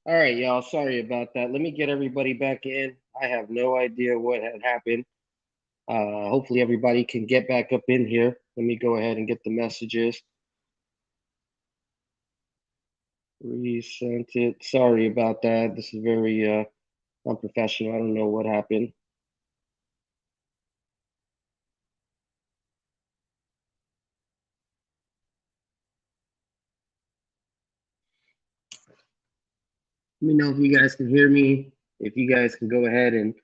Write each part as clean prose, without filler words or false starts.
All right, y'all. Sorry about that. Let me get everybody back in. I have no idea what had happened. Hopefully, everybody can get back up in here. Let me go ahead and get the messages. Resent it. Sorry about that. This is very unprofessional. I don't know what happened. Let me know if you guys can hear me. If you guys can go ahead and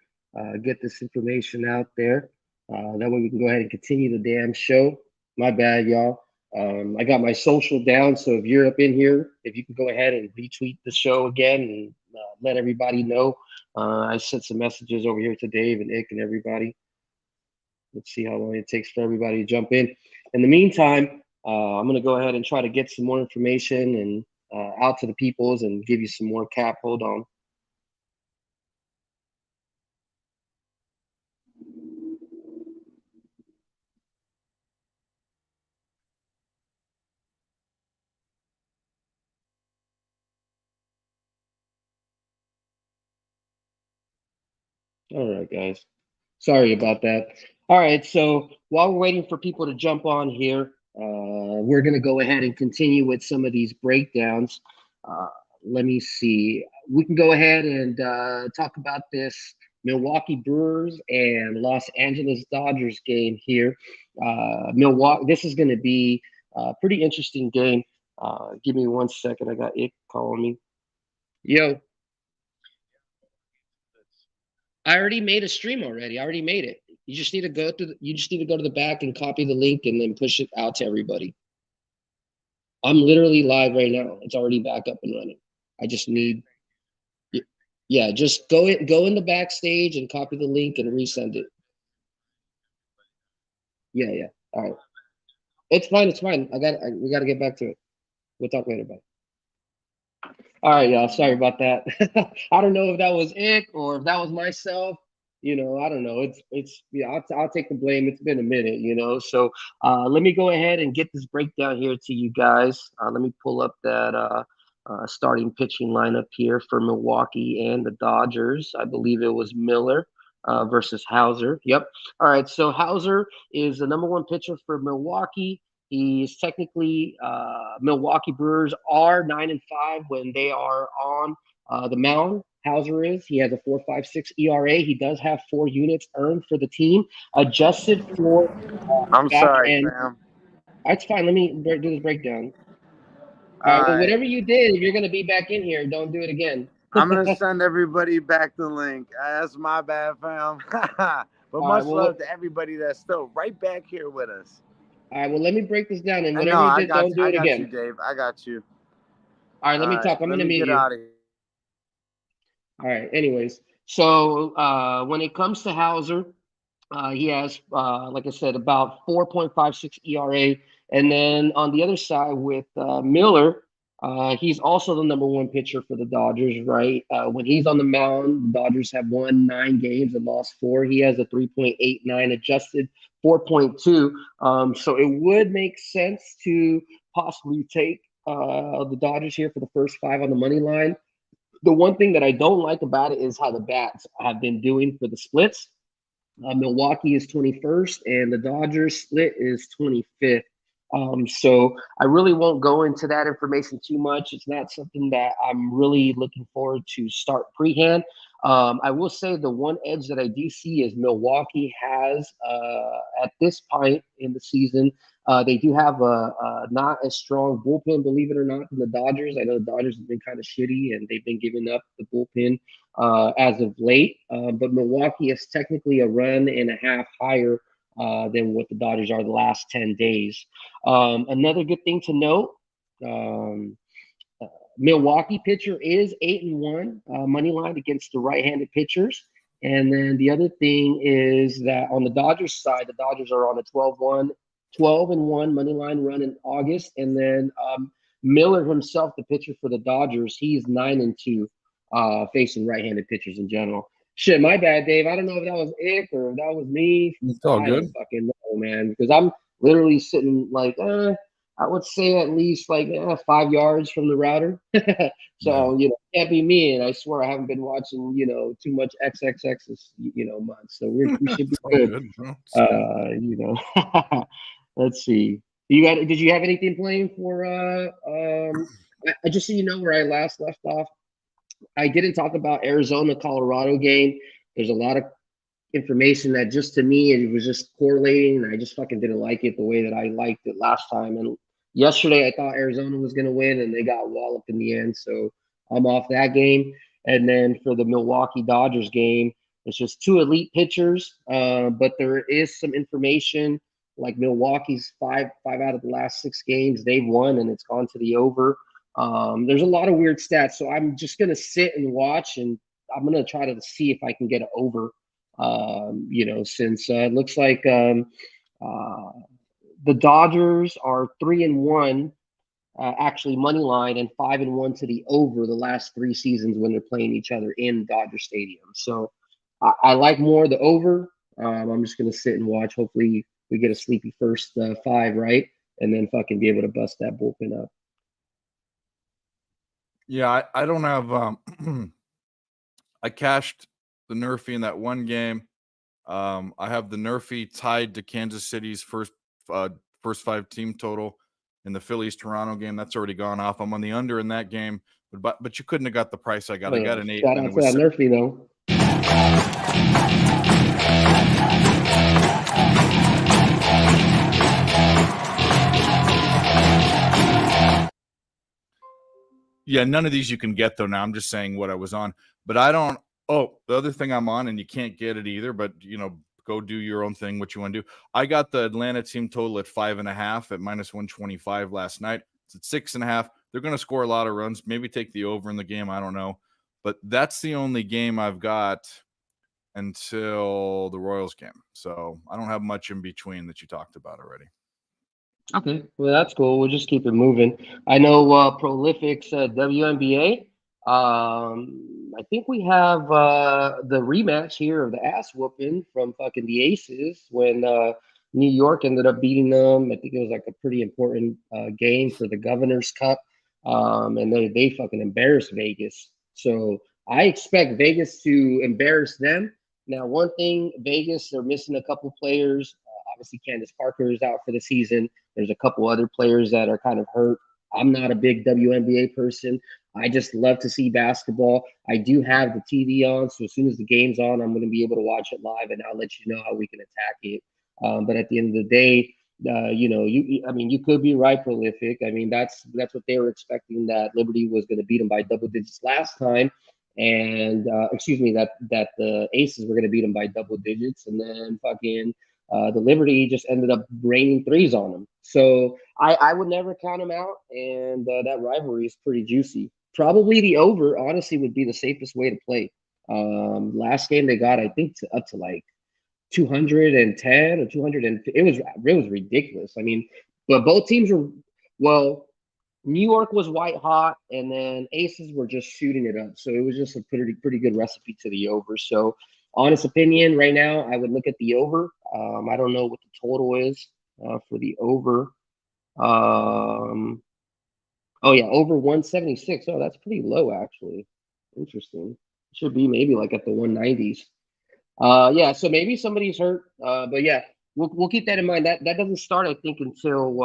get this information out there. That way we can go ahead and continue the damn show. My bad, y'all. I got my social down, so if you're up in here, if you can go ahead and retweet the show again and let everybody know. I sent some messages over here to Dave and Ick and everybody. Let's see how long it takes for everybody to jump in. In the meantime, I'm going to go ahead and try to get some more information and out to the peoples and give you some more cap. Hold on. All right, guys. Sorry about that. All right, so while we're waiting for people to jump on here, we're going to go ahead and continue with some of these breakdowns. Uh, Let me see. We can go ahead and talk about this Milwaukee Brewers and Los Angeles Dodgers game here. Milwaukee. This is going to be a pretty interesting game. Give me 1 second. I got it calling me. Yo, I already made a stream already. I already made it. You just need to go to you just need to go to the back and copy the link and then push it out to everybody. I'm literally live right now. It's already back up and running. I just need yeah, just go in the backstage and copy the link and resend it. Yeah, yeah. All right. It's fine, it's fine. We got to get back to it. We'll talk later about it. All right, y'all. Sorry about that. I don't know if that was it or if that was myself. I don't know. It's yeah. I'll take the blame. It's been a minute, So let me go ahead and get this breakdown here to you guys. Let me pull up that starting pitching lineup here for Milwaukee and the Dodgers. I believe it was Miller versus Hauser. Yep. All right. So Hauser is the number one pitcher for Milwaukee. He's technically Milwaukee Brewers are 9-5 when they are on the mound. Hauser is. He has a 4.56 ERA. He does have 4 units earned for the team, adjusted for I'm back sorry, end. fam. That's fine. Let me do this breakdown. All All right. Well, right. whatever you did, if you're going to be back in here, don't do it again. I'm gonna send everybody back the link. That's my bad, fam. But All right. much Well, love to everybody that's still right back here with us. all right. Well, let me break this down, and And no, whatever you did, don't do I it got you, again. Dave. I got you. All right. All Let me right, talk. I'm let going to me mute get you. out of here. All right. Anyways, so when it comes to Hauser, he has, like I said, about 4.56 ERA. And then on the other side with Miller, he's also the number one pitcher for the Dodgers, right? When he's on the mound, the Dodgers have won 9 games and lost four. He has a 3.89 adjusted 4.2. So it would make sense to possibly take the Dodgers here for the first five on the money line. The one thing that I don't like about it is how the bats have been doing for the splits. Milwaukee is 21st, and the Dodgers split is 25th. So I really won't go into that information too much. It's not something that I'm really looking forward to start prehand. I will say the one edge that I do see is Milwaukee has at this point in the season. They do have a not as strong bullpen, believe it or not, than the Dodgers. I know the Dodgers have been kind of shitty and they've been giving up the bullpen as of late. But Milwaukee is technically a run and a half higher than what the Dodgers are the last 10 days. Another good thing to note. Um, Milwaukee pitcher is 8-1 money line against the right-handed pitchers. And then the other thing is that on the Dodgers side, the Dodgers are on a 12-1 money line run in August. And then Miller himself, the pitcher for the Dodgers, he's 9-2 facing right-handed pitchers in general. Shit, my bad, Dave. I don't know if that was it or if that was me. It's all I good. don't fucking know, man, because I'm literally sitting like, I would say at least like 5 yards from the router. Yeah, So, it can't be me. And I swear I haven't been watching, too much XXX this, month. So we should be it's all good. good, bro. It's good. Let's see. Did you have anything playing for I just so you know where I last left off. I didn't talk about Arizona Colorado game. There's a lot of information that just to me it was just correlating, and I just fucking didn't like it the way that I liked it last time. And yesterday I thought Arizona was gonna win, and they got walloped in the end. So I'm off that game. And then for the Milwaukee Dodgers game, it's just two elite pitchers, but there is some information like Milwaukee's five out of the last 6 games they've won, and it's gone to the over. There's a lot of weird stats, so I'm just gonna sit and watch, and I'm gonna try to see if I can get an over. Since it looks like uh, the Dodgers are 3-1, actually money line, and 5-1 to the over the last 3 seasons when they're playing each other in Dodger Stadium. So I like more the over. I'm just gonna sit and watch. Hopefully we get a sleepy first 5, right, and then fucking be able to bust that bullpen up. Yeah, I don't have. I cashed the Nerfy in that one game. I have the Nerfy tied to Kansas City's first 5 team total in the Phillies Toronto game. That's already gone off. I'm on the under in that game, but you couldn't have got the price I got. Oh I yeah, got an 8, shout and out it to that was Murphy though. yeah. None of these you can get though. Now I'm just saying what I was on, but I don't. Oh, the other thing I'm on, and you can't get it either. But go do your own thing. What you want to do? I got the Atlanta team total at 5.5 at -125 last night. It's at 6.5. They're going to score a lot of runs. Maybe take the over in the game. I don't know, but that's the only game I've got until the Royals game. So I don't have much in between that you talked about already. Okay, well that's cool. We'll just keep it moving. I know Prolific's WNBA. I think we have the rematch here of the ass whooping from fucking the Aces when New York ended up beating them. I think it was like a pretty important game for the Governor's Cup, and they fucking embarrassed Vegas. So I expect Vegas to embarrass them. Now, one thing, Vegas, they're missing a couple players. Obviously, Candace Parker is out for the season. There's a couple other players that are kind of hurt. I'm not a big WNBA person. I just love to see basketball. I do have the TV on, so as soon as the game's on, I'm going to be able to watch it live, and I'll let you know how we can attack it. But at the end of the day, I mean, you could be right, Prolific. I mean, that's what they were expecting, that Liberty was going to beat them by double digits last time, and excuse me, that the Aces were going to beat them by double digits, and then fucking the Liberty just ended up raining threes on them. So I would never count them out, and that rivalry is pretty juicy. Probably the over, honestly, would be the safest way to play. Last game they got, I think, up to like 210 or 200, and it was ridiculous. I mean, but both teams were well. New York was white hot, and then Aces were just shooting it up. So it was just a pretty good recipe to the over. So, honest opinion, right now, I would look at the over. I don't know what the total is for the over. Um, oh yeah, over 176. Oh, that's pretty low actually. Interesting. Should be maybe like at the 190s. Yeah, so maybe somebody's hurt. But yeah, we'll keep that in mind. That doesn't start, I think, until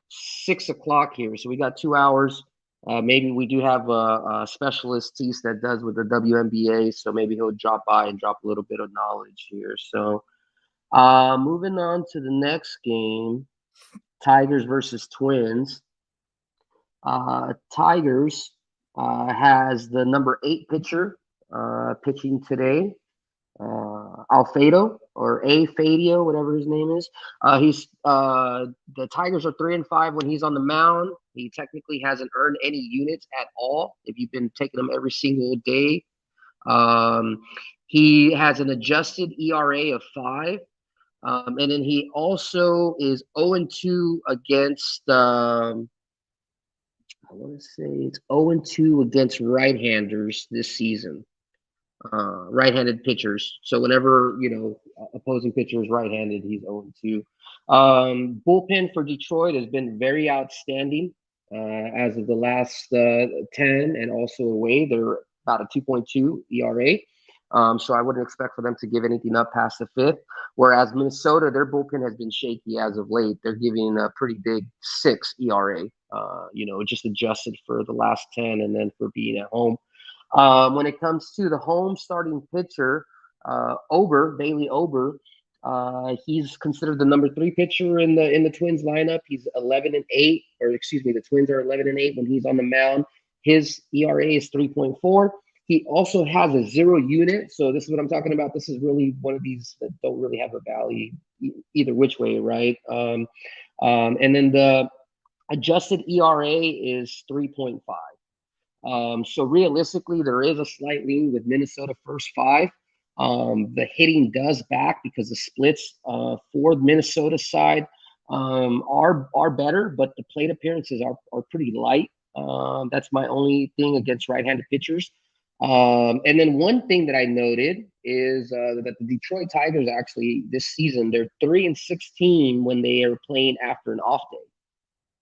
6 o'clock here. So we got 2 hours. Maybe we do have a specialist Tease that does with the WNBA, so maybe he'll drop by and drop a little bit of knowledge here. So moving on to the next game, Tigers versus Twins. Tigers has the number 8 pitcher pitching today, Alfredo or A Fadio, whatever his name is. He's The Tigers are 3-5 when he's on the mound. He technically hasn't earned any units at all if you've been taking him every single day. Um, he has an adjusted ERA of 5. And then he also is 0-2 against I want to say it's 0-2 against right-handers this season. Right-handed pitchers. So whenever opposing pitcher is right-handed, he's 0-2. Bullpen for Detroit has been very outstanding as of the last 10 and also away. They're about a 2.2 ERA. So I wouldn't expect for them to give anything up past the fifth. Whereas Minnesota, their bullpen has been shaky as of late. They're giving a pretty big 6 ERA, just adjusted for the last 10 and then for being at home. When it comes to the home starting pitcher, Bailey Ober, he's considered the number 3 pitcher in the Twins lineup. He's 11-8, or excuse me, the Twins are 11-8 when he's on the mound. His ERA is 3.4. He also has a 0 unit, so this is what I'm talking about. This is really one of these that don't really have a value either which way, right? And then the adjusted ERA is 3.5. So realistically, there is a slight lean with Minnesota first 5. The hitting does back because the splits for the Minnesota side are better, but the plate appearances are pretty light. That's my only thing against right-handed pitchers. And then one thing that I noted is that the Detroit Tigers actually this season they're 3-16 when they are playing after an off day.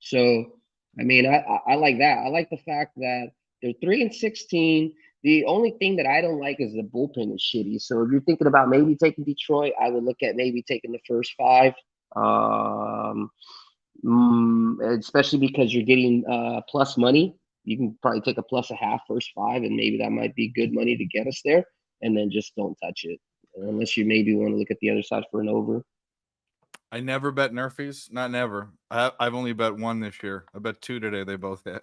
So I mean I like that. I like the fact that they're 3-16. The only thing that I don't like is the bullpen is shitty. So if you're thinking about maybe taking Detroit, I would look at maybe taking the first 5. Especially because you're getting plus money. You can probably take a plus a half first 5, and maybe that might be good money to get us there. And then just don't touch it unless you maybe want to look at the other side for an over. I never bet Nerfies. Not never. I've only bet 1 this year. I bet 2 today. They both hit.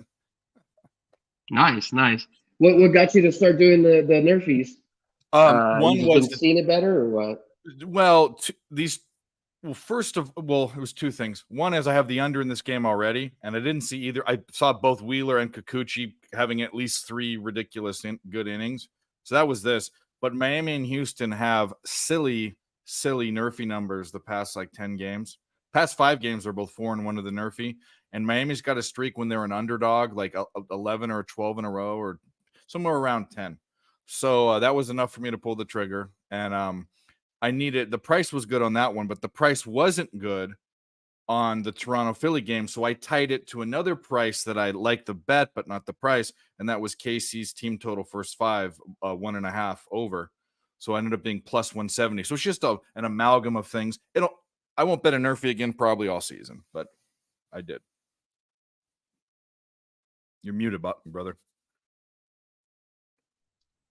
Nice. What got you to start doing the Nerfies? One you was been seeing it better or what? Well, it was 2 things. One is I have the under in this game already, and I didn't see either. I saw both Wheeler and Kikuchi having at least 3 ridiculous good innings. So that was this. But Miami and Houston have silly Nerfy numbers the past 10 games. Past 5 games are both 4-1 to the Nerfy. And Miami's got a streak when they're an underdog, 11 or 12 in a row or somewhere around 10. So that was enough for me to pull the trigger. And I needed the price was good on that one, but the price wasn't good on the Toronto Philly game. So I tied it to another price that I liked the bet, but not the price. And that was KC's team total first 5, 1.5 over. So I ended up being plus 170. So it's just an amalgam of things. I won't bet a Nerfy again probably all season, but I did. You're muted, brother.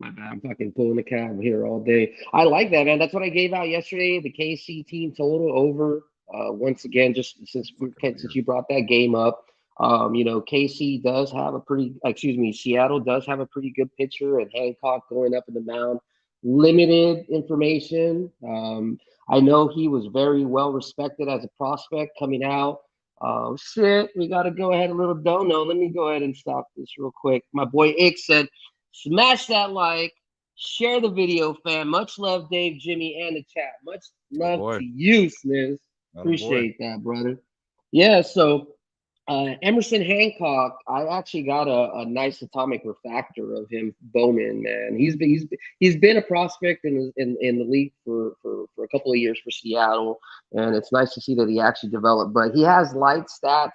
My bad. I'm fucking pulling the cab here all day. I like that, man. That's what I gave out yesterday. The KC team total over. Once again, just since you brought that game up, KC does have Seattle does have a pretty good pitcher, and Hancock going up in the mound. Limited information. I know he was very well respected as a prospect coming out. We got to go ahead a little dono. Let me go ahead and stop this real quick. My boy Ick said, smash that like, share the video, fam. Much love, Dave, Jimmy, and the chat. Much love to you, Sniz. Appreciate that, brother. Yeah, so Emerson Hancock, I actually got a nice atomic refractor of him, Bowman, man. He's been a prospect in the league for a couple of years for Seattle, and it's nice to see that he actually developed. But he has light stats.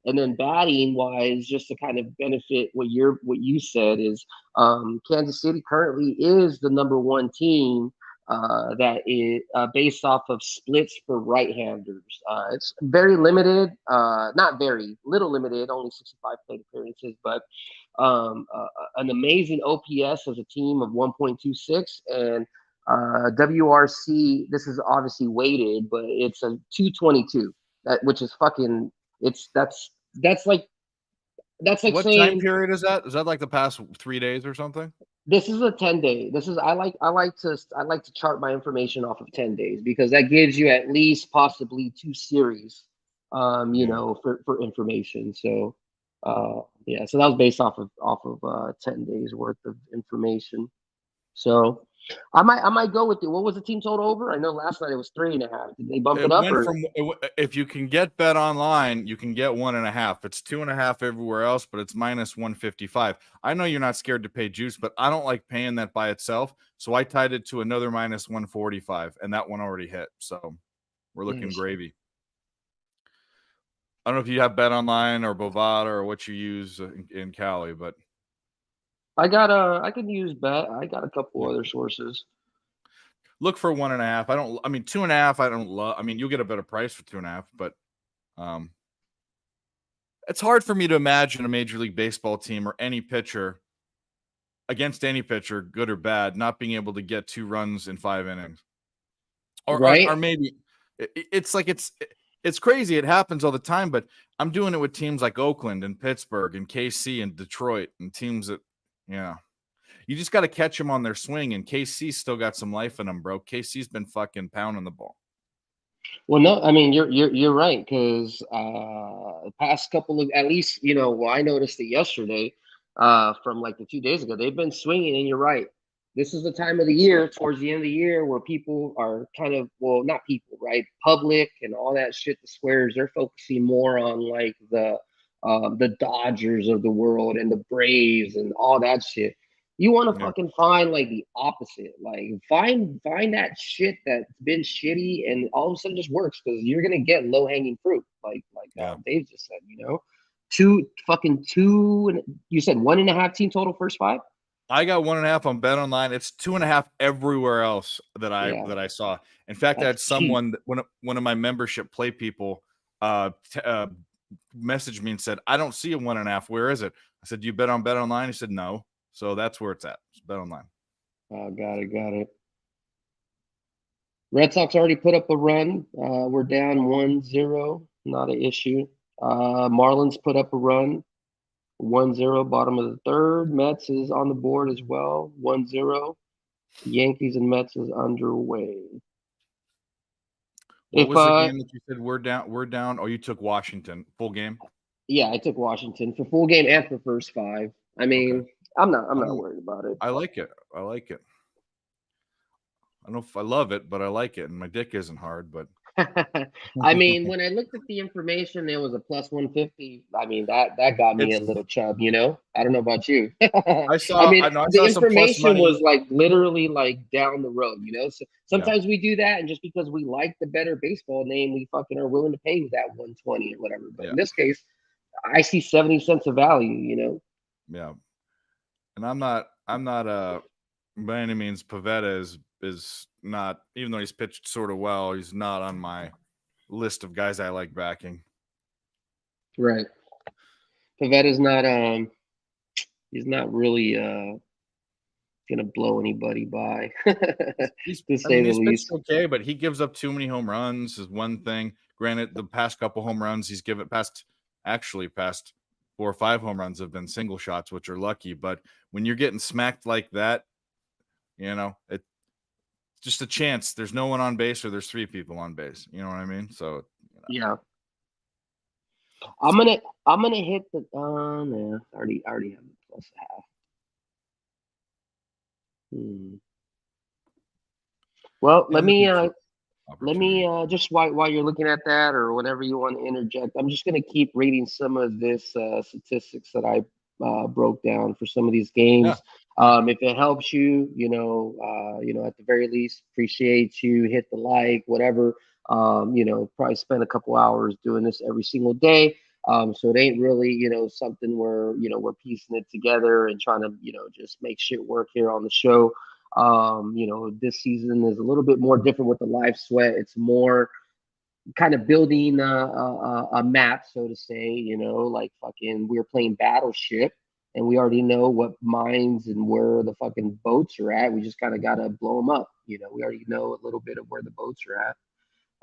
And then batting wise, just to kind of benefit what you said is Kansas City currently is the number 1 team that is based off of splits for right-handers. It's very limited, not very little limited, only 65 plate appearances, but an amazing OPS as a team of 1.26 and WRC. This is obviously weighted, but it's a 222. Which is fucking. That's like what saying, time period is that? Is that like the past 3 days or something? This is a 10-day. I like to chart my information off of 10 days because that gives you at least possibly 2 series, for information. So so that was based off of 10 days worth of information. So I might go with it. What was the team total over? I know last night it was 3.5. Did they bump it up? If you can get bet online, you can get 1.5. It's 2.5 everywhere else, but it's minus 155. I know you're not scared to pay juice, but I don't like paying that by itself. So I tied it to another minus 145, and that one already hit. So we're looking gravy. I don't know if you have Bet Online or Bovada or what you use in Cali, but I can use bet. I got a couple yeah. other sources. Look for 1.5. I mean 2.5. I don't love. I mean, you'll get a better price for 2.5, but um, it's hard for me to imagine a Major League Baseball team or any pitcher against any pitcher, good or bad, not being able to get 2 runs in 5 innings, or Right? maybe it's like it's crazy. It happens all the time, but I'm doing it with teams like Oakland and Pittsburgh and KC and Detroit and teams that, yeah, you just got to catch them on their swing. And KC's still got some life in them, bro. KC's been fucking pounding the ball. Well, no, I mean you're right because the past couple of at least well, I noticed it yesterday from like the 2 days ago. They've been swinging, and you're right. This is the time of the year, towards the end of the year, where people are kind of not people, right? Public and all that shit. The squares, they're focusing more on like the Dodgers of the world and the Braves and all that shit. You want to Yeah, fucking find like the opposite. Like find that shit that's been shitty and all of a sudden just works because you're gonna get low hanging fruit. yeah. Dave just said, two. You said 1.5 team total first 5. I got 1.5 on Bet Online. It's 2.5 everywhere else that Yeah, I saw. In fact, I that's had cheap. someone one of my membership play people messaged me and said, "I don't see a 1.5. Where is it?" I said, "Do you bet on Bet Online?" He said, "No." So that's where it's at. It's Bet Online. Got it. Red Sox already put up a run. We're down 1-0. Not an issue. Marlins put up a run. 1-0, bottom of the third. Mets is on the board as well. 1-0. Yankees and Mets is underway. What If was the game that you said we're down? We're down. Oh, you took Washington full game. Yeah, I took Washington for full game and for first 5. I Okay, mean, I'm I not don't. worried about it. I like it. I like it. I don't know if I love it, but I like it. And my dick isn't hard, but I mean, when I looked at the information, it was a plus 150. I mean, that got me a it's. little chub, I don't know about you. I I saw. mean, I know. I the saw some plus information was money. like literally like down the road. So Yeah. sometimes we do that, and just because we like the better baseball name, we fucking are willing to pay that 120 or whatever. But Yeah. in this case, I see 70 cents of value. Yeah. And I'm not by any means Pavetta is not, even though he's pitched sort of well, he's not on my list of guys I like backing. Right. Pavetta's not he's not really gonna blow anybody by He's to I say mean the he's pitched least. okay, but he gives up too many home runs is one thing. Granted, the past couple home runs he's given past 4 or 5 home runs have been single shots, which are lucky. But when you're getting smacked like that, it's just a chance. There's no one on base or there's 3 people on base. You know what I mean? So Yeah. I'm gonna hit the no, I already have the plus a half. Hmm. Well, let in the me neutral let opportunity. me just while you're looking at that or whenever you want to interject, I'm just gonna keep reading some of this statistics that I broke down for some of these Yeah. games. If it helps you, at the very least, appreciate you. Hit the like, whatever. Probably spend a couple hours doing this every single day. So it ain't really, something where we're piecing it together and trying to, just make shit work here on the show. This season is a little bit more different with the live sweat. It's more kind of building a map, so to say. Like fucking, we were playing Battleship, and we already know what mines and where the fucking boats are at. We just kind of gotta blow them up. We already know a little bit of where the boats are at.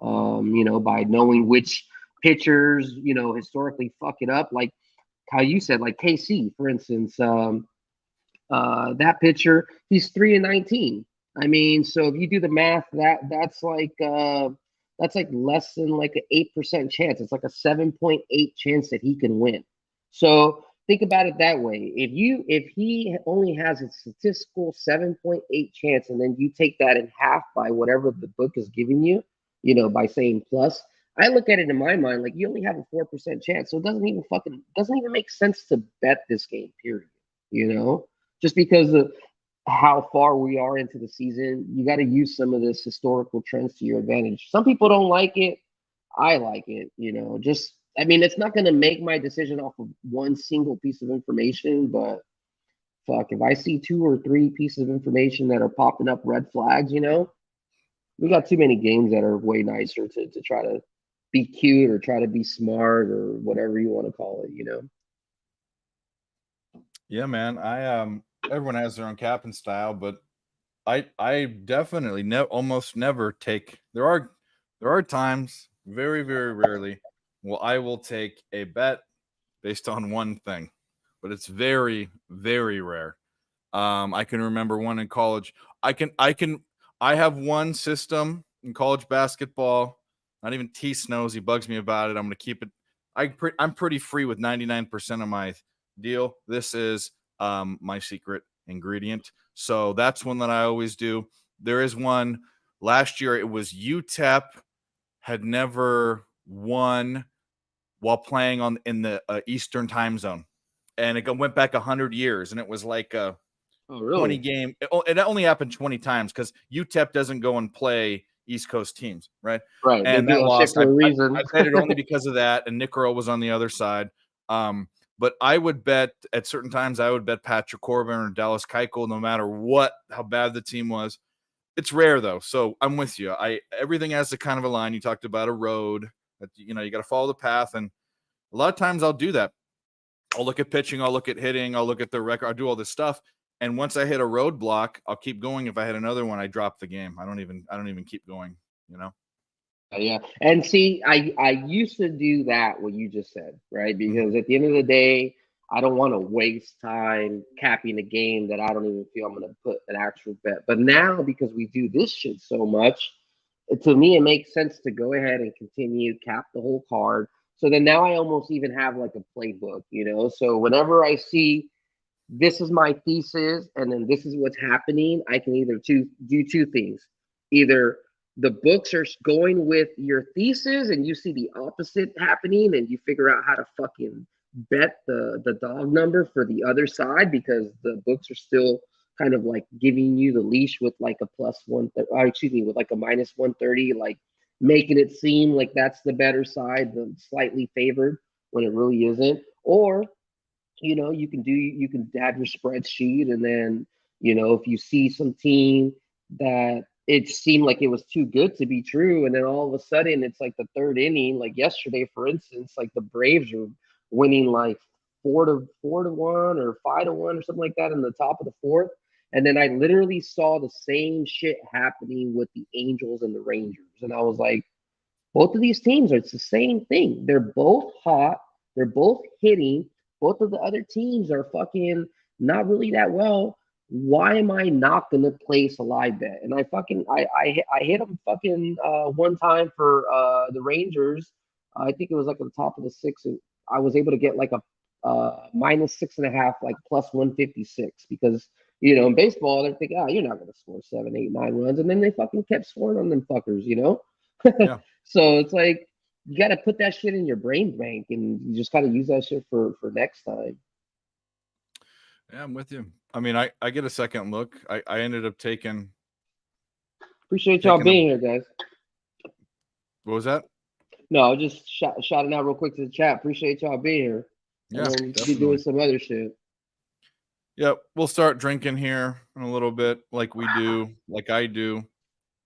By knowing which pitchers, historically fuck it up, like how you said, like KC, for instance. That pitcher, he's 3-19. I mean, so if you do the math, that's like less than like an 8% chance. It's like a 7.8 chance that he can win. So think about it that way. If he only has a statistical 7.8 chance, and then you take that in half by whatever the book is giving you, by saying plus. I look at it in my mind like you only have a 4% chance, so it doesn't even make sense to bet this game. Period. Just because of how far we are into the season, you got to use some of this historical trends to your advantage. Some people don't like it. I like it. Just I mean, it's not going to make my decision off of one single piece of information, but fuck, if I see two or three pieces of information that are popping up red flags, we got too many games that are way nicer to try to be cute or try to be smart or whatever you want to call it. Yeah, man. Everyone has their own capping style, but I definitely almost never take. There are times, very very rarely, well I will take a bet based on one thing, but it's very very rare. I can remember one in college. I have one system in college basketball. Not even T Snows. He bugs me about it. I'm going to keep it. I'm pretty free with 99% of my deal. This is my secret ingredient. So that's one that I always do. There is one last year. It was UTEP had never won while playing in the Eastern time zone, and it went back 100 years, and it was like a Oh, 20 really? game. It only happened 20 times because UTEP doesn't go and play East Coast teams, right? Right. They And do that that shit lost. for a reason. I bet it only because of that, and Nick Earl was on the other side. But I would bet at certain times I would bet Patrick Corbin or Dallas Keuchel, no matter how bad the team was. It's rare though, so I'm with you. Everything has a kind of a line. You talked about a road that you got to follow the path, and a lot of times I'll do that. I'll look at pitching, I'll look at hitting, I'll look at the record, I'll do all this stuff. And once I hit a roadblock, I'll keep going. If I hit another one, I drop the game. I don't even keep going, you know? Yeah. And see, I used to do that what you just said, right? Mhm. Because at the end of the day, I don't want to waste time capping a game that I don't even feel I'm gonna put an actual bet. But now because we do this shit so much, to me it makes sense to go ahead and continue cap the whole card. So then now I almost even have like a playbook. So whenever I see this is my thesis and then this is what's happening, I can either do two things. Either the books are going with your thesis and you see the opposite happening and you figure out how to fucking bet the dog number for the other side because the books are still kind of like giving you the leash with like a plus one, excuse me, with like a minus 130, like making it seem like that's the better side, the slightly favored when it really isn't. Or you can have your spreadsheet and then if you see some team that it seemed like it was too good to be true and then all of a sudden it's like the third inning, like yesterday for instance, like the Braves are winning like 4-1 or 5-1 or something like that in the top of the fourth, and then I literally saw the same shit happening with the Angels and the Rangers, and I was like, both of these teams are it's the same thing. They're both hot. They're both hitting. Both of the other teams are fucking not really that well. Why am I not gonna place a live bet? And I hit them fucking one time for the Rangers. I think it was like at the top of the six. I was able to get like a minus 6.5, like plus 156 because in baseball they're thinking, oh, you're not gonna score 7, 8, 9 runs, and then they fucking kept scoring on them fuckers. Yeah. So it's like you got to put that shit in your brain bank, and you just got to use that shit for next time. Yeah, I'm with you. I mean, I get a second look. I ended up Appreciate y'all taking a being here, guys. what was that? No, I just shouting out real quick to the chat. Appreciate y'all being here. And Yeah, then we be doing definitely. some other shit. Yeah, we'll start drinking here in a little bit, like we do, like I do.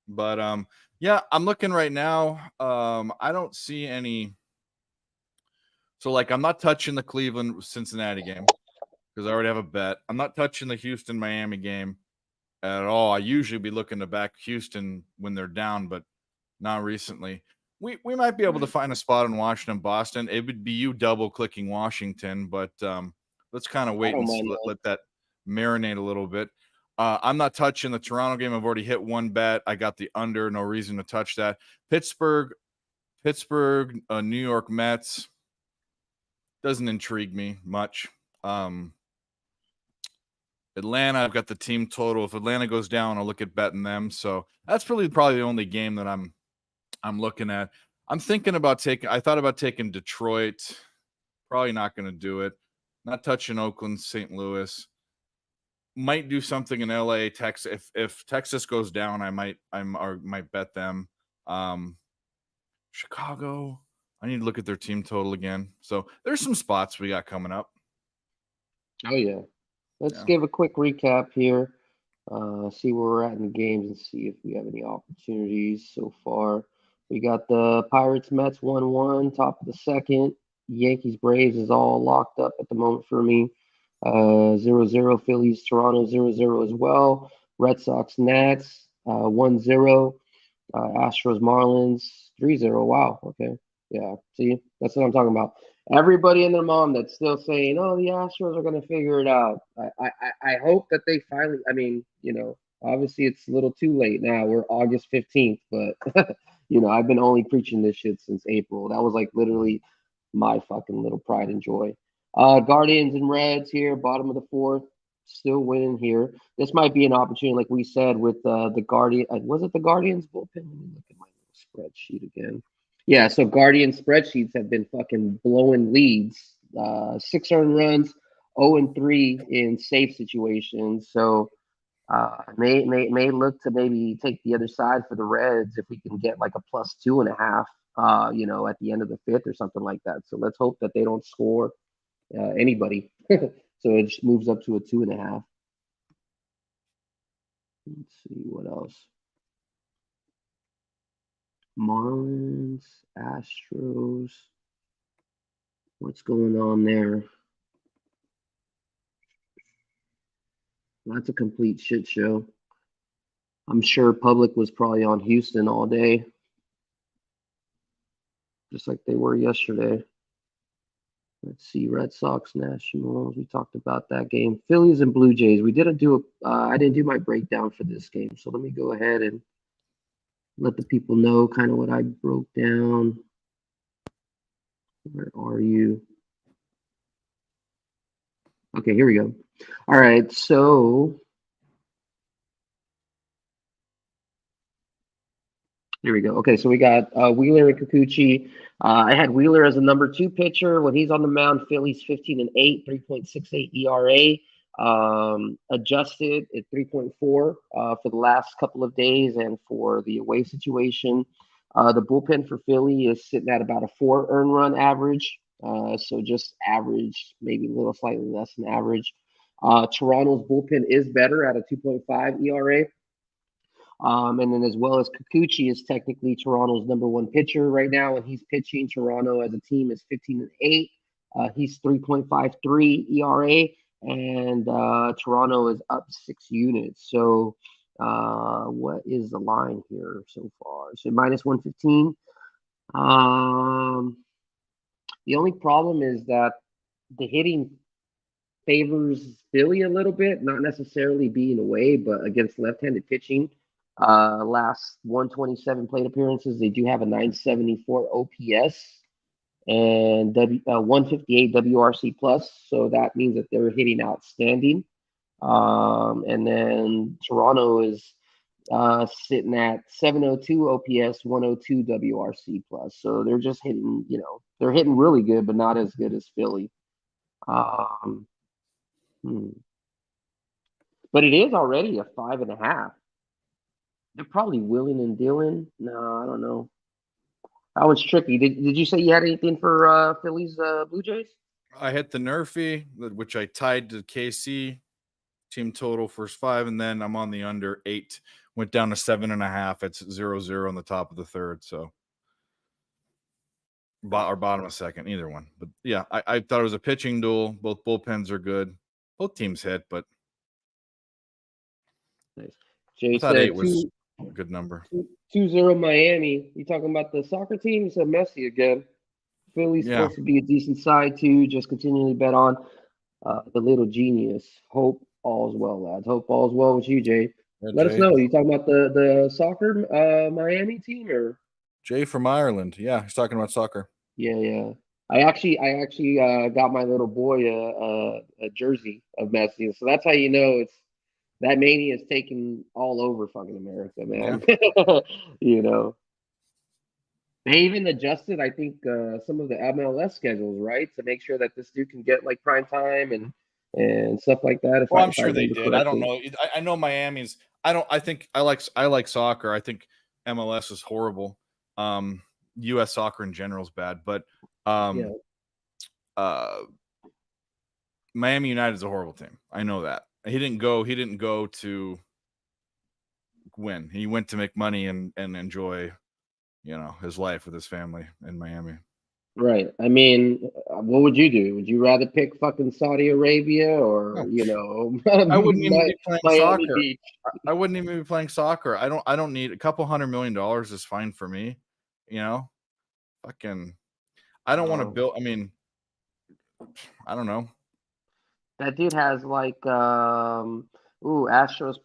But yeah, I'm looking right now. I don't see any. So like, I'm not touching the Cleveland Cincinnati game because I already have a bet. I'm not touching the Houston Miami game at all. I usually be looking to back Houston when they're down, but not recently. We might be able to find a spot in Washington, Boston. It would be you double clicking Washington, but let's kind of I wait don't and mind let, that. let that marinate a little bit. I'm not touching the Toronto game. I've already hit one bet. I got the under. No reason to touch that. Pittsburgh, New York Mets doesn't intrigue me much. Atlanta, I've got the team total. If Atlanta goes down, I'll look at betting them. So that's really probably the only game that I'm looking at. I'm thinking about taking. I thought about taking Detroit. Probably not going to do it. Not touching Oakland, St. Louis. Might do something in LA, Texas. If Texas goes down, I might bet them. Chicago. I need to look at their team total again. So there's some spots we got coming up. Oh yeah. Let's Yeah. give a quick recap here. See where we're at in the games and see if we have any opportunities so far. We got the Pirates Mets 1-1, top of the second. Yankees Braves is all locked up at the moment for me. 0-0 Phillies Toronto 0-0 as well. Red Sox Nats 1-0. Astros Marlins 3-0. Wow. Okay. Yeah. See, that's what I'm talking about. Everybody and their mom that's still saying, "Oh, the Astros are going to figure it out." I hope that they finally. I mean, obviously it's a little too late now. We're August 15th, but I've been only preaching this shit since April. That was like literally my fucking little pride and joy. Guardians and Reds here, bottom of the fourth, still winning here. This might be an opportunity, like we said, with the Guardian. Was it the Guardians bullpen? Let me look at my little spreadsheet again. Yeah, so Guardian spreadsheets have been fucking blowing leads. 6 earned runs, 0-3 in safe situations. So may look to maybe take the other side for the Reds if we can get like a +2.5. At the end of the fifth or something like that. So let's hope that they don't score anybody. So it just moves up to a 2.5. Let's see what else. Marlins, Astros. What's going on there? That's a complete shit show. I'm sure public was probably on Houston all day, just like they were yesterday. Let's see, Red Sox, Nationals. We talked about that game. Phillies and Blue Jays. We didn't do I didn't do my breakdown for this game, so let me go ahead and let the people know kind of what I broke down. Where are you? Okay, here we go. All right, so here we go. Okay, so we got Wheeler and Kikuchi. I had Wheeler as a number 2 pitcher. When he's on the mound, Phillies 15-8, 3.68 ERA. Adjusted at 3.4 for the last couple of days and for the away situation. The bullpen for Philly is sitting at about a 4 earned run average. So just average, maybe a little slightly less than average. Toronto's bullpen is better at a 2.5 ERA. And then as well as Kikuchi is technically Toronto's number 1 pitcher right now, and he's pitching. Toronto as a team is 15-8. He's 3.53 ERA, and Toronto is up 6 units. So what is the line here so far? So -115. The only problem is that the hitting favors Philly a little bit, not necessarily being away, but against left-handed pitching. Last 127 plate appearances, they do have a 974 OPS and 158 WRC plus, so that means that they're hitting outstanding. And then Toronto is sitting at 702 OPS, 102 WRC plus, so they're just hitting, they're hitting really good, but not as good as Philly. But it is already a 5.5. They're probably willing and dealing. No, I don't know. That one's tricky. Did you say you had anything for Phillies Blue Jays? I hit the Nerfy, which I tied to KC. Team total first 5, and then I'm on the under 8. Went down to 7.5. It's 0-0 on the top of the third. So or bottom of second, either one. But yeah, I thought it was a pitching duel. Both bullpens are good. Both teams hit, but nice. Jay I thought said 8 was a good number. 2-0 Miami. You talking about the soccer team? You said Messi again. Philly's supposed to be a decent side too. Just continually bet on the little genius. Hope all's well, lads. Hope all's well with you, Jay. Yeah, Let Jay. us know. You talking about the soccer Miami team or Jay from Ireland? Yeah, he's talking about soccer. Yeah. I actually got my little boy a jersey of Messi, so that's how you know that mania is taking all over fucking America, man. Yeah. They even adjusted, I think, some of the MLS schedules, right, to make sure that this dude can get like prime time and stuff like that. I'm sure they did. Correctly. I don't know. I know Miami's. I think I like soccer. I think MLS is horrible. U.S. soccer in general is bad, but Yeah. Miami United is a horrible team. I know that. He didn't go to win. He went to make money and enjoy, his life with his family in Miami. Right. I mean, what would you do? Would you rather pick fucking Saudi Arabia or, No, I wouldn't even be playing Miami soccer. Beach? I wouldn't even be playing soccer. I don't need a couple $100 million is fine for me. Fucking I don't want to Oh, build. I mean, I don't know. that dude has like Astros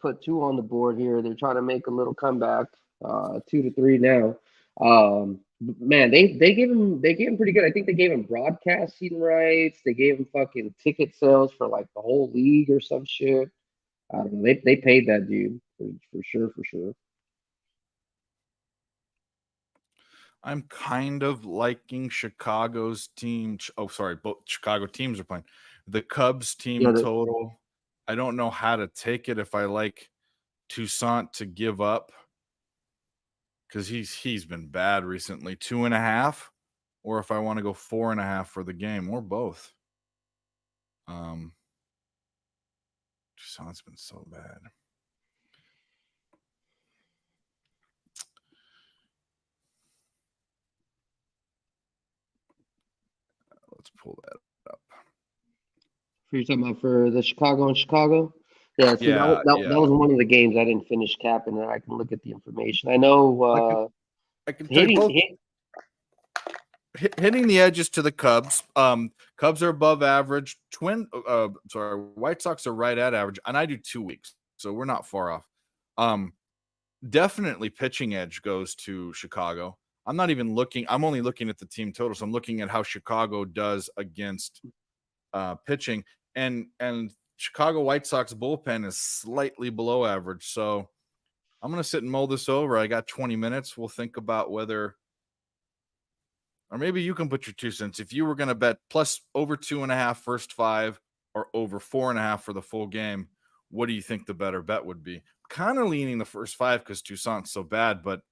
put 2 on the board here. They're trying to make a little comeback. 2-3 now. Man, they gave him pretty good. I think they gave him broadcasting rights. They gave him fucking ticket sales for like the whole league or some shit. I don't know. They paid that dude for sure, for sure. I'm kind of liking Chicago's team. Oh, sorry, both Chicago teams are playing. The Cubs team Yeah, total. I don't know how to take it if I like Toussaint to give up because he's been bad recently. 2.5, or if I want to go 4.5 for the game, or both. Toussaint's been so bad. Let's pull that up. you're talking about for the Chicago and Chicago? Yeah, see, Yeah, that was one of the games I didn't finish capping, and I can look at the information. I know I can tell you hitting both. hit, Hitting the edges to the Cubs. Cubs are above average. White Sox are right at average, and I do 2 weeks, so we're not far off. Definitely pitching edge goes to Chicago. I'm not even looking. I'm only looking at the team total, so I'm looking at how Chicago does against pitching, and Chicago White Sox bullpen is slightly below average. So I'm gonna sit and mull this over. I got 20 minutes. We'll think about whether. Or maybe you can put your 2 cents. If you were going to bet plus over 2.5 first 5 or over 4.5 for the full game, what do you think the better bet would be? Kind of leaning the first 5 because Toussaint's so bad, but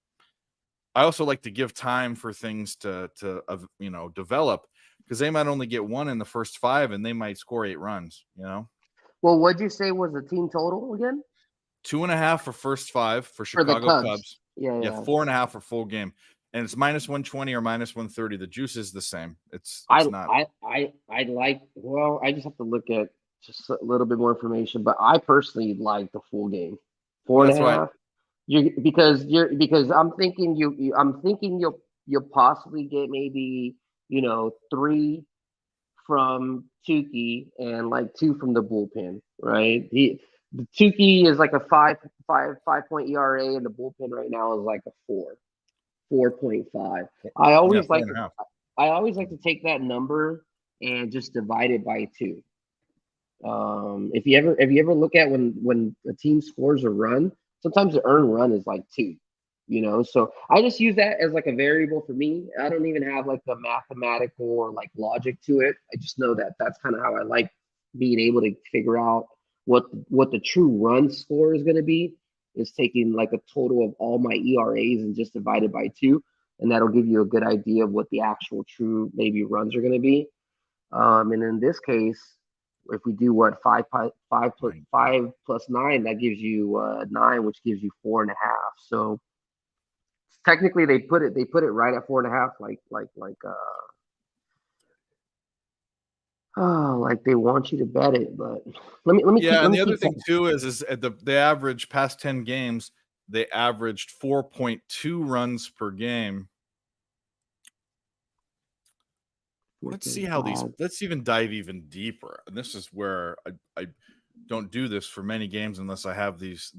I also like to give time for things to develop because they might only get 1 in the first 5 and they might score 8 runs. well, what'd you say was the team total again 2.5 for first 5 for for the Chicago Cubs? Cubs. Yeah, Yeah, yeah. 4.5 for full game, and it's minus 120 or minus 130. The juice is the same. It's I not. I like. Well, I just have to look at just a little bit more information, but I personally like the full game, four Well, and a that's why. half. Because I'm thinking I'm thinking you'll possibly get maybe 3 from Tukey and like 2 from the bullpen, right? The Tukey is like a 5 point ERA, and the bullpen right now is like a 4.5. I Yeah, always four like and to a half. I always like to take that number and just divide it by 2. If you ever look at when a team scores a run, sometimes the earned run is like 2. So I just use that as like a variable for me. I don't even have like the mathematical or like logic to it. I just know that that's kind of how I like being able to figure out what the true run score is going to be, is taking like a total of all my ERAs and just divided by 2, and that'll give you a good idea of what the actual true maybe runs are going to be. And in this case, if we do what 5 plus 9, that gives you 9, which gives you 4.5. So technically, they put it right at 4.5, like they want you to bet it. But Yeah, let and me the other keep thing too is at the average past 10 games, they averaged 4.2 runs per game. Let's see how these. 4.5. Let's even dive even deeper. And this is where I don't do this for many games unless I have these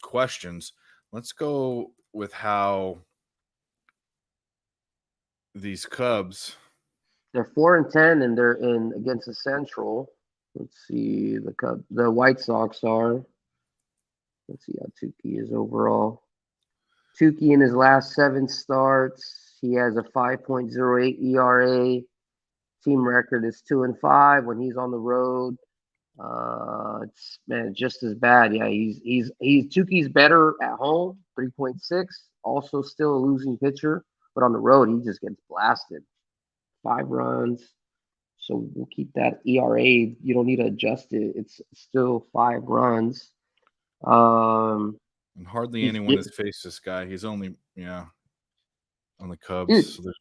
questions. Let's go with how these Cubs. They're 4-10, and they're in against the Central. Let's see the White Sox are. Let's see how Tukey is overall. Tukey in his last 7 starts, he has a 5.08 ERA. Team record is 2-5 when he's on the road. It's man just as bad. Yeah, he's Tukey's better at home, 3.6. Also, still a losing pitcher, but on the road he just gets blasted. 5 runs. So we'll keep that ERA. You don't need to adjust it. It's still 5 runs. Um, And hardly he's anyone get, has faced this guy. He's only on the Cubs. dude. So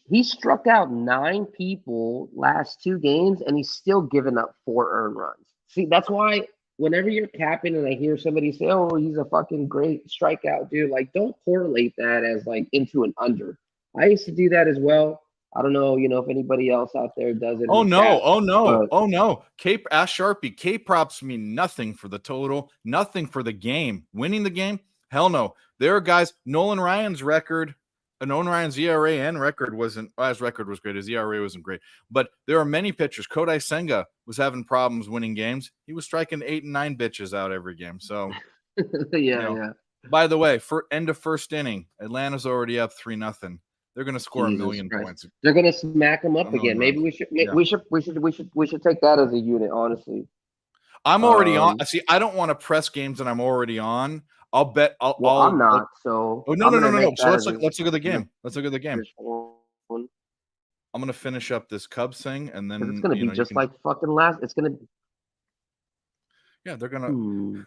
He's struck out 9 people last 2 games, and he's still given up 4 earned runs. See, that's why whenever you're capping and I hear somebody say, "Oh, he's a fucking great strikeout dude," like don't correlate that as like into an under. I used to do that as well. I don't know, if anybody else out there does it in oh the no, chat, oh no, but oh no. Ask Sharpie. K props mean nothing for the total, nothing for the game. Winning the game, hell no. There are guys. Nolan Ryan's ERA and record wasn't. His record was great. His ERA wasn't great, but there are many pitchers. Kodai Senga was having problems winning games. He was striking 8 and 9 bitches out every game. So yeah. By the way, for end of first inning, Atlanta's already up 3-0. They're going to score a Jesus million Christ, points, they're gonna smack him a up million again. Maybe runs. we should, Yeah. we should take that as a unit. Honestly, I'm already on. See, I don't want to press games that I'm already on. I'll bet. well, I'm not, so Oh no, I'm no, no, gonna no, no. make So that let's as look. Let's look at the game. Let's look at the game. one. I'm gonna finish up this Cubs thing, and Because it's then gonna be you just can. like fucking last. It's gonna. Yeah, they're gonna. Hmm.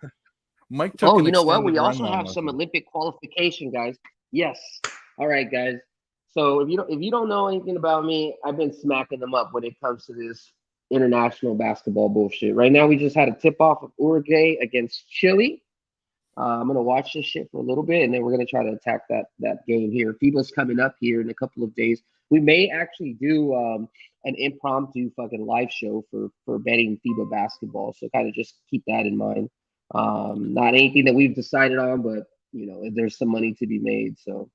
Mike took Oh, an you know what? extended We run also on have those. some Olympic qualification, guys. Yes. All right, guys. So if you don't know anything about me, I've been smacking them up when it comes to this international basketball bullshit. Right now, we just had a tip off of Uruguay against Chile. I'm gonna watch this shit for a little bit, and then we're gonna try to attack that game here. FIBA's coming up here in a couple of days. We may actually do an impromptu fucking live show for betting FIBA basketball. So kind of just keep that in mind. Not anything that we've decided on, but there's some money to be made. So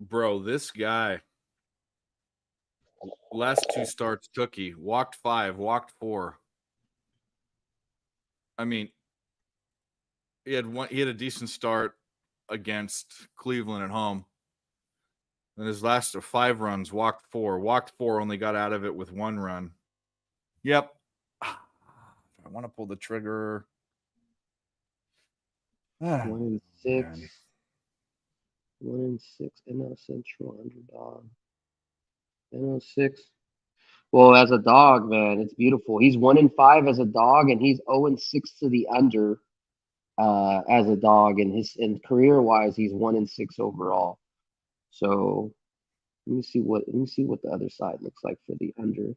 Bro, this guy. Last 2 starts took he walked 5, walked 4. I mean, he had a decent start against Cleveland at home. And his last 5 runs, walked 4, only got out of it with 1 run. Yep. I want to pull the trigger. 1-6, 1-6, NL Central underdog. NL6. Well, as a dog, man, it's beautiful. He's 1-5 as a dog, and he's 0-6 to the under as a dog. And career wise, he's 1-6 overall. So let me see what the other side looks like for the under.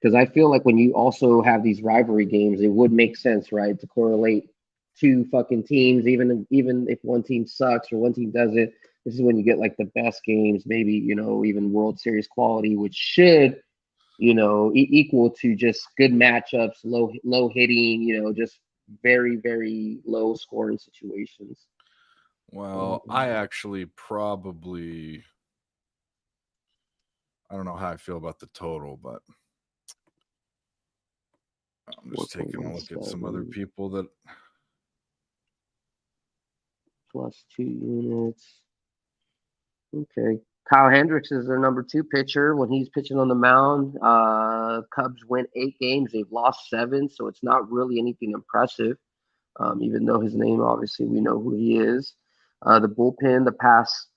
Because I feel like when you also have these rivalry games, it would make sense, right, to correlate two fucking teams, even if one team sucks or one team doesn't. This is when you get like the best games, maybe even World Series quality, which should equal to just good matchups, low hitting, just very very low scoring situations. Well, I actually probably I don't know how I feel about the total, but I'm just taking a look at some other people that +2 units. Okay. Kyle Hendricks is their number 2 pitcher when he's pitching on the mound. Cubs win 8 games. They've lost 7, so it's not really anything impressive. Even though his name, obviously, we know who he is. The bullpen, the past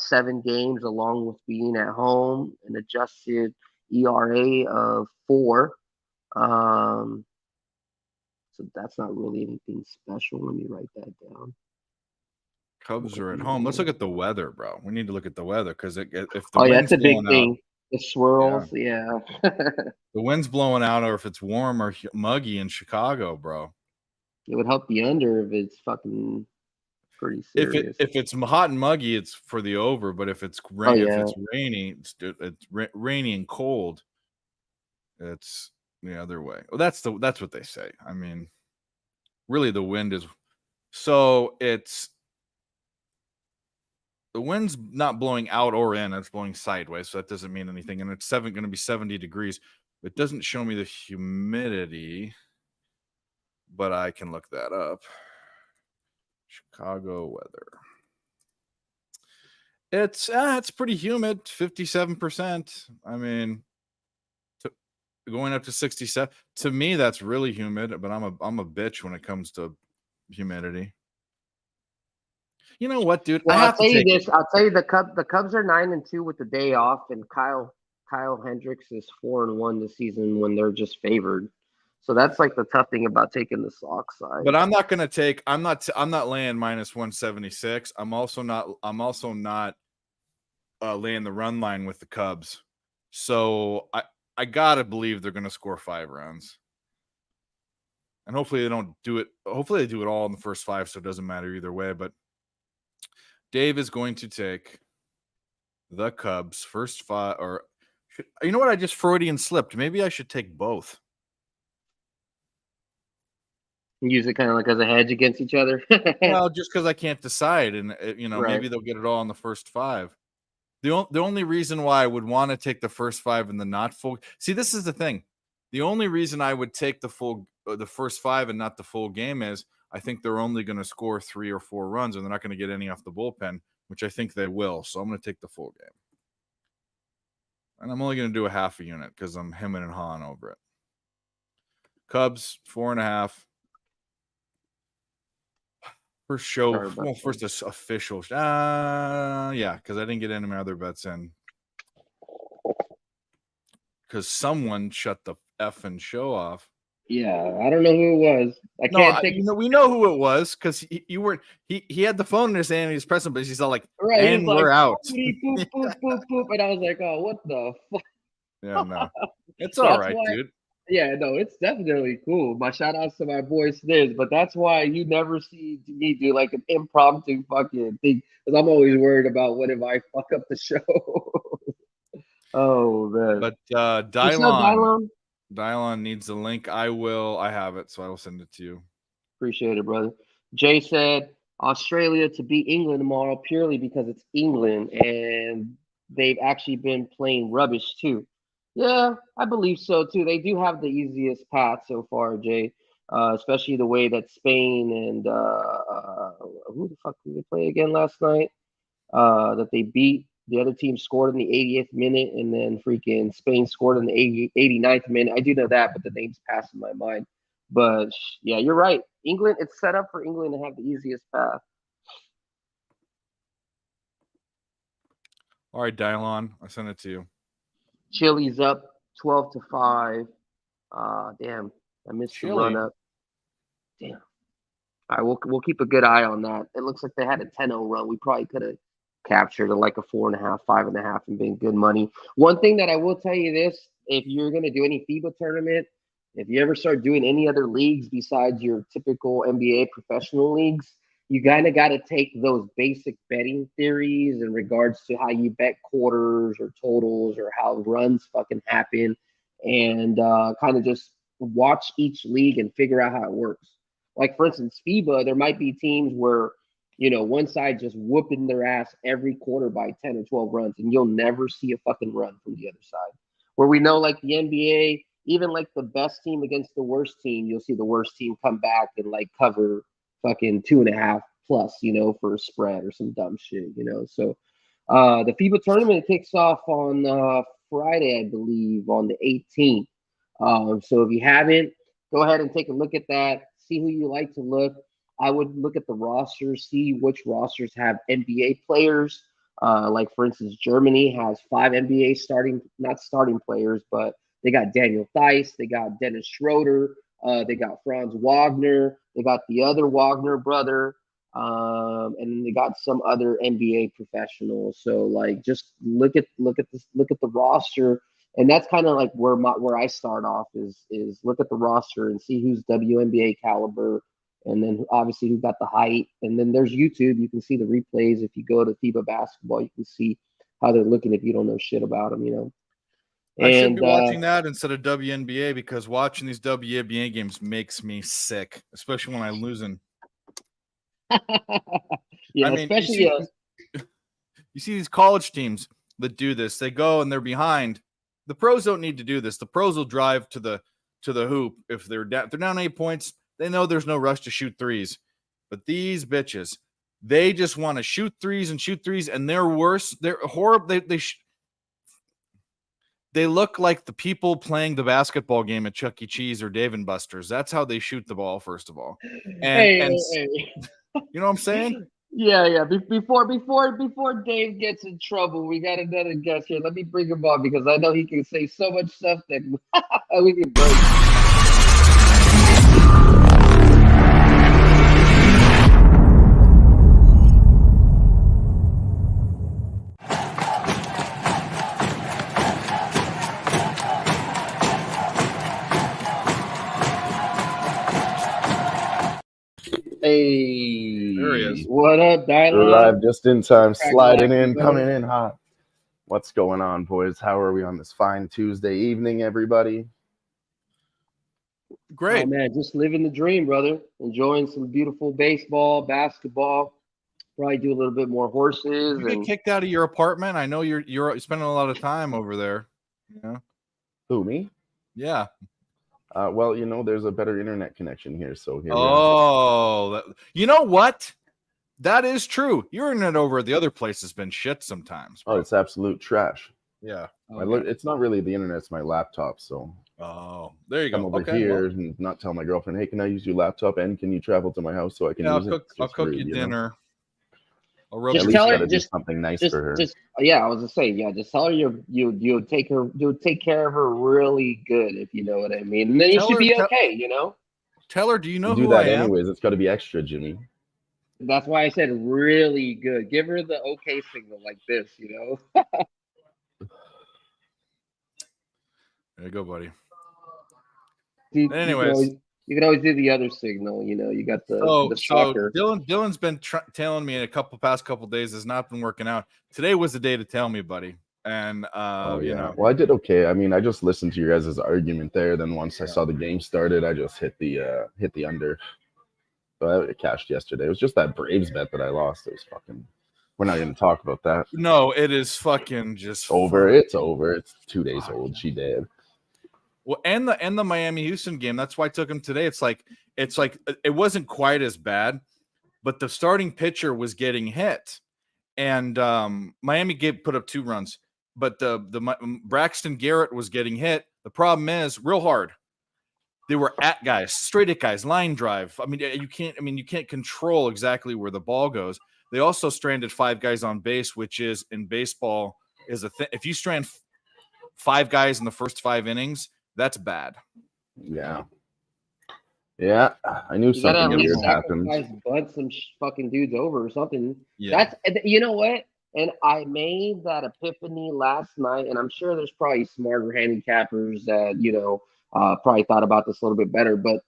7 games, along with being at home, an adjusted ERA of 4. So that's not really anything special. Let me write that down. Cubs are at home. Let's look at the weather, bro. We need to look at the weather because if the that's wind's a big blowing out, thing. The swirls, yeah. the wind's blowing out, or if it's warm or muggy in Chicago, bro. It would help the under if it's fucking pretty serious. If it's hot and muggy, it's for the over. But if it's rainy, it's rainy and cold, it's the other way. Well, that's what they say. I mean, really, the wind is so it's. The wind's not blowing out or in; it's blowing sideways, so that doesn't mean anything. And it's going to be 70 degrees. It doesn't show me the humidity, but I can look that up. Chicago weather. It's pretty humid, 57%. I mean, going up to 67. To me, that's really humid, but I'm a bitch when it comes to humidity. You know what, dude? Well, I I'll have to tell you take it. this. I'll tell you the Cubs are 9-2 with the day off, and Kyle Hendricks is 4-1 this season when they're just favored. So that's like the tough thing about taking the Sox side. But I'm not going to take. I'm not laying minus 176. I'm also not laying the run line with the Cubs. So I gotta believe they're going to score 5 runs. And hopefully they don't do it. Hopefully they do it all in the first 5, so it doesn't matter either way. But Dave is going to take the Cubs first 5. Or you know what? I just Freudian slipped. Maybe I should take both. Use it kind of like as a hedge against each other. Well, just because I can't decide, and Right. maybe they'll get it all in the first 5. The only reason why I would want to take the first 5 and the not full. See, this is the thing. The only reason I would take the first 5 and not the full game is I think they're only going to score 3 or 4 runs, and they're not going to get any off the bullpen, which I think they will. So I'm going to take the full game, and I'm only going to do a half a unit because I'm hemming and hawing over it. Cubs 4.5. First show, well, first official. Yeah, because I didn't get any of my other bets in. Because someone shut the effing show off. Yeah, I don't know who it was. I can't think. We know who it was because you weren't. He had the phone in his hand and he's pressing, but he's all like, Right, and he's we're like, out. Boop, boop, boop, boop, and I was like, oh, what the fuck? Yeah, no, it's all right, dude. Yeah, no, it's definitely cool. My shout outs to my boy Sniz, but that's why you never see me do like an impromptu fucking thing because I'm always worried about what if I fuck up the show. Oh man! But Dylon needs the link. I have it, so I will send it to you. Appreciate it, brother. Jay said Australia to beat England tomorrow purely because it's England and they've actually been playing rubbish too. Yeah, I believe so too. They do have the easiest path so far, Jay. Especially the way that Spain and who the fuck did they play again last night? That they beat. The other team scored in the 80th minute, and then freaking Spain scored in the 89th minute. I do know that, but the name's passing my mind. But yeah, you're right. England, it's set up for England to have the easiest path. All right, Dylon, I sent it to you. Chile's up 12-5. Damn, I missed the run up. Damn. All right, we'll keep a good eye on that. It looks like they had a 10-0 run. We probably could have captured like a 4.5, 5.5, and been good money. One thing that I will tell you this: if you're gonna do any FIBA tournament, if you ever start doing any other leagues besides your typical NBA professional leagues, you kind of got to take those basic betting theories in regards to how you bet quarters or totals or how runs fucking happen, and kind of just watch each league and figure out how it works. Like for instance, FIBA, there might be teams where one side just whooping their ass every quarter by 10 or 12 runs, and you'll never see a fucking run from the other side. Where we know, like the NBA, even like the best team against the worst team, you'll see the worst team come back and like cover fucking 2.5 plus, for a spread or some dumb shit, So the FIBA tournament kicks off on Friday, I believe, on the 18th. So if you haven't, go ahead and take a look at that. See who you like to look. I would look at the rosters, see which rosters have NBA players. Like for instance, Germany has 5 NBA not starting players, but they got Daniel Theis, they got Dennis Schroeder, they got Franz Wagner, they got the other Wagner brother, and then they got some other NBA professionals. So like, just look at the roster, and that's kind of like where I start off is look at the roster and see who's WNBA caliber. And then obviously who got the height. And then there's YouTube. You can see the replays. If you go to FIBA basketball, you can see how they're looking if you don't know shit about them, I should be watching that instead of WNBA because watching these WNBA games makes me sick, especially when I'm losing. Yeah, I mean, especially you see these college teams that do this. They go and they're behind. The pros don't need to do this. The pros will drive to the hoop if they're down 8 points. They know there's no rush to shoot threes. But these bitches, they just want to shoot threes, and they're worse. They're horrible. they look like the people playing the basketball game at Chuck E. Cheese or Dave and Buster's. That's how they shoot the ball, first of all. And Hey. you know what I'm saying? Yeah. Before Dave gets in trouble, we got another guest here. Let me bring him on because I know he can say so much stuff that we can break. Hey, There he is. what up, Dylan? Arrived just in time, sliding Crack in, like coming in hot. What's going on, boys? How are we on this fine Tuesday evening, everybody? Great. Oh man, just living the dream, brother. Enjoying some beautiful baseball, basketball. Probably do a little bit more horses. You get And kicked out of your apartment. I know you're spending a lot of time over there. Yeah. Who, me? Yeah. Well, there's a better internet connection here, so here we are. Oh, you know what? That is true. Your internet over at the other place has been shit sometimes. Oh, it's absolute trash. Yeah. It's not really the internet, it's my laptop, so Oh, there you go. come over Okay, here well, and not tell my girlfriend, hey, can I use your laptop and can you travel to my house so I can yeah, use it? It's I'll just cook rude, you you know? dinner. I'll rub just At some least tell her, gotta do something nice for her. yeah. I was gonna say, yeah. Just tell her you'll take care of her really good, if you know what I mean. And then you Tell should her- be tell- okay, you know. Tell her, do you know You do who that I am? anyways. It's got to be extra, Jimmy. That's why I said really good. Give her the okay signal like this, you know. There you go, buddy. You Anyways, you can always do the other signal, you know. You got the so shocker. Dylan's been telling me in a past couple days has not been working out. Today was the day to tell me, buddy. And you know, Well, I did okay. I mean, I just listened to your guys' argument there. Then once I saw the game started, I just hit the under. So I cashed yesterday. It was just that Braves bet that I lost. It was fucking. We're not going to talk about that. no, it is fucking just Over. It's over. It's 2 days Fuck. old. She did. Well, and the Miami Houston game. That's why I took him today. It's like it wasn't quite as bad, but the starting pitcher was getting hit, and Miami put up 2 runs, but the Braxton Garrett was getting hit. The problem is real hard. They were at guys, straight at guys, line drive. I mean, you can't control exactly where the ball goes. They also stranded 5 guys on base, which is in baseball is a thing. If you strand 5 guys in the first 5 innings, that's bad. Yeah. Yeah. I knew You gotta at something least weird happened. sacrifice bunt some fucking dudes over or something. Yeah. You know what? And I made that epiphany last night, and I'm sure there's probably smarter handicappers that probably thought about this a little bit better. But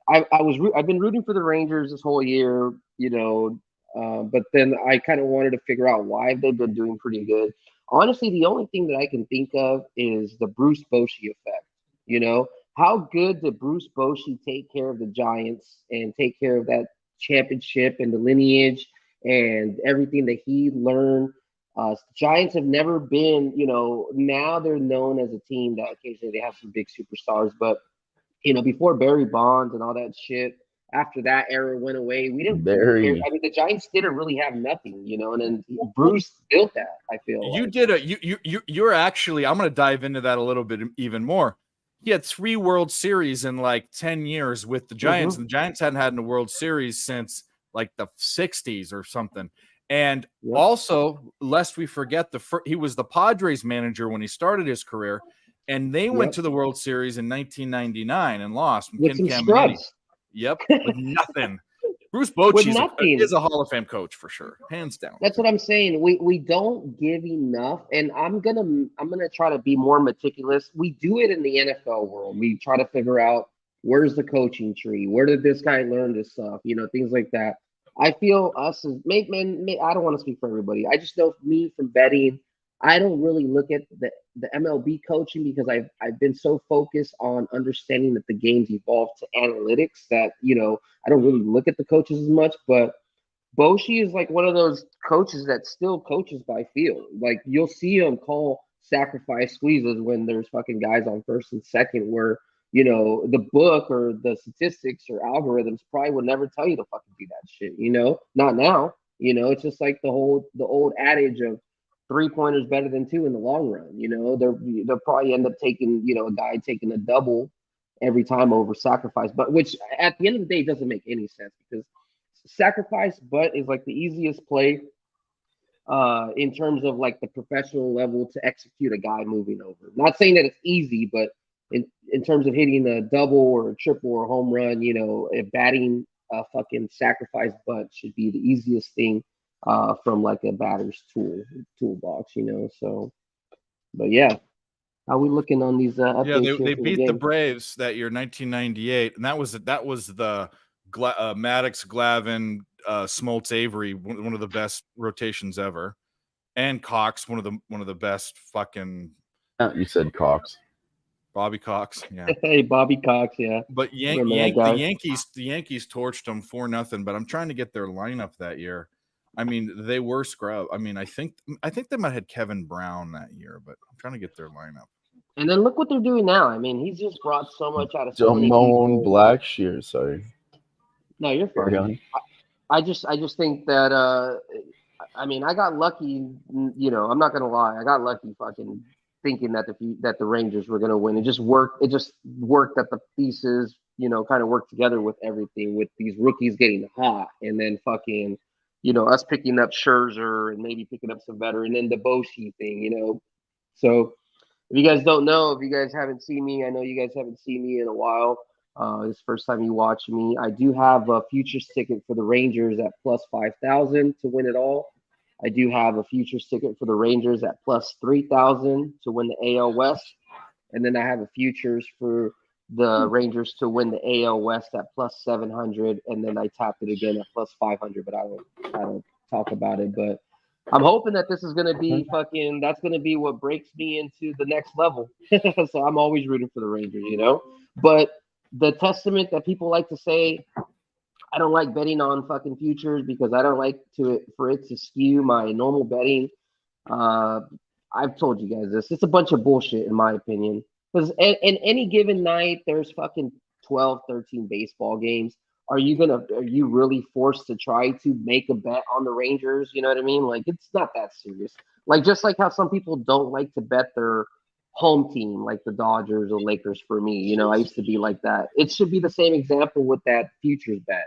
I've been rooting for the Rangers this whole year, but then I kind of wanted to figure out why they've been doing pretty good. Honestly, the only thing that I can think of is the Bruce Bochy effect. You know, how good did Bruce Bochy take care of the Giants and take care of that championship and the lineage and everything that he learned? Giants have never been, now they're known as a team that occasionally they have some big superstars, but before Barry Bonds and all that shit, after that era went away, we didn't care. I mean, the Giants didn't really have nothing, and then Bruce built that. I feel you're actually. I'm going to dive into that a little bit even more. He had 3 World Series in like 10 years with the Giants, and the Giants hadn't had a World Series since like the 60s or something. And also, lest we forget, he was the Padres manager when he started his career. And they went to the World Series in 1999 and lost with some scrubs. Yep, with nothing. Bruce Bochy is a Hall of Fame coach for sure, hands down. That's what I'm saying. We don't give enough, and I'm gonna try to be more meticulous. We do it in the NFL world. We try to figure out where's the coaching tree, where did this guy learn this stuff, things like that. I feel us as I don't want to speak for everybody. I just know me from betting. I don't really look at the MLB coaching because I've been so focused on understanding that the game's evolved to analytics that I don't really look at the coaches as much. But Bochy is like one of those coaches that still coaches by feel. Like you'll see him call sacrifice squeezes when there's fucking guys on first and second where the book or the statistics or algorithms probably would never tell you to fucking do that shit. Not now. It's just like the old adage of 3-pointers better than 2 in the long run. They'll probably end up taking, a guy taking a double every time over sacrifice, but which at the end of the day doesn't make any sense because sacrifice butt is like the easiest play in terms of like the professional level to execute a guy moving over. Not saying that it's easy, but in terms of hitting a double or a triple or a home run, if batting a fucking sacrifice butt should be the easiest thing from like a batter's toolbox. So, but yeah, how we looking on these updates? They beat the Braves that year, 1998, and that was the Maddox, Glavine, Smoltz, Avery, one of the best rotations ever, and Cox, one of the best fucking. You said Cox. Bobby Cox, yeah. Hey, Bobby Cox, yeah. But the Yankees torched them 4-0. But I'm trying to get their lineup that year. I mean, they were scrub. I mean, I think they might have had Kevin Brown that year, but I'm trying to get their lineup. And then look what they're doing now. I mean, he's just brought so much out of so many people. Blackshear, sorry. No, you're fine. I just think that I mean, I got lucky. I'm not gonna lie. I got lucky, fucking thinking that the Rangers were gonna win. It just worked. It just worked that the pieces, kind of worked together with everything, with these rookies getting hot, and then fucking, us picking up Scherzer and maybe picking up some veteran, and the Boshi thing, So if you guys don't know, if you guys haven't seen me, I know you guys haven't seen me in a while. This first time you watch me. I do have a futures ticket for the Rangers at plus 5,000 to win it all. I do have a futures ticket for the Rangers at plus 3,000 to win the AL West. And then I have a futures for the Rangers to win the AL West at plus 700. And then I tapped it again at plus 500, but I don't talk about it. But I'm hoping that this is going to be that's going to be what breaks me into the next level. So I'm always rooting for the Rangers, But the testament that people like to say, I don't like betting on fucking futures because I don't like for it to skew my normal betting. I've told you guys this. It's a bunch of bullshit, in my opinion. Because in any given night, there's fucking 12, 13 baseball games. Are you really forced to try to make a bet on the Rangers? You know what I mean? Like, it's not that serious. Like, just like how some people don't like to bet their home team, like the Dodgers or Lakers for me. I used to be like that. It should be the same example with that futures bet.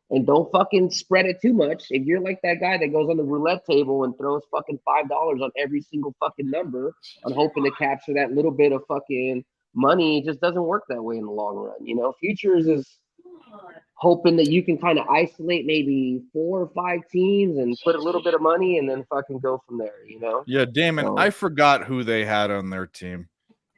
And don't fucking spread it too much. If you're like that guy that goes on the roulette table and throws fucking $5 on every single fucking number on hoping to capture that little bit of fucking money, it just doesn't work that way in the long run. Futures is hoping that you can kind of isolate maybe 4 or 5 teams and put a little bit of money and then fucking go from there, Yeah, Damon, I forgot who they had on their team.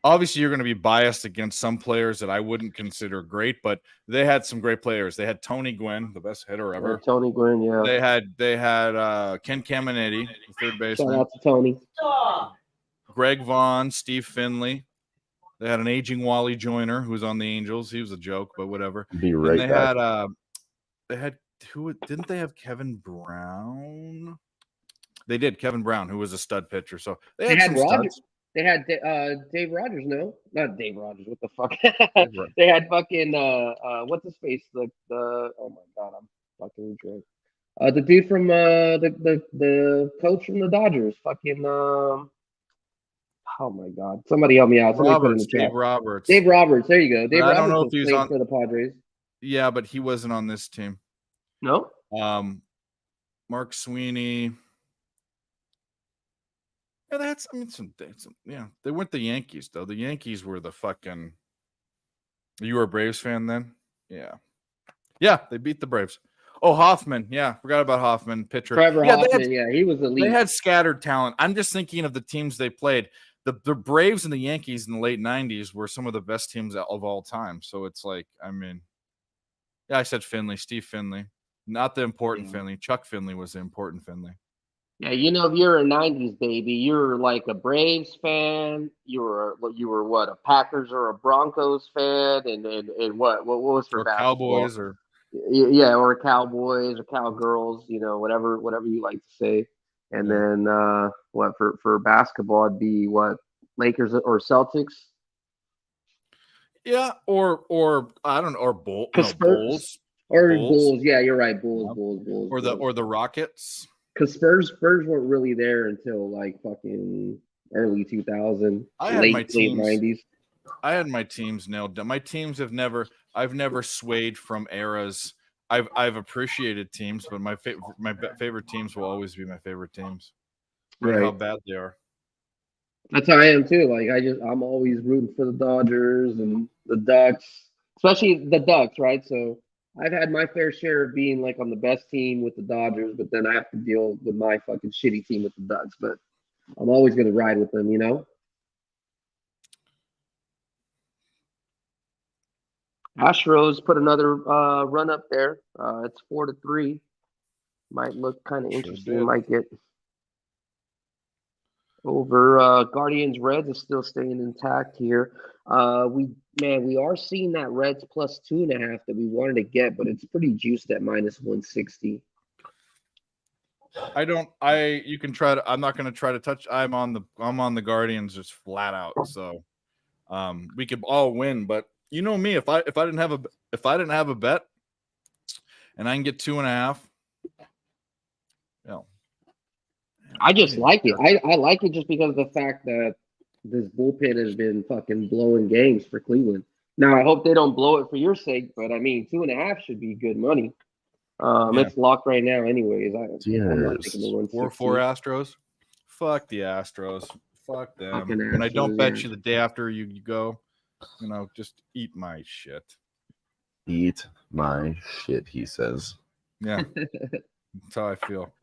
Obviously, you're going to be biased against some players that I wouldn't consider great, but they had some great players. They had Tony Gwynn, the best hitter ever. Tony Gwynn, yeah. They had Ken Caminiti, the third baseman. Shout out to Tony. Greg Vaughn, Steve Finley. They had an aging Wally Joyner who was on the Angels. He was a joke, but whatever. Be right and back. They had who? Didn't they have Kevin Brown? They did. Kevin Brown, who was a stud pitcher. So they had some Rogers. studs. They had Dave Rogers, no? Not Dave Rogers. What the fuck? They had fucking what's his face? The oh my god, I'm fucking drunk. The dude from the coach from the Dodgers, fucking oh my god, somebody help me out. Dave Roberts. Dave Roberts. There you go. Dave Roberts. I don't know if he's on for the Padres. Yeah, but he wasn't on this team. No. Mark Sweeney. Yeah, they weren't the Yankees though. The Yankees were the fucking. You were a Braves fan then? Yeah, they beat the Braves. Oh, Hoffman, yeah, forgot about Hoffman, pitcher. Trevor Hoffman, he was the lead. They had scattered talent. I'm just thinking of the teams they played. The Braves and the Yankees in the late '90s were some of the best teams of all time. So it's like, I mean, yeah, I said Finley, Steve Finley, not the important Finley. Chuck Finley was the important Finley. Yeah, if you're a '90s baby, you're like a Braves fan. You were what, a Packers or a Broncos fan, and what was for basketball? Cowboys or Cowboys or Cowgirls, whatever you like to say. And then what for basketball, it'd be what, Lakers or Celtics. Yeah, or I don't know, or Bulls. Or Bulls. Yeah, you're right. Bulls. Or the Rockets. Because Spurs weren't really there until like fucking early 2000, I had my late teams. 90s. I had my teams nailed down. My teams I've never swayed from eras. I've appreciated teams, but my favorite teams will always be my favorite teams, no matter how Right. bad they are. That's how I am too. Like I'm always rooting for the Dodgers and the Ducks, especially the Ducks, right? So I've had my fair share of being like on the best team with the Dodgers, but then I have to deal with my fucking shitty team with the Ducks. But I'm always gonna ride with them, you know. Astros put another run up there. It's 4-3. Might look kind of Sure interesting. did. Might get over. Guardians Reds is still staying intact here. We are seeing that Reds plus 2.5 that we wanted to get, but it's pretty juiced at minus 160. You can try to. I'm not going to try to touch. I'm on the Guardians just flat out. So we could all win, but you know me, if I didn't have a bet and I can get 2.5, I just like it. I like it just because of the fact that this bullpen has been fucking blowing games for Cleveland. Now I hope they don't blow it for your sake, but I mean 2.5 should be good money. It's locked right now, anyways. I'm not taking the 160. 4 Astros. Fuck the Astros. Fuck them. Fucking And I don't Astros, bet yeah. you the day after you go. Just eat my shit. Eat my shit, he says. Yeah, that's how I feel.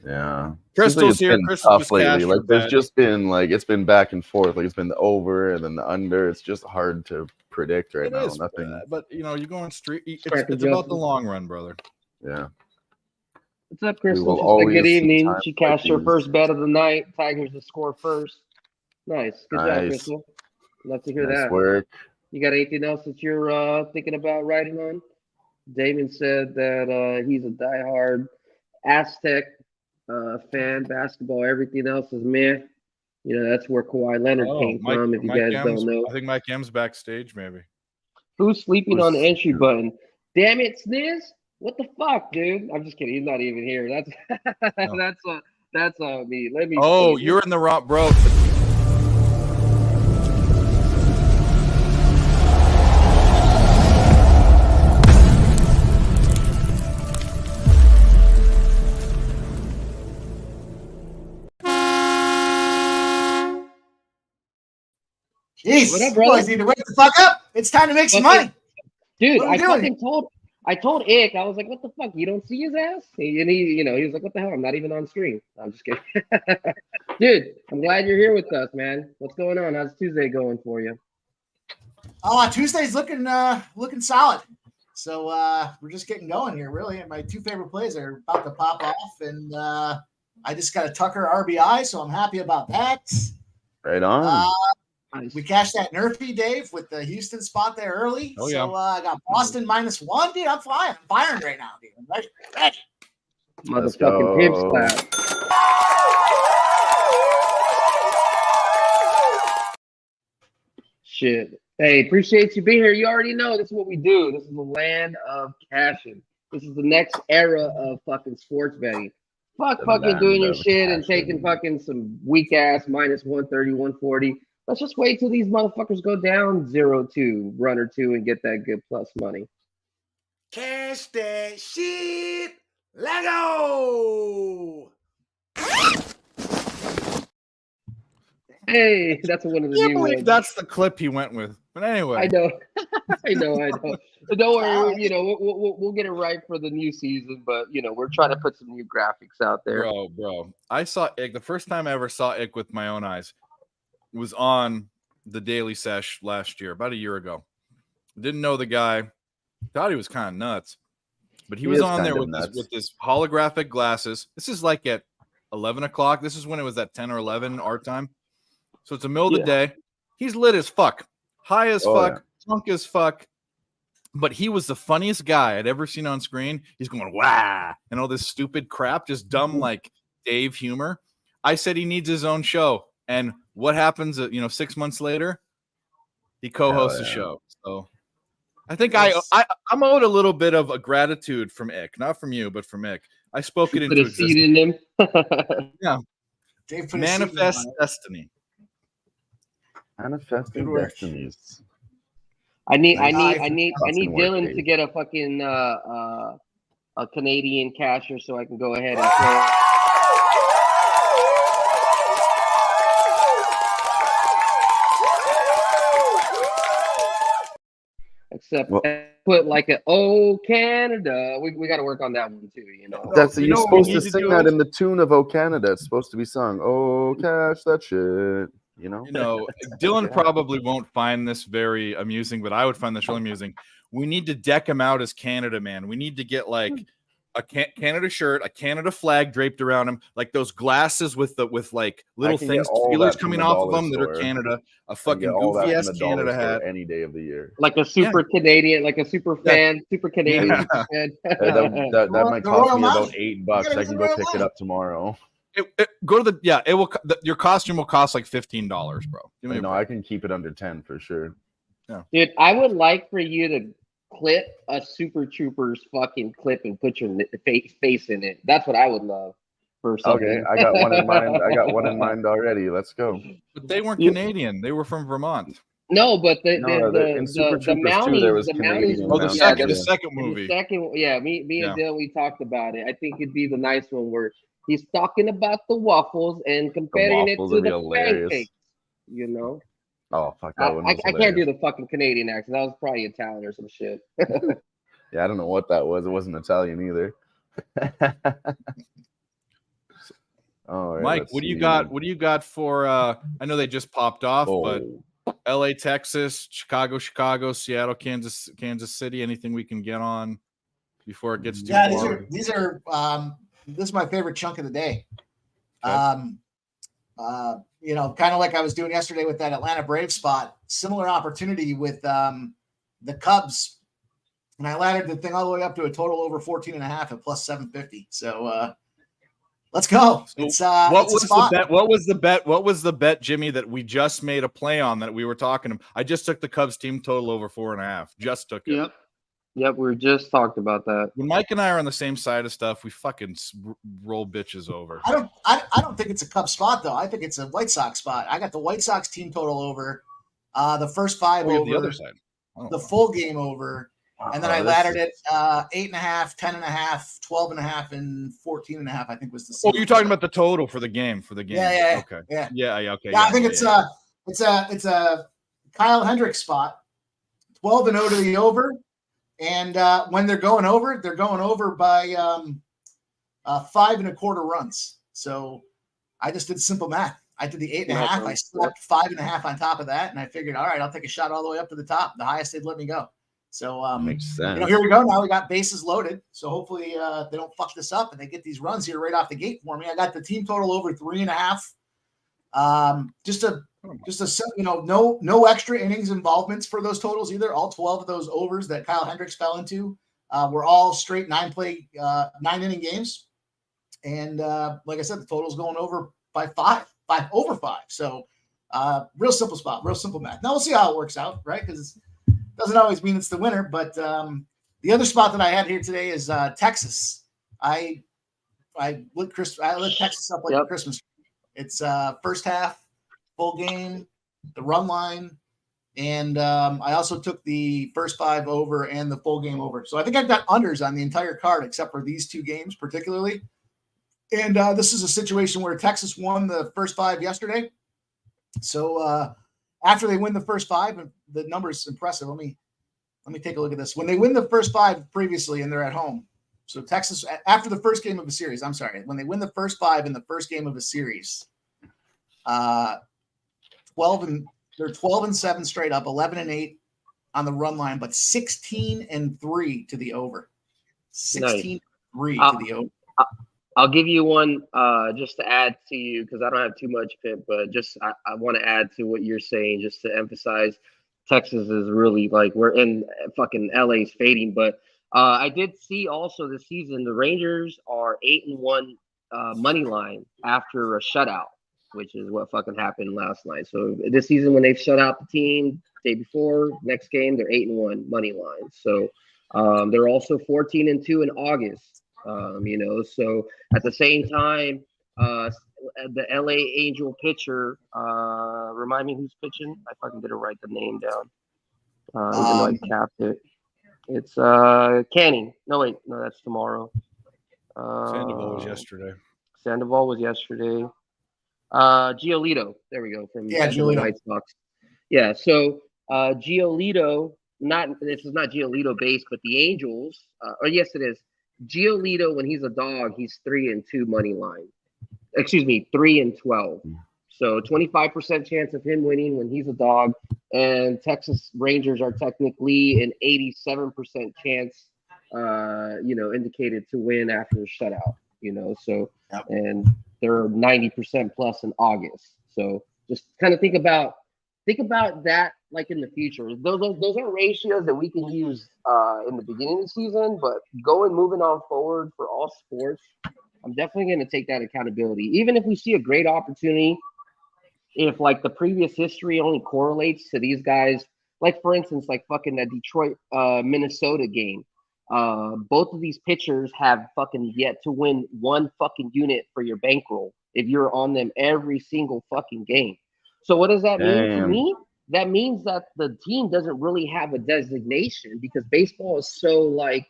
Yeah, Crystal's it's here. been Crystal tough just lately. cashed Like her there's bet. just been it's been back and forth. Like it's been the over and then the under. It's just hard to predict right It now. is, Nothing. but you're going street. Strike It's about the adjustment. long run, brother. Yeah. What's up, We Crystal? will She said always good see evening. times She like cashed her these. first bet of the night. Tigers to score first. Nice. Good job, Nice. Crystal. Love to hear Nice that. work. You got anything else that you're thinking about writing on? Damon said that he's a diehard Aztec fan, basketball. Everything else is meh. That's where Kawhi Leonard Oh, came from, if you Mike guys M's. don't know. I think Mike M's backstage, maybe. Who's sleeping on the Who's- entry button? Damn it, Sniz! What the fuck, dude? I'm just kidding. He's not even here. No. That's me. Let me. Oh, see. you're in the wrong, bro. Jeez, What up, you brother? boys need to wake the fuck up. It's time to make some money. Dude, What are we I doing? fucking told Ick, I was like, what the fuck? You don't see his ass? And he was like, what the hell? I'm not even on screen. I'm just kidding. Dude, I'm glad you're here with us, man. What's going on? How's Tuesday going for you? Oh, Tuesday's looking solid. So we're just getting going here, really. And my two favorite plays are about to pop off, and I just got a Tucker RBI, so I'm happy about that. Right on. Nice. We cashed that Nerfy, Dave, with the Houston spot there early. Oh, So I got Boston -1. Dude, I'm flying. I'm firing right now, dude. I'm ready. Let's Motherfucking pimp go. slap. Shit. Hey, appreciate you being here. You already know this is what we do. This is the land of cashing. This is the next era of fucking sports betting. Fuck The fucking doing land your of shit and cashing. taking fucking some weak ass minus 130, 140. Let's just wait till these motherfuckers go down 0-2, run or two, and get that good plus money. Cash that shit. Let go. Hey, that's one of the I can't new believe ones. that's the clip he went with. But anyway, I know. I know. But don't worry, we'll get it right for the new season. But we're trying to put some new graphics out there. bro. I saw Ick. The first time I ever saw Ick with my own eyes was on the Daily Sesh last year, about a year ago. Didn't know the guy. Thought he was kind of nuts. But he was on there with this holographic glasses. This is like at 11 o'clock. This is when it was at 10 or 11 our time. So it's the middle of the day. He's lit as fuck. High as fuck. Drunk as fuck. But he was the funniest guy I'd ever seen on screen. He's going, wah, and all this stupid crap, just dumb like Dave humor. I said he needs his own show. And what happens, 6 months later? He co-hosts the show. So I think I'm owed a little bit of a gratitude from Ick. Not from you, but from Ick. I spoke it Put into a seed existence. in them. Dave put a seed in Manifest the- destiny. Manifesting Good work. destinies. I need Fucking work, Dylan Dave. to get a fucking a Canadian casher so I can go ahead and play. Except put like a "Oh Canada." We got to work on that one too. You know. That's You you're know what we supposed to need to sing do that is- in the tune of "Oh Canada." It's supposed to be sung. Oh, cash that shit. You know. You know, Dylan probably won't find this very amusing, but I would find this really amusing. We need to deck him out as Canada man. We need to get like a Canada shirt, a Canada flag draped around him, like those glasses with like little can get things, all feelers that from coming the off of dollar them that are store. Canada. A I get fucking all that goofy from ass the dollar Canada store hat. any day of the year. Like a super Canadian, like a super fan, super Canadian. Yeah. Super fan. That might The cost Royal me about Mountain. $8. Yeah, I can the go Royal pick it Mountain. up tomorrow. Go to the it will your costume will cost like $15, bro. Give me a No, break. I can keep it under 10 for sure. Dude, I would like for you to clip a Super Troopers fucking clip and put your face in it. That's what I would love for something. Okay, I got one in mind. I got one in mind already. Let's go. But they weren't You- Canadian. They were from Vermont. No, but In Super the Troopers Mounties, 2, there was the Canadian Mounties. Oh, the Mounties, second yeah. second In movie. the second, yeah, me and Yeah. Dylan, we talked about it. I think it'd be the nice one where he's talking about the waffles and comparing waffles it would to be the hilarious. pancakes. You know, Oh fuck, that one was I can't do hilarious. the fucking Canadian accent. That was probably Italian or some shit. Yeah, I don't know what that was. It wasn't Italian either. All right, Mike, let's what do you see. got? What do you got for I know they just popped off, but Oh, LA, Texas, Chicago, Seattle, Kansas City, anything we can get on before it gets too Yeah, far? these are this is my favorite chunk of the day. Okay. You know, kind of like I was doing yesterday with that Atlanta Braves spot, similar opportunity with the Cubs. And I laddered the thing all the way up to a total over 14.5 at plus 750. So let's go. It's What it's a was spot. the bet? What was the bet? What was the bet, Jimmy, that we just made a play on that we were talking to? I just took the Cubs team total over 4.5. Just took it. Yep, we just talked about that. When Mike and I are on the same side of stuff, we fucking roll bitches over. I don't think it's a Cubs spot though. I think it's a White Sox spot. I got the White Sox team total over, the first 5 Oh, you have over, the other side. the full game over, and then I laddered it 8.5, 10.5, 12.5, and 14.5. I think was the. Oh, you're talking about the total for the game. Yeah. Okay. Yeah. Yeah. Okay. Yeah, I think it's a Kyle Hendricks spot, 12-0 to the over, and when they're going over by 5 1/4 runs. So I just did simple math. I did the 8.5. I slapped 5.5 on top of that, and I figured, all right, I'll take a shot all the way up to the top, the highest they'd let me go. So makes sense. you know, here we go. Now we got bases loaded. So hopefully they don't fuck this up and they get these runs here right off the gate for me. I got the team total over 3.5. Just a you know, no extra innings involvements for those totals either. All 12 of those overs that Kyle Hendricks fell into were all straight 9-inning games. And like I said, the total's going over by 5 over 5. So real simple spot, real simple math. Now we'll see how it works out, right? Because doesn't always mean it's the winner, but the other spot that I had here today is Texas. I lit Texas up like a Christmas tree. It's first half, full game, the run line, and I also took the first 5 over and the full game over. So I think I've got unders on the entire card except for these 2 games particularly. And this is a situation where Texas won the first 5 yesterday. So after they win the first 5, the number is impressive. Let me take a look at this. When they win the first 5 previously and they're at home, so Texas after the first game of a series, when they win the first 5 in the first game of a series, 12-7 straight up, 11-8 on the run line, but 16-3 to the over. 16-3 to the over. I'll give you one just to add to you because I don't have too much, Pip, but just I want to add to what you're saying just to emphasize Texas is really like we're in fucking LA's fading. But I did see also this season the Rangers are 8-1 money line after a shutout, which is what fucking happened last night. So this season when they've shut out the team day before, next game they're 8-1 money line. So they're also 14-2 in August. So at the same time, the LA Angel pitcher, remind me who's pitching. I fucking didn't write the name down, even though I capped it. It's Canning. No, wait, no, that's tomorrow. Sandoval was yesterday. Sandoval was yesterday. Giolito. There we go. From Yeah, the Giolito. White Sox. Yeah. So Giolito. This is not Giolito based, but the Angels. Or yes, it is. Giolito, when he's a dog, he's 3-2 money line. Excuse me, 3-12. So 25% chance of him winning when he's a dog, and Texas Rangers are technically an 87% chance, indicated to win after a shutout. So Yep. and they're 90% plus in August. So just kind of think about that like in the future. Those are ratios that we can use in the beginning of the season, but moving on forward for all sports, I'm definitely going to take that accountability. Even if we see a great opportunity, if like the previous history only correlates to these guys, like for instance, like fucking that Detroit Minnesota game. Both of these pitchers have fucking yet to win one fucking unit for your bankroll if you're on them every single fucking game. So what does that mean to Damn. me? That means that the team doesn't really have a designation because baseball is so like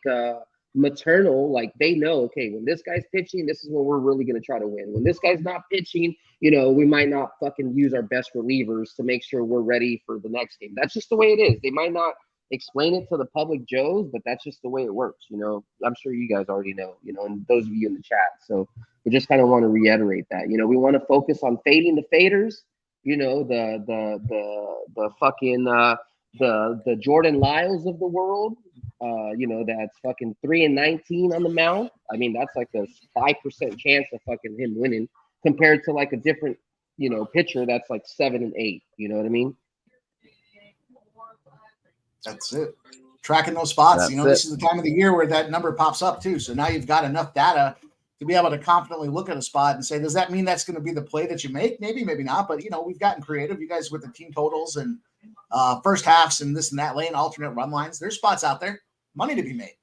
maternal. Like they know, okay, when this guy's pitching, this is when we're really gonna try to win. When this guy's not pitching, we might not fucking use our best relievers to make sure we're ready for the next game. That's just the way it is. They might not explain it to the public Joes, but that's just the way it works. I'm sure you guys already know, and those of you in the chat. So we just kind of want to reiterate that, we want to focus on fading the faders, the fucking, the Jordan Lyles of the world, that's fucking 3-19 on the mound. I mean, that's like a 5% chance of fucking him winning compared to like a different, pitcher that's like 7-8. You know what I mean? That's it. Tracking those spots. That's This is the time of the year where that number pops up too. So now you've got enough data to be able to confidently look at a spot and say, does that mean that's going to be the play that you make? Maybe, maybe not. But, we've gotten creative. You guys with the team totals and first halves and this and that lane, alternate run lines. There's spots out there, money to be made.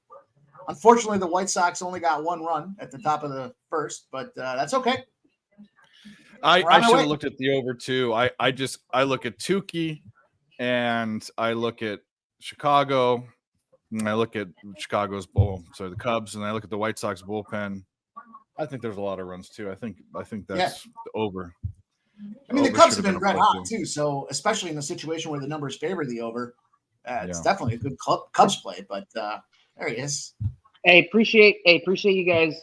Unfortunately, the White Sox only got one run at the top of the first, but that's okay. I should have looked at the over too. I look at Tukey and I look at Chicago and I look at Chicago's the Cubs, and I look at the White Sox bullpen. I think there's a lot of runs too. I think that's the over. I mean, the Cubs have been red hot too. So especially in a situation where the numbers favor the over, it's definitely a good Cubs play. But there he is. Hey, appreciate you guys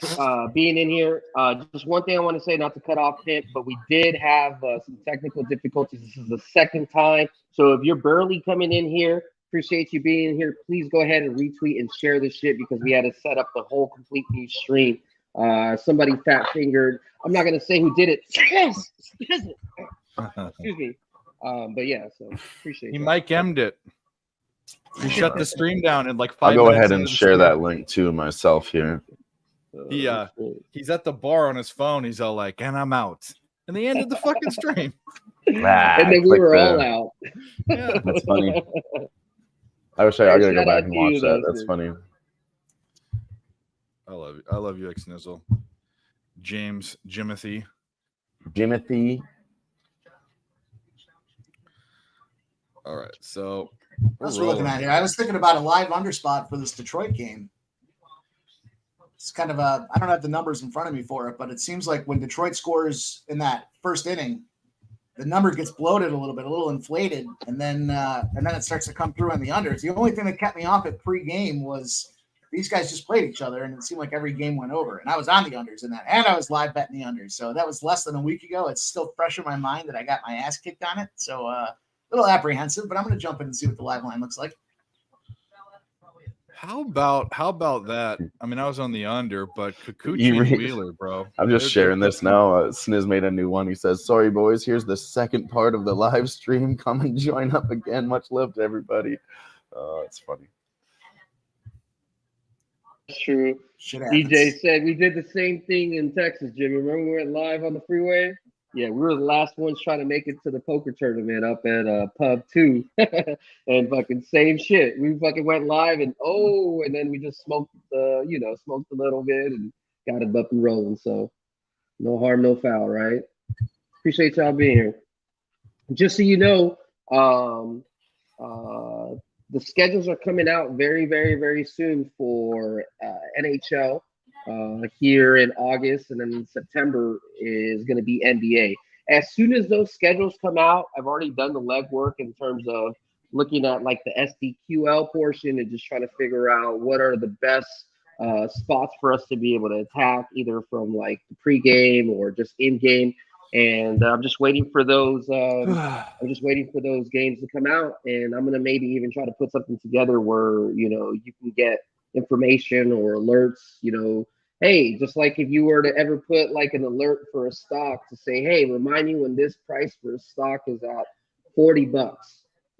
being in here. Just one thing I want to say, not to cut off Pimp, but we did have some technical difficulties. This is the second time. So if you're barely coming in here, appreciate you being in here. Please go ahead and retweet and share this shit because we had to set up the whole complete new stream. Somebody fat fingered. I'm not going to say who did it. Excuse me. But yeah, so appreciate it. He Mike M'd it. He shut the stream down in like 5 minutes. I'll go minutes ahead and share that link to myself here. He's at the bar on his phone. He's all like, and I'm out. And they ended the fucking stream. And then we were all out. Yeah. That's funny. I wish I gotta go back and watch that. That's funny. I love you. I love you, X-Nizzle. Jimothy. All right, so what we're looking at here. I was thinking about a live underspot for this Detroit game. It's kind of I don't have the numbers in front of me for it, but it seems like when Detroit scores in that first inning, the number gets bloated a little inflated, and then it starts to come through on the unders. The only thing that kept me off at pre-game was these guys just played each other, and it seemed like every game went over. And I was on the unders in that, and I was live betting the unders. So that was less than a week ago. It's still fresh in my mind that I got my ass kicked on it. So a little apprehensive, but I'm going to jump in and see what the live line looks like. How about that? I mean, I was on the under, but Kikuchi and Wheeler, bro. I'm just sharing this now. Sniz made a new one. He says, sorry, boys. Here's the second part of the live stream. Come and join up again. Much love to everybody. It's funny. That's true. DJ said we did the same thing in Texas, Jimmy. Remember we went live on the freeway? Yeah, we were the last ones trying to make it to the poker tournament up at Pub 2. And fucking same shit. We fucking went live and then we just smoked a little bit and got it up and rolling. So no harm, no foul, right? Appreciate y'all being here. Just so you know, um, uh, the schedules are coming out very, very, very soon for NHL here in August, and then in September is going to be NBA. As soon as those schedules come out, I've already done the legwork in terms of looking at like the SDQL portion and just trying to figure out what are the best spots for us to be able to attack, either from like the pregame or just in game. And I'm just waiting for those. I'm just waiting for those games to come out, and I'm gonna maybe even try to put something together where you can get information or alerts. Hey, just like if you were to ever put like an alert for a stock to say, hey, remind you when this price for a stock is at $40.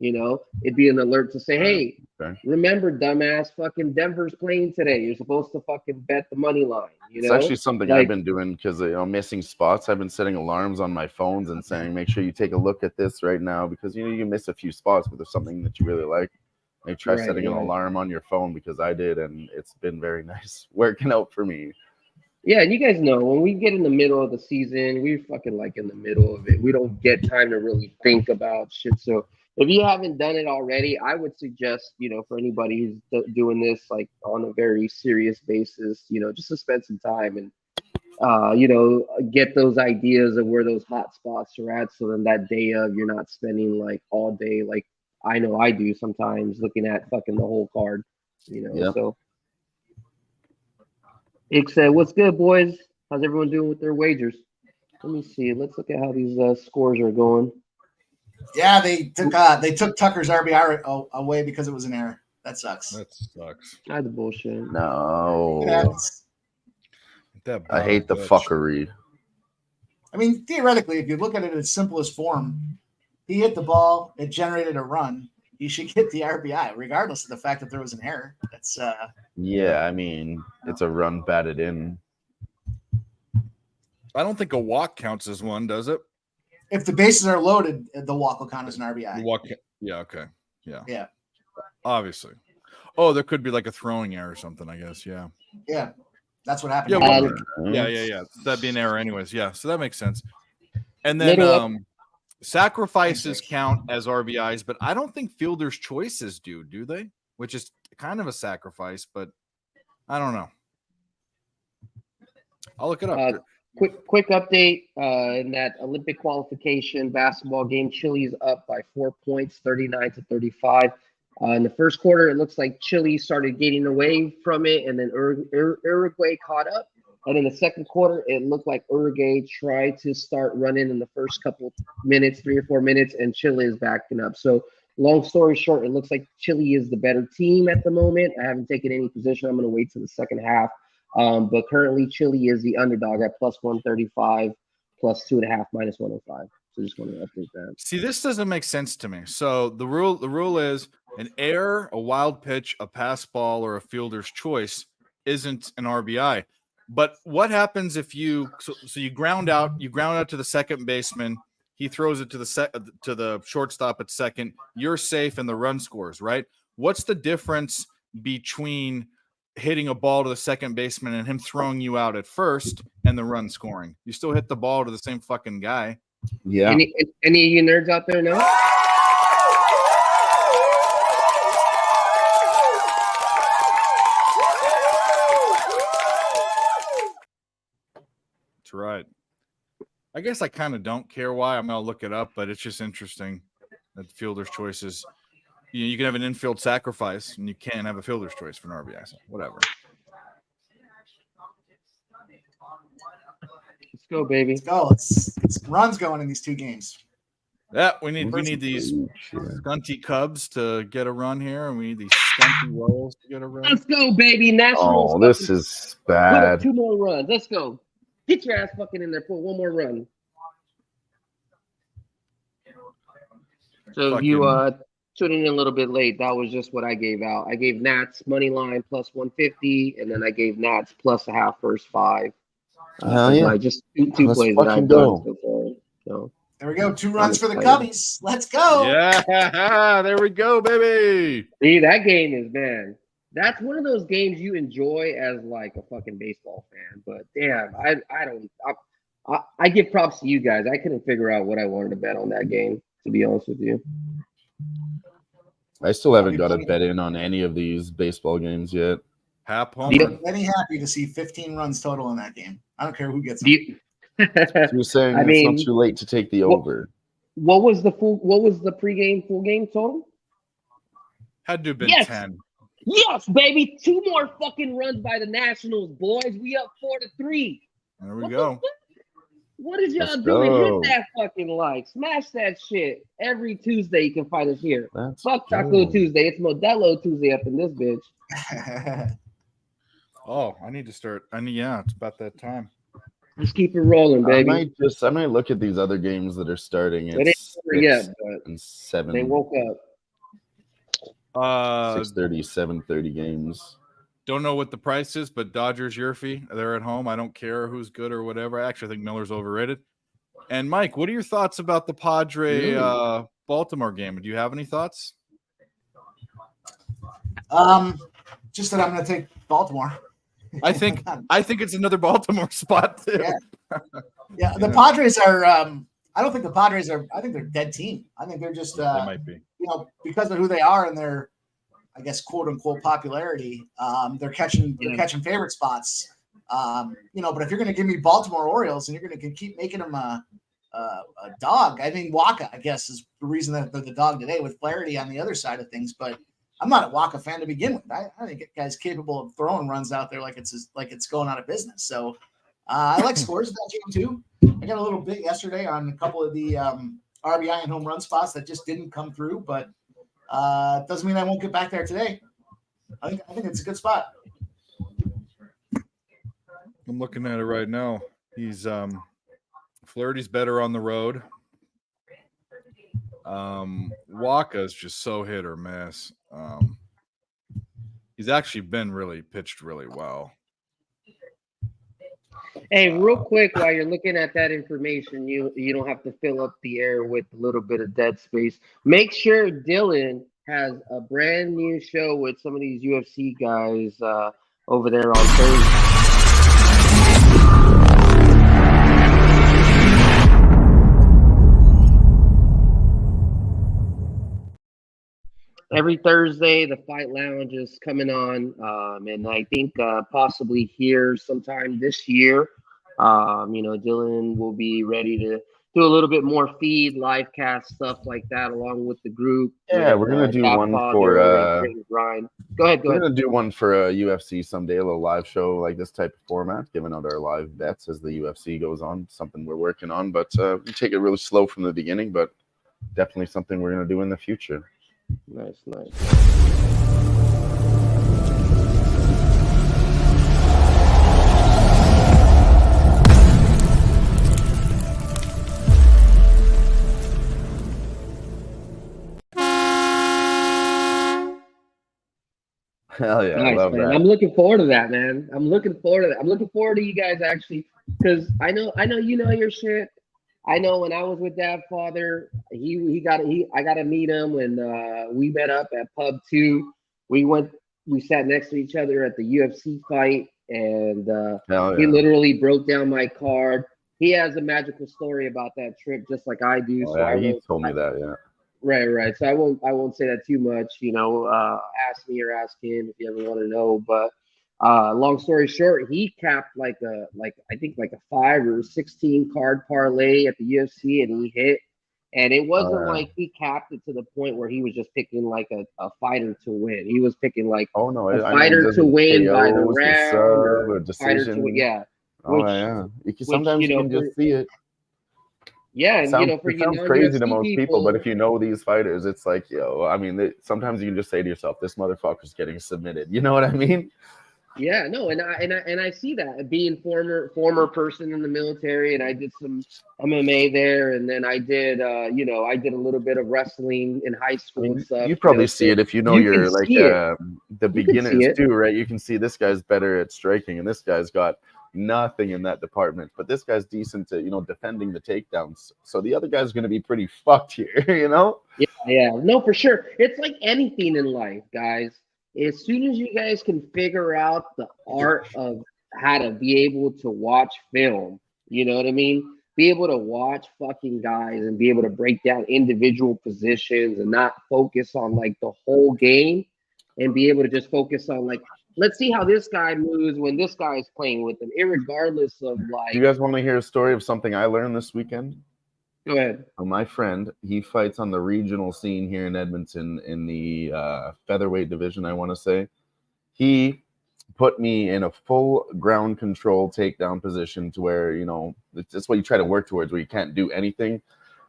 It'd be an alert to say, hey, Okay. remember, dumbass, fucking Denver's playing today. You're supposed to fucking bet the money line. It's actually something I've been doing because missing spots. I've been setting alarms on my phones and saying, make sure you take a look at this right now because you can miss a few spots, but there's something that you really like. Maybe try setting an alarm on your phone because I did, and it's been very nice working out for me. Yeah, and you guys know when we get in the middle of the season, we're fucking like in the middle of it. We don't get time to really think about shit. So if you haven't done it already, I would suggest, for anybody who's doing this like on a very serious basis, just to spend some time and, get those ideas of where those hot spots are at. So then that day of, you're not spending like all day, like I know I do sometimes, looking at fucking the whole card, Yep. So. Ix said, "What's good, boys? How's everyone doing with their wagers?" Let me see. Let's look at how these scores are going. Yeah, they took Tucker's RBI away because it was an error. That sucks. That's bullshit. No. I hate the fuckery. I mean, theoretically, if you look at it in its simplest form, he hit the ball, it generated a run. He should get the RBI, regardless of the fact that there was an error. That's yeah, I mean, it's a run batted in. I don't think a walk counts as one, does it? If the bases are loaded, the walk will count as an RBI. Yeah, okay. Yeah. Obviously. Oh, there could be like a throwing error or something, I guess. Yeah. Yeah. That's what happened. Yeah. That'd be an error anyways. Yeah. So that makes sense. And then sacrifices count as RBIs, but I don't think fielders' choices do they? Which is kind of a sacrifice, but I don't know. I'll look it up. Quick update in that Olympic qualification basketball game. Chile's up by 4 points, 39-35. In the first quarter, it looks like Chile started getting away from it, and then Uruguay caught up. And in the second quarter, it looked like Uruguay tried to start running in the first couple minutes, 3 or 4 minutes, and Chile is backing up. So long story short, it looks like Chile is the better team at the moment. I haven't taken any position. I'm going to wait till the second half. But currently, Chile is the underdog at plus 135, plus 2.5, minus 105. So just want to update that. See, this doesn't make sense to me. So the rule is an error, a wild pitch, a pass ball, or a fielder's choice isn't an RBI. But what happens if you ground out to the second baseman, he throws it to the shortstop at second, you're safe and the run scores, right? What's the difference between hitting a ball to the second baseman and him throwing you out at first and the run scoring? You still hit the ball to the same fucking guy. Yeah. Any of you nerds out there know? That's right. I guess I kind of don't care why. I'm going to look it up, but it's just interesting that fielder's choices. You can have an infield sacrifice, and you can't have a fielder's choice for an RBI. So whatever. Let's go, baby. Let's go. It's runs going in these two games. Yeah, we need these stunty Cubs to get a run here, and we need these stunty Royals to get a run. Let's go, baby. Nationals. Oh, this is bad. Put up 2 more runs. Let's go. Get your ass fucking in there. Put 1 more run. So if you tuning in a little bit late, that was just what I gave out. I gave Nats money line plus 150, and then I gave Nats plus a half first 5. Hell yeah. Just two Let's plays that I've fucking done go. so far. There we go. 2 runs for the Cubbies. Let's go. Yeah, there we go, baby. See, that game is, man, that's one of those games you enjoy as like a fucking baseball fan. But damn, I give props to you guys. I couldn't figure out what I wanted to bet on that game, to be honest with you. I still haven't got a bet in on any of these baseball games yet. Hap homer. Plenty happy to see 15 runs total in that game. I don't care who gets them. So you're saying it's not too late to take the over. What was the pregame full game total? Had to have been 10. Yes, baby. 2 more fucking runs by the Nationals, boys. We up 4-3. There we go. What is y'all doing? Hit that fucking like. Smash that shit. Every Tuesday you can find us here. Fuck Taco Tuesday. It's Modelo Tuesday up in this bitch. Oh, I need to start. It's about that time. Just keep it rolling, baby. I might look at these other games that are starting. It's 6 and 7. They woke up. 6:30, 7:30 games. Don't know what the price is, but Dodgers Yurfie, they're at home. I don't care who's good or whatever. I actually think Miller's overrated. And Mike, what are your thoughts about the Padre Baltimore game? Do you have any thoughts? Just that I'm going to take Baltimore. I think it's another Baltimore spot too. Yeah. The Padres are. I don't think the Padres are. I think they're a dead team. I think they're just. They might be. Because of who they are and their, I guess, quote unquote popularity. They're catching favorite spots. But if you're going to give me Baltimore Orioles and you're going to keep making them a dog, I think Waka, I guess, is the reason that they're the dog today with Flaherty on the other side of things. But I'm not a Waka fan to begin with. I think the guy's capable of throwing runs out there like it's going out of business. So I like scores of that game too. I got a little bit yesterday on a couple of the RBI and home run spots that just didn't come through, but doesn't mean I won't get back there today. I think it's a good spot. I'm looking at it right now. He's Flaherty's better on the road. Waka's just so hit or miss. He's actually been pitched really well. Hey, real quick, while you're looking at that information, you don't have to fill up the air with a little bit of dead space. Make sure Dylan has a brand new show with some of these UFC guys over there on Thursday. Every Thursday, the Fight Lounge is coming on, and I think possibly here sometime this year, Dylan will be ready to do a little bit more live cast stuff like that, along with the group. Yeah, we're gonna do one for. Ryan. Go ahead. We're gonna do one for UFC someday, a little live show like this type of format, giving out our live bets as the UFC goes on. Something we're working on, but we take it really slow from the beginning, but definitely something we're gonna do in the future. Nice. Hell yeah, nice, I love man. that. I'm looking forward to that, man. I'm looking forward to you guys actually, because I know you know your shit. I know when I was with Dad Father, I got to meet him when we met up at Pub 2. We sat next to each other at the UFC fight, and he literally broke down my card. He has a magical story about that trip, just like I do. He told me that, yeah. Right. So I won't say that too much. Ask me or ask him if you ever want to know. But long story short, he capped I think a 5 or 16 card parlay at the UFC, and he hit. And it wasn't like he capped it to the point where he was just picking like a fighter to win. He was picking like a fighter to win by the round or fighter to win. Yeah. Sometimes you can just see it. Yeah, and it sounds crazy to most people, but if you know these fighters, it's like, sometimes you can just say to yourself, "This motherfucker's getting submitted." You know what I mean? Yeah, no, and I see that being former person in the military, and I did some MMA there, and then I did I did a little bit of wrestling in high school and stuff. You probably see it if you know you're like the beginners too, right? You can see this guy's better at striking, and this guy's got nothing in that department. But this guy's decent to, defending the takedowns. So the other guy's going to be pretty fucked here, Yeah, no, for sure. It's like anything in life, guys. As soon as you guys can figure out the art of how to be able to watch film, you know what I mean? Be able to watch fucking guys and be able to break down individual positions and not focus on like the whole game and be able to just focus on like, let's see how this guy moves when this guy is playing with him, irregardless of Do like. you guys want to hear a story of something I learned this weekend? Go ahead. My friend, he fights on the regional scene here in Edmonton in the featherweight division, I want to say. He put me in a full ground control takedown position to where, that's what you try to work towards, where you can't do anything.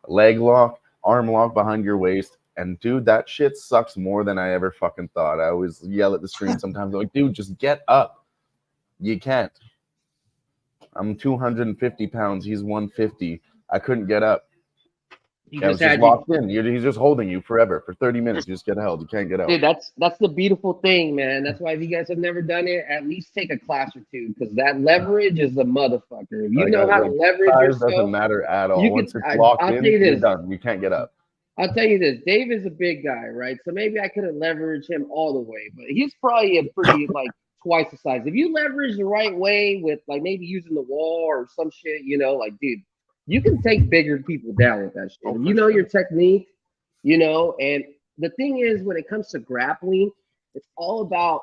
Leg lock, arm lock behind your waist. And dude, that shit sucks more than I ever fucking thought. I always yell at the screen sometimes. I'm like, dude, just get up. You can't. I'm 250 pounds. He's 150. I couldn't get up. I was just locked in. He's just holding you forever for 30 minutes. You just get held. You can't get out. Dude, that's the beautiful thing, man. That's why if you guys have never done it, at least take a class or two, because that leverage is a motherfucker. If you know how to leverage yourself, doesn't matter at all. Once it's locked in, you're done. You can't get up. I'll tell you this. Dave is a big guy, right? So maybe I couldn't leverage him all the way, but he's probably a pretty like twice the size. If you leverage the right way with like maybe using the wall or some shit, like, dude, you can take bigger people down with that shit. You know your technique, and the thing is, when it comes to grappling, it's all about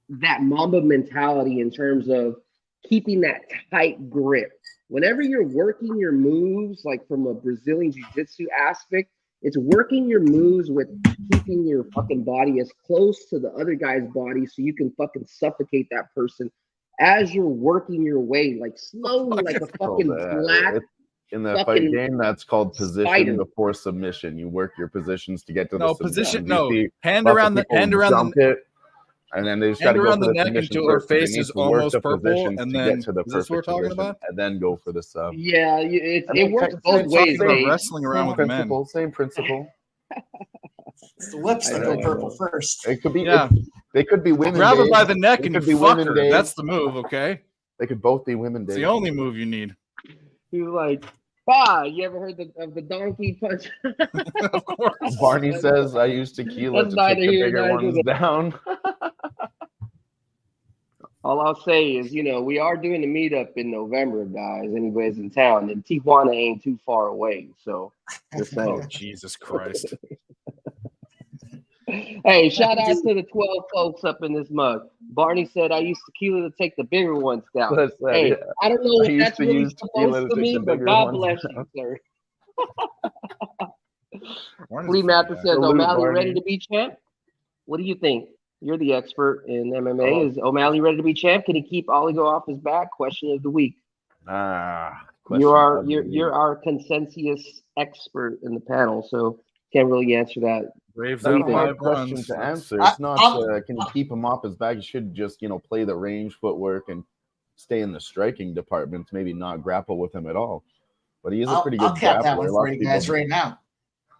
that Mamba mentality in terms of keeping that tight grip. Whenever you're working your moves, like from a Brazilian Jiu-Jitsu aspect, it's working your moves with keeping your fucking body as close to the other guy's body so you can fucking suffocate that person as you're working your way, like slowly, like a fucking black. In the fight game, that's called position before submission. You work your positions to get to the position. Hand around the pit, and then they just got to go for the neck until her face is almost purple, and then get to the perfect what we're talking about, and then go for the sub. Yeah, it works both ways. Wrestling around with men. Same principle. It's the lips that go purple first. It could be. They could be women. Grab her by the neck and you fuck her. That's the move, okay? They could both be women. It's the only move you need. He's like, you ever heard of the donkey punch? Of course. Barney says, I use tequila to take the bigger ones down. All I'll say is, we are doing a meetup in November, guys. Anybody's in town, and Tijuana ain't too far away. So, just saying. Oh, Jesus Christ. Hey, shout out to the 12 folks up in this mug. Barney said, I use tequila to take the bigger ones down. Hey, I don't know if that's really supposed to mean, but God bless you, sir. Lee Mathis says, O'Malley ready to be champ? What do you think? You're the expert in MMA. Is O'Malley ready to be champ? Can he keep Oligo off his back? Question of the week. You're our consensus expert in the panel, so can't really answer that. Braves have 5 questions to answer. It's not can you keep him off his back? You should just play the range footwork and stay in the striking department. Maybe not grapple with him at all. But he is a pretty good grappler. I'll cap that one for you guys right now.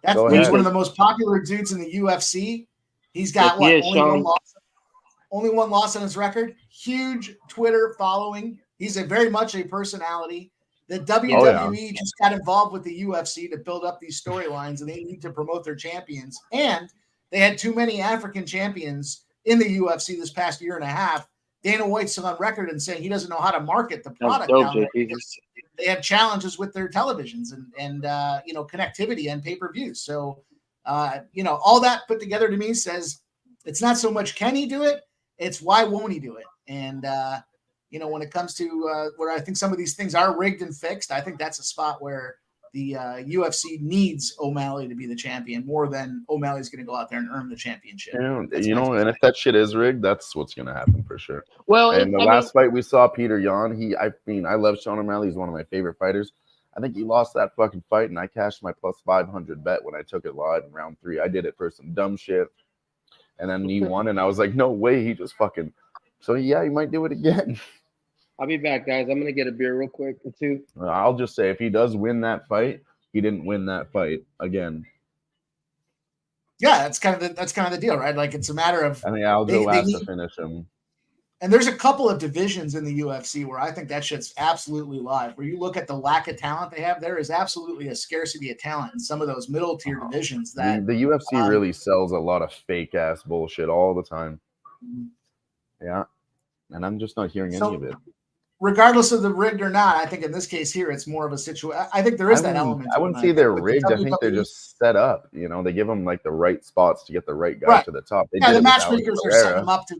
He's one of the most popular dudes in the UFC. He's got only one loss on his record. Huge Twitter following. He's very much a personality. The WWE just got involved with the UFC to build up these storylines, and they need to promote their champions. And they had too many African champions in the UFC this past year and a half. Dana White's on record and saying he doesn't know how to market the product down there because they have challenges with their televisions and connectivity and pay-per-views. So, all that put together to me says it's not so much can he do it, it's why won't he do it? And, when it comes to where I think some of these things are rigged and fixed, I think that's a spot where the UFC needs O'Malley to be the champion more than O'Malley's going to go out there and earn the championship. And if that shit is rigged, that's what's going to happen for sure. Well, and the last fight we saw, Peter Yan, I love Sean O'Malley. He's one of my favorite fighters. I think he lost that fucking fight, and I cashed my plus 500 bet when I took it live in round 3. I did it for some dumb shit, and then he won, and I was like, no way, he just fucking. So yeah, he might do it again. I'll be back, guys. I'm gonna get a beer real quick or two. I'll just say, if he does win that fight, he didn't win that fight again. Yeah, that's kind of the deal, right? Like it's a matter of. I think Aljo has to finish him. And there's a couple of divisions in the UFC where I think that shit's absolutely live. Where you look at the lack of talent they have, there is absolutely a scarcity of talent in some of those middle tier divisions. That The UFC really sells a lot of fake ass bullshit all the time. Yeah, and I'm just not hearing any of it. Regardless of the rigged or not, I think in this case here, it's more of a situation. I think there is that element. I wouldn't say they're rigged. I think they're just set up. You know, they give them like the right spots to get the right guy to the top. They the matchmakers are setting them up to.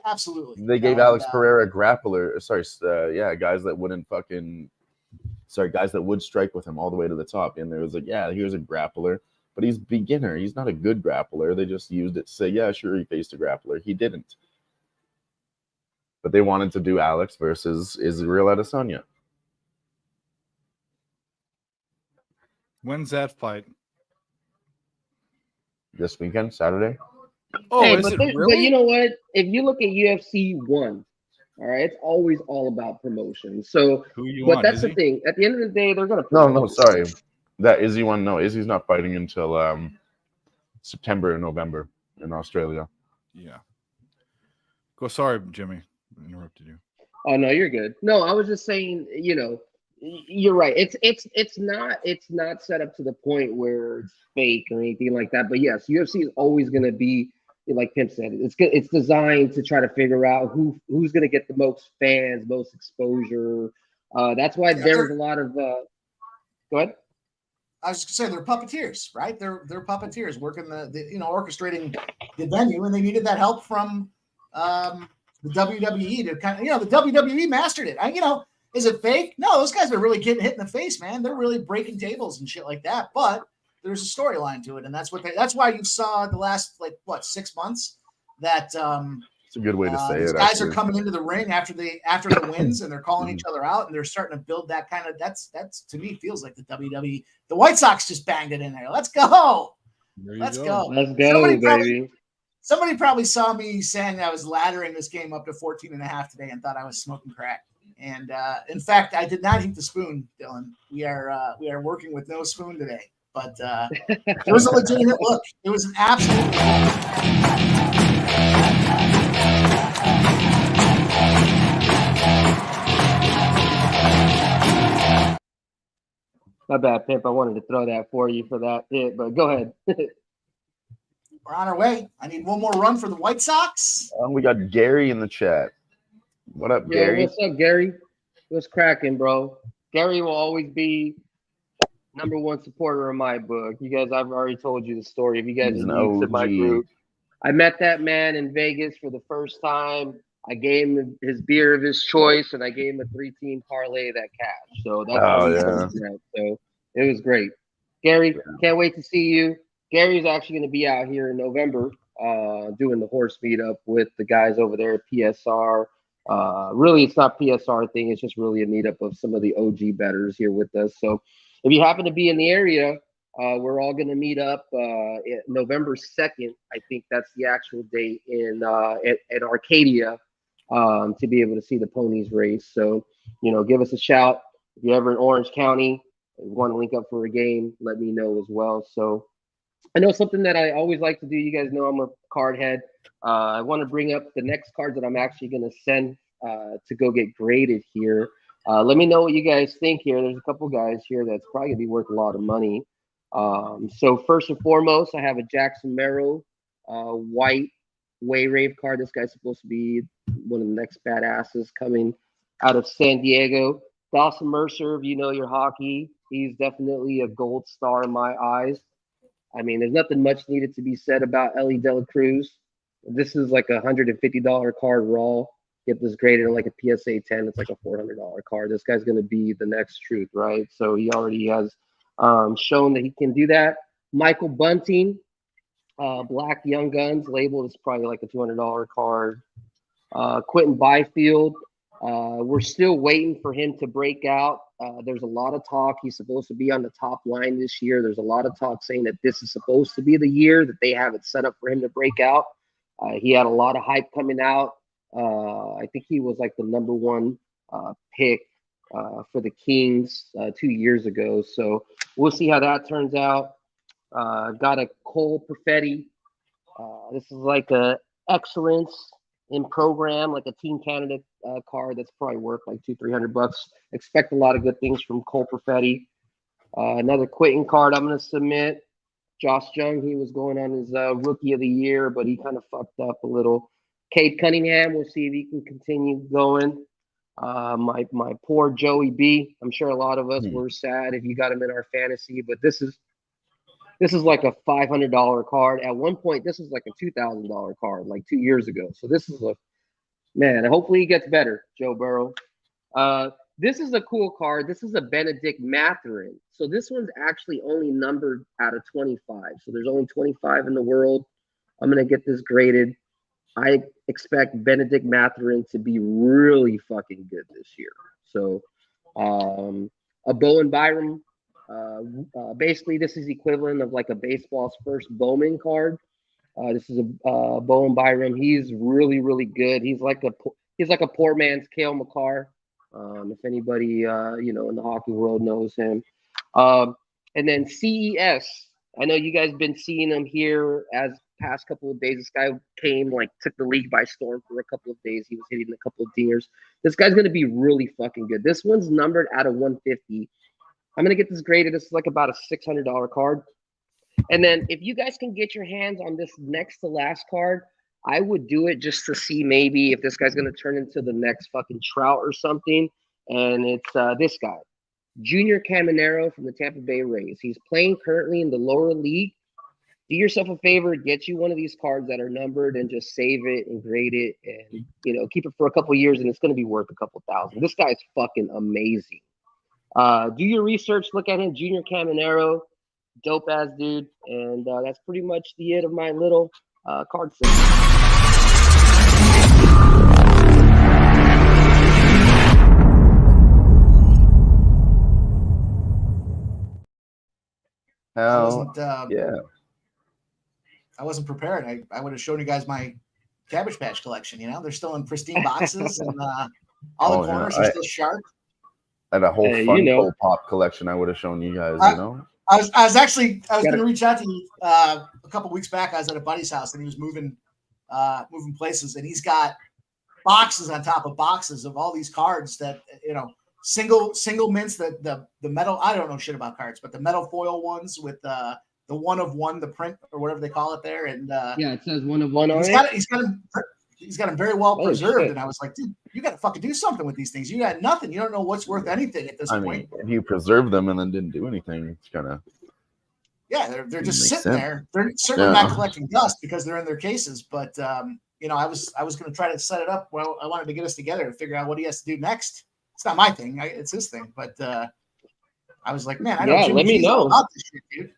Absolutely. They gave Alex Pereira grappler. Guys that wouldn't guys that would strike with him all the way to the top. And there was like, yeah, here's a grappler, but he's beginner. He's not a good grappler. They just used it to say, yeah, sure, he faced a grappler. He didn't. But they wanted to do Alex versus Israel Adesanya. When's that fight? This weekend, Saturday. Oh, hey, is it really? But you know what? If you look at UFC 1, all right, it's always all about promotion. So, but that's the thing. At the end of the day, they're gonna. No, sorry. That Izzy one. No, Izzy's not fighting until September and November in Australia. Yeah. Go. Sorry, Jimmy. I interrupted you. Oh no, you're good. No, I was just saying. You know, you're right. It's not set up to the point where it's fake or anything like that. But yes, UFC is always gonna be. Like Pimp said, it's designed to try to figure out who's going to get the most fans, most exposure. That's why there's a lot of. Go ahead. I was just going to say they're puppeteers, right? They're puppeteers working the orchestrating the venue, and they needed that help from the WWE to kind of the WWE mastered it. Is it fake? No, those guys are really getting hit in the face, man. They're really breaking tables and shit like that, but. There's a storyline to it, and that's why you saw the last 6 months that it's a good way to say it. Guys are coming into the ring after the wins, and they're calling each other out, and they're starting to build that kind of that's to me feels like the WWE. The White Sox just banged it in there. Let's go. Let's go. Let's go, baby. Somebody probably saw me saying I was laddering this game up to 14.5 today and thought I was smoking crack. And in fact, I did not eat the spoon, Dylan. We are working with no spoon today. But it was a legitimate look. It was an absolute. My bad, Pimp. I wanted to throw that for you for that hit, but go ahead. We're on our way. I need one more run for the White Sox. We got Gary in the chat. What up, Gary? What's up, Gary? What's cracking, bro? Gary will always be number one supporter of my book. You guys, I've already told you the story. If you guys are new to my group, I met that man in Vegas for the first time. I gave him his beer of his choice, and I gave him a 3-team parlay that cash. So that's So it was great. Gary, can't wait to see you. Gary's actually going to be out here in November doing the horse meetup with the guys over there at PSR. Really, it's not PSR thing. It's just really a meetup of some of the OG bettors here with us. So if you happen to be in the area, we're all going to meet up November 2nd. I think that's the actual date at Arcadia to be able to see the ponies race. So, give us a shout. If you're ever in Orange County, want to link up for a game, let me know as well. So I know something that I always like to do. You guys know I'm a card head. I want to bring up the next card that I'm actually going to send to go get graded here. Let me know what you guys think here. There's a couple guys here that's probably going to be worth a lot of money. So first and foremost, I have a Jackson Merrill white Wayrave card. This guy's supposed to be one of the next badasses coming out of San Diego. Dawson Mercer, if you know your hockey, he's definitely a gold star in my eyes. I mean, there's nothing much needed to be said about Ellie De La Cruz. This is like a $150 card raw. Get this graded on like a PSA 10. It's like a $400 card. This guy's going to be the next truth, right? So he already has shown that he can do that. Michael Bunting, Black Young Guns, labeled is probably like a $200 card. Quentin Byfield, we're still waiting for him to break out. There's a lot of talk. He's supposed to be on the top line this year. There's a lot of talk saying that this is supposed to be the year that they have it set up for him to break out. He had a lot of hype coming out. I think he was like the number one pick for the Kings 2 years ago. So we'll see how that turns out. Got a Cole Perfetti. This is like a excellence in program, like a Team Canada card that's probably worth like $200-300. Expect a lot of good things from Cole Perfetti. Another Quentin card I'm going to submit. Josh Jung, he was going on his rookie of the year, but he kind of fucked up a little. Cade Cunningham, we'll see if he can continue going. My poor Joey B. I'm sure a lot of us were sad if you got him in our fantasy, but this is like a $500 card. At one point, this was like a $2,000 card, like 2 years ago. So this is a man. Hopefully, he gets better, Joe Burrow. This is a cool card. This is a Benedict Mathurin. So this one's actually only numbered out of 25. So there's only 25 in the world. I'm gonna get this graded. I expect Benedict Mathurin to be really fucking good this year. So a Bowen Byram. Basically, this is equivalent of like a baseball's first Bowman card. This is a Bowen Byram. He's really, really good. He's like a poor man's Cale Makar. If anybody in the hockey world knows him. And then CES. I know you guys been seeing him here as past couple of days. This guy took the league by storm for a couple of days. He was hitting a couple of dingers. This guy's gonna be really fucking good. This one's numbered out of 150. I'm gonna get this graded. This is like about a $600 card. And then if you guys can get your hands on this next to last card, I would do it just to see maybe if this guy's gonna turn into the next fucking Trout or something. And it's this guy, Junior Caminero from the Tampa Bay Rays. He's playing currently in the lower league. Do yourself a favor, get you one of these cards that are numbered and just save it and grade it and keep it for a couple of years and it's gonna be worth a couple thousand. This guy's fucking amazing. Do your research, look at him, Junior Caminero, dope ass dude, and that's pretty much the end of my little card system. I wasn't prepared. I would have shown you guys my Cabbage Patch collection. They're still in pristine boxes, and all the corners are still sharp. I had a whole Funko Pop collection. I would have shown you guys. I was going to reach out to you a couple weeks back. I was at a buddy's house, and he was moving places, and he's got boxes on top of boxes of all these cards that single mints, the metal. I don't know shit about cards, but the metal foil ones with the one of one, the print or whatever they call it there, and it says one of one on it. He's got them very well preserved, and I was like, dude, you got to fucking do something with these things. You got nothing. You don't know what's worth anything at this point. If you preserve them and then didn't do anything, it's kind of they're just sitting there. They're certainly not collecting dust because they're in their cases, but I was going to try to set it up. Well, I wanted to get us together to figure out what he has to do next. It's not my thing. It's his thing, but I was like, man, I know. Let me know about this shit, dude.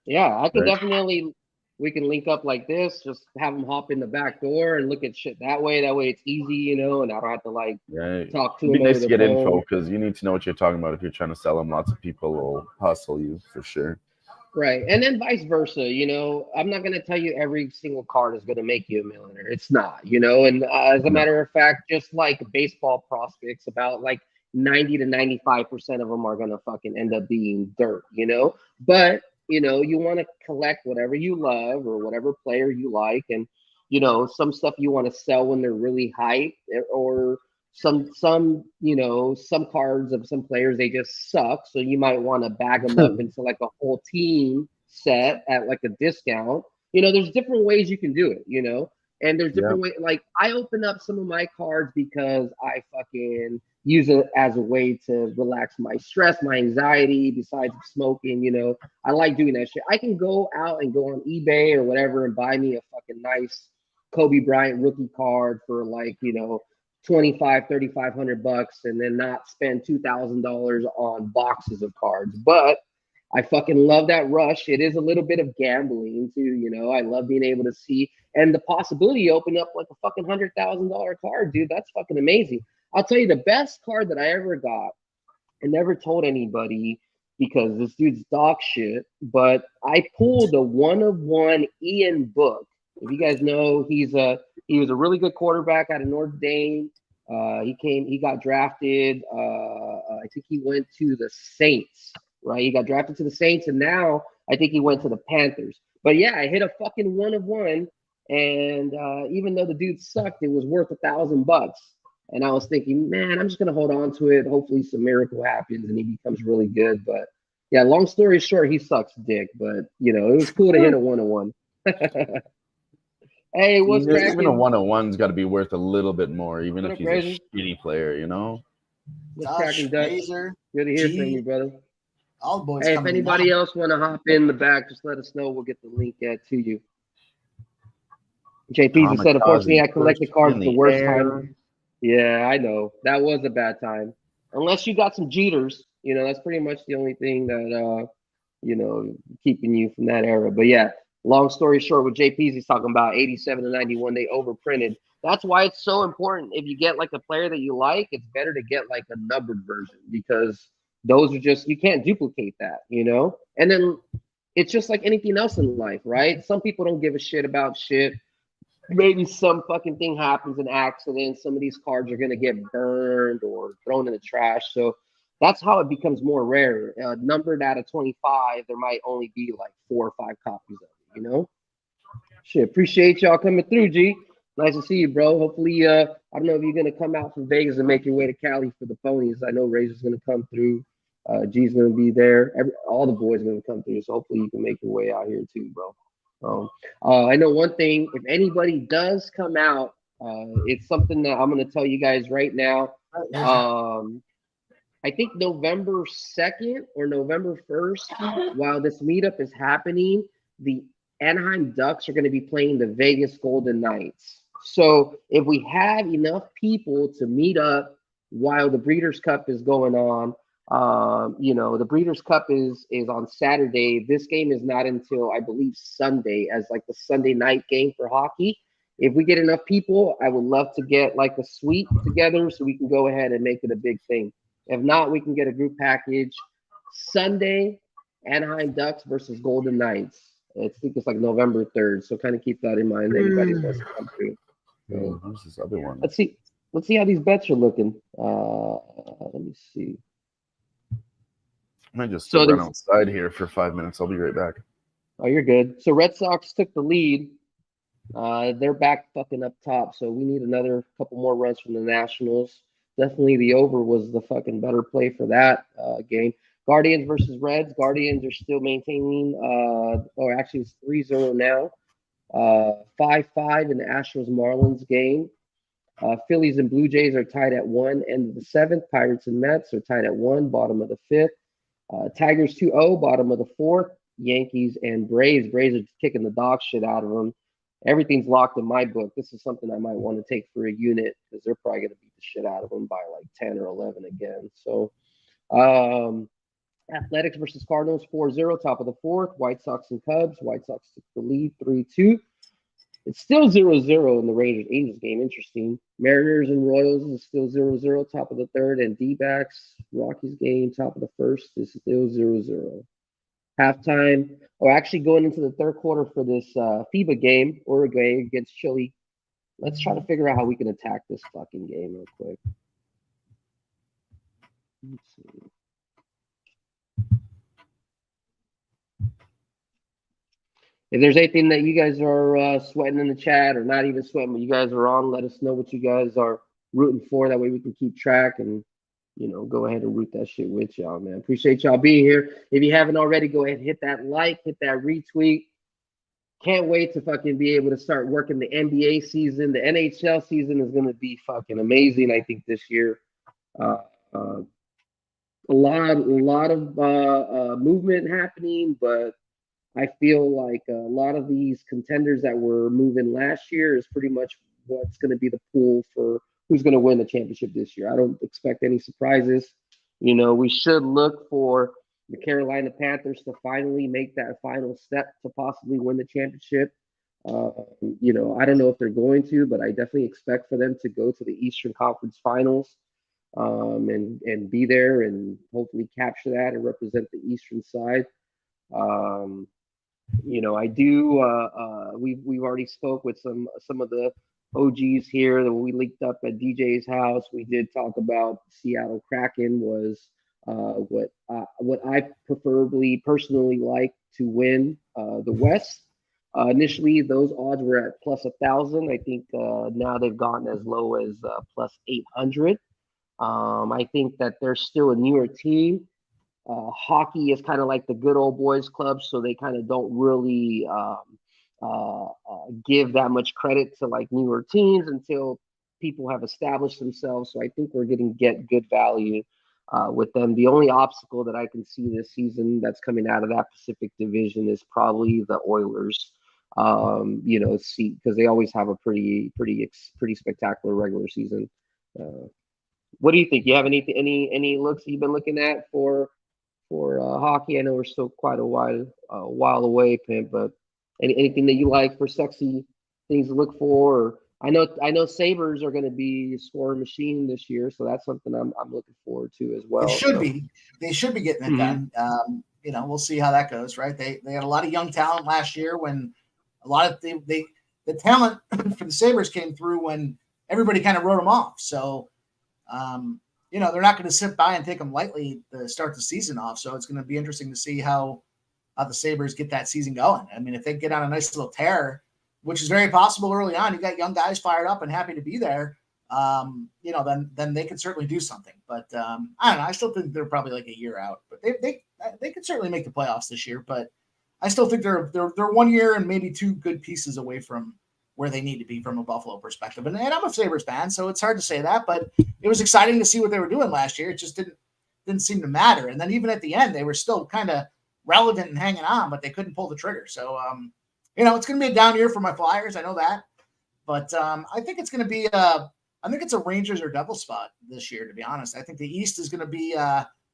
Yeah, I could definitely. We can link up like this. Just have them hop in the back door and look at shit that way. That way, it's easy, and I don't have to talk to them. It'd be nice to get info because you need to know what you're talking about. If you're trying to sell them, lots of people will hustle you for sure. Right, and then vice versa. I'm not going to tell you every single card is going to make you a millionaire. It's not. And as a matter of fact, just like baseball prospects, about like 90 to 95% of them are going to fucking end up being dirt. But you want to collect whatever you love or whatever player you like. And, some stuff you want to sell when they're really hyped, or some cards of some players, they just suck. So you might want to bag them up into like a whole team set at like a discount. There's different ways you can do it, and there's different ways. Like I open up some of my cards because I fucking use it as a way to relax my stress, my anxiety, besides smoking. I like doing that shit. I can go out and go on eBay or whatever and buy me a fucking nice Kobe Bryant rookie card for like, $2,500-3,500 and then not spend $2,000 on boxes of cards. But I fucking love that rush. It is a little bit of gambling too, I love being able to see and the possibility you open up like a fucking $100,000 card, dude. That's fucking amazing. I'll tell you the best card that I ever got and never told anybody because this dude's dog shit, but I pulled a one of one Ian Book. If you guys know, he was a really good quarterback out of Notre Dame. He got drafted. I think he went to the Saints, right? He got drafted to the Saints, and now I think he went to the Panthers. But yeah, I hit a fucking one of one And even though the dude sucked, it was worth $1,000. And I was thinking, man, I'm just gonna hold on to it. Hopefully, some miracle happens and he becomes really good. But yeah, long story short, he sucks dick. But it was cool to hit a 101. Hey, what's Even a cracking? 101's got to be worth a little bit more, even What if up, he's a Razor? shitty player, you know? What's Dutch, cracking, Dutch? Razor, Good to hear from G, you, brother. all the boys Hey, if coming in now. anybody else want to hop in the back, just let us know. We'll get the link to you. JP said, unfortunately, I collected cards in the the worst air. time. Yeah, I know. That was a bad time. Unless you got some Jeters, that's pretty much the only thing that keeping you from that era. But yeah, long story short, with JP's he's talking about 87 to 91, they overprinted. That's why it's so important. If you get like a player that you like, it's better to get like a numbered version because those are just you can't duplicate that. And then it's just like anything else in life, right? Some people don't give a shit about shit. Maybe some fucking thing happens, an accident. Some of these cards are gonna get burned or thrown in the trash. So that's how it becomes more rare. Numbered out of 25, there might only be like 4 or 5 copies of it. Shit, appreciate y'all coming through, G. Nice to see you, bro. Hopefully, I don't know if you're gonna come out from Vegas and make your way to Cali for the ponies. I know Razor's gonna come through. G's gonna be there. All the boys are gonna come through. So hopefully you can make your way out here too, bro. I know one thing. If anybody does come out, it's something that I'm gonna tell you guys right now. I think November 2nd or November 1st, while this meetup is happening, the Anaheim Ducks are going to be playing the Vegas Golden Knights. So if we have enough people to meet up while the Breeders' Cup is going on, the Breeders' Cup is on Saturday. This game is not until I believe Sunday, as like the Sunday night game for hockey. If we get enough people, I would love to get like a suite together so we can go ahead and make it a big thing. If not, we can get a group package. Sunday, Anaheim Ducks versus Golden Knights. I think it's like November 3rd. So kind of keep that in mind. Anybody wants to come through. So, Who's this other one? let's see. Let's see how these bets are looking. Let me see. I might just So run outside here for 5 minutes. I'll be right back. Oh, you're good. So Red Sox took the lead. They're back fucking up top. So we need another couple more runs from the Nationals. Definitely the over was the fucking better play for that game. Guardians versus Reds. Guardians are still maintaining, or actually it's 3-0 now. 5-5 in the Astros Marlins game. Phillies and Blue Jays are tied at 1. End of the 7th. Pirates and Mets are tied at 1. Bottom of the 5th. Tigers 2-0. Bottom of the 4th. Yankees and Braves. Braves are kicking the dog shit out of them. Everything's locked in my book. This is something I might want to take for a unit because they're probably going to beat the shit out of them by like 10 or 11 again. So, Athletics versus Cardinals 4-0, top of the 4th. White Sox and Cubs. White Sox took the lead 3-2. It's still 0-0 in the Rangers Angels game. Interesting. Mariners and Royals is still 0-0, top of the 3rd. And D-backs, Rockies game, top of the 1st is still 0-0. Halftime, or actually going into the 3rd quarter for this FIBA game, Uruguay against Chile. Let's try to figure out how we can attack this fucking game real quick. Let's see. If there's anything that you guys are sweating in the chat or not even sweating, but you guys are on, let us know what you guys are rooting for. That way we can keep track and go ahead and root that shit with y'all, man. Appreciate y'all being here. If you haven't already, go ahead and hit that like, hit that retweet. Can't wait to fucking be able to start working the NBA season. The NHL season is going to be fucking amazing, I think, this year. A lot of movement happening, but I feel like a lot of these contenders that were moving last year is pretty much what's going to be the pool for who's going to win the championship this year. I don't expect any surprises. We should look for the Carolina Panthers to finally make that final step to possibly win the championship. I don't know if they're going to, but I definitely expect for them to go to the Eastern Conference Finals and be there and hopefully capture that and represent the Eastern side. I do. We've already spoke with some of the OGs here that when we linked up at DJ's house, we did talk about Seattle Kraken was what I preferably personally like to win the West. Initially, those odds were at plus 1,000. I think now they've gotten as low as plus 800. I think that they're still a newer team. Hockey is kind of like the good old boys club, so they kind of don't really give that much credit to like newer teams until people have established themselves. So I think we're get good value with them. The only obstacle that I can see this season that's coming out of that Pacific Division is probably the Oilers. See, because they always have a pretty spectacular regular season. What do you think? You have any looks you've been looking at for hockey? I know we're still quite a while away, Pimp, but anything that you like for sexy things to look for? Or, I know Sabres are going to be a scoring machine this year, so that's something I'm looking forward to as well. It should be. They should be getting it done. We'll see how that goes, right? They had a lot of young talent last year when a lot of the talent for the Sabres came through when everybody kind of wrote them off. So, they're not going to sit by and take them lightly to start the season off. So it's going to be interesting to see how the Sabres get that season going. I mean, if they get on a nice little tear, which is very possible early on, you got young guys fired up and happy to be there. Then they can certainly do something. But I don't know. I still think they're probably like a year out. But they could certainly make the playoffs this year. But I still think they're 1 year and maybe 2 good pieces away from where they need to be from a Buffalo perspective. And I'm a Sabres fan, so it's hard to say that, but it was exciting to see what they were doing last year. It just didn't seem to matter. And then even at the end, they were still kind of relevant and hanging on, but they couldn't pull the trigger. So, it's going to be a down year for my Flyers. I know that, but I think it's going to be I think it's a Rangers or Devils spot this year, to be honest. I think the East is going to be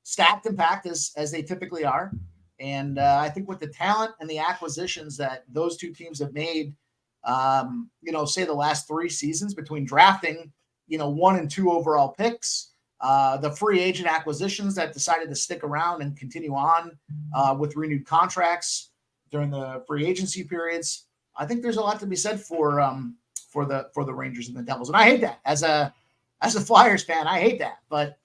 stacked and packed as they typically are. And I think with the talent and the acquisitions that those two teams have made, say the last 3 seasons between drafting, 1 and 2 overall picks, the free agent acquisitions that decided to stick around and continue on with renewed contracts during the free agency periods. I think there's a lot to be said for the Rangers and the Devils. And I hate that as a Flyers fan. I hate that, but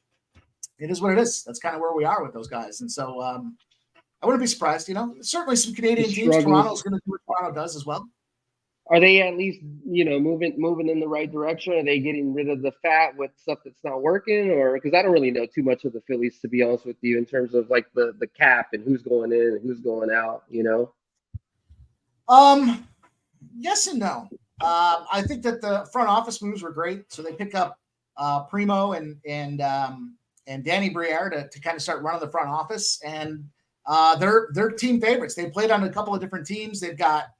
it is what it is. That's kind of where we are with those guys. And so I wouldn't be surprised, certainly some Canadian teams. Toronto's going to do what Toronto does as well. Are they at least, moving in the right direction? Are they getting rid of the fat with stuff that's not working? Or because I don't really know too much of the Phillies, to be honest with you, in terms of like the cap and who's going in and who's going out, Yes and no. I think that the front office moves were great. So they pick up Primo and Danny Briere to kind of start running the front office. And they're team favorites. They played on a couple of different teams. They've got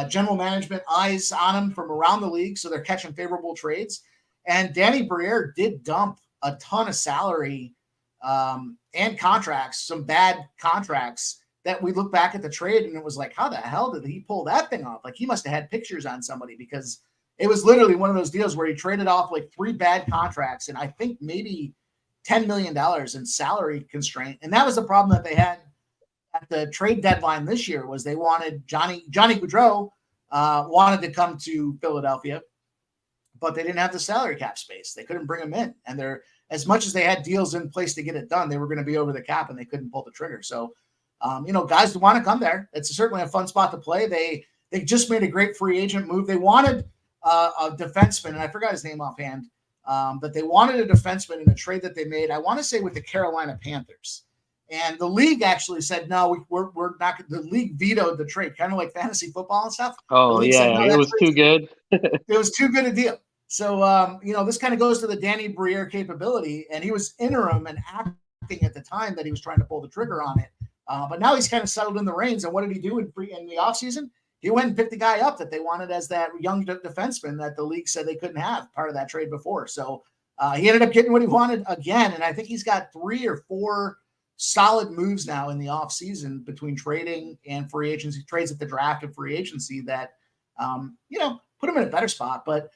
general management eyes on them from around the league, so they're catching favorable trades. And Danny Briere did dump a ton of salary and contracts, some bad contracts that we look back at the trade and it was like, how the hell did he pull that thing off? Like he must have had pictures on somebody, because it was literally one of those deals where he traded off like 3 bad contracts and I think maybe $10 million in salary constraint. And that was the problem that they had at the trade deadline this year. Was they wanted Johnny Gaudreau wanted to come to Philadelphia, but they didn't have the salary cap space. They couldn't bring him in, and they're, as much as they had deals in place to get it done, they were going to be over the cap and they couldn't pull the trigger. So, guys want to come there. It's certainly a fun spot to play. They just made a great free agent move. They wanted a defenseman, and I forgot his name offhand, but they wanted a defenseman in a trade that they made, I want to say with the Carolina Panthers. And the league actually said, no, we're not. The league vetoed the trade, kind of like fantasy football and stuff. Oh, yeah, said, no, it was too good. It was too good a deal. So, this kind of goes to the Danny Briere capability, and he was interim and acting at the time that he was trying to pull the trigger on it. But now he's kind of settled in the reins. And what did he do in the offseason? He went and picked the guy up that they wanted as that young defenseman that the league said they couldn't have part of that trade before. So he ended up getting what he wanted again. And I think he's got 3 or 4 solid moves now in the offseason between trading and free agency, trades at the draft and free agency that, put him in a better spot. But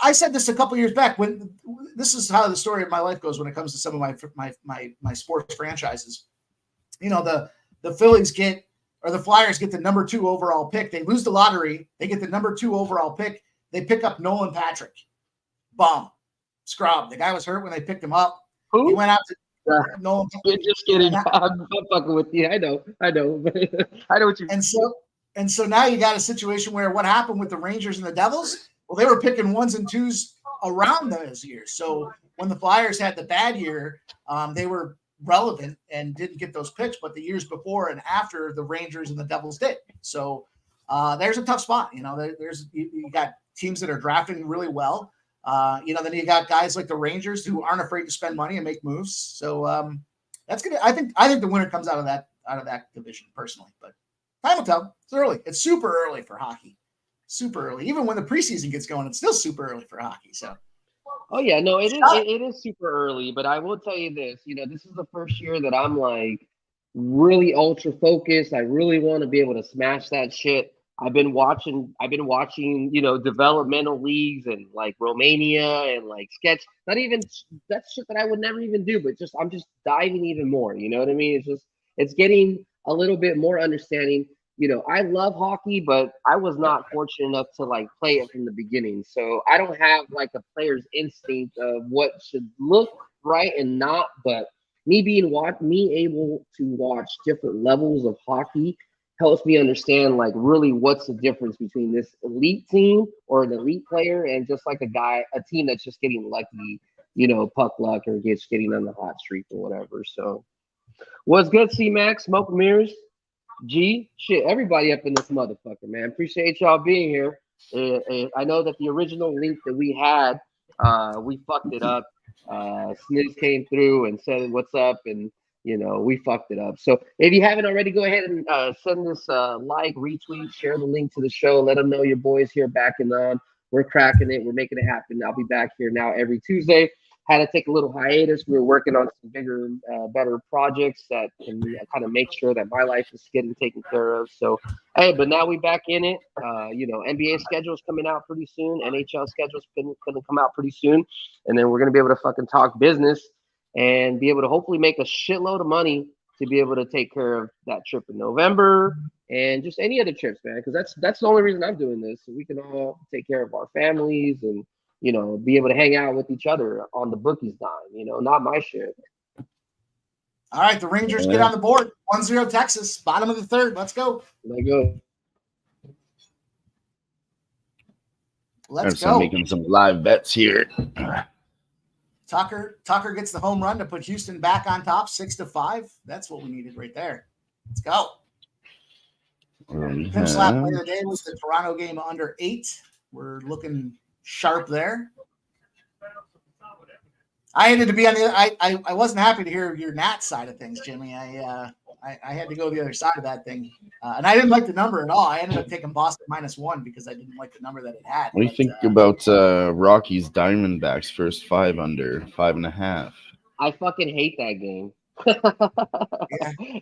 I said this a couple years back, when this is how the story of my life goes when it comes to some of my sports franchises. The Phillies the Flyers get the number 2 overall pick. They lose the lottery. They get the number 2 overall pick. They pick up Nolan Patrick. Bomb. Scrub. The guy was hurt when they picked him up. Who? He went out to Nolan. Just kidding. I'm fucking with you. I know. I know what you. And so And so now you got a situation where what happened with the Rangers and the Devils? Well, they were picking 1s and 2s around those years. So when the Flyers had the bad year, they were relevant and didn't get those picks, but the years before and after, the Rangers and the Devils did. So there's a tough spot. You know, you got teams that are drafting really well. You know, then you got guys like the Rangers who aren't afraid to spend money and make moves. So that's gonna. I think the winner comes out of that division personally, but time will tell. It's early. It's super early for hockey. Super early. Even when the preseason gets going, it's still super early for hockey. So. Oh yeah, no, it is. It is super early, but I will tell you this. You know, this is the first year that I'm like really ultra focused. I really want to be able to smash that shit. I've been watching. You know, developmental leagues and like Romania and like sketch. Not even that's shit that I would never even do, but I'm just diving even more. You know what I mean? It's getting a little bit more understanding. You know, I love hockey, but I was not fortunate enough to like play it from the beginning. So I don't have like a player's instinct of what should look right and not. But me able to watch different levels of hockey helps me understand like really what's the difference between this elite team or an elite player and just like a team that's just getting lucky, you know, puck luck or getting on the hot streak or whatever. So what's good, C Max, Smoke Mirrors? G, shit, everybody up in this motherfucker, man. Appreciate y'all being here. I know that the original link that we had, we fucked it up. Sniz came through and said, "What's up?" and you know, we fucked it up. So if you haven't already, go ahead and send this like, retweet, share the link to the show. Let them know your boys here backing on. We're cracking it. We're making it happen. I'll be back here now every Tuesday. Had to take a little hiatus. We were working on some bigger, better projects that can kind of make sure that my life is getting taken care of. So, hey, but now we back in it. You know, NBA schedule's coming out pretty soon. NHL schedule's going to come out pretty soon. And then we're going to be able to fucking talk business and be able to hopefully make a shitload of money to be able to take care of that trip in November and just any other trips, man. Because that's the only reason I'm doing this. So we can all take care of our families and, you know, be able to hang out with each other on the bookies dime, you know, not my shit. All right, the Rangers get on the board. 1-0 Texas, bottom of the third. Let's go. Let's go. Let's go. Making some live bets here. Tucker gets the home run to put Houston back on top, 6-5. That's what we needed right there. Let's go. Pimp slap play of the day was the Toronto game under 8. We're looking sharp there. I had to be on the. I wasn't happy to hear your Nats side of things, Jimmy. I had to go the other side of that thing, and I didn't like the number at all. I ended up taking Boston -1 because I didn't like the number that it had. What do you think about Rockies Diamondbacks first 5 under 5.5? I fucking hate that game. Yeah.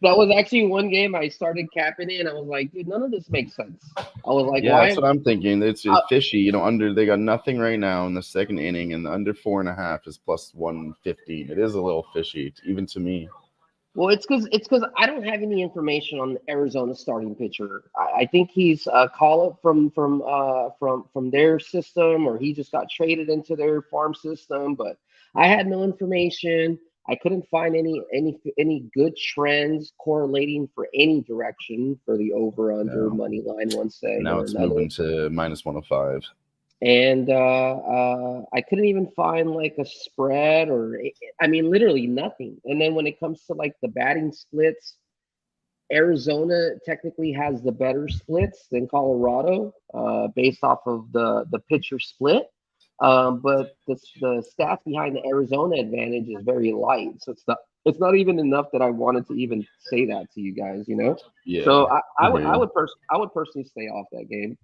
That was actually one game I started capping in. I was like, dude, none of this makes sense. I was like, yeah, why? That's what I'm thinking. It's fishy. You know, they got nothing right now in the second inning, and the under 4.5 is +115. It is a little fishy, even to me. Well, it's because I don't have any information on the Arizona starting pitcher. I think he's a call up from their system, or he just got traded into their farm system. But I had no information. I couldn't find any good trends correlating for any direction for the over/under money line one say. Now it's moving to -105. And I couldn't even find like a spread or, I mean, literally nothing. And then when it comes to like the batting splits, Arizona technically has the better splits than Colorado based off of the pitcher split. But the stats behind the Arizona advantage is very light. So it's not even enough that I wanted to even say that to you guys, you know? Yeah. So I would personally stay off that game.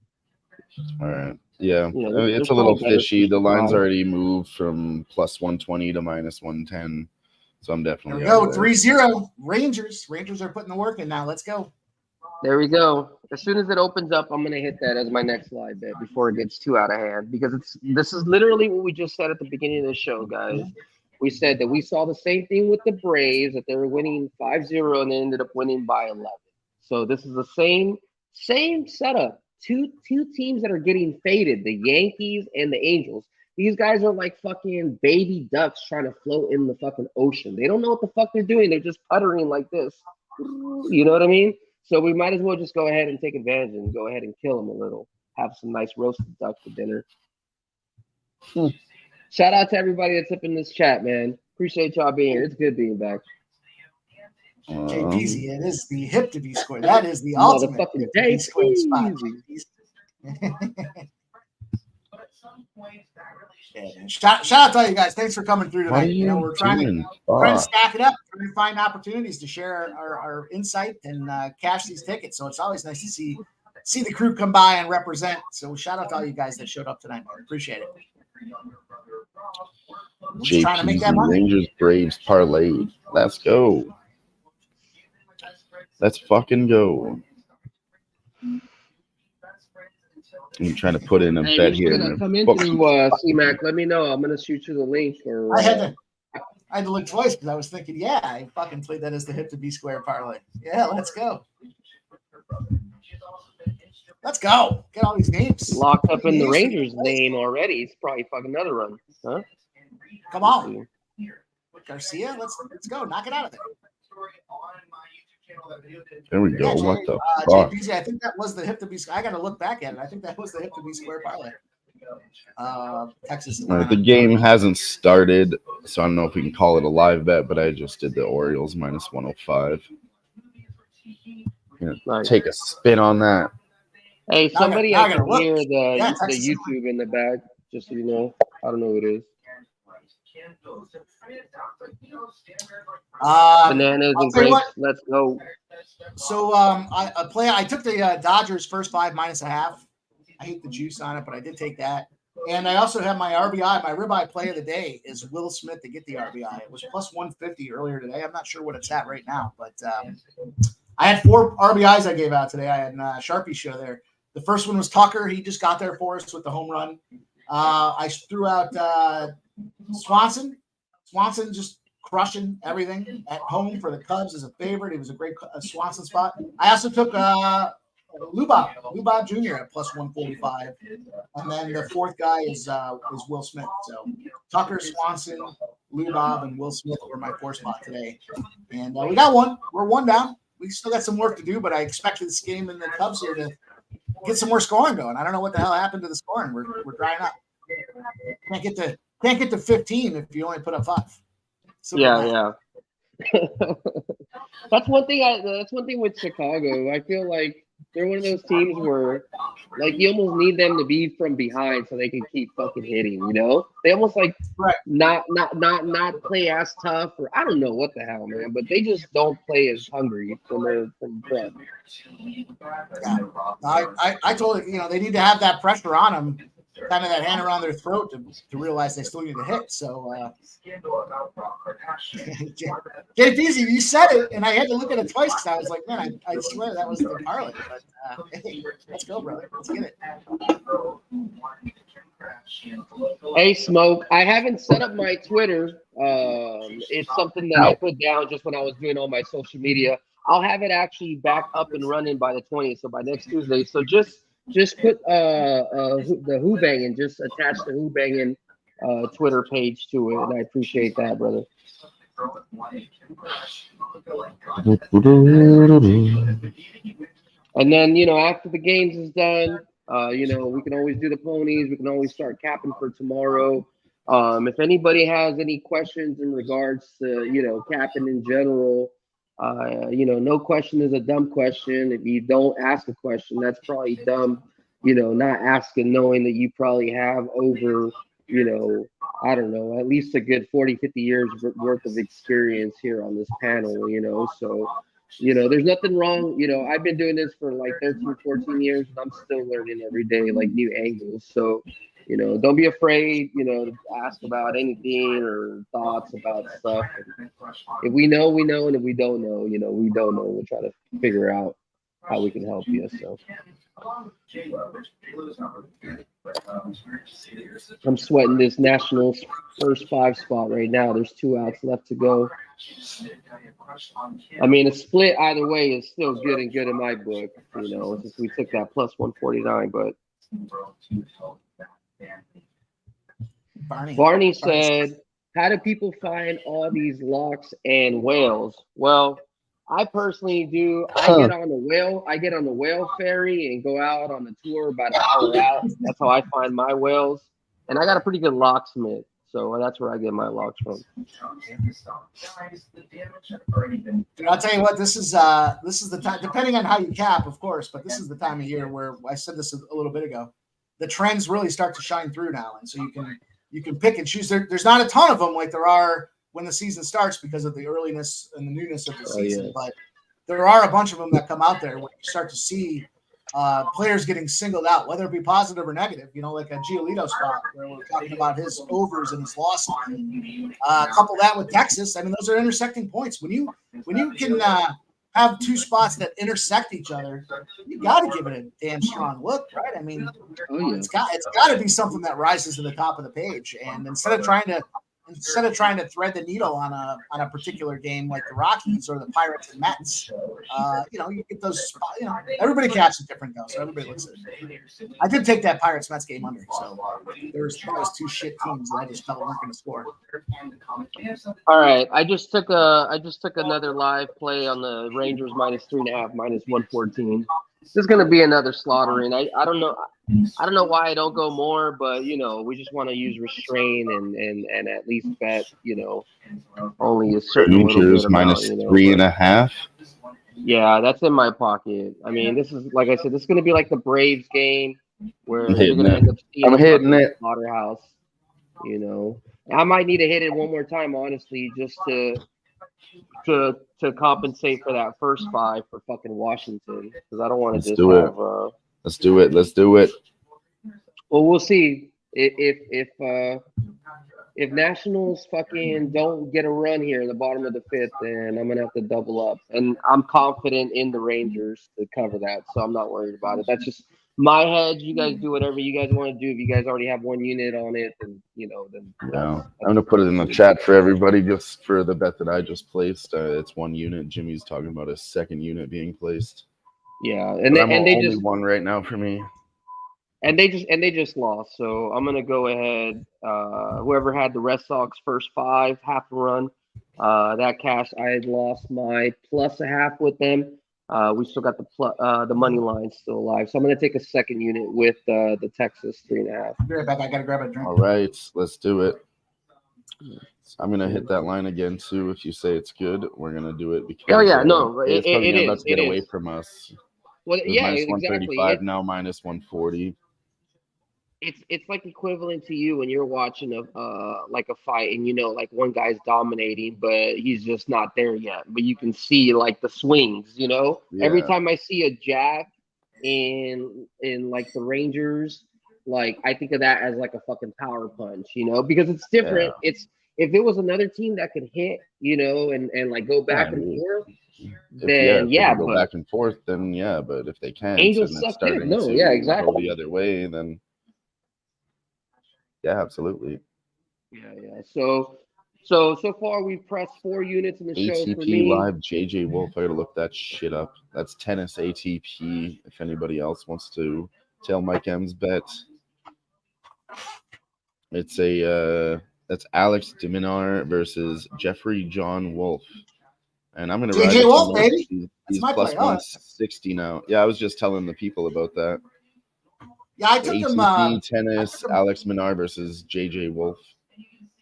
All right. Yeah. You know, it's a little fishy. The line's already moved from +120 to -110. So I'm definitely there we go. 3-0 Rangers. Rangers are putting the work in now. Let's go. There we go. As soon as it opens up, I'm gonna hit that as my next live bet before it gets too out of hand, because this is literally what we just said at the beginning of the show, guys. We said that we saw the same thing with the Braves, that they were winning 5-0 and they ended up winning by 11. So this is the same setup. Two teams that are getting faded, the Yankees and the Angels. These guys are like fucking baby ducks trying to float in the fucking ocean. They don't know what the fuck they're doing. They're just puttering like this. You know what I mean? So we might as well just go ahead and take advantage and go ahead and kill him a little. Have some nice roasted duck for dinner. Shout out to everybody that's up in this chat, man. Appreciate y'all being here. It's good being back. JPZ, it is the hip to be square. That is the ultimate Motherfucking hip to be square spot. Yeah, shout out to all you guys. Thanks for coming through tonight. We're trying to stack it up, trying to find opportunities to share our insight and cash these tickets. So it's always nice to see the crew come by and represent. So shout out to all you guys that showed up tonight. Appreciate it. JP's trying to make that money. Rangers Braves parlay. Let's go. Let's fucking go. I'm trying to put in a bet here. Come in through C-Mac. Let me know. I'm gonna shoot you the link. Or I had to look twice because I was thinking, yeah, I fucking played that as the hip to be square parlay. Yeah, let's go. Let's go. Get all these names locked up in the Rangers name already. It's probably fucking another run, huh? Come on, Garcia. Let's go. Knock it out of there. There we go. What the fuck? JPZ, I think that was the hip to be. I got to look back at it. I think that was the hip to be square parlay. Texas. All right, the game hasn't started, so I don't know if we can call it a live bet, but I just did the Orioles minus 105. Nice. Take a spin on that. Hey, somebody I can hear the YouTube in the back, just so you know. I don't know who it is. Bananas and grapes. Let's go. So I took the Dodgers first 5 minus a half. I hate the juice on it, but I did take that. And I also have my RBI. My ribeye play of the day is Will Smith to get the RBI. It was plus 150 earlier today. I'm not sure what it's at right now, but I had 4 RBIs I gave out today. I had Sharpie show there. The first one was Tucker. He just got there for us with the home run. I threw out Swanson. Swanson just crushing everything at home for the Cubs as a favorite. It was a great Swanson spot. I also took Lubab Jr. at plus 145. And then the fourth guy is Will Smith. So Tucker, Swanson, Lubab, and Will Smith were my 4 spot today. And we got one. We're 1 down. We still got some work to do, but I expected this game and the Cubs here to get some more scoring going. I don't know what the hell happened to the scoring. We're drying up. Can't get to 15 if you only put up 5. Yeah. That's one thing with Chicago. I feel like they're one of those teams where, like, you almost need them to be from behind so they can keep fucking hitting. You know, they almost like not play as tough, or I don't know what the hell, man. But they just don't play as hungry from front. Yeah. I told you, they need to have that pressure on them, kind of that hand around their throat to realize they still need to hit. So, JPZ, you said it, and I had to look at it twice because I was like, man, I swear that was the parlay. But hey, let's go, brother. Let's get it. Hey, Smoke, I haven't set up my Twitter. It's something that I put down just when I was doing all my social media. I'll have it actually back up and running by the 20th, so by next Tuesday. So just put the Who-Bangin, just attach the Who-Bangin Twitter page to it, and I appreciate that, brother. And then, after the games is done, we can always do the ponies. We can always start capping for tomorrow. If anybody has any questions in regards to, capping in general, no question is a dumb question. If you don't ask a question, that's probably dumb. Not asking, knowing that you probably have over, I don't know, at least a good 40, 50 years worth of experience here on this panel, so, there's nothing wrong. I've been doing this for like 13, 14 years, and I'm still learning every day, like new angles. So, don't be afraid, to ask about anything or thoughts about stuff. And if we know, we know. And if we don't know, we don't know. We'll try to figure out how we can help you. So I'm sweating this Nationals first 5 spot right now. There's 2 outs left to go. I mean, a split either way is still good in my book, since we took that plus 149, but Barney said, how do people find all these locks and whales? Well, I personally do. I get on the whale ferry and go out on the tour about an hour out. That's how I find my whales, and I got a pretty good locksmith, so that's where I get my locks from. Dude, I'll tell you what. This is the time. Depending on how you cap, of course, but this is the time of year where I said this a little bit ago. The trends really start to shine through now, and so you can pick and choose. There's not a ton of them like there are when the season starts because of the earliness and the newness of the season, but there are a bunch of them that come out there where you start to see players getting singled out, whether it be positive or negative. You know, like a Giolito spot where we're talking about his overs and his losses. Couple that with Texas. I mean, those are intersecting points. When you can have two spots that intersect each other, you got to give it a damn strong look, right? I mean, it's got to be something that rises to the top of the page. And instead of trying to thread the needle on a particular game like the Rockies or the Pirates and Mets, you get those. Everybody catches different though, so everybody looks at it. I did take that Pirates Mets game under, so there was two shit teams that I just felt weren't going to score. All right, I just took another live play on the Rangers -3.5, -114. This is going to be another slaughtering. I don't know why I don't go more, but we just want to use restraint and at least bet only a certain little Rangers bit amount, -3.5. Yeah, that's in my pocket. I mean, this is like I said, this is going to be like the Braves game where you're going to end up seeing a slaughterhouse. I might need to hit it one more time, honestly, just to compensate for that first 5 for fucking Washington, because I don't want to Let's do it. Let's do it. Well, we'll see if Nationals fucking don't get a run here in the bottom of the 5th, then I'm gonna have to double up, and I'm confident in the Rangers to cover that, so I'm not worried about it. That's just my hedge. You guys do whatever you guys want to do. If you guys already have one unit on it, then I'm gonna put it in the chat for everybody just for the bet that I just placed. It's 1 unit. Jimmy's talking about a second unit being placed. Yeah, and they only one right now for me. And they just lost, so I'm gonna go ahead. Whoever had the Red Sox first 5 half a run, that cash I had lost my +0.5 with them. We still got the money line still alive, so I'm gonna take a second unit with the Texas 3.5. Be right back. I gotta grab a drink. All right, let's do it. I'm gonna hit that line again too. If you say it's good, we're gonna do it because it is about to get away from us. Well, yeah, exactly. Now -140. It's like equivalent to you when you're watching like a fight and like one guy's dominating but he's just not there yet, but you can see like the swings. Every time I see a jab in like the Rangers, like I think of that as like a fucking power punch, because it's different. It's if it was another team that could hit, and like go back and forth, then go back and forth, then but if they can't, Angels and suck it's starting no, to exactly. go the other way, then absolutely. Yeah. So far we've pressed 4 units in the show for me. ATP Live, JJ Wolf. I gotta look that shit up. That's tennis ATP. If anybody else wants to tell Mike M's bet, it's that's Alex Diminar versus Jeffrey John Wolf. And I'm gonna JJ Wolf, baby. He's plus 160 now. Yeah, I was just telling the people about that. Yeah, I took ATP tennis, Alex Minar versus JJ Wolf.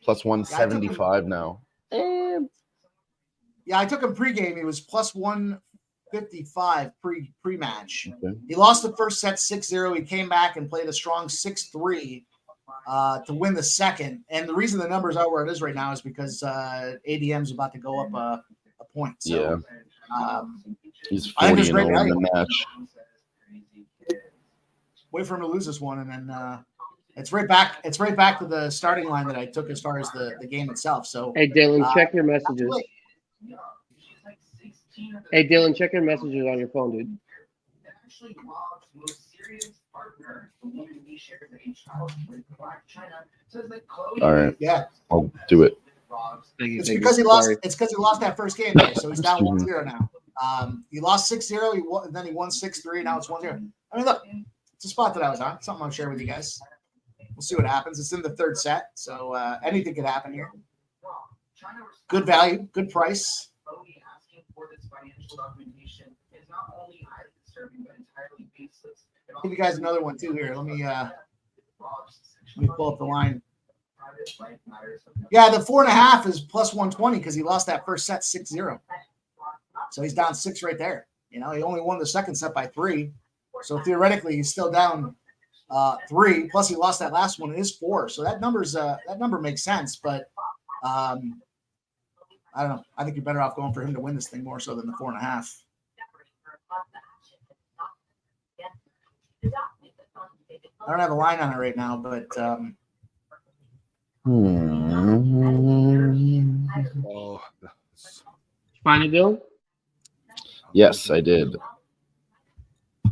Plus 175 now. Yeah, I took him pregame. He was plus 155 pre-match. Okay. He lost the first set 6-0. He came back and played a strong 6-3 to win the second. And the reason the numbers are where it is right now is because ADM is about to go up a point. So, he's 40-0 in the match. Wait for him to lose this one, and then it's right back. It's right back to the starting line that I took as far as the game itself. So, hey Dylan, check your messages. Hey Dylan, check your messages on your phone, dude. All right. Yeah. I'll do it. It's because he lost. It's because he lost that first game there, so he's down 1-0 now. He lost 6-0. Then he won 6-3. Now it's 1-0. I mean, look. It's a spot that I was on. Something I'm sharing with you guys. We'll see what happens. It's in the 3rd set, so anything could happen here. Good value, good price. Give you guys another one too here. Let me pull up the line. Yeah, the 4.5 is plus 120 because he lost that first set 6-0. So he's down 6 right there. He only won the second set by 3. So theoretically, he's still down 3. Plus, he lost that last one. It is 4. So that number makes sense. But I don't know. I think you're better off going for him to win this thing more so than the 4.5. I don't have a line on it right now, but Find a deal? Yes, I did. I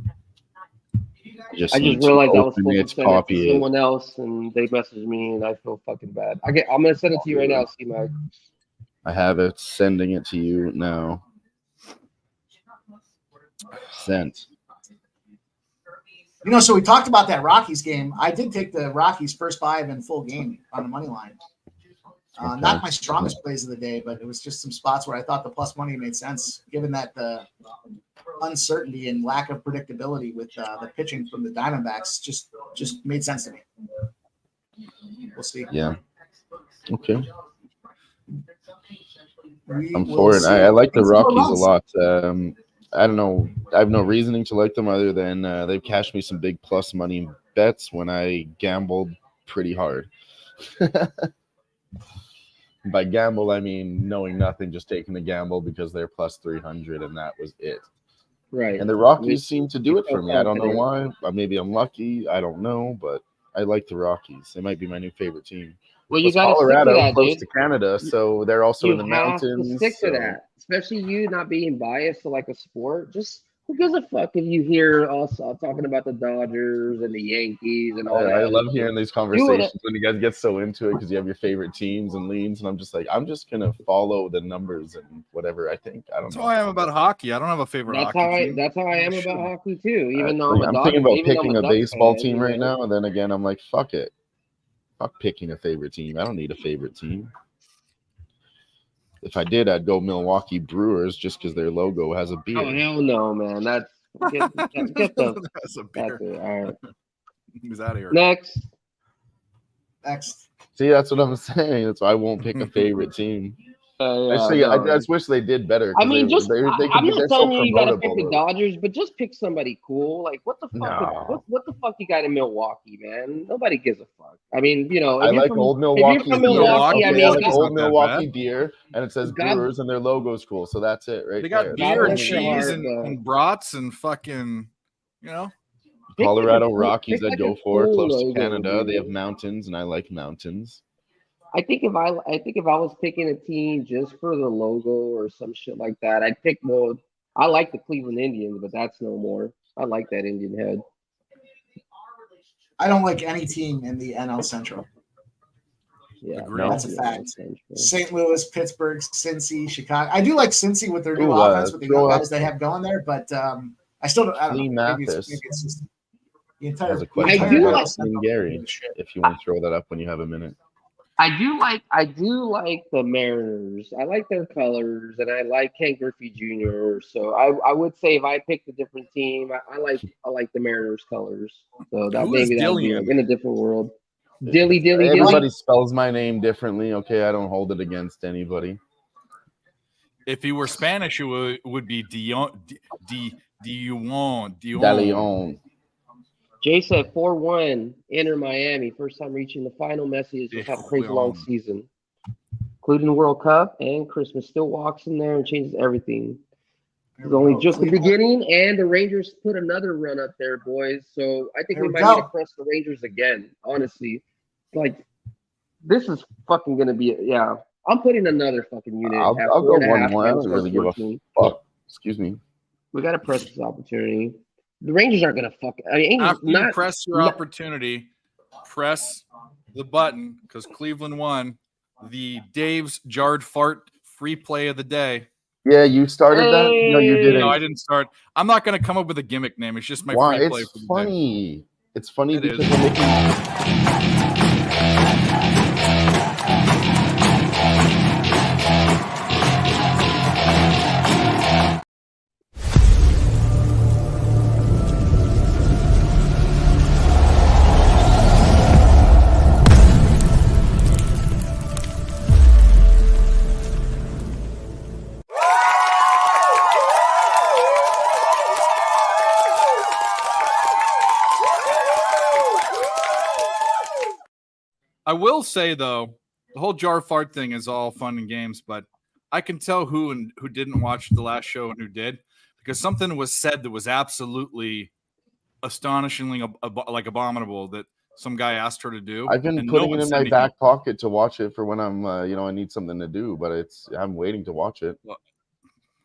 just realized I was supposed to send it copy to someone else, and they messaged me, and I feel fucking bad. I'm gonna send it to you right now, C-Mac. I have it. Sending it to you now. Sent. So we talked about that Rockies game. I did take the Rockies first 5 in full game on the money line. Okay. Not my strongest plays of the day, but it was just some spots where I thought the plus money made sense, given that the uncertainty and lack of predictability with the pitching from the Diamondbacks just made sense to me. We'll see. Yeah. Okay. I'm We'll for it. see. I like the It's 4 Rockies a months. lot. I don't know. I have no reasoning to like them other than they've cashed me some big plus money bets when I gambled pretty hard. By gamble, I mean knowing nothing, just taking the gamble because they're plus 300 and that was it. Right. And the Rockies seem to do it so for me. I don't know confident. why. Maybe I'm lucky. I don't know, but I like the Rockies. They might be my new favorite team. Well, you Plus, got to stick to Colorado, that, close dude. to Canada, so they're also You in the have to mountains. stick to so- that, especially you not being biased to like a sport. Just who gives a fuck if you hear us talking about the Dodgers and the Yankees and all that? I love other hearing these shit. conversations when you guys get so into it because you have your favorite teams and leans, and I'm just like, I'm just gonna follow the numbers and whatever I think. I don't That's know. how I am about hockey. I don't have a favorite That's hockey how I. team. That's how I am You should. about hockey too. Even though I'm a I'm Dodgers, thinking about even though I'm picking a Ducks baseball fan, team you right know? now, and then again, I'm like, fuck it. Fuck picking a favorite team. I don't need a favorite team. If I did, I'd go Milwaukee Brewers just because their logo has a beer. Oh hell no, man! That's get the. That's a That's beer. it. All right. He's out of here. Next. Next. See, that's what I'm saying. That's why I won't pick a favorite team. Yeah, I no. just wish they did better. I mean, I'm I'm not telling you got to pick the though. Dodgers, but just pick somebody cool. Like, what the fuck? No. What the fuck you got in Milwaukee, man? Nobody gives a fuck. I mean, if I you're like from, old if Milwaukee. you're from beer. Milwaukee, I Okay, mean, I like Milwaukee's old not that Milwaukee bad. beer, and it says God- Brewers, and their logo's cool. So that's it, right? They got there. beer and bless your cheese heart, and brats and fucking, pick Colorado like a- Rockies. pick I'd like go a for cool close logo, to Canada. They dude. have mountains, and I like mountains. I think if I was picking a team just for the logo or some shit like that, I'd pick more. I like the Cleveland Indians, but that's no more. I like that Indian head. I don't like any team in the NL Central. Yeah, Agreed. That's a fact. Central. St. Louis, Pittsburgh, Cincy, Chicago. I do like Cincy with their new Ooh, offense with the young throw up- guys they have going there, but I still don't. I don't Lee know. Maybe Mathis it's just the entire. Has a the question entire do about like- Austin Gary. shit. If you want to throw that up when you have a minute. I do like the Mariners. I like their colors, and I like Ken Griffey Jr. So I would say if I picked a different team, I like the Mariners colors. So that Who is maybe that would be Dillian? like in a different world. Dilly. Everybody spells my name differently. Okay, I don't hold it against anybody. if he were Spanish, it would be Dion. Dalion. Jay said 4-1, enter Miami. First time reaching the final. Messi has just had a crazy long season, including the World Cup and Christmas. Still walks in there and changes everything. It's only just the beginning, and the Rangers put another run up there, boys. So I think Here we we might go. need to press the Rangers again. Honestly, like this is fucking gonna be. Yeah, I'm putting another fucking unit. I'll at go 4.5 one more. I against don't really give a 14. fuck. Excuse me. We got to press this opportunity. The Rangers aren't gonna fuck. I mean, Angels After you not press your opportunity, press the button because Cleveland won the Dave's Jarred Fart free play of the day. Yeah, you started that? No, you didn't. No, I didn't start. I'm not going to come up with a gimmick name. It's just my Why? free play It's for the day. funny. It's funny It because is. we're making I will say though, the whole jar fart thing is all fun and games, but I can tell who didn't watch the last show and who did, because something was said that was absolutely astonishingly like abominable that some guy asked her to do. I've been and putting one it in said my anything. back pocket to watch it for when I'm, I need something to do. But I'm waiting to watch it Well,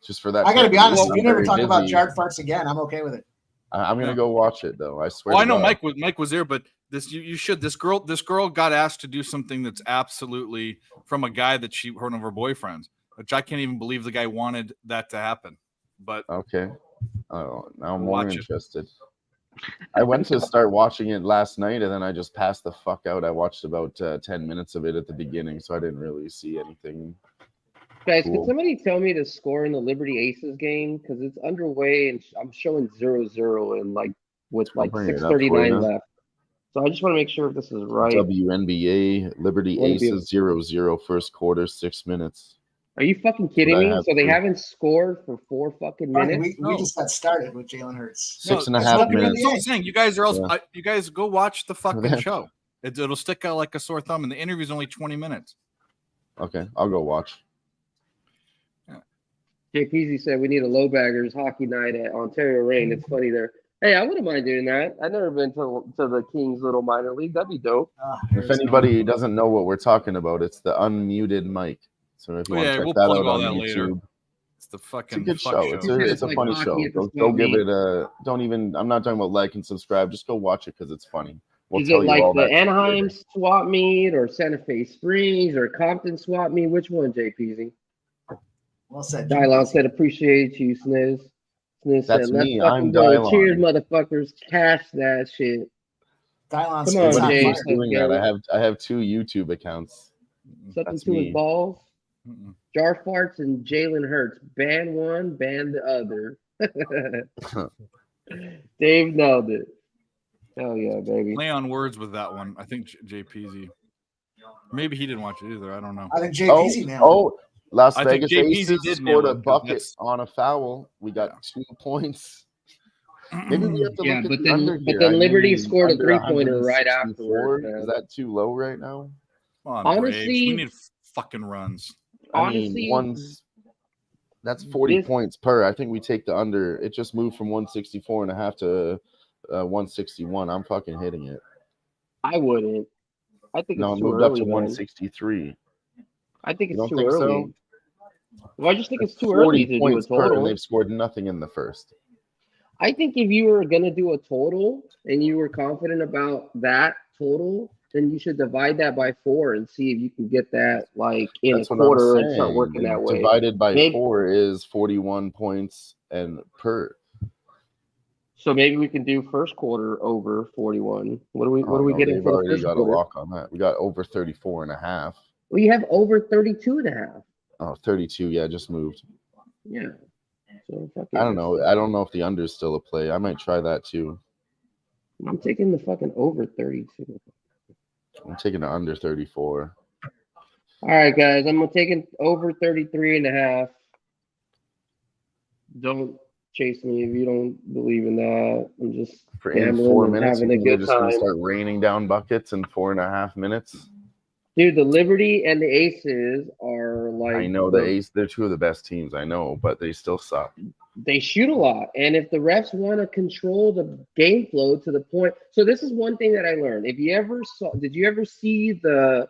just for that. I got to be honest. I'm If you never very talk about busy. jarred farts again, I'm okay with it. I'm gonna go watch it though. I swear. Well, I know God. Mike was there, but you should. This girl got asked to do something that's absolutely from a guy that one of her boyfriends, which I can't even believe the guy wanted that to happen. But okay, now I'm We'll more watch it. interested. I went to start watching it last night, and then I just passed the fuck out. I watched about 10 minutes of it at the beginning, so I didn't really see anything. Guys, Cool. can somebody tell me the score in the Liberty Aces game? Because it's underway and I'm showing 0-0 and with I'll like bring it up for 6:39 you. left. So I just want to make sure if this is right. WNBA Liberty Wanna be Aces 0-0 first quarter, 6 minutes. Are you fucking kidding What I me? have So they to- haven't scored for 4 fucking minutes? We just got started with Jalen Hurts. Six and a that's half what we minutes. That's what I'm saying. You guys are also, Yeah. you guys go watch the fucking show. It'll stick out like a sore thumb, and the interview's only 20 minutes. Okay, I'll go watch. JPZ said we need a low baggers hockey night at Ontario Reign. It's funny there. Hey, I wouldn't mind doing that. I've never been to the Kings little minor league. That'd be dope. If anybody doesn't know what we're talking about, it's the unmuted mic. So if you want to check we'll that plug out all on that YouTube, later. It's the it's a fucking good fuck show. It's a Like funny hockey show. at the Go give Swap it a. Don't even. I'm not talking about like and subscribe. Just go watch it because it's funny. We'll Is tell it you like all the that shit Anaheim later. swap meet or Santa Fe Springs or Compton swap meet? Which one, JPZ? Well said. Dylon said, appreciate you, Sniz. Sniz That's said, let's me. fucking I'm go. Dylon. Cheers, motherfuckers. Cash that shit. Dylon's Come on, spits hot Jay. fire. Keeps doing that. I have 2 YouTube accounts. Something That's to me. his balls. Mm-mm. Jar farts and Jalen Hurts. Ban one, ban the other. Dave nailed it. Hell yeah, baby. Play on words with that one. I think JPZ. Maybe he didn't watch it either. I don't know. I think JPZ now. Las I think Vegas JPZ Aces did scored nail a it, 'cause bucket that's- on a foul. We got 2 points. Maybe we have to Yeah, look at but the under then here. Liberty scored a under 3-pointer right 164. afterwards. Man. Is that too low right now? Come on, Honestly- Braves. We need fucking runs. Honestly, that's 40 this- points per. I think we take the under. It just moved from 164.5 to 161. I'm fucking hitting it. I wouldn't. I think No, it's it too moved early, up to man. 163. I think You it's don't too think early. so? Well, I just think That's it's too early 40 to do a points per, and total. they've scored nothing in the first. I think if you were gonna do a total and you were confident about that total, then you should divide that by 4 and see if you can get that like in That's a what I'm quarter and start saying. working that way. Divided by Maybe- 4 is 41 points and per. So maybe we can do first quarter over 41. What are we getting They've for the already first got quarter? a lock on that. We got over 34.5. Well, you have over 32.5. Oh, 32. Yeah, just moved. Yeah. So I don't know. I don't know if the under is still a play. I might try that too. I'm taking the fucking over 32. I'm taking the under 34. All right, guys. I'm taking over 33.5. Don't chase me if you don't believe in that. I'm just For in gambling 4 and minutes, you having a think they're good just going to time. start raining down buckets in 4.5 minutes? Dude, the Liberty and the Aces are like I know the Ace. They're 2 of the best teams. I know, but they still suck. they shoot a lot. And if the refs want to control the game flow to the point, so this is one thing that I learned. Did you ever see the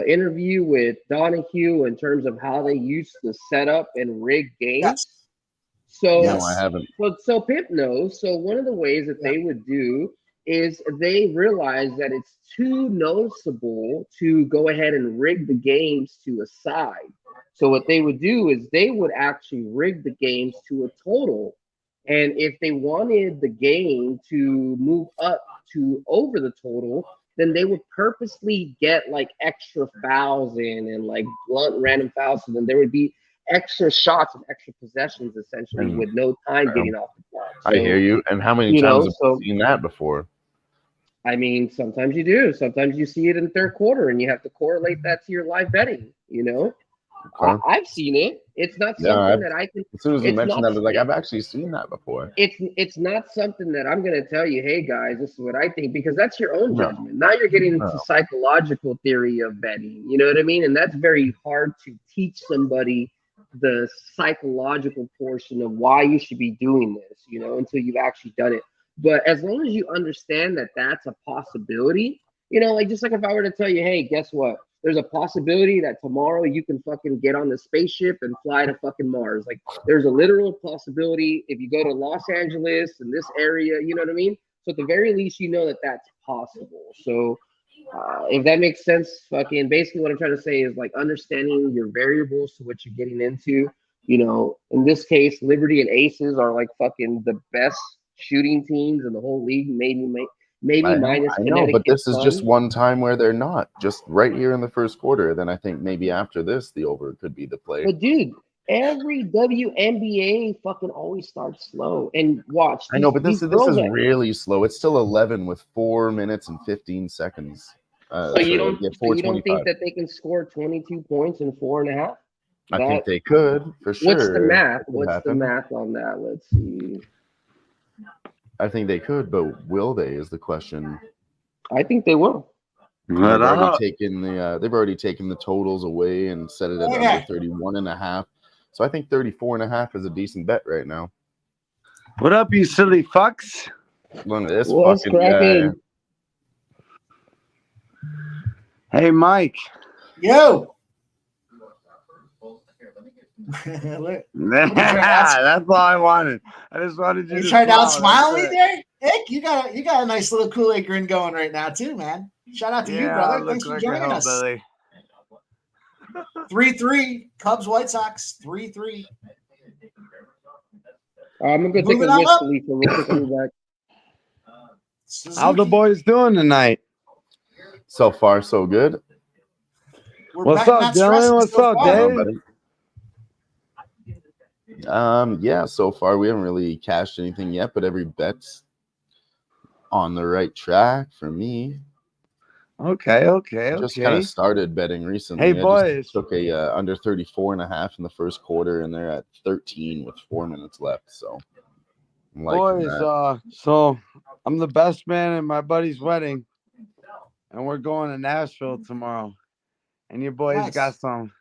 interview with Donahue in terms of how they used to set up and rig games? Yes. So No, I haven't. So Pip knows. So one of the ways that they would do is they realize that it's too noticeable to go ahead and rig the games to a side. So what they would do is they would actually rig the games to a total. And if they wanted the game to move up to over the total, then they would purposely get like extra fouls in and like blunt random fouls. So then there would be extra shots and extra possessions essentially with no time getting off the clock. So, I hear you. And how many times have you seen that before? I mean, sometimes you do. Sometimes you see it in third quarter and you have to correlate that to your live betting, you know? Okay. I've seen it. It's not Yeah, something that I can. as soon as you It's mentioned not. that, I was like, I've actually seen that before. It's not something that I'm gonna tell you. Hey guys, this is what I think because that's your own No. judgment. Now you're getting into No. psychological theory of betting. You know what I mean? And that's very hard to teach somebody the psychological portion of why you should be doing this. You know, until you've actually done it. But as long as you understand that that's a possibility, you know, like just like if I were to tell you, hey, guess what? There's a possibility that tomorrow you can fucking get on the spaceship and fly to fucking Mars. Like there's a literal possibility if you go to Los Angeles and this area, you know what I mean? So at the very least, you know that that's possible. So if that makes sense, fucking basically what I'm trying to say is like understanding your variables to what you're getting into. You know, in this case, Liberty and Aces are like fucking the best shooting teams in the whole league. Maybe minus I know, but Connecticut this is just Sun. one time where they're not. Just right here in the first quarter. Then I think maybe after this, the over could be the play. But dude, every WNBA fucking always starts slow. And watch I know, but these this girls is are. really slow. It's still 11 with 4 minutes and 15 seconds. So you don't Yeah, so you don't 4:25. think that they can score 22 points in 4.5? I That think they could for sure. what's the math? It could What's the happen. math on that? Let's see. I think they could, but will they is the question. I think they will. They've already taken the totals away and set it at under 31.5. So I think 34.5 is a decent bet right now. What up, you silly fucks? Look at this What's fucking cracking? guy. Hey, Mike. Yo. That's all I wanted. I just wanted you You to tried to smile. outsmile me That's it. there? Ick, you got a nice little Kool-Aid grin going right now too, man. Shout out to you, Yeah, I brother. look Thanks for like a joining us. hillbilly. 3-3. Cubs White Sox 3-3. I'm gonna go take Moving a on whiskey up. Khalifa real quick. I'll be back. How the Suzuki. boys doing tonight? So far, so good. We're What's not up, Dylan? stressing What's so up, far. Dave? Yeah, so far we haven't really cashed anything yet, but every bet's on the right track for me. Okay. Just kind of started betting recently. Hey, I boys. just took a under 34.5 in the first quarter, and they're at 13 with 4 minutes left. So I'm liking Boys, that. so I'm the best man at my buddy's wedding, and we're going to Nashville tomorrow. And your boys Nice. got some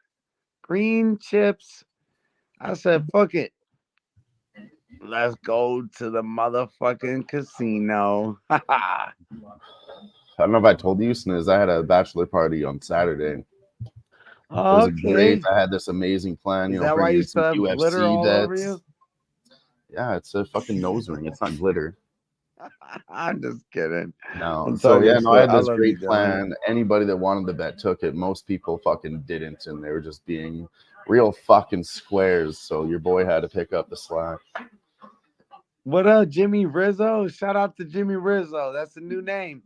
green chips. I said, fuck it. Let's go to the motherfucking casino. I don't know if I told you, Sniz, I had a bachelor party on Saturday. It was great. I had this amazing plan. Is that why bring you in some still have UFC glitter all over vets. you? Yeah, it's a fucking nose ring. It's not glitter. I'm just kidding. No. I'm So talking yeah, no, I shit. had this love great you, Dylan. plan. Anybody that wanted the bet took it. Most people fucking didn't, and they were just being real fucking squares. So your boy had to pick up the slack. What up, Jimmy Rizzo? Shout out to Jimmy Rizzo. That's a new name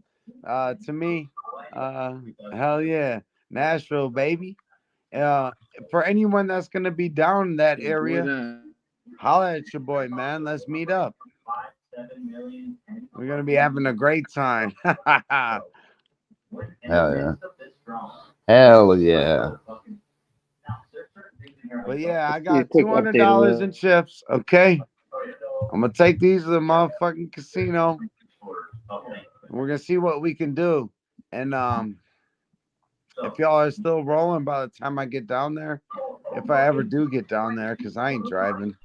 to me. Hell yeah. Nashville, baby. For anyone that's going to be down in that area, holla at your boy, man. Let's meet up. We're going to be having a great time. Hell yeah. Hell yeah. But yeah, I Let's see a got quick update $200 on in chips. Okay. I'm going to take these to the motherfucking casino. We're going to see what we can do. And if y'all are still rolling by the time I get down there, if I ever do get down there, because I ain't driving,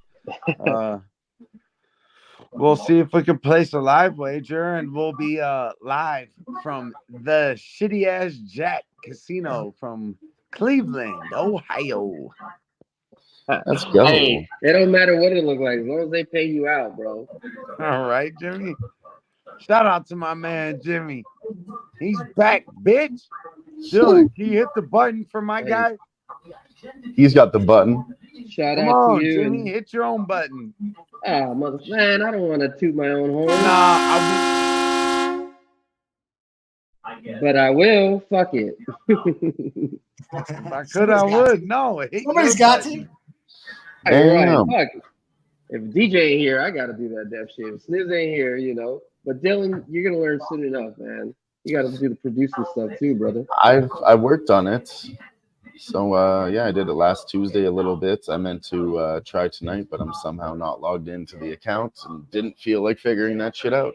we'll see if we can place a live wager, and we'll be live from the shitty ass Jack Casino from Cleveland, Ohio. Let's go. Hey, it don't matter what it look like as long as they pay you out, bro. All right, Jimmy. Shout out to my man Jimmy. He's back, bitch. Dylan, can you hit the button for my guy? He's got the button. Shout Come out on, to you. Jimmy, And, hit your own button. man, I don't want to toot my own horn. But I will. Fuck it. If I could, I would. No, hit Somebody's your got button. to. You're right. Damn. Fuck it. If DJ ain't here, I gotta do that deaf shit. If Sniz ain't here, But Dylan, you're gonna learn soon enough, man. You gotta do the producing stuff too, brother. I worked on it. So yeah, I did it last Tuesday a little bit. I meant to try tonight, but I'm somehow not logged into the account and didn't feel like figuring that shit out.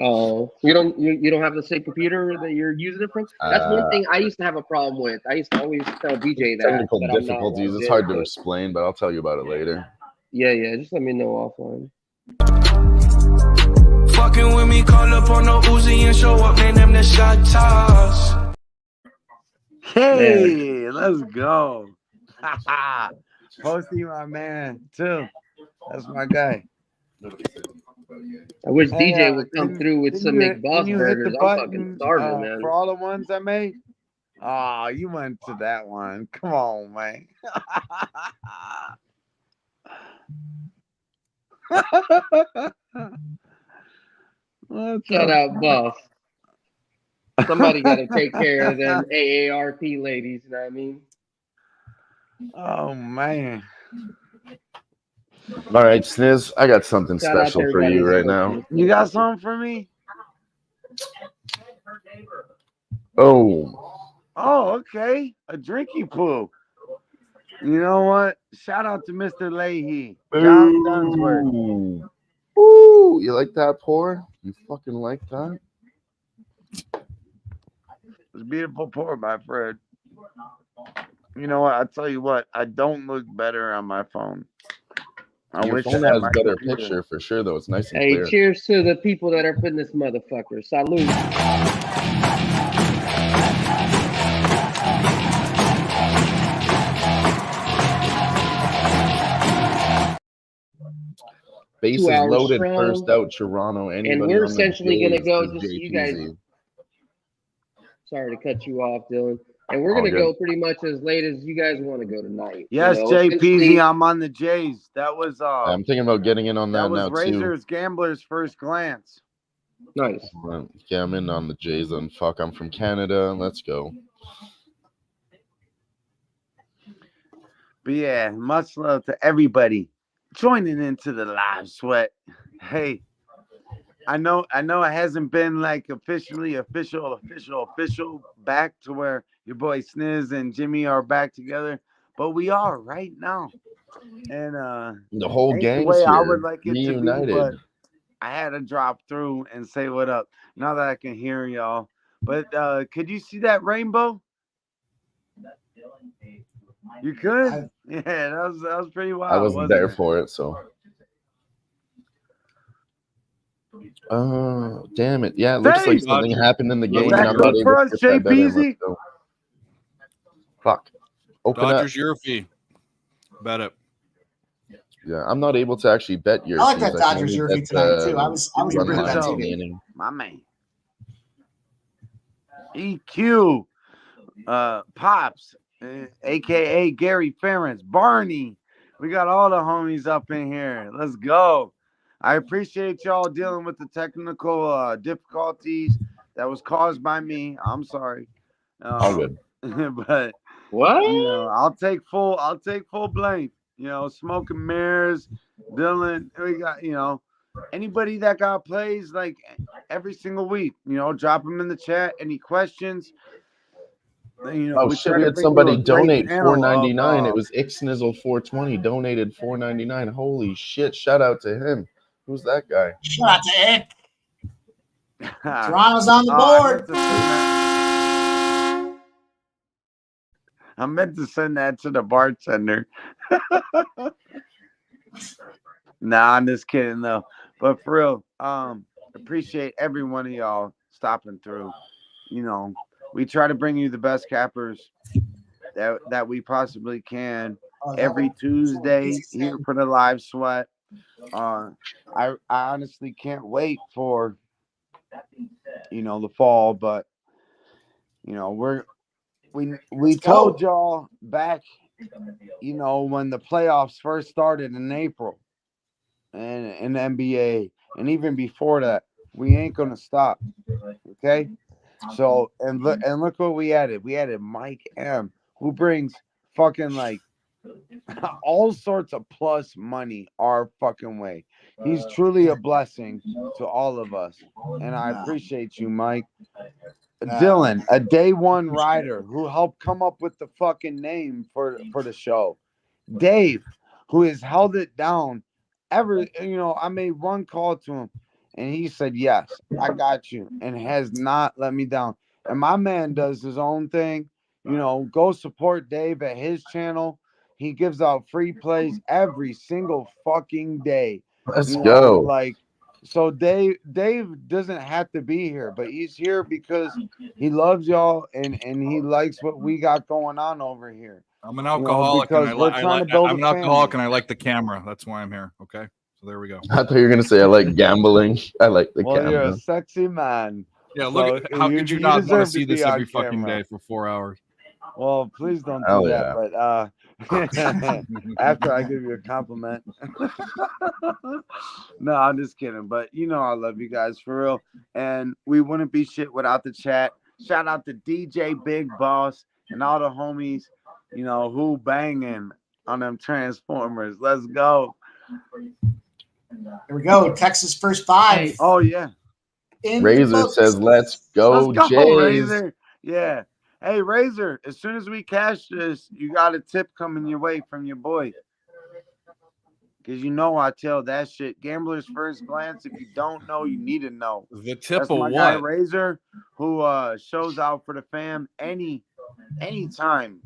Oh, you don't have the same computer that you're using it from? That's one Uh, thing I used to have a problem with. I used to always tell BJ Technical that I'm not difficulties. logged It's in, hard to but explain, but I'll tell you about it later. yeah, just let me know offline. Fucking with me, call up on the Uzi and show up, man, them the shot toss. Hey, let's go. Posty, my man, too. That's my guy. I wish Hey, DJ would come through with some can McBoss you hit the burgers. I'm fucking button starving, man. for all the ones I made? Oh, you went to that one. Come on, man. What's Shout up? out, Buff. Somebody got to take care of them AARP ladies. You know what I mean? Oh man. All right, Sniz, I got something Shout out to special for everybody you in right sports now. news. You got something for me? Oh, Okay. A drinky poo. You know what? Shout out to Mr. Leahy. John Dunsworth. ooh, ooh, you like that pour? You fucking like that? It's a beautiful pour, my friend. You know what? I tell you what, I don't look better on my phone. I Your wish I phone had has my better computer. picture for sure, though. It's nice and Hey, clear. cheers to the people that are putting this motherfucker. Salute. Base 2 is hours loaded. strong. First out, Toronto. Anybody we're on the essentially gonna Jays go is just so you guys. JPZ. Sorry to cut you off, Dylan. And we're All gonna good. go pretty much as late as you guys want to go tonight. Yes, You know, JPZ, essentially, I'm on the Jays. That was I'm thinking about getting in on that now too. Razor's Gambler's first glance. nice. Yeah, I'm in on the Jays. And fuck, I'm from Canada. Let's go. But yeah, much love to everybody joining into the live sweat. Hey, I know it hasn't been like official back to where your boy Sniz and Jimmy are back together, but we are right now. And The whole ain't the gang's way I here, would like it to be, reunited. but I had to drop through and say what up. Now that I can hear y'all. But could you see that rainbow? You could? Yeah, that was pretty wild. I wasn't there for it, so. Damn it. Yeah, it looks like Hey! something happened in the game, Was and that I'm not good able for to us, get that bet in. JPZ? Let's go. Fuck. Open Dodgers up. your fee. Bet it. Yeah, I'm not able to actually bet your I like fees. that can Dodgers only jersey bet, tonight too. I was Jimmy rooting for that Rizzo. too. inning. My man. EQ. Pops. AKA Gary Ferentz. Barney. We got all the homies up in here. Let's go. I appreciate y'all dealing with the technical difficulties that was caused by me. I'm sorry. All good. But What? you know, I'll take full blame. You know, Smoke and Mirrors, Dylan, we got, you know, anybody that got plays like every single week, you know, drop them in the chat. Any questions? You know, Oh shit, try we to had bring you somebody a great donate panel $4.99. of, It was Ixnizzle 420 donated $4.99. Holy shit! Shout out to him. Who's that guy? Shout out to Ick. uh, Toronto's on the board. I meant to send that to the bartender. Nah, I'm just kidding though. But for real, appreciate every one of y'all stopping through. You know, we try to bring you the best cappers that we possibly can every Tuesday here for the live sweat. I honestly can't wait for the fall, but we told y'all back when the playoffs first started in April and in the NBA and even before that, we ain't gonna stop. Okay. So and look what we added. We added Mike M, who brings fucking like all sorts of plus money our fucking way. He's truly a blessing to all of us. And I appreciate you, Mike. Dylan, a day one rider who helped come up with the fucking name for the show. Dave, who has held it down I made one call to him and he said, yes, I got you, and has not let me down. And my man does his own thing. Go support Dave at his channel. He gives out free plays every single fucking day. Let's go. So Dave doesn't have to be here, but he's here because he loves y'all and he likes what we got going on over here. I'm an alcoholic, because we're trying to build I'm an a alcoholic, family. and I like the camera. That's why I'm here. Okay, so there we go. I thought you were gonna say I like gambling. I like the camera. You're a sexy man. Yeah, look. How could you not want to deserve see be this every on fucking camera. day for 4 hours? Well, please don't Hell do yeah. that. But after I give you a compliment. No, I'm just kidding. But I love you guys for real. And we wouldn't be shit without the chat. Shout out to DJ Big Boss and all the homies, Who-Bangin on them Transformers. Let's go. Here we go. Texas first 5. Oh, yeah. In Razor the books. says, "Let's go, Jays." Razor. Yeah. Hey, Razor, as soon as we cash this, you got a tip coming your way from your boy. Because I tell that shit. Gambler's first glance. If you don't know, you need to know. The tip That's of my what? guy, Razor, who shows out for the fam anytime,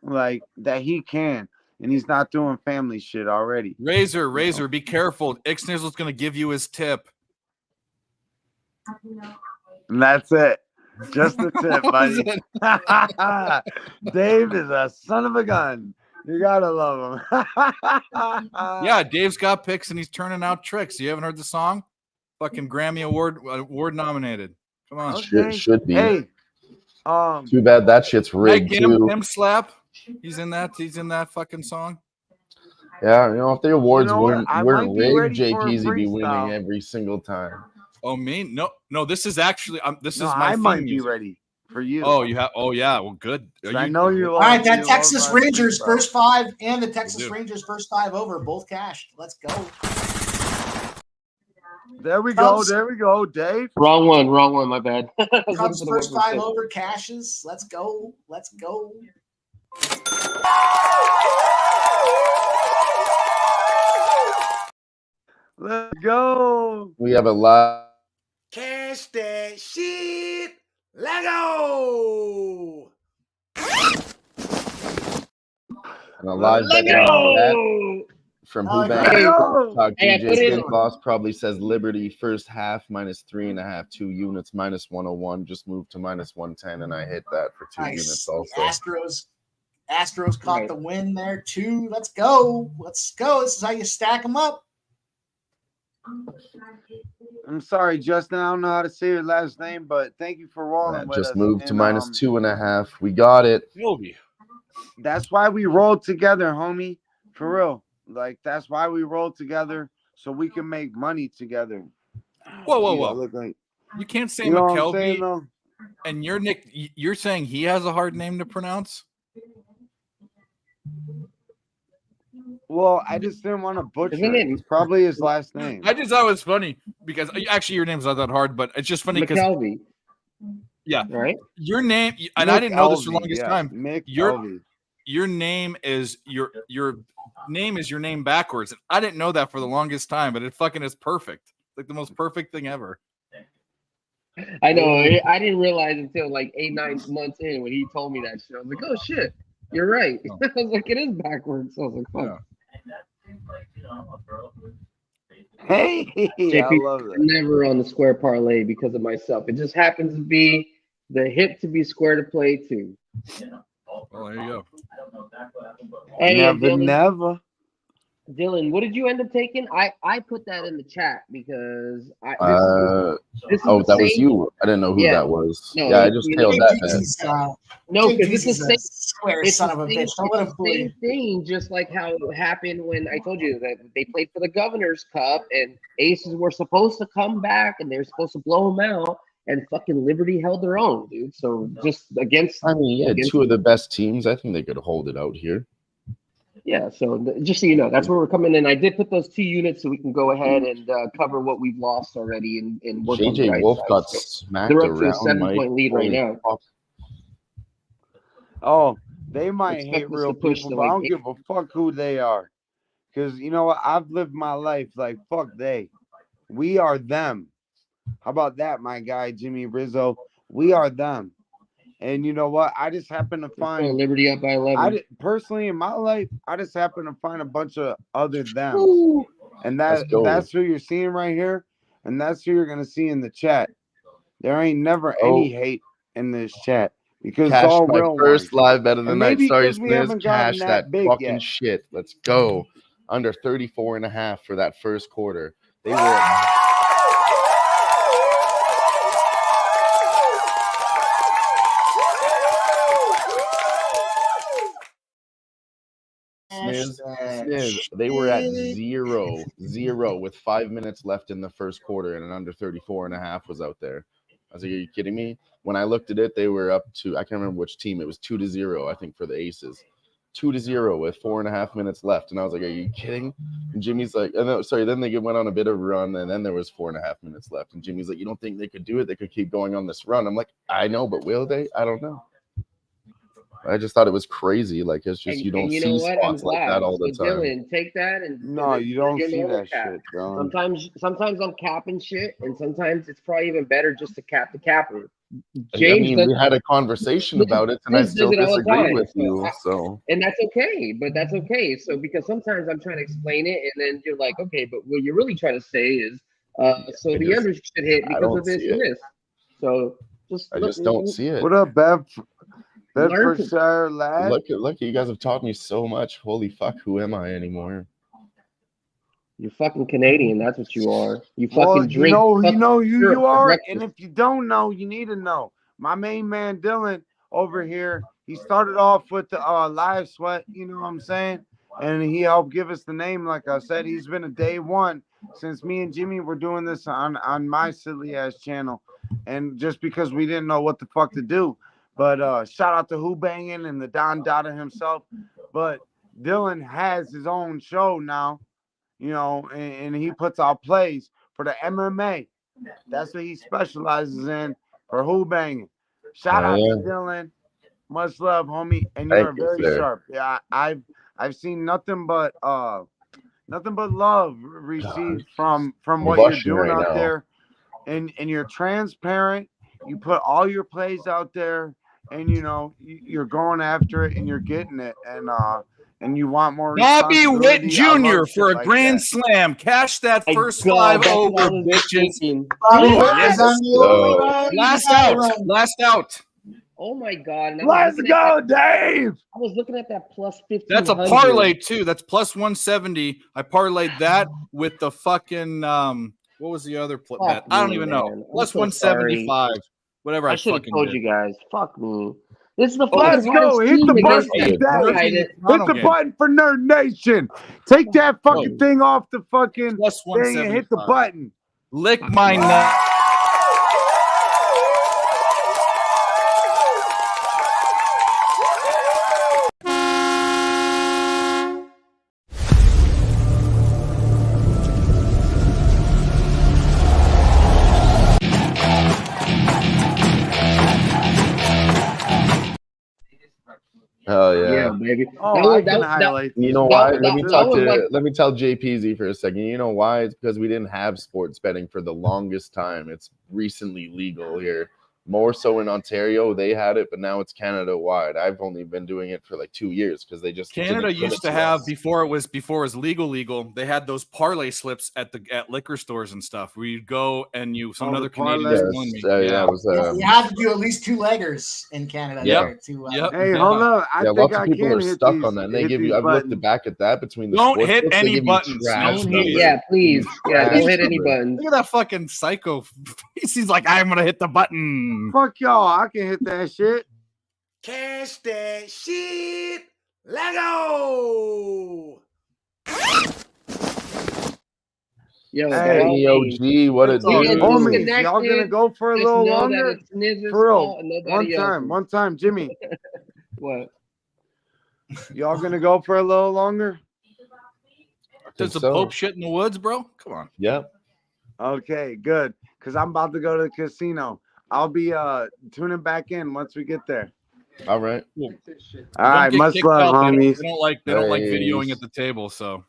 like that he can. And he's not doing family shit already. Razor, be careful. Ixnizzle's going to give you his tip. And that's it. Just the tip, buddy. Dave is a son of a gun. You gotta love him. Yeah, Dave's got picks and he's turning out tricks. You haven't heard the song? Fucking Grammy award nominated. Come on. Okay. Should be. Hey, too bad that shit's rigged too. Him slap. He's in that fucking song. Yeah, if the awards what? weren't rigged, Jay JP's would be winning every single time. Oh, me? No. This is actually this is my. I theme might music. be ready for you. Oh, you have. Oh, yeah. Well, good. I know you. All right, that Texas Rangers first 5 and the Texas Rangers first 5 over both cashed. Let's go. There we go. There we go, Dave. Wrong one. My bad. Cubs first 5 over cashes. Let's go. Let's go. Let's go. We have a lot. Cash that shit. Let go. And a live bet from Who-Bangin. Talk DJ Big Boss probably says Liberty first half -3.5, 2 units -101. Just moved to -110, and I hit that for 2 units also. Astros caught the win there too. Let's go. This is how you stack them up. I'm sorry, Justin. I don't know how to say your last name, but thank you for rolling with us. Just moved to -2.5. We got it. That's why we rolled together, homie. For real. That's why we rolled together, so we can make money together. Whoa. You can't say McKelvey. And you're saying he has a hard name to pronounce? Well, I just didn't want to butcher it. It's probably his last name. I just thought it was funny because actually your name's not that hard, but it's just funny because McKelvey. Yeah, right. Your name, and I didn't know this for the longest time. McKelvey. Your name is your name is your name backwards. I didn't know that for the longest time, but it fucking is perfect. Like the most perfect thing ever. I know. I didn't realize until like 8-9 months in when he told me that shit. I was like, oh shit, you're right. I was like, it is backwards. So I was like, fuck. Hey, JP, I love that. Never on the square parlay because of myself. It just happens to be the hip to be square to play too. Well, there you go. Hey, never. Dylan, what did you end up taking? I put that in the chat because this is that was you. I didn't know who that was. No, I just tailed that bet. No, because this is the square son of a bitch. Don't let him fool you. Same thing, just like how it happened when I told you that they played for the Governor's Cup and Aces were supposed to come back and they were supposed to blow them out. And fucking Liberty held their own, dude. So just against, two of the best teams. I think they could hold it out here. Yeah, so just so you know, that's where we're coming in. I did put those 2 units so we can go ahead and cover what we've lost already and work on the JJ right Wolf side. got So smacked they're up to a around, Mike. 7-point lead right Holy now. fuck. Oh, they might Expect hate us to real push people, to but I like don't give a fuck who they are. Because you know what? I've lived my life like fuck they. We are them. How about that, my guy, Jimmy Rizzo? We are them. And you know what? I just happen to let's go find, Liberty up by 11. personally in my life, I just happen to find a bunch of other thems. Woo! And Let's go. that's who you're seeing right here. And that's who you're going to see in the chat. There ain't never Oh. any hate in this chat because it's Cash all my real first ones. live bet of the And night. maybe Sorry, because we Sniz. haven't gotten Cash that that big fucking yet. shit. Let's go. Under 34.5 for that first quarter. They were Sniz, they were at 0 with 5 minutes left in the first quarter, and an under 34.5 was out there. I was like, are you kidding me? When I looked at it, they were up to, I can't remember which team. It was 2-0, I think, for the Aces. 2-0 with 4.5 minutes left. And I was like, are you kidding? And Jimmy's like, then they went on a bit of a run, and then there was 4.5 minutes left. And Jimmy's like, you don't think they could do it? They could keep going on this run. I'm like, I know, but will they? I don't know. I just thought it was crazy. Like, it's just, you don't you see know what? I'm spots like glad. that all the So, time. Dylan, take that and No, you don't your see normal that cap. shit, Dylan. Sometimes I'm capping shit, and sometimes it's probably even better just to cap the capper. I James mean, does, we had a conversation about it, and I James still does it all the disagreed time. with So you. So, and that's okay, but that's okay. So because sometimes I'm trying to explain it, and then you're like, okay, but what you're really trying to say is, so the under should hit I because don't of this see and it. this. So I just don't see it. What up, Learn to- Bedfordshire lad? Look, you guys have taught me so much. Holy fuck, who am I anymore? You're fucking Canadian. That's what you are. You fucking Well, drink. you know who syrup you for are, breakfast. and if you don't know, you need to know. My main man Dylan over here, he started off with the live sweat, you know what I'm saying? And he helped give us the name. Like I said, he's been a day one since me and Jimmy were doing this on my silly ass channel. And just because we didn't know what the fuck to do. But shout out to Who-Bangin and the Don Dada himself. But Dylan has his own show now, you know, and he puts out plays for the MMA. That's what he specializes in for Who-Bangin. Shout out to Dylan. Much love, homie. And you're Thank you, very sir. sharp. Yeah, I've seen nothing but love received from what you're blushing doing right out now. there. And you're transparent. You put all your plays out there, and you know you're going after it and you're getting it, and you want more Bobby Witt responsibility. I Jr. love for shit a like grand that. slam. Cash that My first God, 5 that's what I over, was bitches. thinking. Bobby Witt Yes. is on the overrun. Last You gotta out. run. Last out. Oh my God! And I was Let's looking at go, that- Dave. I was looking at that plus 1500. That's a parlay too. That's plus 170. I parlayed that with the fucking what was the other bet? I don't me, even man. know. I'm Plus so 175. Whatever I should have fucking told did. you guys. Fuck me. This is the Let's fucking go. hottest Hit the team button against for that. Dave. Right. Hit Toronto the game. button for Nerd Nation. Take that fucking Oh. thing off the fucking Plus thing and hit the 175. button. Lick my nut. Hell Yeah, yeah. baby. Oh, That I was- can that- highlight. You know these why? ones. Let me that talk was to. like- Let me tell JPZ for a second. You know why? It's because we didn't have sports betting for the longest time. It's recently legal here. More so in Ontario, they had it, but now it's Canada wide. I've only been doing it for like 2 years because they just Canada didn't give used it to have us. before it was legal. They had those parlay slips at liquor stores and stuff where you'd go and Oh, another the Canadian parlays? was telling me. Yeah, it was. You have to do at least 2 leggers in Canada. Yeah. there to, Yep. Hey, hold up. I think lots I of people can are hit stuck these, on that. And they hit give you. these I've looked buttons. back at that between the Don't sports hit books, they any give you buttons. trash Don't hit. numbers. Yeah, please. Yeah, Trash don't hit any numbers. buttons. Look at that fucking psycho. He's like, I'm gonna hit the button. Fuck y'all. I can hit that shit. Cash that shit. Lego. Yo, Hey, by all means, EOG, what a It's all dude. good. Homies, y'all gonna go for a just little know longer? that it's Niz's For real. fault and nobody else's. One time, Jimmy. What? Y'all gonna go for a little longer? Does the Pope shit in the woods, bro? Come on. Yep. Okay, good. Because I'm about to go to the casino. I'll be tuning back in once we get there. All right. Cool. All right, Don't get much kicked love, out. homies. They don't like videoing Nice. at the table. So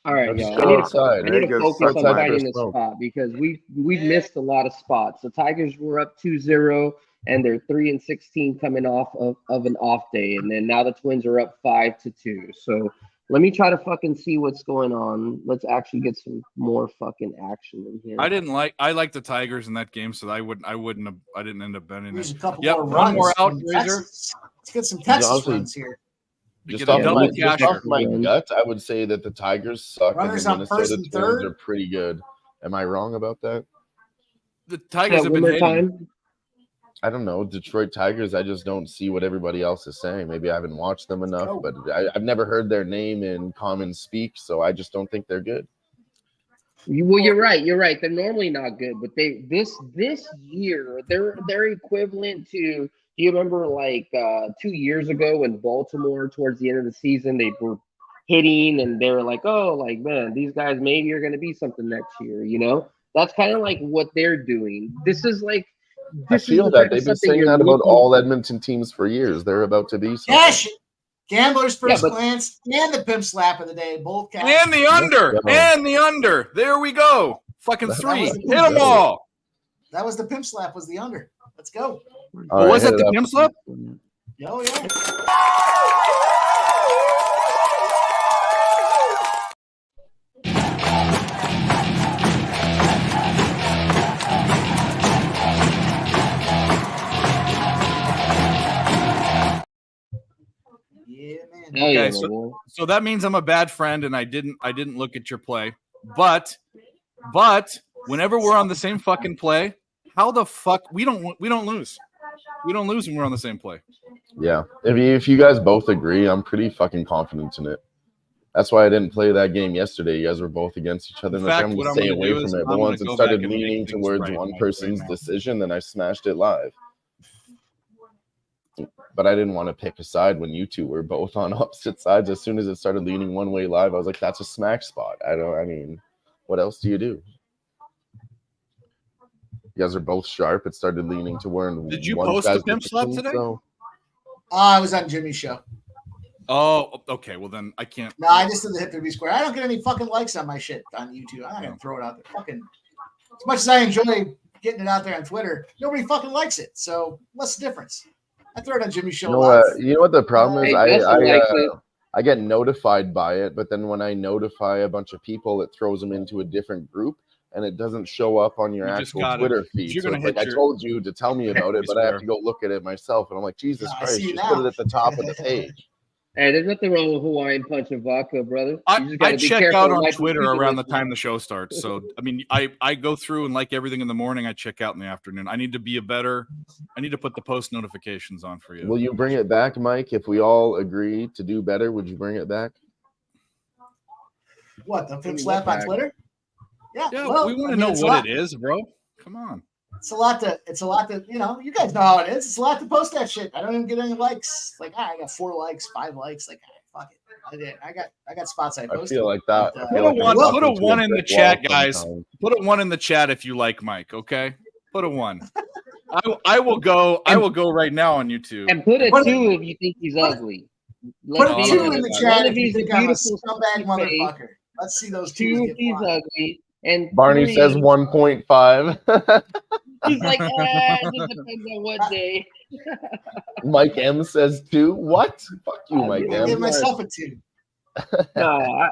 All right, Let's y'all. go outside. I need to Niggas focus suck on my finding dick. a spot because we've missed a lot of spots. The Tigers were up 2-0 and they're 3-16 coming off of an off day, and then now the Twins are up 5-2. So let me try to fucking see what's going on. Let's actually get some more fucking action in here. I like the Tigers in that game, so I didn't end up betting There's it. a couple Yep, more one runs. more out, from Razor. Texas. Let's get some Texas Honestly, runs here. Just Get a off, double my, cash just off here. my gut, I would say that the Tigers suck Runners and the on first Minnesota and Twins third. are pretty good. Am I wrong about that? The Tigers have one been more hitting. time. I don't know. Detroit Tigers, I just don't see what everybody else is saying. Maybe I haven't watched them enough, but I've never heard their name in common speak, so I just don't think they're good. Well, you're right. You're right. They're normally not good, but this year they're equivalent to. Do you remember like 2 years ago when Baltimore towards the end of the season they were hitting and they were like, oh, like man, these guys maybe are going to be something next year. You know, that's kind of like what they're doing. This is like. I feel that they've been saying that about all Edmonton teams for years. They're about to be something. Cash it. Gamblers first glance and the pimp slap of the day. Both cash. And the under. And the under. There we go. Fucking three. Hit them all. That was the pimp slap, was the under. Let's go. Oh, was that the pimp slap? Oh, yeah. Okay, so that means I'm a bad friend and I didn't look at your play. But whenever we're on the same fucking play, how the fuck we don't lose. We don't lose when we're on the same play. Yeah. If you guys both agree, I'm pretty fucking confident in it. That's why I didn't play that game yesterday. You guys were both against each other. I'm going to stay away from it. But once it started leaning towards one person's decision, then I smashed it live. But I didn't want to pick a side when you two were both on opposite sides. As soon as it started leaning one way live, I was like, that's a smack spot. I mean, what else do you do? You guys are both sharp. It started leaning to where. Did you post the pimp slap today? So. I was on Jimmy's show. Oh, okay. Well, then I can't. No, I just did the hit 3B square. I don't get any fucking likes on my shit on YouTube. I'm not going to throw it out there. Fucking, as much as I enjoy getting it out there on Twitter, nobody fucking likes it. So what's the difference? I throw it on Jimmy's show. You know what the problem is? I get notified by it, but then when I notify a bunch of people, it throws them into a different group, and it doesn't show up on your actual Twitter feed. So it's like I told you to tell me about it, but I have to go look at it myself, and I'm like, Jesus Christ, just put it at the top of the page. Hey, there's nothing wrong with Hawaiian Punch and vodka, brother. I check out on Twitter around the time the show starts. So, I mean, I go through and like everything in the morning. I check out in the afternoon. I need to put the post notifications on for you. Will you bring it back, Mike? If we all agree to do better, would you bring it back? What, the pimp slap on Twitter? Yeah, well, we want to know what it is, bro. Come on. It's a lot to, you guys know how it is. It's a lot to post that shit. I don't even get any likes. Like, I got 4 likes, 5 likes. Like, fuck it. I did. I got spots I posted. I feel like that. Put a 1 in the chat, guys. Put a 1 in the chat if you like Mike, okay? Put a 1. I will go right now on YouTube. And put a 2 if you think he's ugly. Put a 2 in the chat if you think I'm a scumbag motherfucker. Let's see those 2 if he's ugly. And Barney 3, says 1.5. He's like, it just depends on what day. Mike M says 2. What? Fuck you, Mike M. I give myself a 2. No,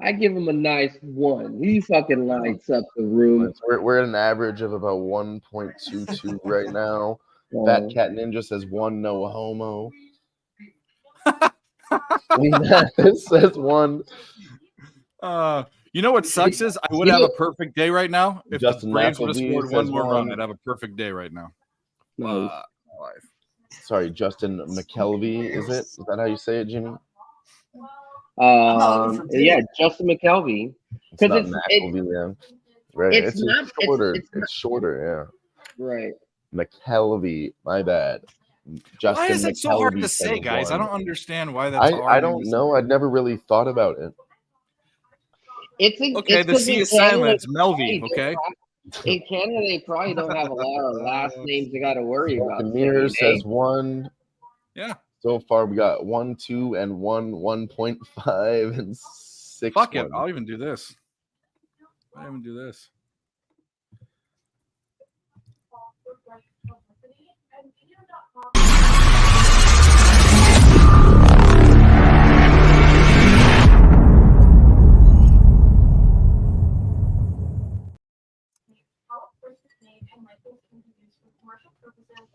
I give him a nice 1. He fucking lights up the room. We're at an average of about 1.22 right now. Fat Cat Ninja says 1, no homo. This says 1. You know what sucks is I would have a perfect day right now if Justin the Braves would have McElvey scored one more says run. 1. I'd have a perfect day right now. Sorry, Justin McKelvey, is it? Is that how you say it, Jimmy? Yeah, Justin McKelvey. Because it's right. It's shorter. It's shorter, yeah. Right. McKelvey, my bad. Justin Why is it so hard to McKelvey say, says guys? I one. don't understand why that's hard. I don't know. I'd never really thought about it. Okay, the C is silent. It's Melvy. Okay. In Canada, they probably don't have a lot of last names they got to worry about. The mirror says 1. Yeah. So far, we got 1, 2, and 1, 1.5, and 6. Fuck it. I'll even do this. I'll even do this.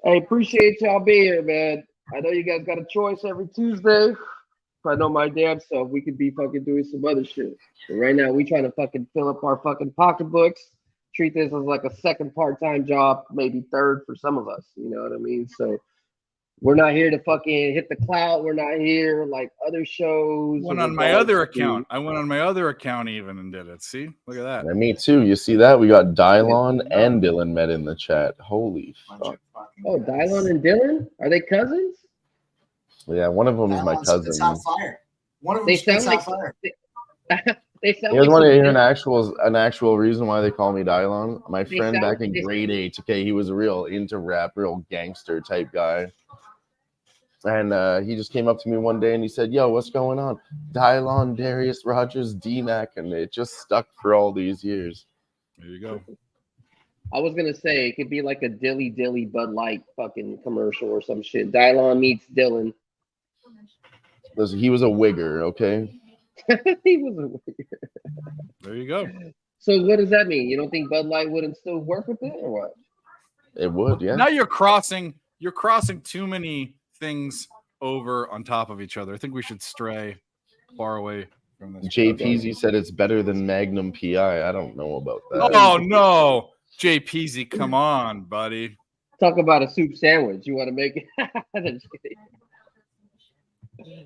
I appreciate y'all being here, man. I know you guys got a choice every Tuesday. I know my damn self, we could be fucking doing some other shit. But right now, we trying to fucking fill up our fucking pocketbooks. Treat this as like a second part-time job, maybe third for some of us. You know what I mean? So we're not here to fucking hit the clout. We're not here like other shows. Went on my other account. I went on my other account even and did it. See? Look at that. And me too. You see that? We got Dylon and Dylan met in the chat. Holy fuck. Oh, Dylon and Dylan? Are they cousins? Yeah, one of them is my cousin. It's hot fire. One of them They spits sound hot fire. They sound You guys like want to hear some- an actual reason why they call me Dylon? My They friend sound back in like- grade 8, okay, he was real into rap, real gangster type guy. And he just came up to me one day and he said, "Yo, what's going on?" Dylon, Darius Rogers, D-Mac, and it just stuck for all these years. There you go. I was gonna say it could be like a Dilly Dilly Bud Light fucking commercial or some shit. Dylon meets Dylan. Listen, he was a wigger, okay? He was a There you go. So what does that mean? You don't think Bud Light wouldn't still work with it or what? It would, yeah. Now you're crossing too many things over on top of each other. I think we should stray far away from this. JPZ said it's better than Magnum PI. I don't know about that. Oh no, JPZ, come on, buddy. Talk about a soup sandwich. You want to make it? I'm just kidding.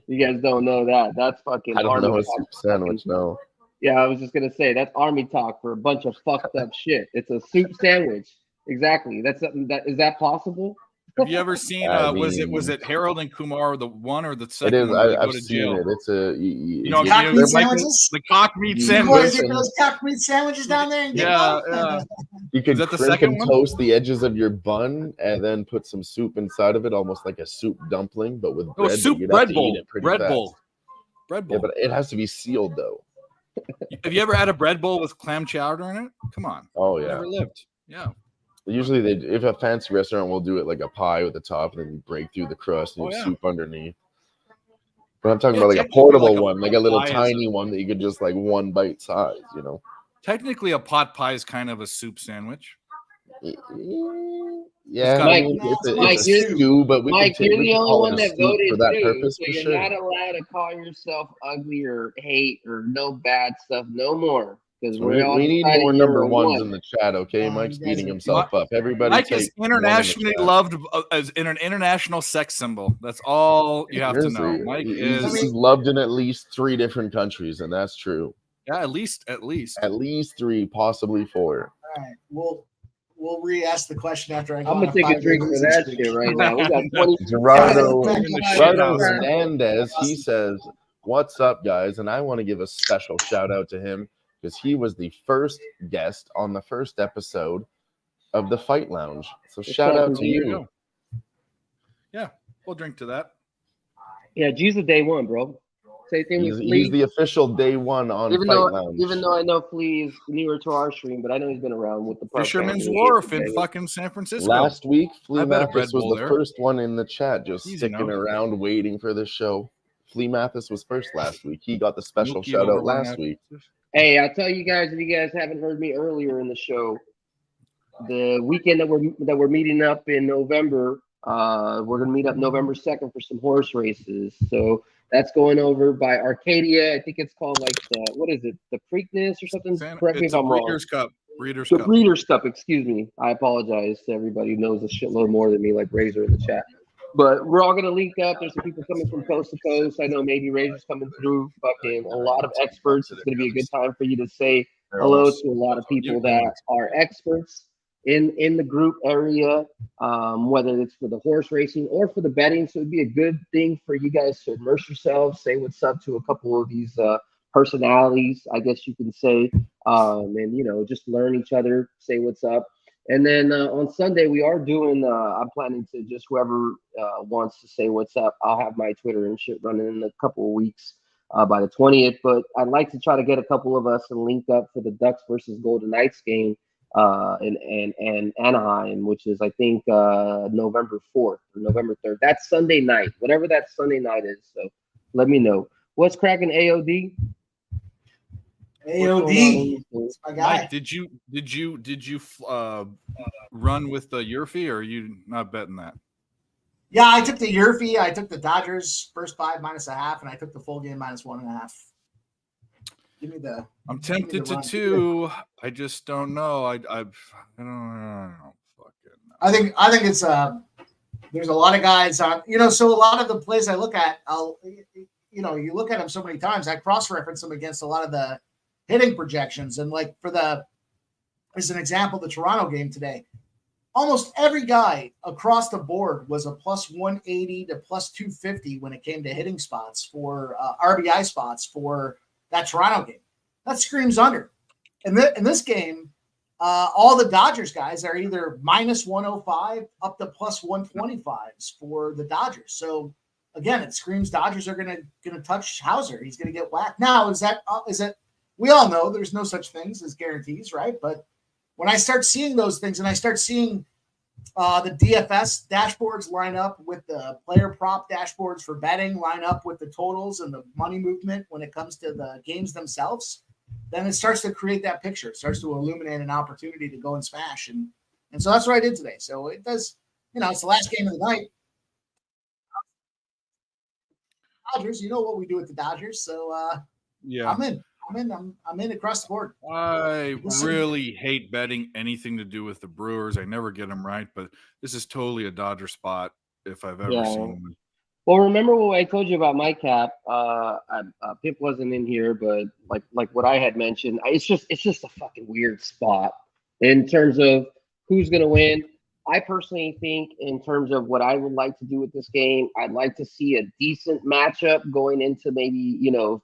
You guys don't know that. That's fucking. I don't know a talk. soup sandwich, no. Yeah, I was just gonna say that's army talk for a bunch of fucked up shit. It's a soup sandwich. Exactly. That's something that is that possible? Have you ever seen? I was mean- it Harold and Kumar, the one or the It second is. one? where they I've go to seen jail? it. It's a. You know, Cock meat they're sandwiches? the cock meat You You sandwich. boys listen. eat those cock meat sandwiches down there and get Yeah, one? yeah. You could Is that the crimp second and one? toast the edges of your bun and then put some soup inside of it, almost like a soup dumpling, but with Oh, bread. but soup you'd have bread to bowl. eat it pretty Bread fast. bowl. Bread bowl. Yeah, but it has to be sealed though. Have you ever had a bread bowl with clam chowder in it? Come on. Oh yeah. Never lived. Yeah. Usually, if a fancy restaurant will do it like a pie with the top, and then you break through the crust and Oh, you yeah. soup underneath. But I'm talking Yeah, about like a technically, portable like a one, like a little pie is tiny one that you could just like one bite size, you know. Technically, a pot pie is kind of a soup sandwich. Yeah, got- I mean, Mike, it's Mike, a you're- stew, but we Mike, can you're we the can only call one it a that soup voted for that too, purpose so for you're sure. not allowed to call yourself ugly or hate or no bad stuff no more. Because We need more number ones in the chat, okay? Oh, Mike's you guys beating are- himself up. Everybody Mike take is one in the internationally chat. loved as an international sex symbol. That's all you have to know. Seriously, Mike he's is loved in at least 3 different countries, and that's true. yeah, at least. At least 3, possibly 4. All right. We'll re-ask the question after I go I'm gonna on take a 5-day drink for losing that streak. shit right now. We got 20. Gerardo Yeah, in the shit Gerardo house. Hernandez, he says, "What's up, guys?" And I want to give a special shout out to him because he was the first guest on the first episode of the Fight Lounge. So shout out to There you you. go. Yeah, we'll drink to that. Yeah, G's the day one, bro. Same thing with He's Flea. the official day one on Even Fight though, Lounge. even though I know Flea is newer to our stream, but I know he's been around with the Park Fisherman's family. Wharf in fucking San Francisco. Last week, Flea I bet a Mathis bread was bowl the there. first one in the chat, just Easy sticking enough. around waiting for the show. Flea Mathis was first last week. He got the special Milky shout over out one last after- week. Hey, I'll tell you guys if you guys haven't heard me earlier in the show, the weekend that we're meeting up in November, we're gonna meet up November 2nd for some horse races. So that's going over by Arcadia. I think it's called like what is it? The Preakness or something? Correct me if It's a I'm wrong. Breeders' Cup. Breeders' The Cup. Breeders' Cup, excuse me. I apologize to everybody who knows a shitload more than me, like Razor in the chat. But we're all gonna link up. There's some people coming from coast to coast. I know maybe Razor's coming through. Fucking a lot of experts. It's gonna be a good time for you to say hello to a lot of people that are experts. in the group area, whether it's for the horse racing or for the betting. So it'd be a good thing for you guys to immerse yourselves, say what's up to a couple of these personalities, I guess you can say, and just learn each other, say what's up. And then on Sunday we are doing. I'm planning to just whoever wants to say what's up. I'll have my Twitter and shit running in a couple of weeks by the 20th. But I'd like to try to get a couple of us and link up for the Ducks versus Golden Knights game in Anaheim, which is I think November 4th or November 3rd. That's Sunday night, whatever that Sunday night is. So let me know. What's cracking, AOD? AOD, that's my guy. Mike, did you run with the Yurfie, or are you not betting that? Yeah, I took the Yurfie. I took the Dodgers first 5 -1/2, and I took the full game -1.5. Give me the. I'm tempted to 2. I just don't know. I don't know. I think it's there's a lot of guys on, so a lot of the plays I look at, you look at them so many times, I cross-reference them against a lot of the hitting projections. And like as an example, the Toronto game today, almost every guy across the board was a +180 to +250 when it came to hitting spots for RBI spots for that Toronto game. That screams under. In this game, all the Dodgers guys are either -105 up to +125s for the Dodgers. So again, it screams Dodgers are gonna touch Hauser. He's gonna get whacked. Now, is it? We all know there's no such things as guarantees, right? But when I start seeing those things, and I start seeing the DFS dashboards line up with the player prop dashboards for betting, line up with the totals and the money movement when it comes to the games themselves, then it starts to create that picture. It starts to illuminate an opportunity to go and smash. And so that's what I did today. So it does, it's the last game of the night. Dodgers, you know what we do with the Dodgers. So yeah, I'm in. I'm in across the board. I really hate betting anything to do with the Brewers. I never get them right, but this is totally a Dodger spot if I've ever seen one. Well, remember what I told you about my cap? Pip wasn't in here, but like what I had mentioned, it's just a fucking weird spot in terms of who's gonna win. I personally think in terms of what I would like to do with this game, I'd like to see a decent matchup going into maybe,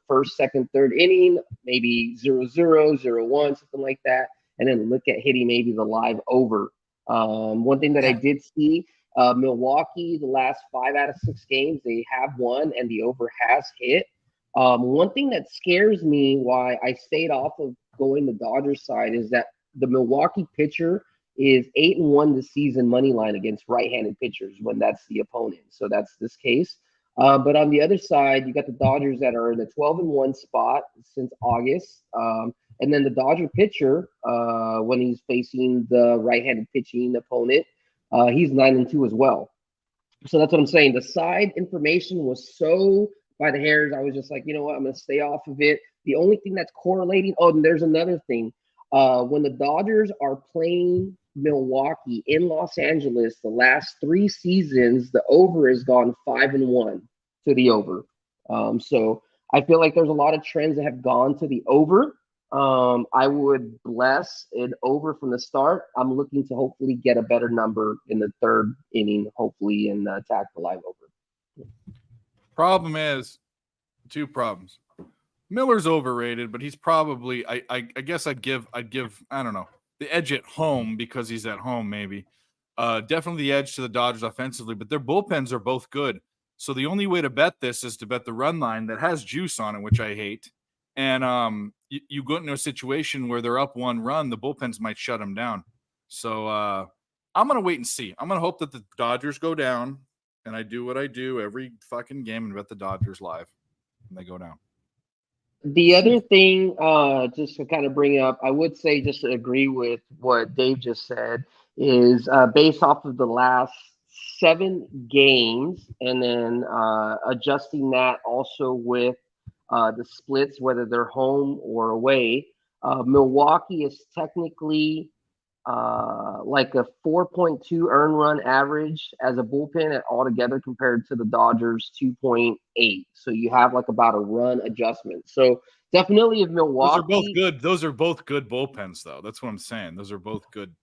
first, second, third inning, maybe 0-0, 0-1, something like that. And then look at hitting maybe the live over. One thing that I did see, Milwaukee, the last 5 out of 6 games, they have won and the over has hit. One thing that scares me why I stayed off of going the Dodgers side is that the Milwaukee pitcher is 8-1 this season money line against right-handed pitchers when that's the opponent. So that's this case. But on the other side, you got the Dodgers that are in the 12-1 spot since August. And then the Dodger pitcher, when he's facing the right-handed pitching opponent, he's 9-2 as well. So that's what I'm saying. The side information was so by the hairs. I was just like, you know what? I'm going to stay off of it. The only thing that's correlating. Oh, and there's another thing. When the Dodgers are playing Milwaukee in Los Angeles, the last 3 seasons, the over has gone 5-1 to the over. So I feel like there's a lot of trends that have gone to the over. I would bless it over from the start. I'm looking to hopefully get a better number in the 3rd inning, hopefully, and attack the live over. Problem is, 2 problems. Miller's overrated, but he's probably I guess I'd give I don't know, the edge at home because he's at home maybe. Definitely the edge to the Dodgers offensively, but their bullpens are both good. So the only way to bet this is to bet the run line that has juice on it, which I hate. And you go into a situation where they're up 1 run, the bullpens might shut them down. So I'm going to wait and see. I'm going to hope that the Dodgers go down, and I do what I do every fucking game and bet the Dodgers live, and they go down. The other thing, just to kind of bring up, I would say just to agree with what Dave just said, is based off of the last 7 games and then adjusting that also with the splits, whether they're home or away. Milwaukee is technically like a 4.2 earned run average as a bullpen at altogether compared to the Dodgers 2.8. So you have like about a run adjustment. So definitely if Milwaukee. Those are both good bullpens, though. That's what I'm saying. Those are both good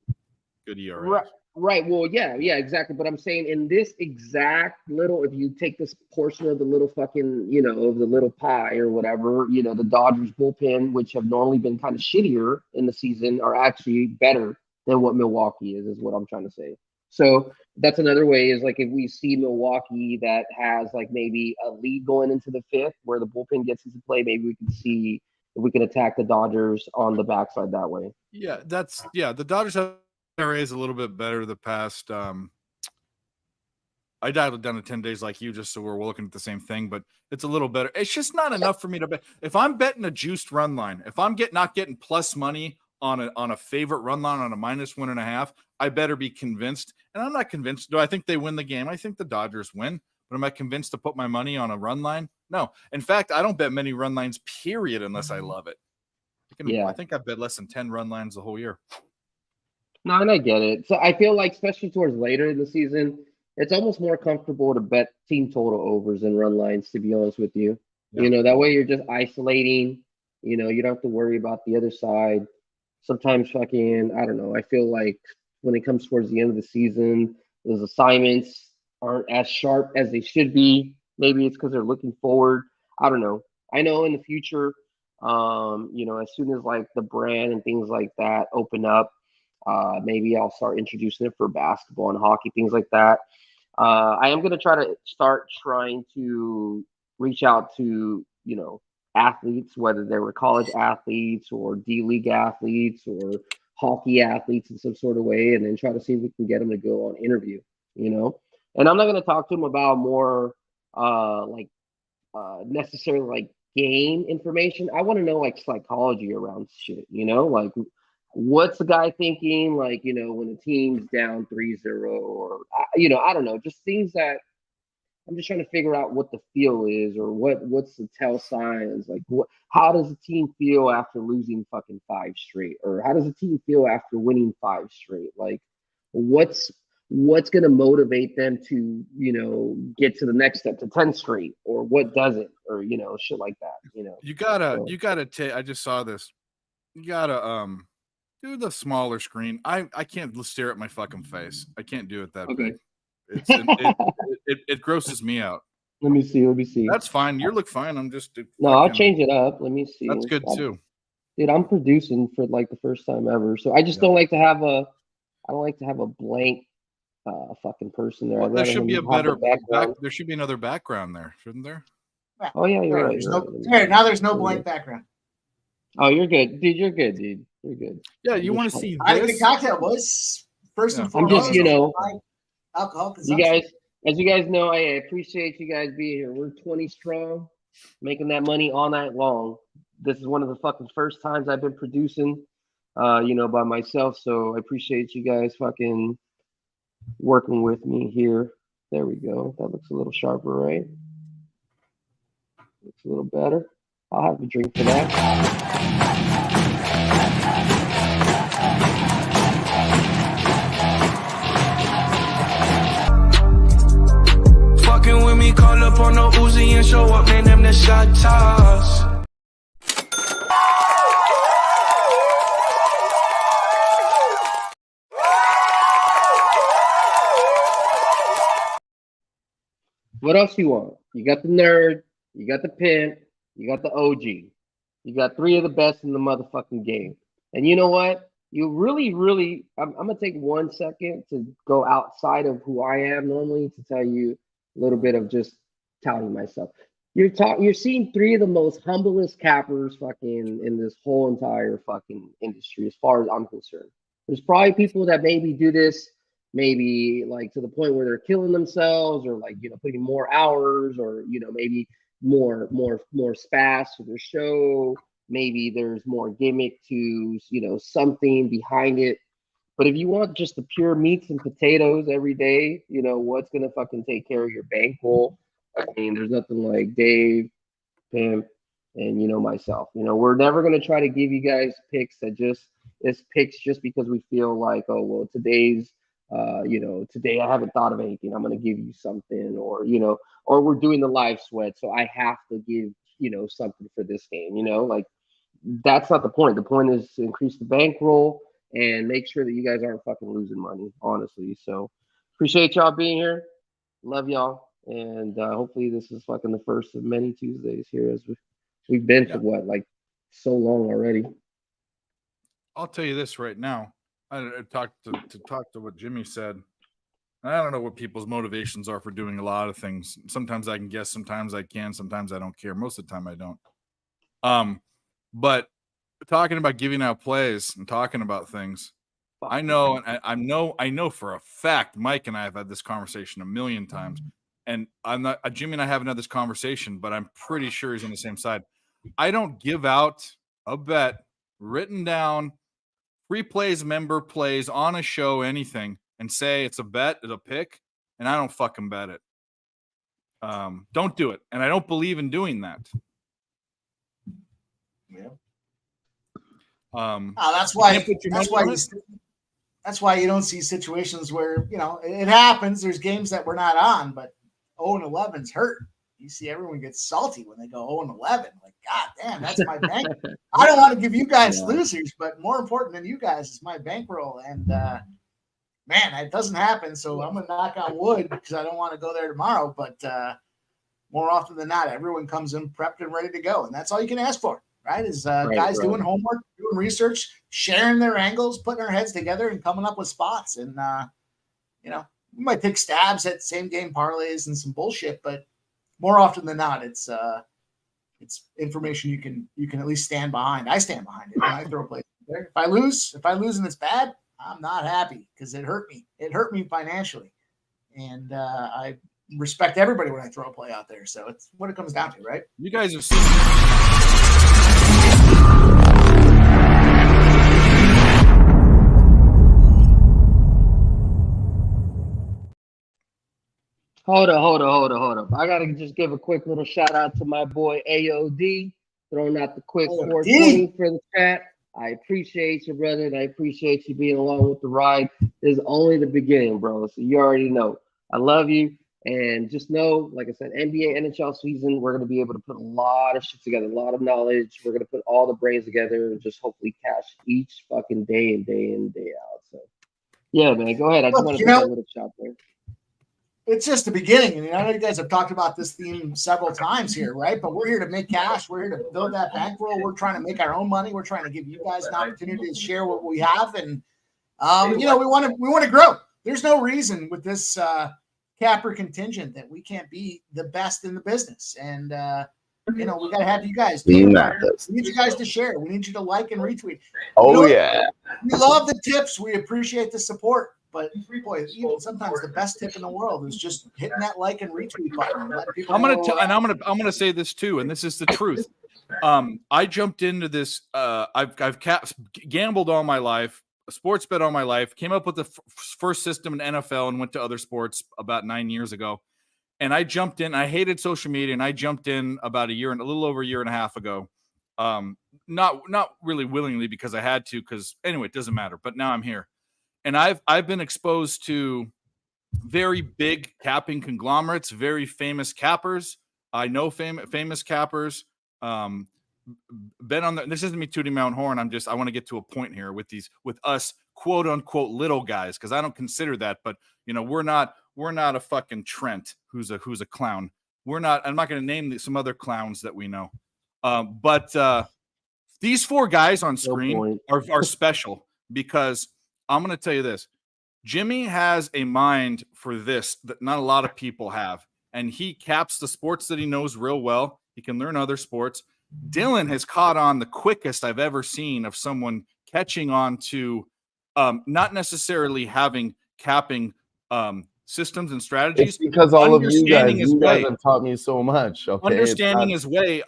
good ERA. Right. Right. Well, yeah, exactly. But I'm saying in this exact little, if you take this portion of the little fucking, of the little pie or whatever, the Dodgers bullpen, which have normally been kind of shittier in the season, are actually better than what Milwaukee is what I'm trying to say. So that's another way is like if we see Milwaukee that has like maybe a lead going into the fifth where the bullpen gets into play, maybe we can see if we can attack the Dodgers on the backside that way. Yeah, the Dodgers have ERA is a little bit better the past. I dialed it down to 10 days like you, just so we're looking at the same thing, but it's a little better. It's just not enough for me to bet. If I'm betting a juiced run line, if I'm not getting plus money on a favorite run line on a -1.5, I better be convinced. And I'm not convinced. Do I think they win the game? I think the Dodgers win, but am I convinced to put my money on a run line? No. In fact, I don't bet many run lines, period, unless I love it. I think I bet less than 10 run lines the whole year. No, and I get it. So I feel like, especially towards later in the season, it's almost more comfortable to bet team total overs and run lines, to be honest with you. Yeah. That way you're just isolating. You don't have to worry about the other side. Sometimes fucking, I don't know. I feel like when it comes towards the end of the season, those assignments aren't as sharp as they should be. Maybe it's because they're looking forward. I don't know. I know in the future, as soon as like the brand and things like that open up, maybe I'll start introducing it for basketball and hockey, things like that. I am going to try to start trying to reach out to, athletes, whether they were college athletes or D League athletes or hockey athletes in some sort of way, and then try to see if we can get them to go on interview, And I'm not going to talk to them about more necessarily like game information. I want to know like psychology around shit, like what's the guy thinking, like, when the team's down 3-0 or, I don't know, just things that I'm just trying to figure out what the feel is or what's the tell signs, like how does the team feel after losing fucking 5 straight, or how does the team feel after winning 5 straight? Like what's going to motivate them to, get to the next step to 10 straight, or what doesn't, or, shit like that, You gotta take, I just saw this. You gotta, do the smaller screen. I can't stare at my fucking face. I can't do it that big. It grosses me out. Let me see. That's fine. You look fine. I'm just no. I'll change it up. Let me see. That's good too. Dude, I'm producing for like the first time ever, so I just don't like to have a. I don't like to have a blank, fucking person there. Well, there should be a better background. There should be another background there, shouldn't there? Oh yeah, you're right. Now there's no blank background. Oh, you're good, dude. You're good, dude. You're good. Yeah, you want to see this? I think cocktail, boys. First and foremost, I'm just, alcohol consumption. You guys, as you guys know, I appreciate you guys being here. We're 20 strong, making that money all night long. This is one of the fucking first times I've been producing, by myself. So I appreciate you guys fucking working with me here. There we go. That looks a little sharper, right? Looks a little better. I'll have a drink for that. Fucking with me, call up on the Uzi and show up, man, them the shot toss. What else you want? You got the nerd, you got the pimp, you got the OG. You got 3 of the best in the motherfucking game. And you know what? You really, I'm going to take 1 second to go outside of who I am normally to tell you a little bit of just touting myself. You're seeing 3 of the most humblest cappers fucking in this whole entire fucking industry, as far as I'm concerned. There's probably people that maybe do this, maybe like to the point where they're killing themselves, or like, putting more hours, or, maybe more spaz to their show. Maybe there's more gimmick to, something behind it. But if you want just the pure meats and potatoes every day, what's going to fucking take care of your bankroll? I mean, there's nothing like Dave, Pimp, and, myself. We're never going to try to give you guys picks that just is picks just because we feel like, oh, well, today's, today I haven't thought of anything. I'm going to give you something, or, or we're doing the live sweat, so I have to give, something for this game, like that's not the point. The point is to increase the bankroll and make sure that you guys aren't fucking losing money, honestly. So appreciate y'all being here. Love y'all. And hopefully this is fucking the first of many Tuesdays here as we've been for Yeah. what, like so long already. I'll tell you this right now. I talked to talk to what Jimmy said. I don't know what people's motivations are for doing a lot of things. Sometimes I can guess, sometimes I can, sometimes I don't care. Most of the time I don't. But talking about giving out plays and talking about things, I know, and I know for a fact, Mike and I have had this conversation a million times, and I'm not Jimmy and I haven't had this conversation, but I'm pretty sure he's on the same side. I don't give out a bet written down, free plays, member plays on a show, anything, and say it's a bet, it's a pick, and I don't fucking bet it. Don't do it, and I don't believe in doing that. Yeah. Um, That's why. can't put your That's money why. on it? That's why you don't see situations where it happens. There's games that we're not on, but 0-11's hurt. You see everyone gets salty when they go 0-11. Like, God damn, that's my bank. I don't want to give you guys losers, but more important than you guys is my bankroll. And man, it doesn't happen. So I'm gonna knock on wood because I don't want to go there tomorrow. But more often than not, everyone comes in prepped and ready to go, and that's all you can ask for, right? Is guys doing homework, doing research, sharing their angles, putting their heads together, and coming up with spots. And we might take stabs at same game parlays and some bullshit, but more often than not, it's information you can at least stand behind. I stand behind it when I throw plays there. If I lose and it's bad, I'm not happy because it hurt me. It hurt me financially, and I respect everybody when I throw a play out there. So it's what it comes down to, right? You guys have seen. Hold up. I gotta just give a quick little shout out to my boy AOD, throwing out the quick 420 for the chat. I appreciate you, brother, and I appreciate you being along with the ride. This is only the beginning, bro. So you already know. I love you. And just know, like I said, NBA, NHL season, we're going to be able to put a lot of shit together, a lot of knowledge. We're going to put all the brains together and just hopefully cash each fucking day and day in, day out. So, yeah, man, go ahead. I just want to put that little shot there. It's just the beginning. And I know you guys have talked about this theme several times here, right? But we're here to make cash. We're here to build that bankroll. We're trying to make our own money. We're trying to give you guys an opportunity to share what we have. And, we want to grow. There's no reason with this capper contingent that we can't be the best in the business. And, we got to have you guys. We need you guys to share. We need you to like and retweet. Yeah. We love the tips. We appreciate the support. But boy, even sometimes the best tip in the world is just hitting that like and retweet button. I'm gonna say this too, and this is the truth. I jumped into this. I've gambled all my life, sports bet all my life. Came up with the first system in NFL and went to other sports about 9 years ago. And I jumped in. I hated social media, and I jumped in about a little over a year and a half ago. Not really willingly because I had to. Because anyway, it doesn't matter. But now I'm here. And I've been exposed to very big capping conglomerates, very famous cappers. I know famous cappers. Been on this isn't me tooting my own horn. I want to get to a point here with us quote unquote little guys, because I don't consider that. But we're not a fucking Trent who's a clown. I'm not going to name some other clowns that we know. But these four guys on screen are special because. I'm going to tell you this. Jimmy has a mind for this that not a lot of people have, and he caps the sports that he knows real well. He can learn other sports. Dylan has caught on the quickest I've ever seen of someone catching on to not necessarily having capping systems and strategies. It's because all of you guys have taught me so much. Okay, understanding his way,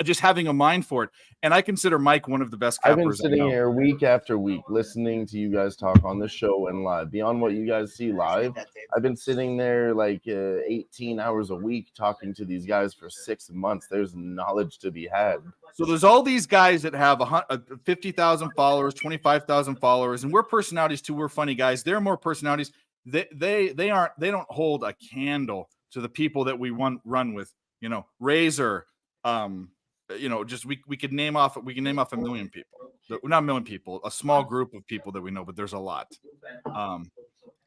just having a mind for it. And I consider Mike one of the best cappers. I've been sitting here week after week listening to you guys talk on the show and live. Beyond what you guys see live, I've been sitting there like 18 hours a week talking to these guys for 6 months. There's knowledge to be had. So there's all these guys that have 50,000 followers, 25,000 followers, and we're personalities too. We're funny guys. They're more personalities. They don't hold a candle to the people that we run with, Razor, just we can name off a million people. Not a million people, a small group of people that we know, but there's a lot.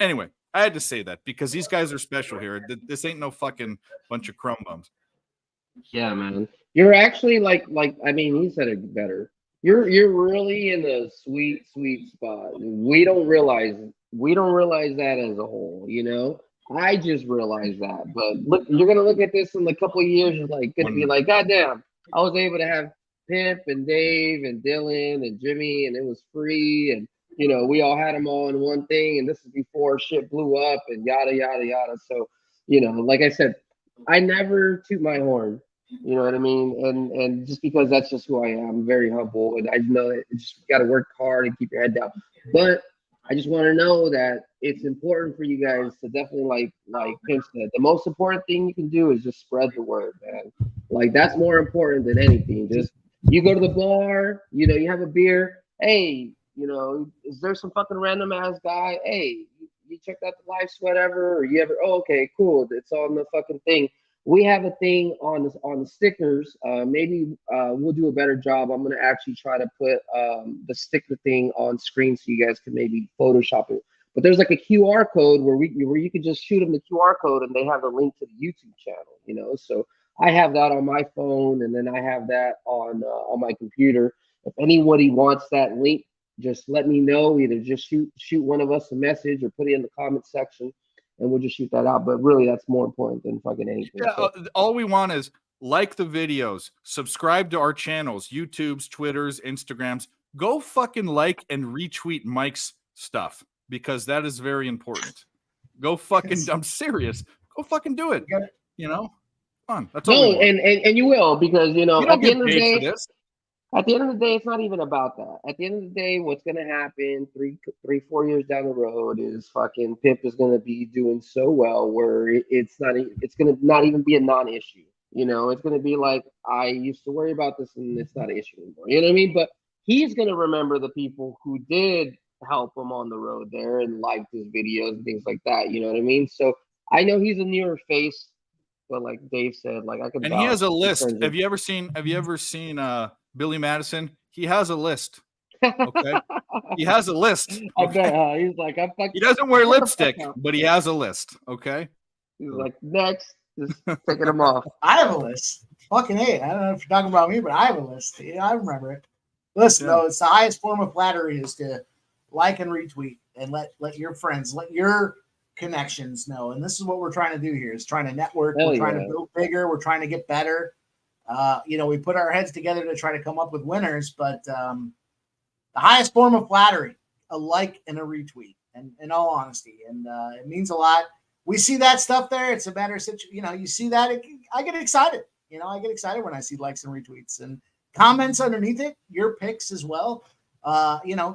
Anyway, I had to say that because these guys are special here. This ain't no fucking bunch of crumb bums. Yeah, man. You're actually I mean, he said it better. You're really in a sweet spot. We don't realize that as a whole, you know? I just realized that. But look, you're gonna look at this in a couple of years, you're like gonna be like, God damn, I was able to have Pimp and Dave and Dylan and Jimmy and it was free and we all had them all in one thing and this is before shit blew up and yada yada yada. So, like I said, I never toot my horn. You know what I mean? And just because that's just who I am, I'm very humble, and I know that you just got to work hard and keep your head down. But I just want to know that it's important for you guys to definitely like Pimp said. The most important thing you can do is just spread the word, man. Like that's more important than anything. Just you go to the bar, you have a beer. Hey, is there some fucking random ass guy? Hey, you checked out the live sweat ever? Or you ever? Oh, okay, cool. It's on the fucking thing. We have a thing on the stickers. Maybe we'll do a better job. I'm gonna actually try to put the sticker thing on screen so you guys can maybe Photoshop it. But there's like a QR code where you can just shoot them the QR code and they have the link to the YouTube channel. So I have that on my phone and then I have that on my computer. If anybody wants that link, just let me know. Either just shoot one of us a message or put it in the comment section. And we'll just shoot that out. But really, that's more important than fucking anything. Yeah, so. All we want is like the videos, subscribe to our channels, YouTube's, Twitter's, Instagrams. Go fucking like and retweet Mike's stuff because that is very important. Go fucking, I'm serious. Go fucking do it. Come on. That's all we want. And you will because, you don't at the get end of the paid day, for this. At the end of the day, it's not even about that. At the end of the day, what's gonna happen 4 years down the road is fucking Pimp is gonna be doing so well where it's gonna not even be a non-issue. It's gonna be like I used to worry about this and it's not an issue anymore. You know what I mean? But he's gonna remember the people who did help him on the road there and liked his videos and things like that. You know what I mean? So I know he's a newer face, but like Dave said, like I can. And he has a list. Have you ever seen Billy Madison? He has a list. Okay, he has a list. Okay? I bet he's like, he doesn't wear lipstick, but he has a list. Okay, he's like next, just taking them off. I have a list. Fucking hey, I don't know if you're talking about me, but I have a list. I remember it. Listen, though, it's the highest form of flattery is to like and retweet and let your friends, let your connections know. And this is what we're trying to do here: is trying to network. We're trying to build bigger. We're trying to get better. We put our heads together to try to come up with winners, but the highest form of flattery, a like and a retweet, and in all honesty, and it means a lot. We see that stuff there. It's a better situation. You see that. I get excited. I get excited when I see likes and retweets and comments underneath it, your picks as well.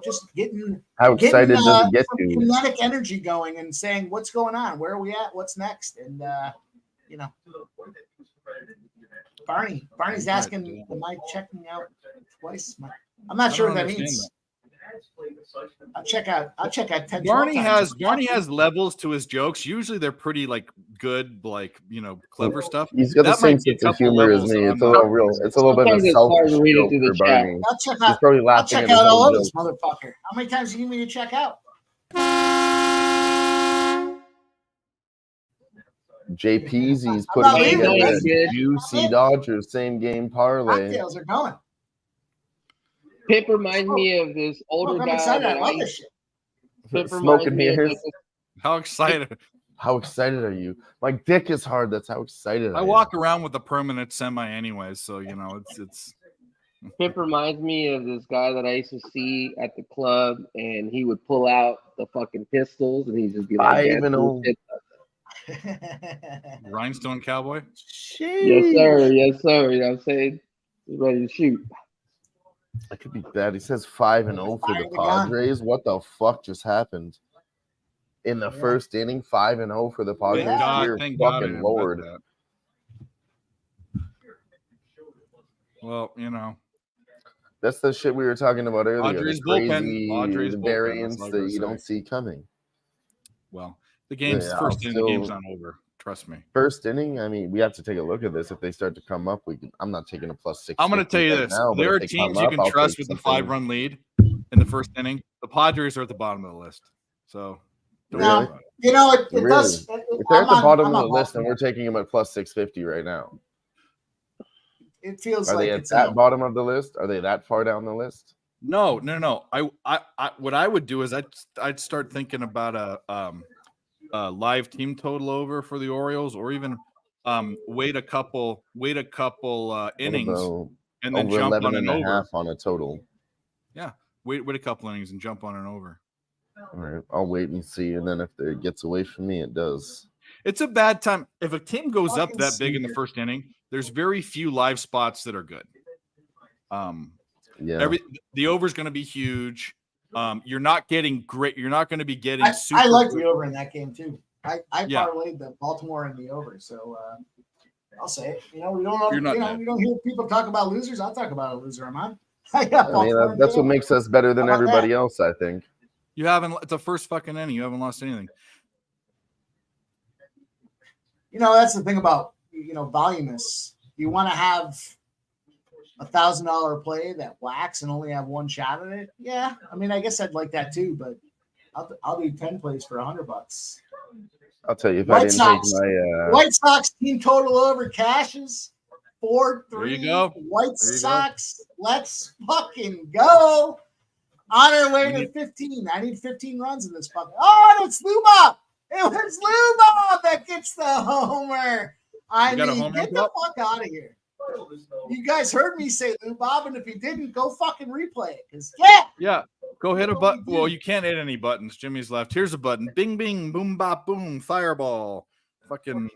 Just getting how excited does it get some to kinetic energy going and saying what's going on, where are we at, what's next, and Barney's asking, am I checking out twice? I'm not sure what that means. I'll check out 10. Barney has levels to his jokes. Usually they're pretty good, clever stuff. He's got the same sense of humor as me. It's a little bit of a selfish joke for Barney. He's probably laughing I'll check out all of this motherfucker. How many times do you need me to check out? JP's he's putting together a juicy Dodgers same game parlay. Cocktails are going. Pip reminds me of this older guy. Excited. I love this shit. Smoking mirrors. How excited? How excited are you? My dick is hard. That's how excited I walk around with a permanent semi anyway, so it's. Pip reminds me of this guy that I used to see at the club, and he would pull out the fucking pistols, and he'd just be like, Rhinestone Cowboy? Yes, sir. Yes, sir. You know what I'm saying? He's ready to shoot. That could be bad. He says 5-0 for the Padres. What the fuck just happened? In the first inning, 5-0 for the Padres. Dear fucking Lord. Well, that's the shit we were talking about earlier. Padres the crazy bullpen. variants that you don't see coming. Well, the game's first inning, the game's not over. Trust me. First inning, I mean, we have to take a look at this. If they start to come up, I'm not taking a plus 6. I'm going to tell you this. now, but There if are they teams come you up, can I'll trust take with the something. 5-run lead in the first inning. The Padres are at the bottom of the list. So, don't Really? worry about it. You know, it Really? does. If they're at the bottom of the list, Baltimore. and we're taking them at plus 650 right now. It feels Are like they at it's that bottom of the list? Are they that far down the list? No. I what I would do is I'd start thinking about a live team total over for the Orioles, or even wait a couple innings and then Over jump 11 on an and a over. half on a total. Yeah, wait a couple innings and jump on an over. All right, I'll wait and see, and then if it gets away from me, it does. It's a bad time if a team goes up Fucking that big in the senior. first inning. There's very few live spots that are good. Yeah, The over is going to be huge. You're not getting great. You're not going to be getting. I like the over in that game too. I Yeah. parlayed the Baltimore in the over, so I'll say it. You know, we don't. You're not You know, dead. we don't hear people talk about losers. I'll talk about a loser. Am I? I got I mean, Baltimore in the that's what over. makes us better than How about everybody else, I think. You haven't. It's the first fucking inning. You haven't lost anything. You know, that's the thing about voluminous. You want to have $1,000 play that whacks and only have one shot at it. Yeah, I mean, I guess I'd like that too, but I'll do 10 plays for $100. I'll tell you, if White I didn't Sox. take my White Sox team total over cashes 4-3. There you go. White There you Sox. Let's fucking go. On our way We to need- 15. I need 15 runs in this fucking. Oh, and it's Lubov. It was Lubov that gets the homer. I You got a mean, home get run, the Bob? fuck out of here. You guys heard me say Lubov, and if you didn't, go fucking replay it. Because Yeah, go hit a button. Well, you can't hit any buttons. Jimmy's left. Here's a button. Bing, bing, boom, bop, boom. Fireball. Fucking.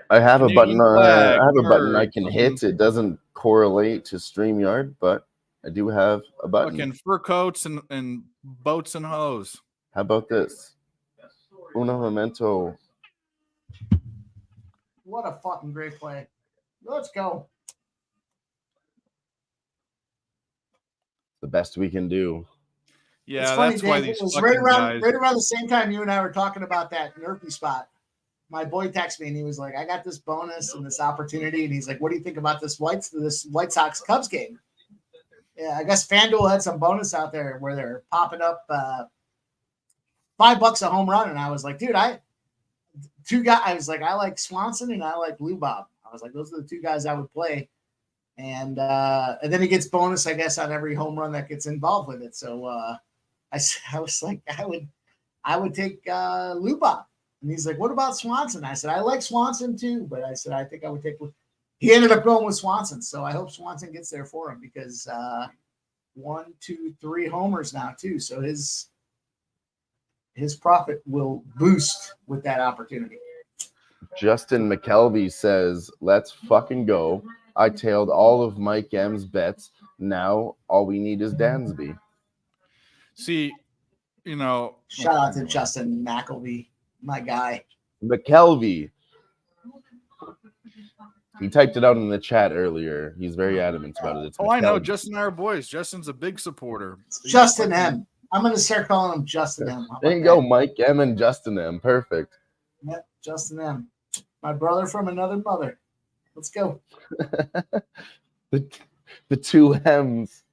I have a Canadian button. flag, I have a button I bird, can fucking- hit. It doesn't correlate to StreamYard, but I do have a button. Fucking fur coats and boats and hose. How about this? Uno momento. what a fucking great play. Let's go. The best we can do. Yeah, It's funny, that's why Dave, these it was fucking guys. right around the same time you and I were talking about that Nerfy spot. My boy texted me and he was like, I got this bonus and this opportunity. And he's like, what do you think about this White Sox Cubs game? Yeah, I guess FanDuel had some bonus out there where they're popping up $5 a home run. And I was like, dude, I like Swanson and I like Lubov. I was like, those are the two guys I would play. And then he gets bonus, I guess, on every home run that gets involved with it. So I was like, I would take Lubov. And he's like, what about Swanson? I said, I like Swanson too, but I said, I think I would take. He ended up going with Swanson. So I hope Swanson gets there for him because 1, 2, 3 homers now too. So his profit will boost with that opportunity. Justin McKelvey says, let's fucking go. I tailed all of Mike M's bets. Now all we need is Dansby. See, you know. Shout out to Justin McElvey, my guy. McKelvey. He typed it out in the chat earlier. He's very adamant about it. It's Oh, I know. McKelvey. Justin and I are boys. Justin's a big supporter. Justin M. I'm going to start calling him Justin M. How There you about go, Mike M and Justin M. Perfect. that? Yep, Justin M. My brother from another mother. Let's go. The two M's.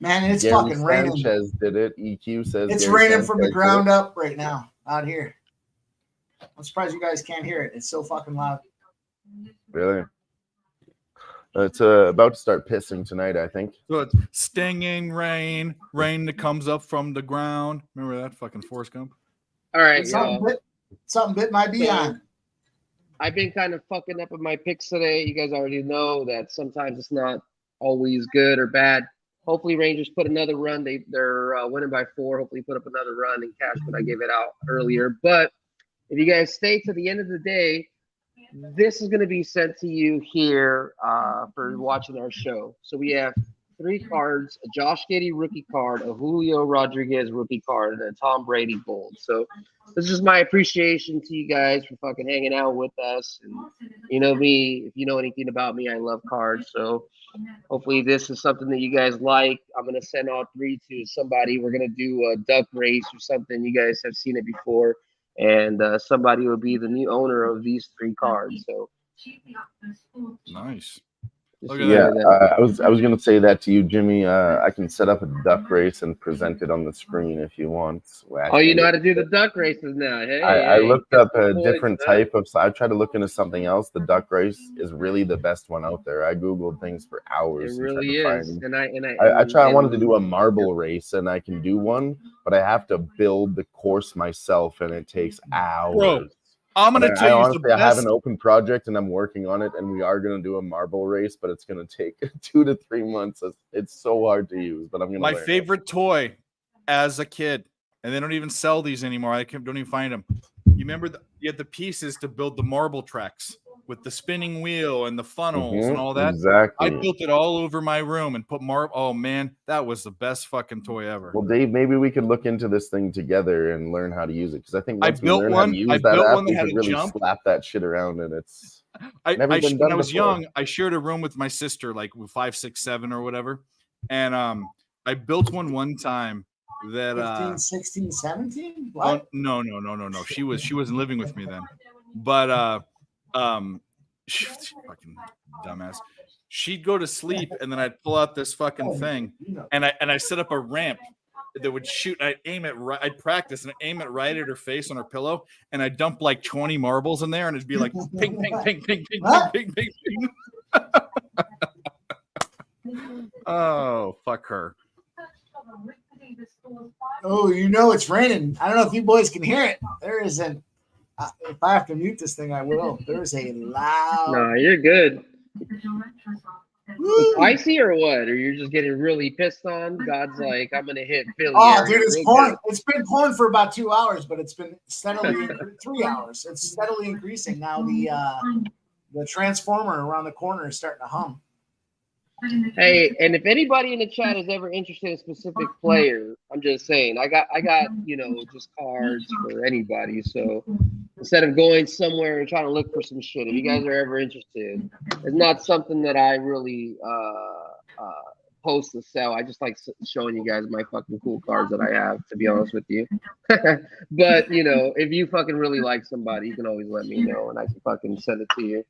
Man, it's Gary fucking raining. Sanchez did it. EQ says It's Gary raining from the Sanchez ground did it. up right now out here. I'm surprised you guys can't hear it. It's so fucking loud. Really? It's about to start pissing tonight, I think. So it's stinging rain, rain that comes up from the ground. Remember that fucking Forrest Gump? All right, Something y'all. bit my behind. I've been kind of fucking up with my picks today. You guys already know that sometimes it's not always good or bad. Hopefully, Rangers put another run. They're winning by 4. Hopefully, put up another run and cash what I gave it out earlier. But if you guys stay to the end of the day, this is going to be sent to you here for watching our show. So we have 3 cards: a Josh Giddey rookie card, a Julio Rodriguez rookie card, and a Tom Brady gold. So this is my appreciation to you guys for fucking hanging out with us. And you know me, if you know anything about me, I love cards. So hopefully this is something that you guys like. I'm gonna send all 3 to somebody. We're gonna do a duck race or something. You guys have seen it before, and somebody will be the new owner of these 3 cards. So Nice. just Look at Yeah, remember that. I was gonna say that to you, Jimmy. I can set up a duck race and present it on the screen if you want. Well, Oh, actually, you know how to do the duck races now. I Hey, looked get up some a points, different huh? type of. I tried to look into something else. The duck race is really the best one out there. I googled things for It hours and tried really to is. find. And I wanted to do a marble race, and I can do one, but I have to build the course myself, and it takes hours. I'm But gonna tell I you honestly, the I have best. an open project, and I'm working on it, and we are going to do a marble race, but it's going to take 2 to 3 months. It's so hard to use, but I'm going to My learn it. favorite toy as a kid, and they don't even sell these anymore. Don't even find them. You remember you had the pieces to build the marble tracks with the spinning wheel and the funnels and all that. Exactly. I built it all over my room and put marble. Oh man, that was the best fucking toy ever. Well, Dave, maybe we could look into this thing together and learn how to use it, because I think I once we built learn how one. to use I that built app, one that we had could a really jump. slap that shit around, and it's when never been done I was before. young, I shared a room with my sister, like 5, 6, 7 or whatever, and I built one time that 15, 16, 17? oh What? no. She wasn't living with me then, but fucking dumbass. She'd go to sleep, and then I'd pull out this fucking thing, and I set up a ramp that would shoot. I'd aim it right. I'd practice and I'd aim it right at her face on her pillow, and I'd dump like 20 marbles in there, and it'd be like ping, ping, ping, ping, ping, What? ping, ping, ping, ping. Oh, fuck her. Oh, you know it's raining. I don't know if you boys can hear it. There is an. If I have to mute this thing, I will. There's a loud. No, you're good. Woo! It's icy or what? Or you're just getting really pissed on? God's like, I'm gonna hit Philly. Oh, area dude, it's real pouring. good. It's been pouring for about 2 hours, but it's been steadily 3 hours. It's steadily increasing now. The transformer around the corner is starting to hum. Hey, and if anybody in the chat is ever interested in a specific player, I'm just saying, I got just cards for anybody. So instead of going somewhere and trying to look for some shit, if you guys are ever interested, it's not something that I really post to sell. I just like showing you guys my fucking cool cards that I have, to be honest with you. But if you fucking really like somebody, you can always let me know and I can fucking send it to you.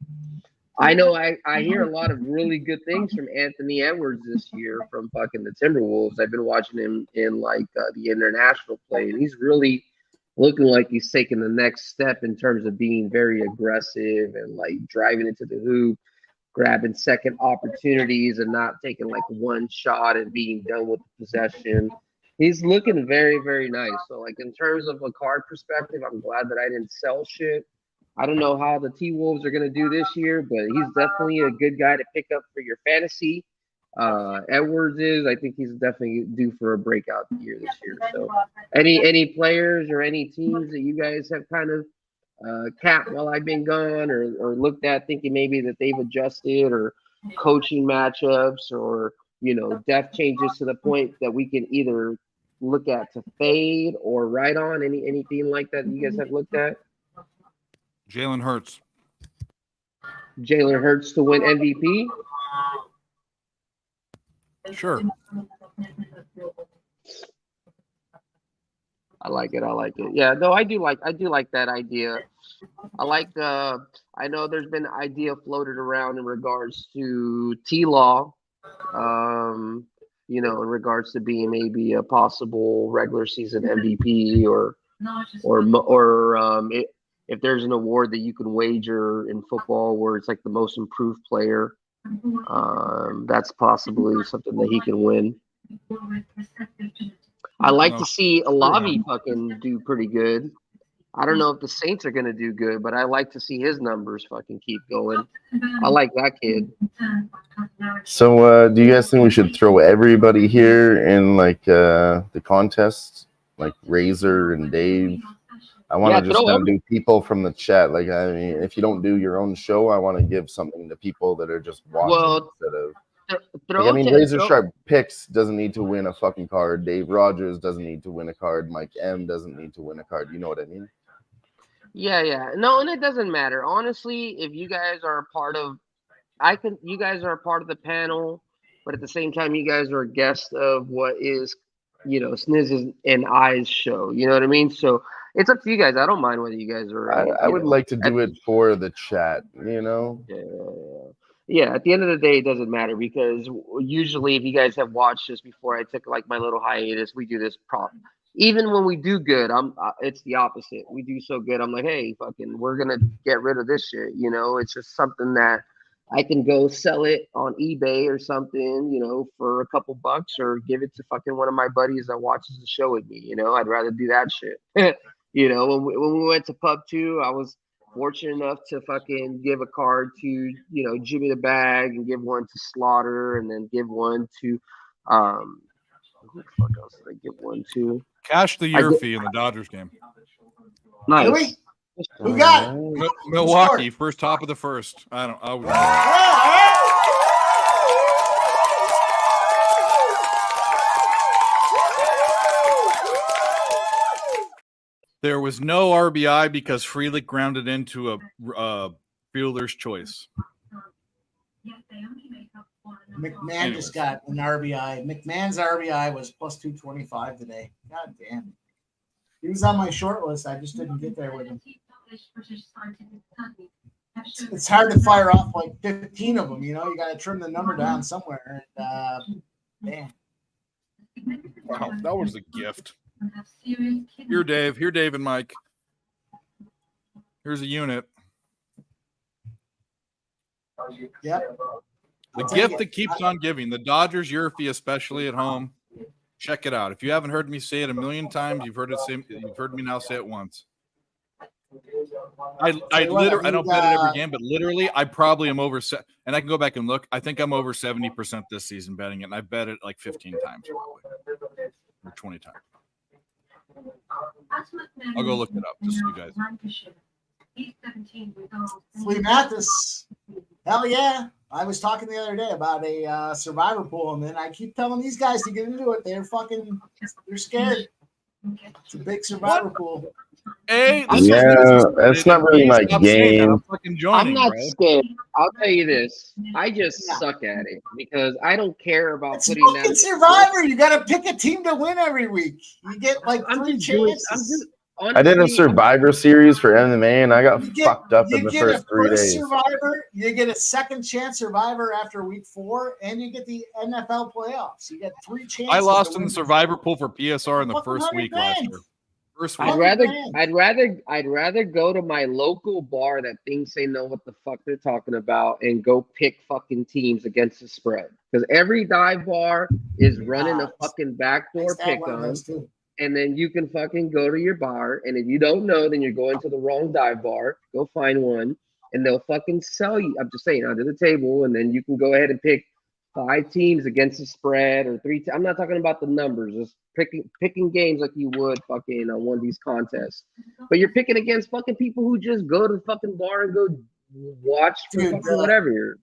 I know I hear a lot of really good things from Anthony Edwards this year from fucking the Timberwolves. I've been watching him in the international play, and he's really looking like he's taking the next step in terms of being very aggressive and like driving into the hoop, grabbing second opportunities and not taking like one shot and being done with the possession. He's looking very, very nice. So like in terms of a card perspective, I'm glad that I didn't sell shit. I don't know how the T-Wolves are going to do this year, but he's definitely a good guy to pick up for your fantasy. Edwards is. I think he's definitely due for a breakout year this year. So any players or any teams that you guys have kind of capped while I've been gone or looked at thinking maybe that they've adjusted or coaching matchups or, depth changes to the point that we can either look at to fade or right on anything like that you guys have looked at? Jalen Hurts. Jalen Hurts to win MVP? Sure. I like it. Yeah, no, I do like that idea. I know there's been an idea floated around in regards to T-Law, in regards to being maybe a possible regular season MVP or if there's an award that you can wager in football where it's like the most improved player, that's possibly something that he can win. I like to see Olavi fucking do pretty good. I don't know if the Saints are going to do good, but I like to see his numbers fucking keep going. I like that kid. So, do you guys think we should throw everybody here in the contest, like Razor and Dave? I want to just do people from the chat. If you don't do your own show, I want to give something to people that are just watching instead of throw Like, I mean, to Razor throw, Sharp Picks doesn't need to win a fucking card. Dave Rogers doesn't need to win a card. Mike M doesn't need to win a card. You know what I mean? yeah. No, and it doesn't matter. Honestly, if you guys are a part of you guys are a part of the panel, but at the same time you guys are a guest of what is, Sniz's and I's show. You know what I mean? So it's up to you guys. I don't mind whether you guys are I would like to do it for the chat, you know? Yeah, at the end of the day, it doesn't matter because usually, if you guys have watched this before, I took like my little hiatus. We do this prop. Even when we do good, it's the opposite. We do so good, I'm like, hey, fucking, we're gonna get rid of this shit. It's just something that I can go sell it on eBay or something, for a couple bucks, or give it to fucking one of my buddies that watches the show with me. I'd rather do that shit. When we went to Pub 2, I was fortunate enough to fucking give a card to, Jimmy the Bag, and give one to Slaughter, and then give one to who the fuck else did I give one to? Cash the year fee in the Dodgers game. Nice. Who got it? Milwaukee, first top of the first. I don't. There was no RBI because Frelick grounded into a fielder's choice. McMahon just got an RBI. McMahon's RBI was plus 225 today. God damn. He was on my short list. I just didn't get there with him. It's hard to fire off like 15 of them. You got to trim the number down somewhere. And, man. Wow, that was a gift. Here, Dave. Here, Dave and Mike. Here's a unit. Yep. The gift that keeps on giving. The Dodgers Yerfie, especially at home. Check it out. If you haven't heard me say it a million times, you've heard me now say it once. I don't bet it every game, but literally, I probably am over. And I can go back and look. I think I'm over 70% this season betting it, and I bet it like 15 times probably, or 20 times. I'll go look it up just so you guys. Flea Mathis. Hell yeah. I was talking the other day about a survivor pool, and then I keep telling these guys to get into it. They're scared. It's a big survivor pool. Hey, that's not really my game. I'm not scared. I'll tell you this. I just suck at it because I don't care about putting that. It's Survivor. You got to pick a team to win every week. You get like 3 chances. I did a Survivor series for MMA, and I got fucked up in the first 3 days. Survivor, you get a second chance Survivor after week 4, and you get the NFL playoffs. You get 3 chances. I lost in the Survivor pool for PSR in the first week last year. I'd rather go to my local bar that thinks they know what the fuck they're talking about and go pick fucking teams against the spread. Because every dive bar is running a fucking backdoor pick on. And then you can fucking go to your bar, and if you don't know, then you're going to the wrong dive bar. Go find one, and they'll fucking sell you. I'm just saying, under the table, and then you can go ahead and pick 5 teams against the spread or 3. I'm not talking about the numbers. Just picking games like you would fucking on one of these contests. But you're picking against fucking people who just go to the fucking bar and go watch for fucking whatever.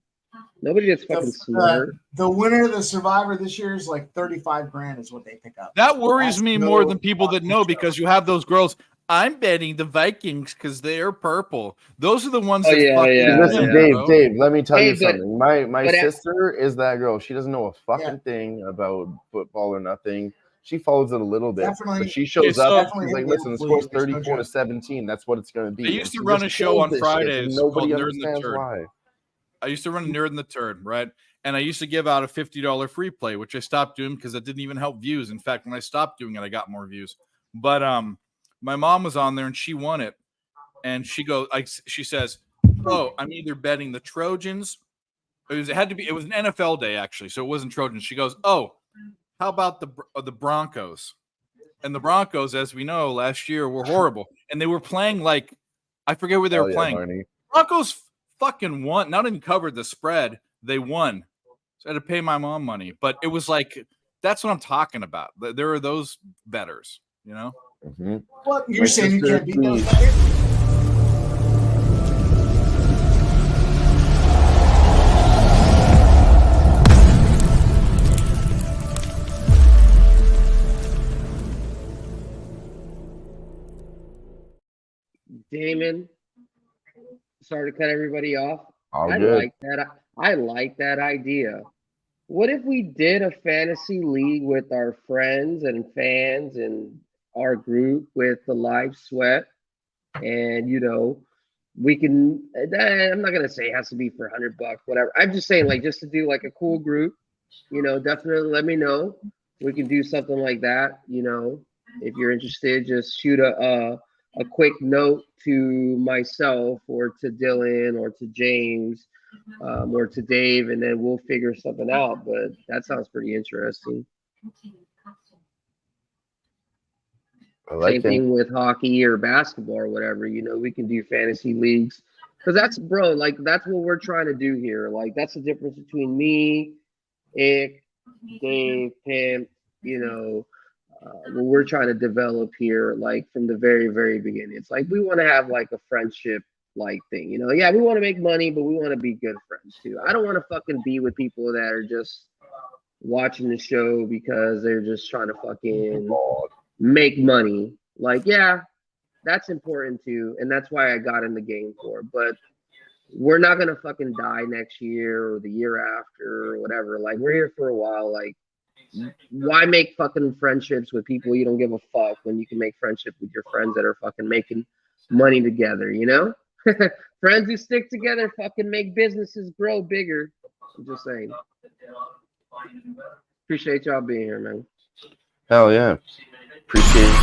Nobody gets fucking smart. The winner of the Survivor this year is like 35 grand is what they pick up. That worries me more than people that know, because you have those girls. I'm betting the Vikings because they're purple. Those are the ones that Listen, Dave, let me tell you something. My sister is that girl. She doesn't know a fucking thing about football or nothing. She follows it a little bit. But she shows up. She's like, listen, the score's 34-17. That's what it's going to be. I used to run a show on Fridays. Nobody understands why. I used to run Nerd in the Turd, right? And I used to give out a $50 free play, which I stopped doing because it didn't even help views. In fact, when I stopped doing it, I got more views. But my mom was on there and she won it. And she says, "Oh, I'm either betting the Trojans." It was an NFL day actually, so it wasn't Trojans. She goes, "Oh, how about the Broncos?" And the Broncos, as we know, last year were horrible, and they were playing like I forget where they were playing. Barney. Broncos fucking won. Not even covered the spread. They won. So I had to pay my mom money. But it was like, that's what I'm talking about. There are those bettors, you know? Mm-hmm. What? You're saying you can't beat those bettors? Damon, sorry to cut everybody off. All I good. like that. I like that idea. What if we did a fantasy league with our friends and fans and our group with the live sweat? And we can. I'm not gonna say it has to be for $100, whatever. I'm just saying, like, just to do like a cool group. Definitely let me know. We can do something like that. If you're interested, just shoot a quick note to myself or to Dylan or to James or to Dave, and then we'll figure something out. But that sounds pretty interesting. I like Same it. thing with hockey or basketball or whatever. We can do fantasy leagues because that's what we're trying to do here. Like that's the difference between me, Ick, Dave, Pimp. What we're trying to develop here, like from the very, very beginning. It's like we want to have like a friendship like thing. Yeah, we want to make money, but we want to be good friends too. I don't want to fucking be with people that are just watching the show because they're just trying to fucking make money. Like, yeah, that's important too, and that's why I got in the game for. But we're not gonna fucking die next year or the year after or whatever. Like, we're here for a while. Like, why make fucking friendships with people you don't give a fuck when you can make friendship with your friends that are fucking making money together? Friends who stick together fucking make businesses grow bigger. I'm just saying. Appreciate y'all being here, man. Hell yeah. Appreciate it.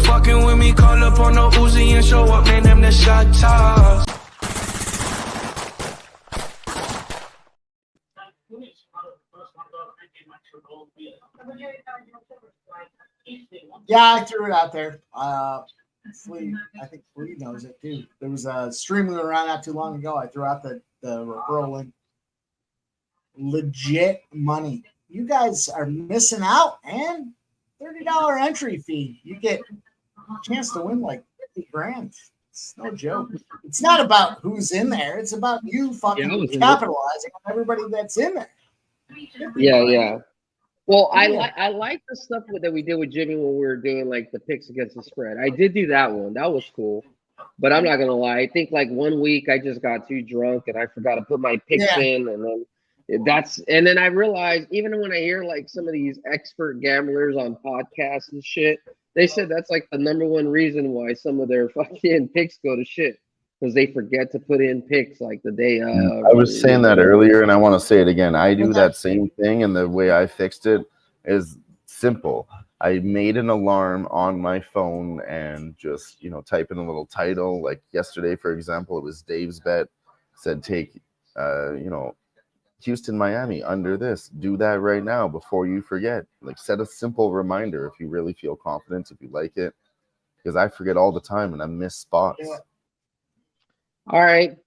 Fucking with me, call up on the Uzi and show up, man, them the shot toss. Yeah, I threw it out there. Flea, I think Flea knows it too. There was a stream we were around not too long ago. I threw out the referral link. Legit money. You guys are missing out, and $30 entry fee. You get a chance to win like 50 grand. It's no joke. It's not about who's in there. It's about you fucking capitalizing on everybody that's in there. Yeah. Well, I like the stuff that we did with Jimmy when we were doing like the picks against the spread. I did do that one. That was cool. But I'm not gonna lie. I think like one week I just got too drunk and I forgot to put my picks in, and then I realized even when I hear like some of these expert gamblers on podcasts and shit, they said that's like the number one reason why some of their fucking picks go to shit because they forget to put in picks like the day of. I was saying that earlier, and I want to say it again. I do that same thing, and the way I fixed it is simple. I made an alarm on my phone and just, type in a little title. Like yesterday, for example, it was Dave's bet. Said take, Houston, Miami under this. Do that right now before you forget. Like set a simple reminder if you really feel confident, if you like it. Because I forget all the time and I miss spots. Yeah. All right.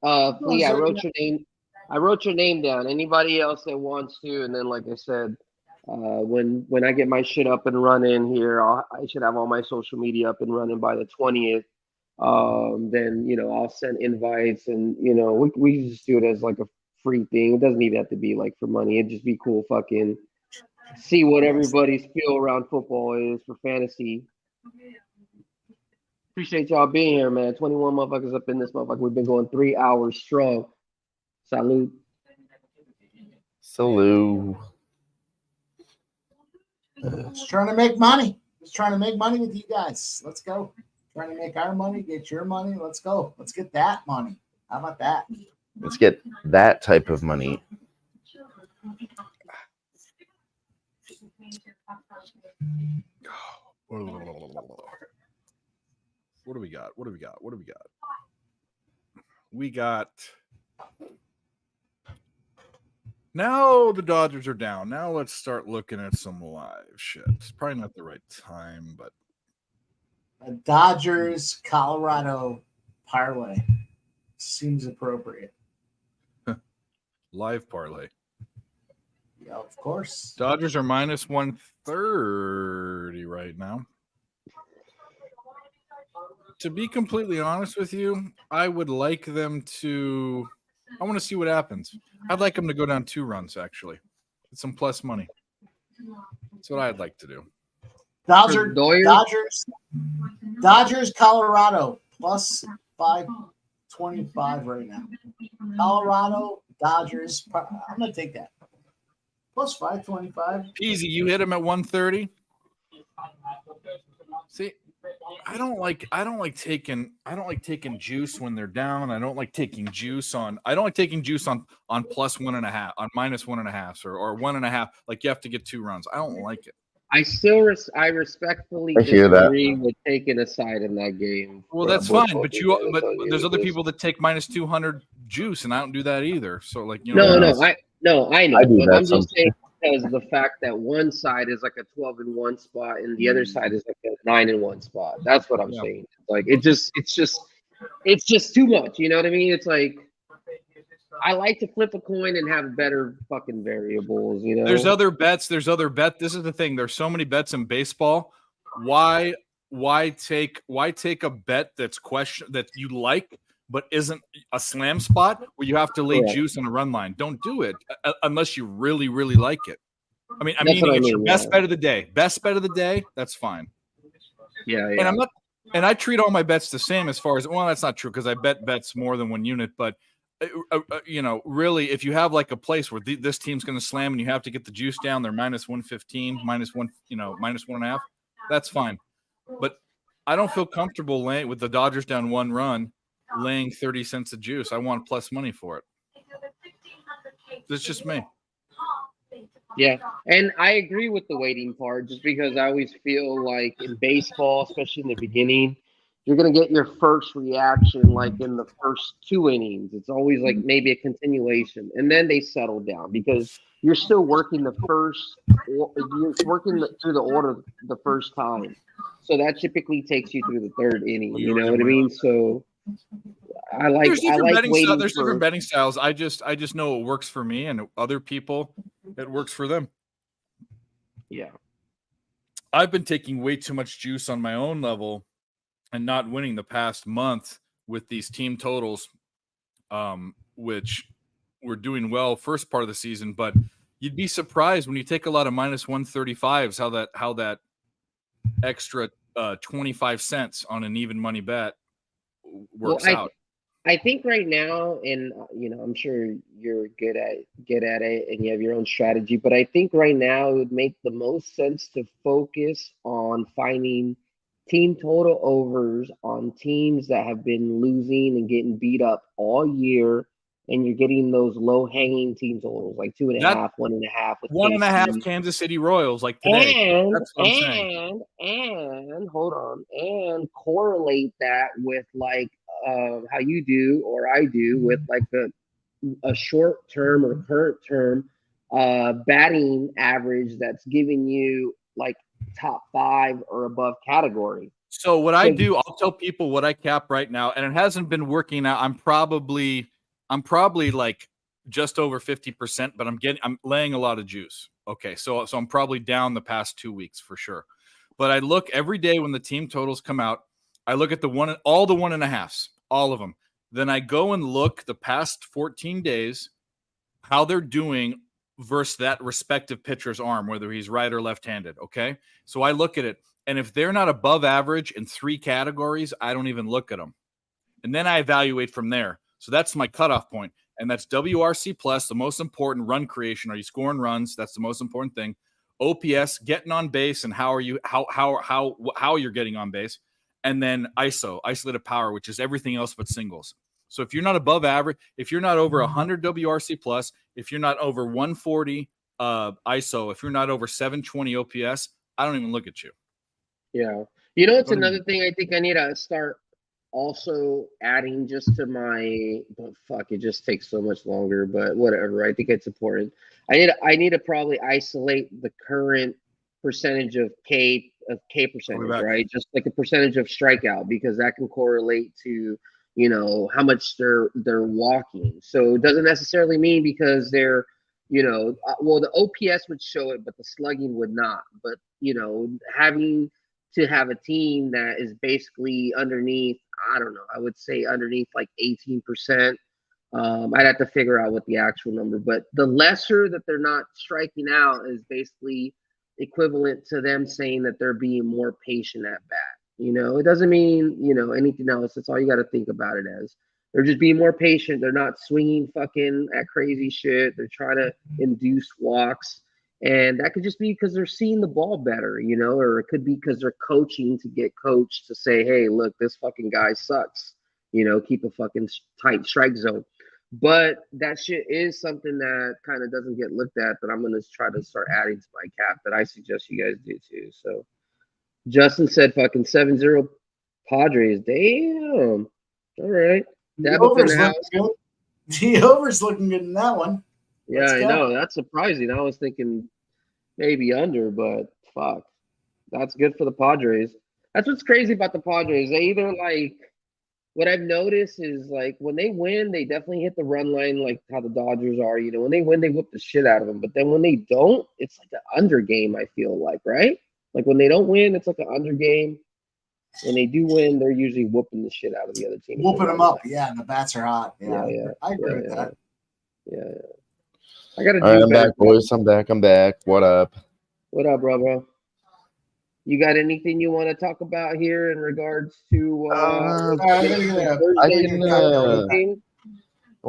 Lee, I wrote your name. I wrote your name down. Anybody else that wants to, and then like I said, when I get my shit up and running here, I should have all my social media up and running by the 20th. Then I'll send invites, and we just do it as like a free thing. It doesn't even have to be like for money. It'd just be cool. Fucking see what everybody's feel around football is for fantasy. Appreciate y'all being here, man. 21 motherfuckers up in this motherfucker. We've been going 3 hours strong. Salute. Salute. Just trying to make money. Just trying to make money with you guys. Let's go. Trying to make our money, get your money. Let's go. Let's get that money. How about that? Let's get that type of money. What do we got? We got now the Dodgers are down. Now let's start looking at some live shit. It's probably not the right time, but A Dodgers Colorado parlay seems appropriate. live parlay. Yeah, of course. Dodgers are minus 130 right now. To be completely honest with you, I would like them to. I want to see what happens. I'd like them to go down 2 runs, actually. It's some plus money. That's what I'd like to do. Dodgers, Colorado plus 525 right now. Colorado, Dodgers. I'm gonna take that. Plus 525. Easy, you hit him at 130. See, I don't like taking juice when they're down. I don't like taking juice on plus 1.5, on minus 1.5 or 1.5. Like you have to get 2 runs. I don't like it. I respectfully I hear that. disagree with taking a side in that game. Well, that's fine, but there's other people that take minus 200 juice, and I don't do that either. So like, you know, I know, I do but that I'm just saying because of the fact that one side is like a 12-1 spot and the other side is like a 9-1 spot. That's what I'm saying. Like it's just too much. You know what I mean? It's like I like to flip a coin and have better fucking variables. You know, there's other bets. This is the thing. There's so many bets in baseball. Why take a bet that you like but isn't a slam spot where you have to lay juice on a run line? Don't do it unless you really, really like it. I mean, it's your best bet of the day. Best bet of the day. That's fine. Yeah. And I treat all my bets the same as far as, well, that's not true because I bet bets more than one unit, but really, if you have like a place where this team's going to slam and you have to get the juice down, they're minus 115, minus 1.5. That's fine. But I don't feel comfortable laying with the Dodgers down 1 run, laying 30 cents of juice. I want plus money for it. That's just me. Yeah, and I agree with the waiting part just because I always feel like in baseball, especially in the beginning, you're going to get your first reaction like in the first 2 innings. It's always like maybe a continuation, and then they settle down because you're still working through the order the first time. So that typically takes you through the 3rd inning. You know what I mean? So I like waiting. There's different betting styles. I just know it works for me, and other people it works for them. Yeah, I've been taking way too much juice on my own level and not winning the past month with these team totals, which were doing well first part of the season. But you'd be surprised when you take a lot of minus 135s how that extra 25 cents on an even money bet works out. I think right now, and I'm sure you're good at it, and you have your own strategy. But I think right now it would make the most sense to focus on finding team total overs on teams that have been losing and getting beat up all year, and you're getting those low hanging team totals like 2.5, 1.5, with 1.5 Kansas City Royals like today. That's what I'm saying. And hold on, and correlate that with like how you do or I do with like a short term or current term batting average that's giving you like top 5 or above category. So what I do, I'll tell people what I cap right now, and it hasn't been working out. I'm probably like just over 50%, but I'm laying a lot of juice. Okay, so I'm probably down the past 2 weeks for sure. But I look every day when the team totals come out. I look at all the 1.5s, all of them. Then I go and look the past 14 days, how they're doing versus that respective pitcher's arm, whether he's right or left-handed. Okay, so I look at it, and if they're not above average in 3 categories, I don't even look at them, and then I evaluate from there. So that's my cutoff point, and that's WRC plus, the most important run creation. Are you scoring runs? That's the most important thing. OPS, getting on base, and how you're getting on base, and then ISO, isolated power, which is everything else but singles. So if you're not above average, if you're not over 100 WRC plus, if you're not over 140 ISO, if you're not over 720 OPS, I don't even look at you. Yeah, it's another thing I think I need to start also adding just to my, but fuck, it just takes so much longer, but whatever. I think it's important. I need to probably isolate the current percentage of K percentage, right? Just like a percentage of strikeout, because that can correlate to, how much they're walking. So it doesn't necessarily mean because they're, well, the OPS would show it, but the slugging would not. But, having to have a team that is basically underneath, I don't know, I would say underneath like 18%. I'd have to figure out what the actual number, but the lesser that they're not striking out is basically equivalent to them saying that they're being more patient at bat. It doesn't mean, anything else. That's all you got to think about it as. They're just being more patient. They're not swinging fucking at crazy shit. They're trying to induce walks. And that could just be because they're seeing the ball better, or it could be because they're coaching to get coached to say, hey, look, this fucking guy sucks. Keep a fucking tight strike zone. But that shit is something that kind of doesn't get looked at that I'm going to try to start adding to my cap that I suggest you guys do too. So Justin said fucking 7-0 Padres. Damn. All right. The over's looking good. The over's looking good in that one. Yeah, I know. That's surprising. I was thinking maybe under, but fuck. That's good for the Padres. That's what's crazy about the Padres. They either what I've noticed is when they win, they definitely hit the run line like how the Dodgers are. When they win, they whip the shit out of them. But then when they don't, it's like an under game, I feel like, right? Like when they don't win, it's like an under game. When they do win, they're usually whooping the shit out of the other team. Whooping them up, yeah, and the bats are hot. Yeah. I agree with that. Yeah. I gotta do I'm back, boys. I'm back. What up? What up, bro? You got anything you want to talk about here in regards to well,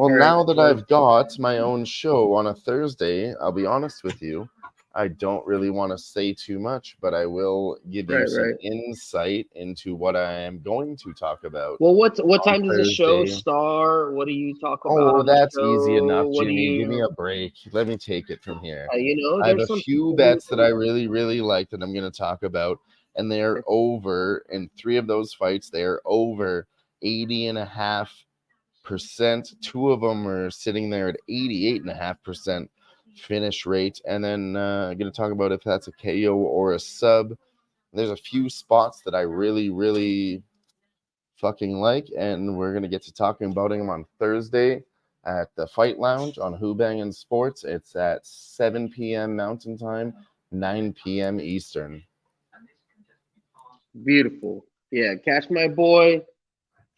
now that I've got my own show on a Thursday, I'll be honest with you, I don't really want to say too much, but I will give you some insight into what I am going to talk about. Well, what time does the show start? What do you talk about? Oh, that's easy enough, Jimmy. Give me a break. Let me take it from here. I have a few bets that I really, really like that I'm going to talk about, and they're over. In 3 of those fights, they're over 80.5%. 2 of them are sitting there at 88.5%. Finish rate, and then I'm going to talk about if that's a KO or a sub. There's a few spots that I really, really fucking like, and we're going to get to talking about them on Thursday at the Fight Lounge on Who-Bangin Sports. It's at 7 p.m. Mountain Time, 9 p.m. Eastern. Beautiful. Yeah, catch my boy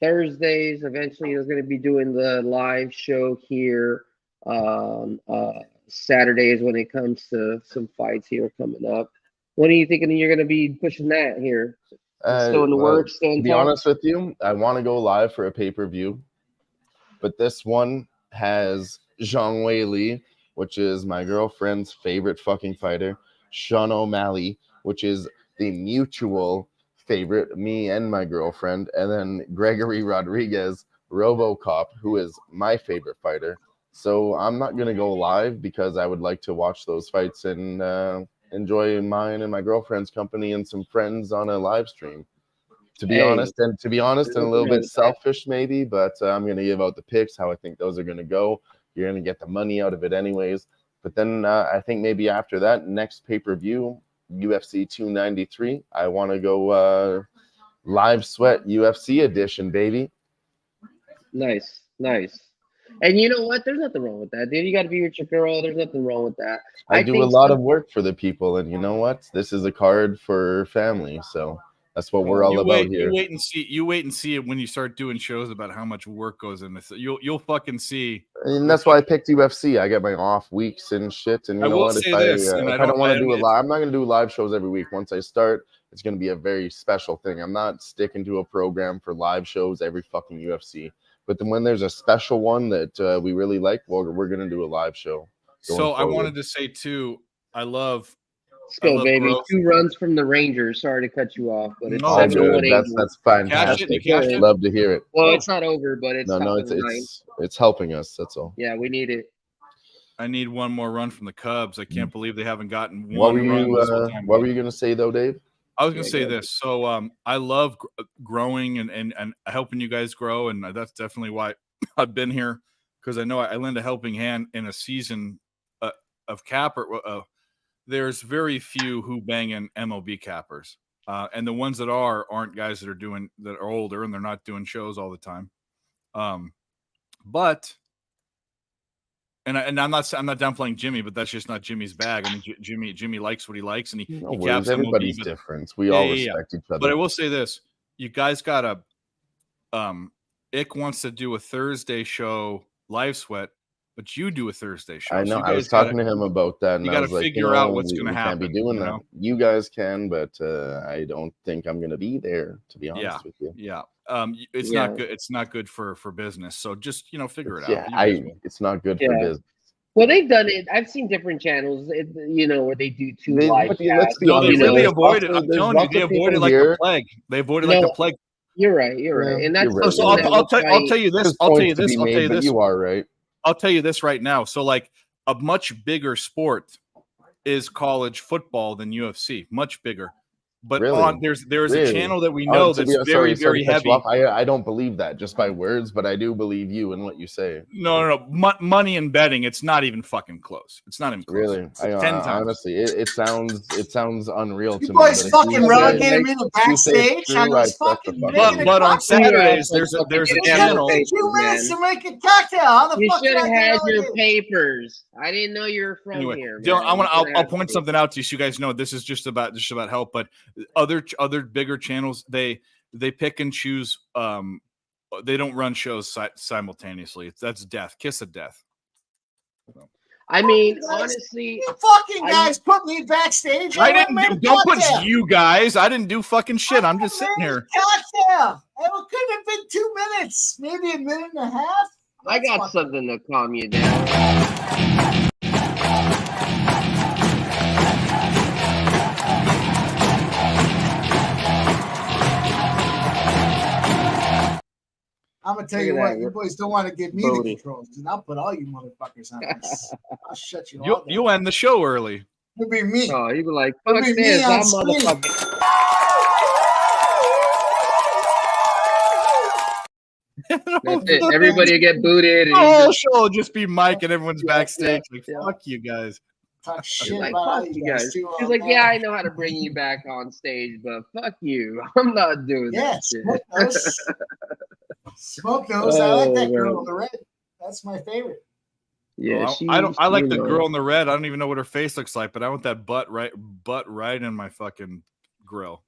Thursdays. Eventually, he's going to be doing the live show here on Saturdays when it comes to some fights here coming up. When are you thinking you're going to be pushing that here? Still in the works? To be honest with you, I want to go live for a pay-per-view, but this one has Zhang Weili, which is my girlfriend's favorite fucking fighter, Sean O'Malley, which is the mutual favorite, me and my girlfriend, and then Gregory Rodriguez, RoboCop, who is my favorite fighter. So I'm not going to go live because I would like to watch those fights and enjoy mine and my girlfriend's company and some friends on a live stream. To be honest, and a little bit selfish maybe, but I'm going to give out the picks, how I think those are going to go. You're going to get the money out of it anyways. But then I think maybe after that, next pay-per-view, UFC 293, I want to go live sweat UFC edition, baby. Nice. And you know what? There's nothing wrong with that, dude. You got to be with your girl. There's nothing wrong with that. I do a lot of work for the people, and you know what? This is a card for family, so that's what we're all about here. You wait and see it when you start doing shows about how much work goes into this. You'll fucking see. And that's why I picked UFC. I get my off weeks and shit. And you know what? If I don't want to do a live, I'm not going to do live shows every week. Once I start, it's going to be a very special thing. I'm not sticking to a program for live shows every fucking UFC. But then when there's a special one that we really like, well, we're going to do a live show. So I wanted to say too, I love baby. Growth. 2 runs from the Rangers. Sorry to cut you off, but it's that's fantastic. Love to hear it. Well, it's not over, but it's it's helping us. That's all. Yeah, we need it. I need one more run from the Cubs. I can't believe they haven't gotten one. What were you going to say though, Dave? I was going to say this. So I love growing and helping you guys grow, and that's definitely why I've been here, because I know I lend a helping hand in a season of capper. There's very few Who-Bangin MLB cappers, and the ones that aren't guys that are older and they're not doing shows all the time. But I'm not downplaying Jimmy, but that's just not Jimmy's bag. I mean, Jimmy likes what he likes, and he caps everybody's MLB, different. We all respect each other. But I will say this: you guys got Ick wants to do a Thursday show live sweat. but you do a Thursday show. I So know. you I was guys talking to him about that, and you I got to was like, figure out what's going to we can't be happen. doing You that. know? You guys can, but I don't think I'm going to be there. To be Yeah, honest with you, yeah. It's Yeah. not good. It's not good for business. So just figure it out. yeah, You guys will. it's not good Yeah. for business. Well, they've done it. I've seen different channels, where they do two live Let's casts. be No, they honest. really There's avoided. lots I'm of, there's telling you, lots they of avoided people like the here. plague. They avoided like the No, plague. you're right. You're right, Yeah, and that's you're right. So something that I'll we'll tell you this. There's I'll tell you points to this. be I'll tell made, you but this. you are right. I'll tell you this right now. So like a much bigger sport is college football than UFC. Much bigger. But Really? there is a Really? channel that we know that's very, very sorry to cut you heavy. off. I don't believe that just by words, but I do believe you and what you say. No. Money and betting, it's not even fucking close. It's not even close. Really, It's 10 times. honestly, it sounds unreal You to boys me. fucking relegated me to If you say it's backstage. true, I I was trust the fucking fuck making But a on cocktail. Saturdays, there's a It took channel. me 2 minutes to make a cocktail. How the You fuck should did I have get had your relegated? papers. I didn't know you were from Anyway, here. Dylan, Man. I'll point something out to you so you guys know this is just about help. But other bigger channels, they pick and choose. They don't run shows simultaneously. That's death. Kiss of death. I mean, You guys- honestly, You fucking guys put me backstage. I went and made a didn't. Don't put cocktail. you guys. I didn't do fucking shit. I'm just sitting made a here. Cocktail. It could have been 2 minutes, maybe a minute and a half. I That's got fucking- something to calm you down. I'm gonna tell Look you at what, that. you boys don't want to give me Bodie. the controls, because I'll put all you motherfuckers on this. I'll shut you all down. You'll end the show early. It'll be me. Oh, you'd be like, It'll fuck be me this, on I'm screen. motherfucking. That's it. Everybody will get booted. The And whole he's show will just be Mike and everyone's Yeah, backstage. Like, yeah. fuck you guys. Talk just shit like, about all fuck you you guys guys. too. He's like, yeah, I know how to bring you back on stage, but fuck you. I'm not doing Yeah, that shit. smoke those. Smoke those. I like that Oh, girl man. in the red. That's my favorite. Yeah, Oh, I like the girl in the red. I don't even know what her face looks like, but I want that butt right in my fucking grill.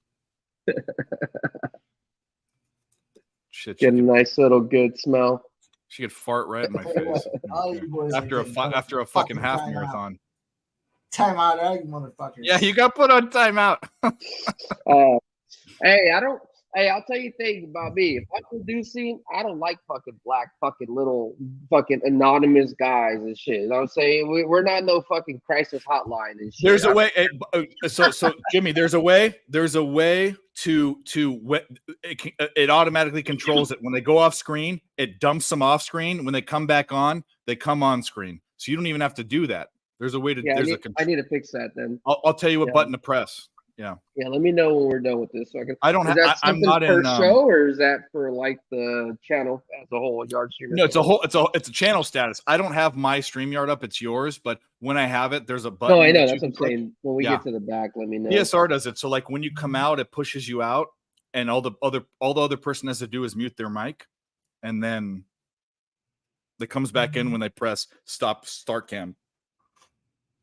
Shit, Get a nice little good smell. she could fart right in my face All you boys after are a getting after a fucking half timeout. marathon. Time out, all you motherfuckers. Yeah, you got put on timeout. Hey, I'll tell you things about me. If I'm producing, I don't like fucking black, fucking little, fucking anonymous guys and shit. You know what I'm saying? We're not no fucking crisis hotline and shit. There's a way. So Jimmy, there's a way to it automatically controls it. When they go off screen, it dumps them off screen. When they come back on, they come on screen. So you don't even have to do that. There's a way to. Yeah, There's I need to fix that then. I'll tell you what Yeah. button to press. Yeah. Yeah, let me know when we're done with this. So I can. I don't Is have. that I'm something not per in. show, or is that for like the channel as a whole, yard stream? No, it's a channel status. I don't have my StreamYard up. It's yours. But when I have it, there's a button. No, I know. that That's you what can I'm click. saying. When we Yeah. get to the back, let me know. PSR does it. So like when you come out, it pushes you out, and all the other person has to do is mute their mic, and then it comes back in when they press start cam.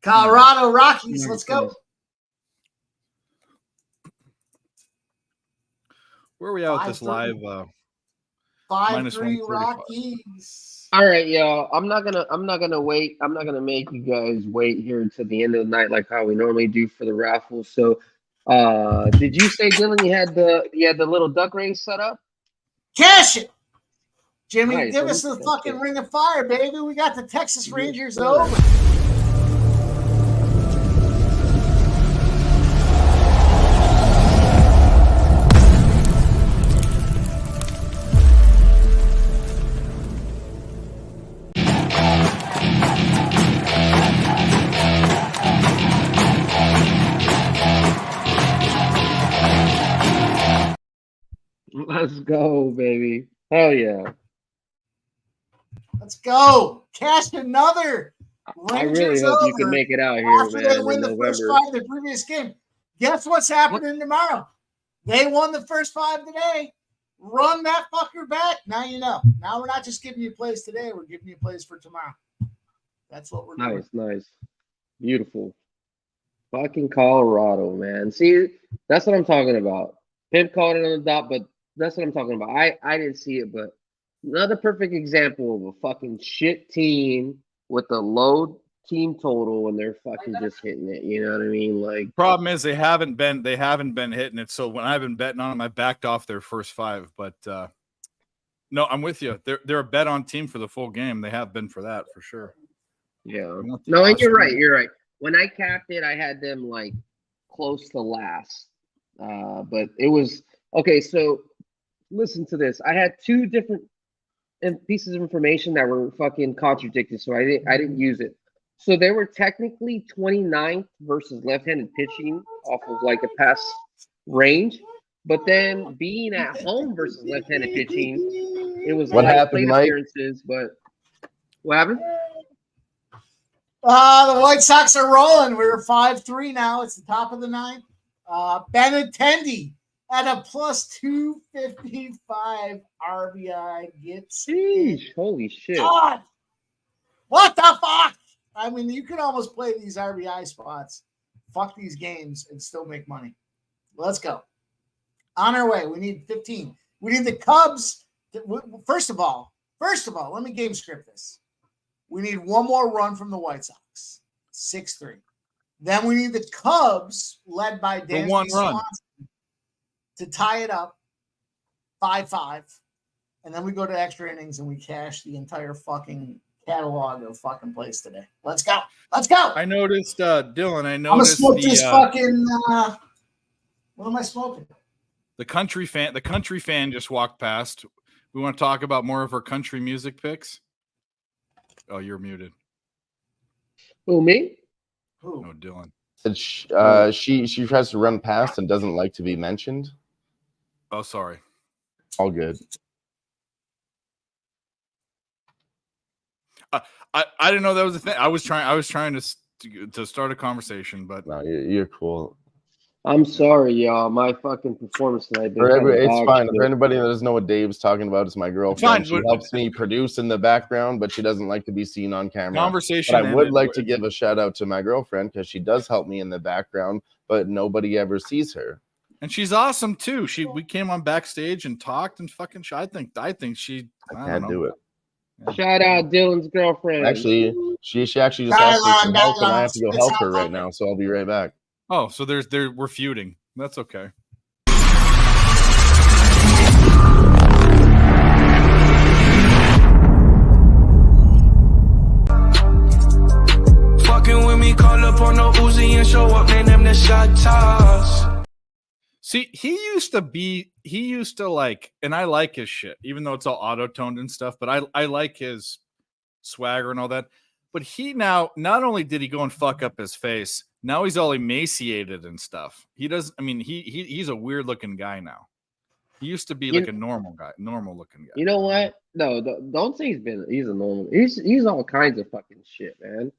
Colorado Rockies, let's go. Where are we at with this 5-3. live? 5-3 -145. Rockies. All right, y'all. I'm not gonna wait. I'm not gonna make you guys wait here until the end of the night like how we normally do for the raffle. So, did you say, Dylan, you had the little duck race set up? Cash it. Jimmy, Nice. give Well, us the that's fucking good. ring of fire, baby. We got the Texas Rangers sure. over. Let's go, baby. Hell yeah. Let's go. Cash another. I Rangers really hope you can over make it out here, after man, they in win the first November. 5 of the previous game. Guess what's happening tomorrow? They won the first 5 today. Run that fucker back. Now you know. Now we're not just giving you plays today. We're giving you plays for tomorrow. That's what we're doing. Nice. Beautiful. Fucking Colorado, man. See, that's what I'm talking about. Pimp called it on the dot, but that's what I'm talking about. I didn't see it, but another perfect example of a fucking shit team with the low team total and they're fucking just hitting it. You know what I mean? Like, Problem is they haven't been hitting it. So when I've been betting on them, I backed off their first 5. But no, I'm with you. They're a bet on team for the full game. They have been for that for sure. yeah. No, and you're right. You're right. When I capped it, I had them like close to last. But it was okay. So listen to this. I had 2 different pieces of information that were fucking contradicted, so I didn't use it. So they were technically 29th versus left-handed pitching off of like a pass range, but then being at home versus left-handed pitching, it was What like happened, plate Mike? appearances. But what happened? The White Sox are rolling. We're 5-3 now. It's the top of the 9th. Benintendi at a plus 255 RBI gets Sheesh, holy shit. God. What the fuck? I mean, you can almost play these RBI spots, fuck these games, and still make money. Let's go. On our way. We need 15. We need the Cubs. First of all, let me game script this. We need one more run from the White Sox, 6-3. Then we need the Cubs, led by Dan Swanson, to tie it up 5-5. And then we go to extra innings and we cash the entire fucking catalog of fucking plays today. Let's go. Let's go. I noticed, Dylan, I'm going to smoke this fucking, what am I smoking? The country fan just walked past. We want to talk about more of her country music picks. Oh, you're muted. Who, me? Who? No, Dylan. Said she tries to run past and doesn't like to be mentioned. Oh, sorry. All good. I didn't know that was a thing. I was trying to start a conversation, but No, you're cool. I'm sorry, y'all. My fucking performance tonight. It's fine. For anybody that doesn't know what Dave's talking about, it's my girlfriend. She helps me produce in the background, but she doesn't like to be seen on camera. Conversation. But I would like to give a shout out to my girlfriend because she does help me in the background, but nobody ever sees her. And she's awesome too. We came on backstage and talked and fucking. I think she. I can't do it. Shout out Dylan's girlfriend. Actually, she actually just asked me some help, and I have to go help her right now. So I'll be right back. Oh, so we're feuding. That's okay. Fucking with me, call up on the Uzi and show up, man, them the shot toss. See, he used to like, and I like his shit, even though it's all auto-toned and stuff, but I like his swagger and all that. But he now, not only did he go and fuck up his face, now he's all emaciated and stuff. He's a weird looking guy now. He used to be like a normal looking guy. You know what? No, don't say he's a normal. He's all kinds of fucking shit, man.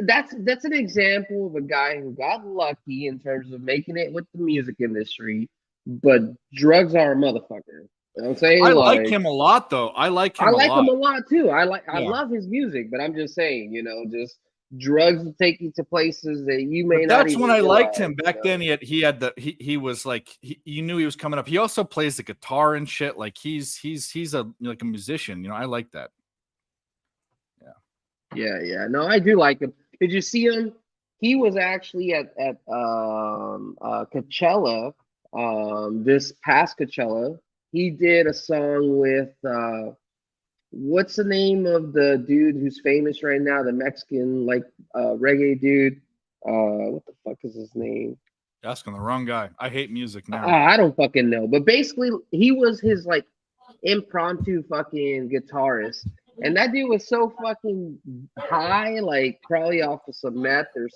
That's an example of a guy who got lucky in terms of making it with the music industry, but drugs are a motherfucker. You know what I'm saying? I like him a lot, though. I like him a lot too. I love his music, but I'm just saying, just drugs will take you to places that you may not. That's when I liked him back then. He was like you knew he was coming up. He also plays the guitar and shit. Like he's a musician. I like that. Yeah. No, I do like him. Did you see him? He was actually at Coachella. This past Coachella, he did a song with what's the name of the dude who's famous right now? The Mexican reggae dude. What the fuck is his name? You're asking the wrong guy. I hate music now. I don't fucking know. But basically, he was his impromptu fucking guitarist. And that dude was so fucking high, probably off of some meth or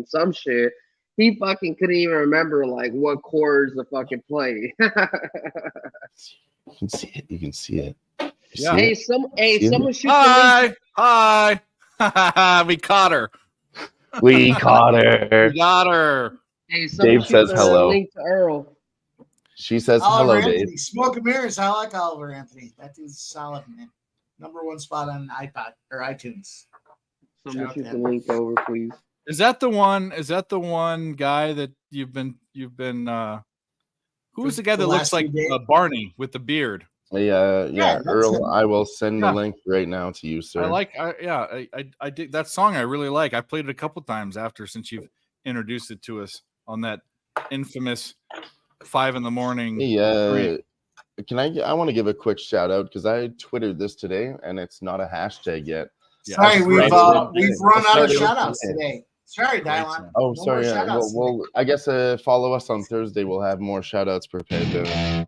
some shit. He fucking couldn't even remember what chords to fucking play. You can see it. You can see it. Yeah. Hey, someone shoot the link. Hi. We caught her. We caught her. We got her. Hey, Dave says hello. Link to Earl. She says Oliver hello, Anthony. Dave. Smoke and mirrors. I like Oliver Anthony. That dude's solid, man. #1 spot on iPod or iTunes. Someone shoot the link over, please. Is that the one guy that you've been who's the guy that looks like Barney with the beard? Yeah, that's Earl, him. I will send the Yeah. link right now to you, sir. I did that song. I really like. I played it a couple times since you've introduced it to us on that infamous 5 a.m. Hey, I want to give a quick shout out because I twittered this today and it's not a hashtag yet. Yeah, Sorry, that's we've great. run out of Started- shout outs today. Sorry, Great Dylon. song. Oh, No sorry. more shout-outs Well, I guess follow us on Thursday. We'll have more shout outs prepared.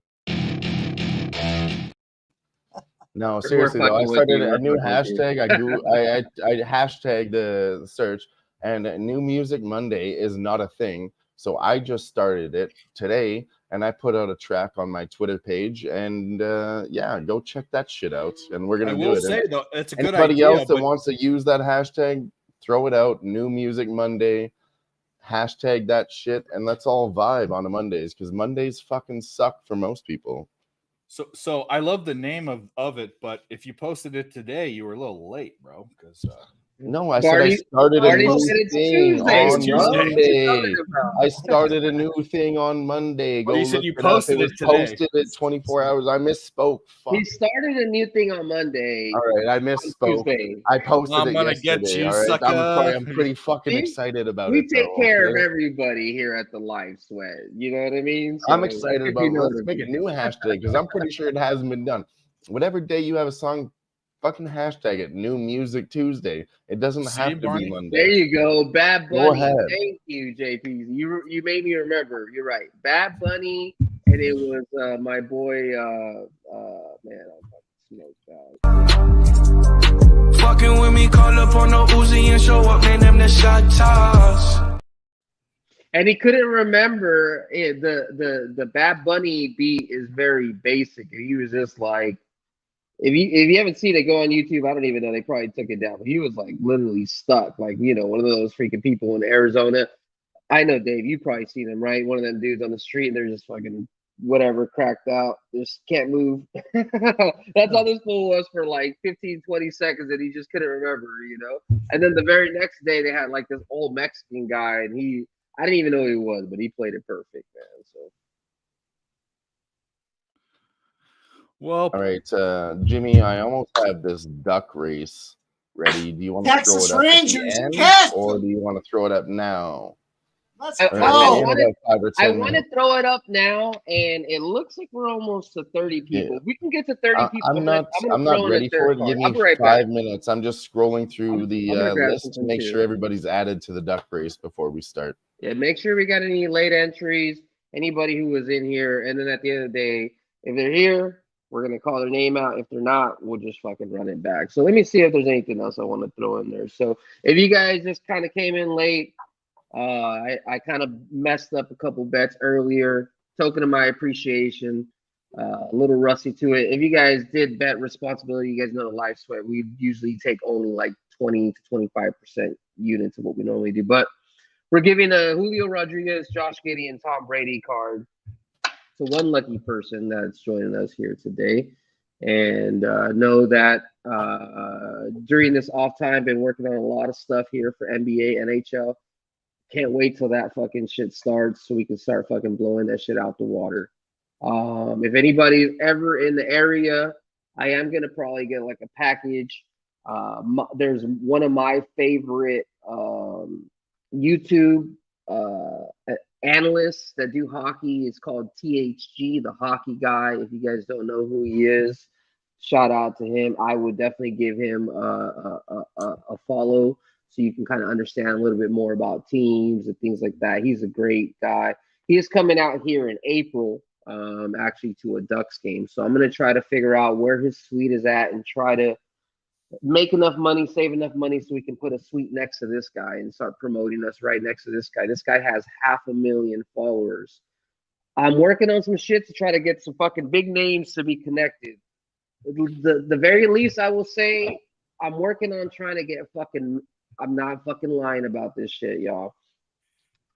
No, seriously though, I fucking with started you, a we're new fucking with you. hashtag. I hashtagged the search, and New Music Monday is not a thing. So I just started it today, and I put out a track on my Twitter page, and go check that shit out. And we're I gonna do will it. say And though, it's a good anybody idea. else that But wants to use that hashtag, throw it out. New Music Monday. Hashtag that shit, and let's all vibe on the Mondays because Mondays fucking suck for most people. so I love the name of it, but if you posted it today, you were a little late, bro. Because No, I Barney- said I started a Barney new said it's thing Tuesday, on bro. What you Monday. talking about? I started a new thing on Monday. Go you said look you it up. It posted was it today. posted at 24 hours. I misspoke. Fuck. He started a new thing on Monday. All right, I on misspoke. Tuesday. I posted I'm it gonna yesterday. get you, all right, I'm sucker. sorry. I'm pretty fucking See? excited about We it. take though, care of okay? everybody here at the Live Sweat. You know what I mean? I'm So, excited if about. you know Let's what I make a mean. new hashtag because I'm pretty sure it hasn't been done. Whatever day you have a song, fucking hashtag it. New Music Tuesday. It doesn't See, have to Barney? be There Monday. you go, Bad Go Bunny. ahead. Thank you, JP. You made me remember. You're right, Bad Bunny, and it was my boy. Man, I'm fucking smoked out. Fucking with me, call up on the Uzi and show up, man, them the shot toss. And he couldn't remember it. The Bad Bunny beat is very basic. And he was just like, if you haven't seen it, go on YouTube. I don't even know. They probably took it down. But he was like literally stuck, like one of those freaking people in Arizona. I know, Dave. You probably seen him, right? One of them dudes on the street, and they're just fucking whatever, cracked out, just can't move. That's all this fool was for like 15, 20 seconds, and he just couldn't remember, And then the very next day, they had like this old Mexican guy, and I didn't even know who he was, but he played it perfect, man. So. Well, All right, Jimmy, I almost have this duck race ready. Do you want to Texas throw it up Rangers, at the yes! end, or do you want to throw it up now? Let's I- All I right, go. we have about 5 or 10 I want to minutes. throw it up now, and it looks like we're almost to 30 people. Yeah. We can get to 30 people. I'm not throw in ready a for third it. card. Give I'll me be right 5 back. minutes. I'm just scrolling through the I'm gonna grab list to something make too. sure everybody's added to the duck race before we start. Yeah, make sure we got any late entries, anybody who was in here, and then at the end of the day, if they're here, we're gonna call their name out. If they're not, we'll just fucking run it back. So let me see if there's anything else I want to throw in there. So if you guys just kind of came in late, I kind of messed up a couple bets earlier. Token of my appreciation. A little rusty to it. If you guys did bet responsibility, you guys know the Live Sweat. We usually take only like 20 to 25% units of what we normally do, but we're giving a Julio Rodriguez, Josh Giddey, and Tom Brady card to one lucky person that's joining us here today. And know that during this off time, been working on a lot of stuff here for NBA, NHL. Can't wait till that fucking shit starts so we can start fucking blowing that shit out the water. If anybody's ever in the area, I am gonna probably get like a package. There's one of my favorite YouTube analysts that do hockey. It's called THG, the hockey guy. If you guys don't know who he is, shout out to him. I would definitely give him a follow so you can kind of understand a little bit more about teams and things like that. He's a great guy. He is coming out here in April, actually to a Ducks game. So I'm going to try to figure out where his suite is at and try to make enough money, save enough money so we can put a suite next to this guy and start promoting us right next to this guy. This guy has 500,000 followers. I'm working on some shit to try to get some fucking big names to be connected. The very least I will say, I'm working on trying to get fucking, I'm not fucking lying about this shit, y'all.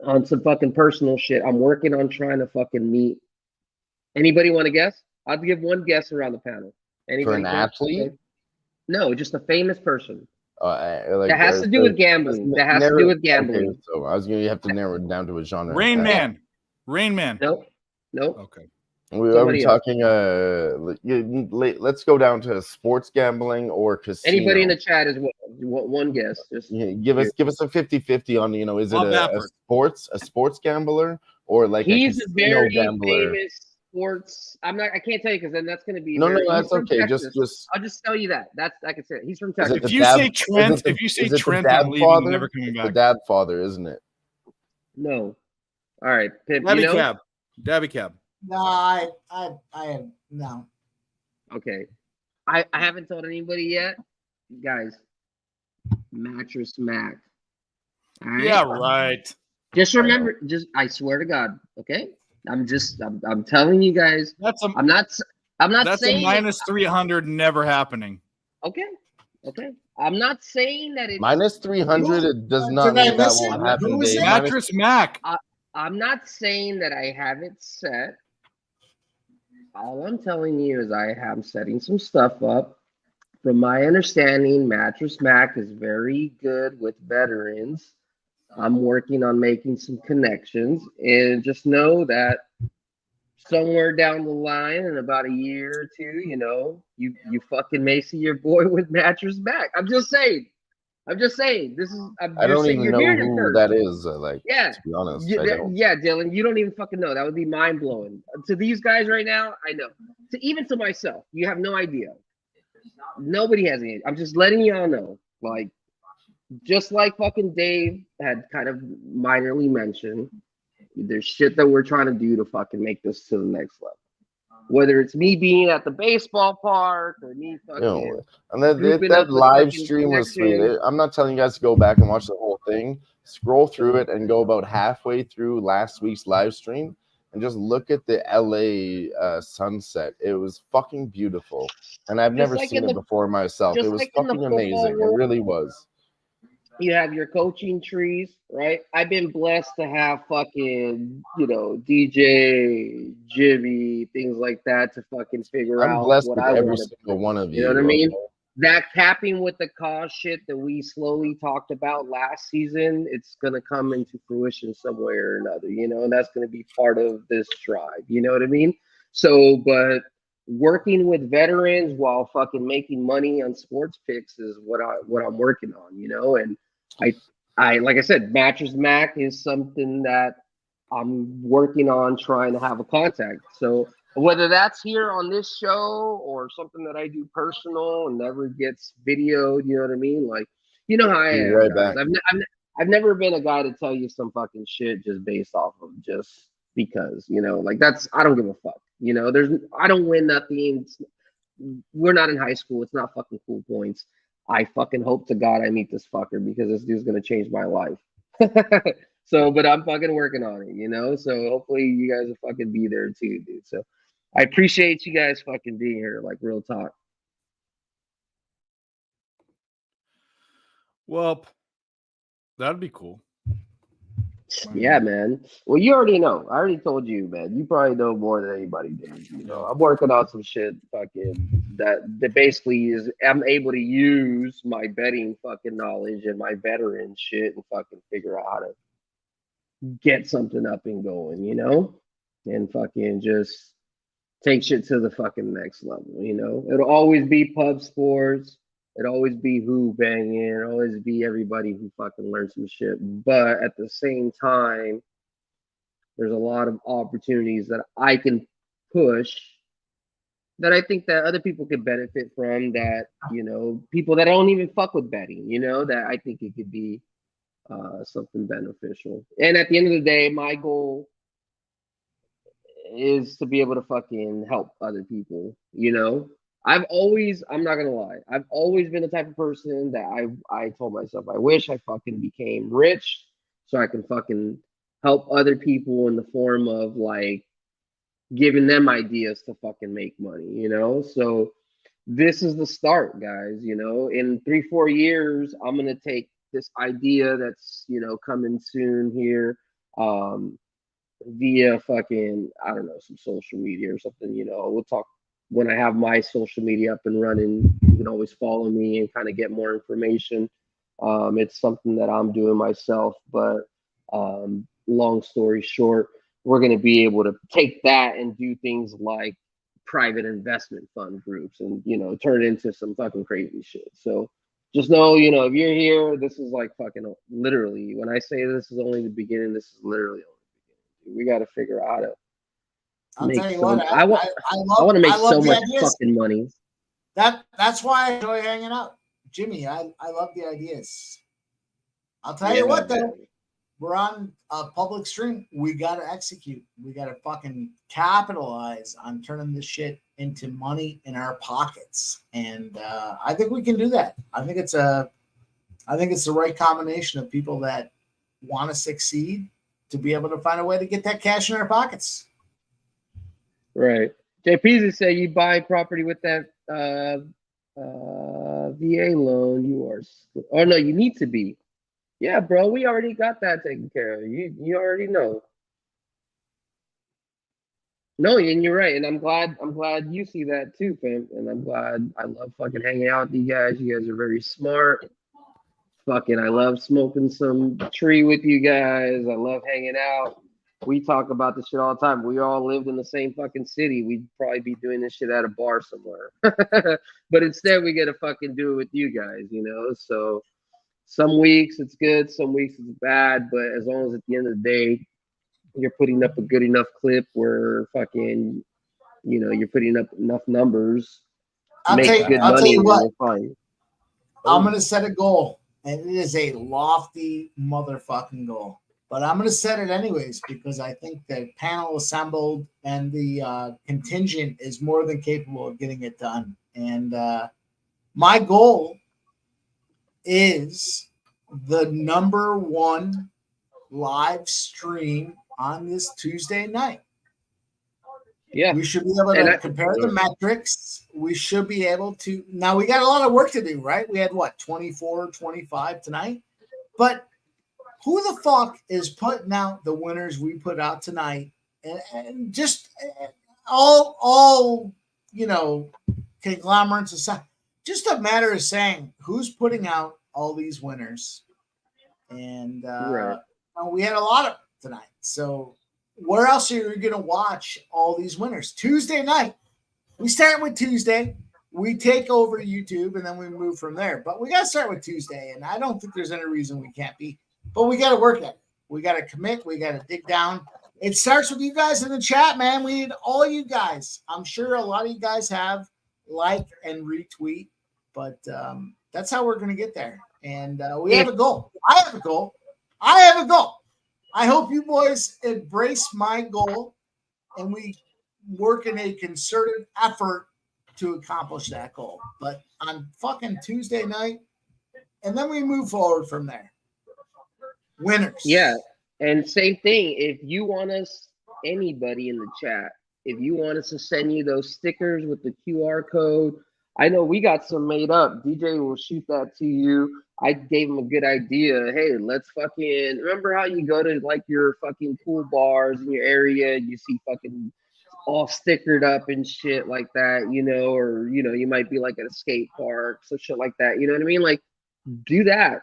On some fucking personal shit. I'm working on trying to fucking meet. Anybody want to guess? I'll give one guess around the panel. Anybody For an guess? athlete? No, just a famous person. Like, That has to do with gambling. That has to do with gambling. Okay, so I was gonna have to narrow it down to a genre. Rain Man. Rain Man. Nope. Okay. Are we Somebody else. talking? Let's go down to sports gambling or Anybody in casino. the chat as well. You want one guess? Just Yeah, give us a 50-50 on, is it Bob a Baffert. sports gambler or like a He's a casino very gambler? famous sports. I can't tell you because then that's going to be No, very. He's that's from okay. Texas. I'll just tell you that. I can say it. He's from Is it Texas. the If you dad? say Trent, if you say is it the Trent, dad I'm leaving. father? Never coming It's back. the dad father, isn't it? No. All right, Pip. Dabby You know? Cab. Dabby Cab. No, I no. Okay. I haven't told anybody yet, guys. Mattress Mac. All right? Yeah, right. Just remember. I swear to God. Okay. I'm telling you guys. That's a I'm not that's saying a minus 300 never happening. Okay. I'm not saying that it's minus 300. It does not Did I mean that miss it? won't Who happen, was Dave. it? Mattress Mac. I'm not saying that I have it set. All I'm telling you is I am setting some stuff up. From my understanding, Mattress Mac is very good with veterans. I'm working on making some connections, and just know that somewhere down the line, in about a year or two, you fucking may see your boy with Mattress Mac. I'm just saying. This is. I don't even You're know hearing it who first. that is. Yeah. To be honest, Yeah, I don't. yeah, Dylan, you don't even fucking know. That would be mind blowing to these guys right now. I know. Even to myself, you have no idea. Nobody has any. I'm just letting y'all know. Like, just like fucking Dave had kind of minorly mentioned, there's shit that we're trying to do to fucking make this to the next level. Whether it's me being at the baseball park or me fucking And that grouping that up with live fucking stream was sweet. connections. I'm not telling you guys to go back and watch the whole thing. Scroll through it and go about halfway through last week's live stream and just look at the LA sunset. It was fucking beautiful, and I've never seen it before myself. It was fucking amazing. It really was. You have your coaching trees, right? I've been blessed to have fucking, DJ, Jimmy, things like that to fucking figure I'm out blessed what with I every want to single do. one of You know what I mean? Okay? That capping with the cause shit that we slowly talked about last season, it's gonna come into fruition some way or another, and that's gonna be part of this tribe. You know what I mean? So, but working with veterans while fucking making money on sports picks is what I'm working on, and I like I said, Mattress Mac is something that I'm working on trying to have a contact. So whether that's here on this show or something that I do personal and never gets videoed, you know what I mean? Like, you know how I Be am, right guys. back. I've never been a guy to tell you some fucking shit just based off of just because, like I don't give a fuck. I don't win nothing. We're not in high school. It's not fucking cool points. I fucking hope to God I meet this fucker because this dude's gonna change my life. So, but I'm fucking working on it, So hopefully you guys will fucking be there too, dude. So I appreciate you guys fucking being here, like real talk. Well, that'd be cool. Yeah, man. Well, you already know. I already told you, man. You probably know more than anybody did. I'm working on some shit fucking that basically is I'm able to use my betting fucking knowledge and my veteran shit and fucking figure out how to get something up and going, and fucking just take shit to the fucking next level, It'll always be pub sports. It'll always be Who-Bangin. It'll always be everybody who fucking learns some shit. But at the same time, there's a lot of opportunities that I can push that I think that other people could benefit from that, people that don't even fuck with betting, that I think it could be something beneficial. And at the end of the day, my goal is to be able to fucking help other people, I'm not gonna lie, I've always been the type of person that I told myself I wish I fucking became rich so I can fucking help other people in the form of like giving them ideas to fucking make money, So this is the start, guys, in 3-4 years, I'm gonna take this idea that's, coming soon here, via fucking, I don't know, some social media or something, we'll talk when I have my social media up and running. You can always follow me and kind of get more information. It's something that I'm doing myself, but long story short, we're going to be able to take that and do things like private investment fund groups and, turn it into some fucking crazy shit. So just know, if you're here, this is like fucking literally, when I say this is only the beginning, this is literally only the beginning. We got to figure out how to I'll make tell you so what, I want to make I love so the much ideas. fucking money. That's why I enjoy hanging out. Jimmy, I love the ideas. I'll tell you what, though. Man. We're on a public stream. We got to execute. We got to fucking capitalize on turning this shit into money in our pockets. And I think we can do that. I think it's the right combination of people that want to succeed to be able to find a way to get that cash in our pockets. Right. JP say you buy property with that VA loan. You are. Oh no, you need to be. Yeah, bro, we already got that taken care of. You already know. No, and you're right, and I'm glad you see that too, fam. And I love fucking hanging out with you guys. You guys are very smart. Fucking, I love smoking some tree with you guys. I love hanging out. We talk about this shit all the time. We all lived in the same fucking city. We'd probably be doing this shit at a bar somewhere. But instead, we get to fucking do it with you guys, So some weeks it's good, some weeks it's bad. But as long as at the end of the day, you're putting up a good enough clip where fucking, you're putting up enough numbers, I'll make tell good money, you what. you're fine. I'm going to set a goal, and it is a lofty motherfucking goal. But I'm going to set it anyways because I think the panel assembled and the contingent is more than capable of getting it done. And my goal is the #1 live stream on this Tuesday night. Yeah. We should be able to compare the metrics. We should be able to. Now, we got a lot of work to do, right? We had, 24, 25 tonight? But who the fuck is putting out the winners we put out tonight? And just all conglomerates aside, just a matter of saying who's putting out all these winners. And we had a lot of tonight. So where else are you going to watch all these winners? Tuesday night. We start with Tuesday. We take over YouTube, and then we move from there. But we got to start with Tuesday, and I don't think there's any reason we can't be. But we got to work at it. We got to commit. We got to dig down. It starts with you guys in the chat, man. We need all you guys. I'm sure a lot of you guys have like and retweet, but that's how we're going to get there. And we have a goal. I have a goal. I hope you boys embrace my goal, and we work in a concerted effort to accomplish that goal. But on fucking Tuesday night, and then we move forward from there. Winners. Yeah. And same thing. If you want us, anybody in the chat, if you want us to send you those stickers with the QR code, I know we got some made up. DJ will shoot that to you. I gave him a good idea. Hey, let's fucking remember how you go to like your fucking pool bars in your area, you see fucking all stickered up and shit like that, or you might be like at a skate park, so shit like that. You know what I mean? Like, do that,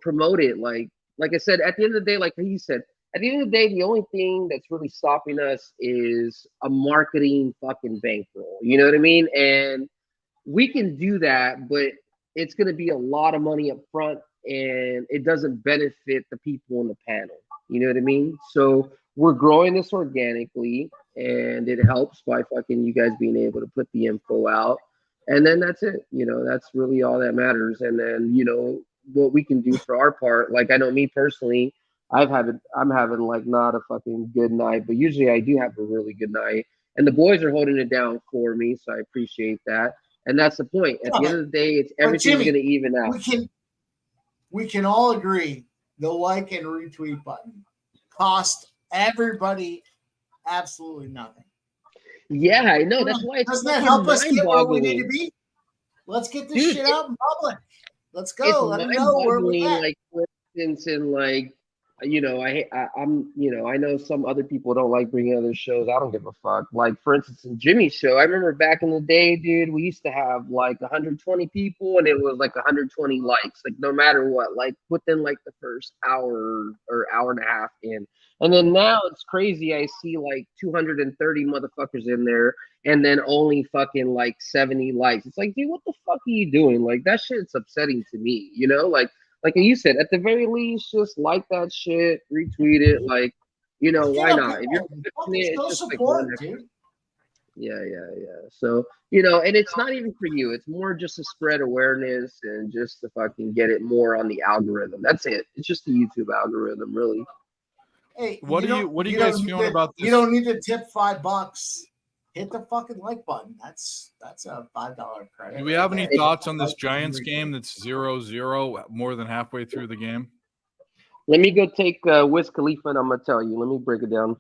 promote it. Like I said, at the end of the day, like he said, at the end of the day, the only thing that's really stopping us is a marketing fucking bankroll. You know what I mean? And we can do that, but it's going to be a lot of money up front, and it doesn't benefit the people in the panel. You know what I mean? So we're growing this organically, and it helps by fucking you guys being able to put the info out. And then that's it. That's really all that matters. And then, what we can do for our part. Like, I know me personally, I'm having like not a fucking good night, but usually I do have a really good night. And the boys are holding it down for me, so I appreciate that. And that's the point. At the end of the day, it's everything's going to even out. We can all agree the like and retweet button cost everybody absolutely nothing. Yeah, I know. That's why doesn't that help us get where we need to be? Let's get this shit out in public. Let's go. Let them know where we're at. Like, for instance, in like I know some other people don't like bringing other shows. I don't give a fuck. Like, for instance, in Jimmy's show, I remember back in the day, dude, we used to have like 120 people and it was like 120 likes, like no matter what, like within like the first hour or hour and a half in. And then now it's crazy. I see like 230 motherfuckers in there and then only fucking like 70 likes. It's like, dude, what the fuck are you doing? Like, that shit's upsetting to me, like you said, at the very least, just like that shit, retweet it. Like, why not? If you're pushing it, it's Still just like support, dude. Yeah. So, and it's not even for you. It's more just to spread awareness and just to fucking get it more on the algorithm. That's it. It's just the YouTube algorithm, really. Hey, what are you guys feeling about this? You don't need to tip $5. Hit the fucking like button. That's a $5 credit. Do we have any thoughts on this Giants game that's 0-0 more than halfway through the game? Let me go take Wiz Khalifa and I'm gonna tell you. Let me break it down.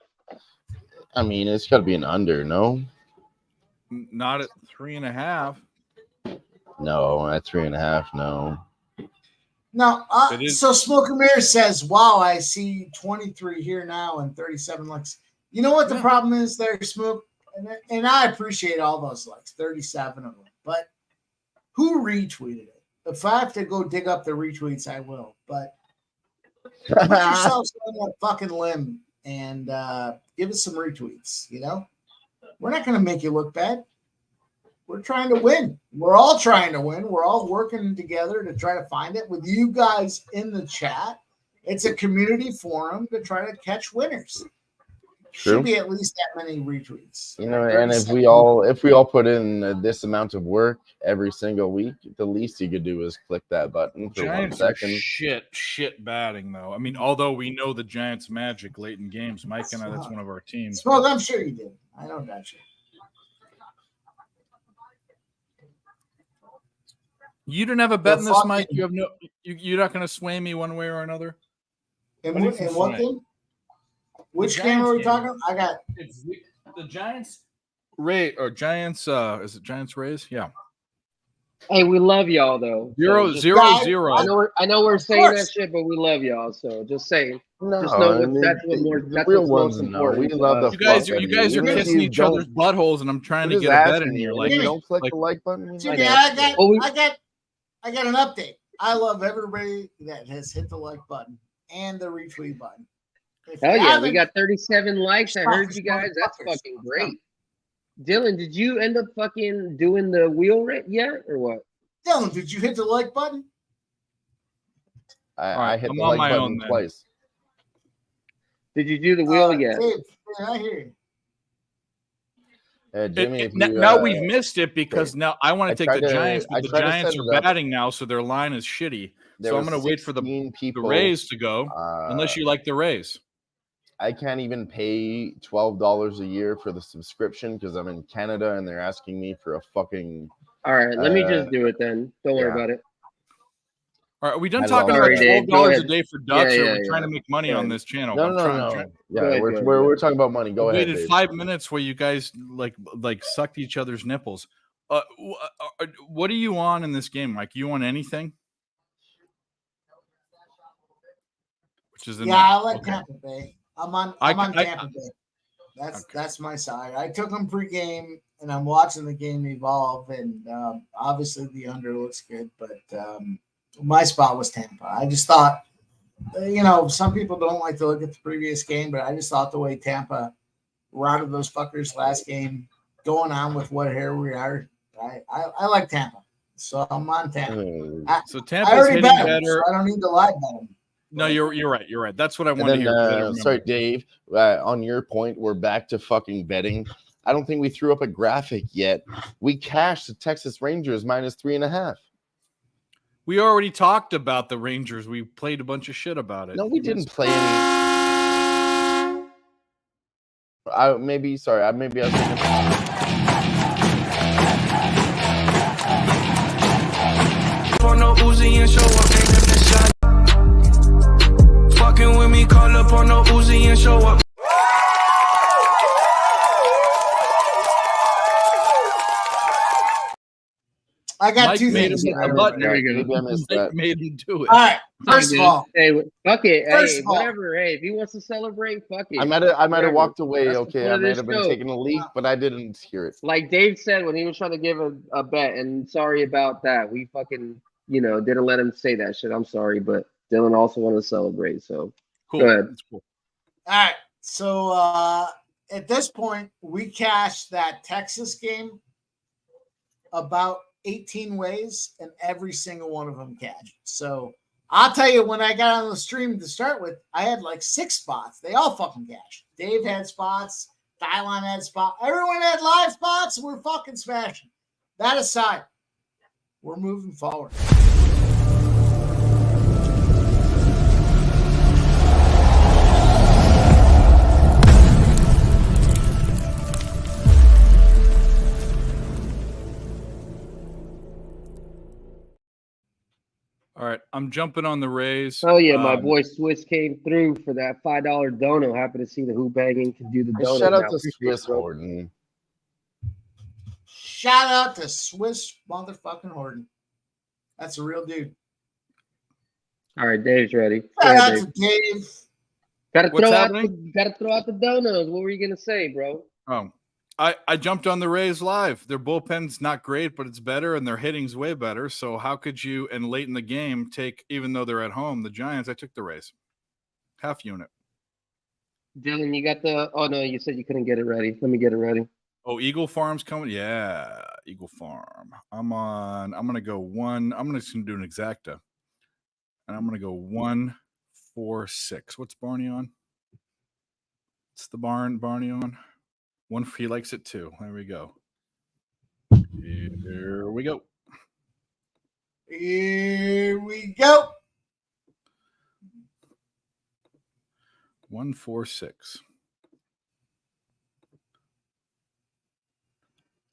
I mean, it's got to be an under, no? Not at 3.5. No, at 3.5, no. No, so Smoke and Mirror says, wow, I see 23 here now and 37 likes. You know what the problem is there, Smoke? And I appreciate all those likes, 37 of them. But who retweeted it? If I have to go dig up the retweets, I will. But put yourselves on that fucking limb and give us some retweets, We're not going to make you look bad. We're trying to win. We're all trying to win. We're all working together to try to find it with you guys in the chat. It's a community forum to try to catch winners. True. Should be at least that many retweets. And if we all put in this amount of work every single week, the least you could do is click that button for Giants 1 second. Shit batting though. I mean, although we know the Giants' magic late in games, Mike and I, that's one of our teams. Smoke, I'm sure you did. I don't doubt you. You didn't have a bet in this, Mike. You have no. You're not going to sway me one way or another. In what game? Which game are we talking? I got the Giants. Giants. Is it Giants Rays? Yeah. Hey, we love y'all though. 0-0. I know we're saying that shit, but we love y'all. So just saying. No, just know that's the real ones. No, we love the. You guys are kissing each other's buttholes, and I'm trying to get a bet in here. Like, you don't click the like button. Jimmy, I got an update. I love everybody that has hit the like button and the retweet button. Hell yeah, we got 37 likes. I heard you guys. That's fucking great. Dylan, did you end up fucking doing the wheel yet or what? Dylan, did you hit the like button? I hit the like button twice. Did you do the wheel yet? Dave, I hear you. Jimmy, now we've missed it because now I want to take the Giants, but the Giants are batting now, so their line is shitty. So I'm going to wait for the Rays to go, unless you like the Rays. I can't even pay $12 a year for the subscription because I'm in Canada and they're asking me for a fucking. All right, let me just do it then. Don't worry about it. All right, are we done talking about $12 a day for Dutch, or are we trying to make money on this channel? No. Yeah, we're talking about money. Go ahead. We waited 5 minutes where you guys like sucked each other's nipples. What are you on in this game, Mike? You on anything? Which is I like Tampa Bay. I'm on Tampa Bay. That's my side. I took them pregame, and I'm watching the game evolve, and obviously the under looks good, but my spot was Tampa. I just thought, some people don't like to look at the previous game, but I just thought the way Tampa routed those fuckers last game, going on with what here we are, I like Tampa. So I'm on Tampa. So Tampa's hitting better. So I don't need to lie about them. No, you're right. You're right. That's what I wanted to hear. Sorry, Dave. On your point, we're back to fucking betting. I don't think we threw up a graphic yet. We cashed the Texas Rangers -3.5. We already talked about the Rangers. We played a bunch of shit about it. No, we didn't play any. Maybe I was thinking. On the Uzi and show up, ain't them the shot. Fucking with me, call up on the Uzi and show up. I got Mike two made things. him a button. There we go. Mike made him do it. All right. First of all, hey, fuck it. First Hey, of all- whatever. Hey, if he wants to celebrate, fuck it. I might have Whatever. walked away. That's the Okay, point I of might this have been show. taking a leak, but I didn't hear it. Like Dave said when he was trying to give a bet, and sorry about that. We fucking, didn't let him say that shit. I'm sorry, but Dylan also wanted to celebrate. So Cool. go ahead. That's cool. all right. So at this point, we cashed that Texas game about 18 ways, and every single one of them cashed. So I'll tell you, when I got on the stream to start with, I had like 6 spots. They all fucking cashed. Dave had spots. Dylon had spots. Everyone had live spots, and we're fucking smashing. That aside, we're moving forward. All right, I'm jumping on the Rays. Oh yeah, my boy Swiss came through for that $5 dono. Happy to see the Who-Bangin can do the Hey, dono. shout out now. to Appreciate Swiss it, bro. Horton. Shout out to Swiss motherfucking Horton. That's a real dude. All right, Dave's ready. Go Shout ahead, out Dave. to Dave. Gotta What's throw happening? gotta throw out the donos. What were you gonna say, bro? Oh, I jumped on the Rays live. Their bullpen's not great, but it's better, and their hitting's way better. So how could you, and late in the game, take, even though they're at home, the Giants? I took the Rays. Half unit. Dylan, you got the oh no, you said you couldn't get it ready. Let me get it ready. Oh, Eagle Farm's coming. Yeah, Eagle Farm. I'm gonna go one. I'm just gonna do an exacta, and I'm gonna go 1, 4, 6. What's Barney on? It's the Barney on. One. He likes it too. There we go. Here we go. Here we go. 1, 4, 6.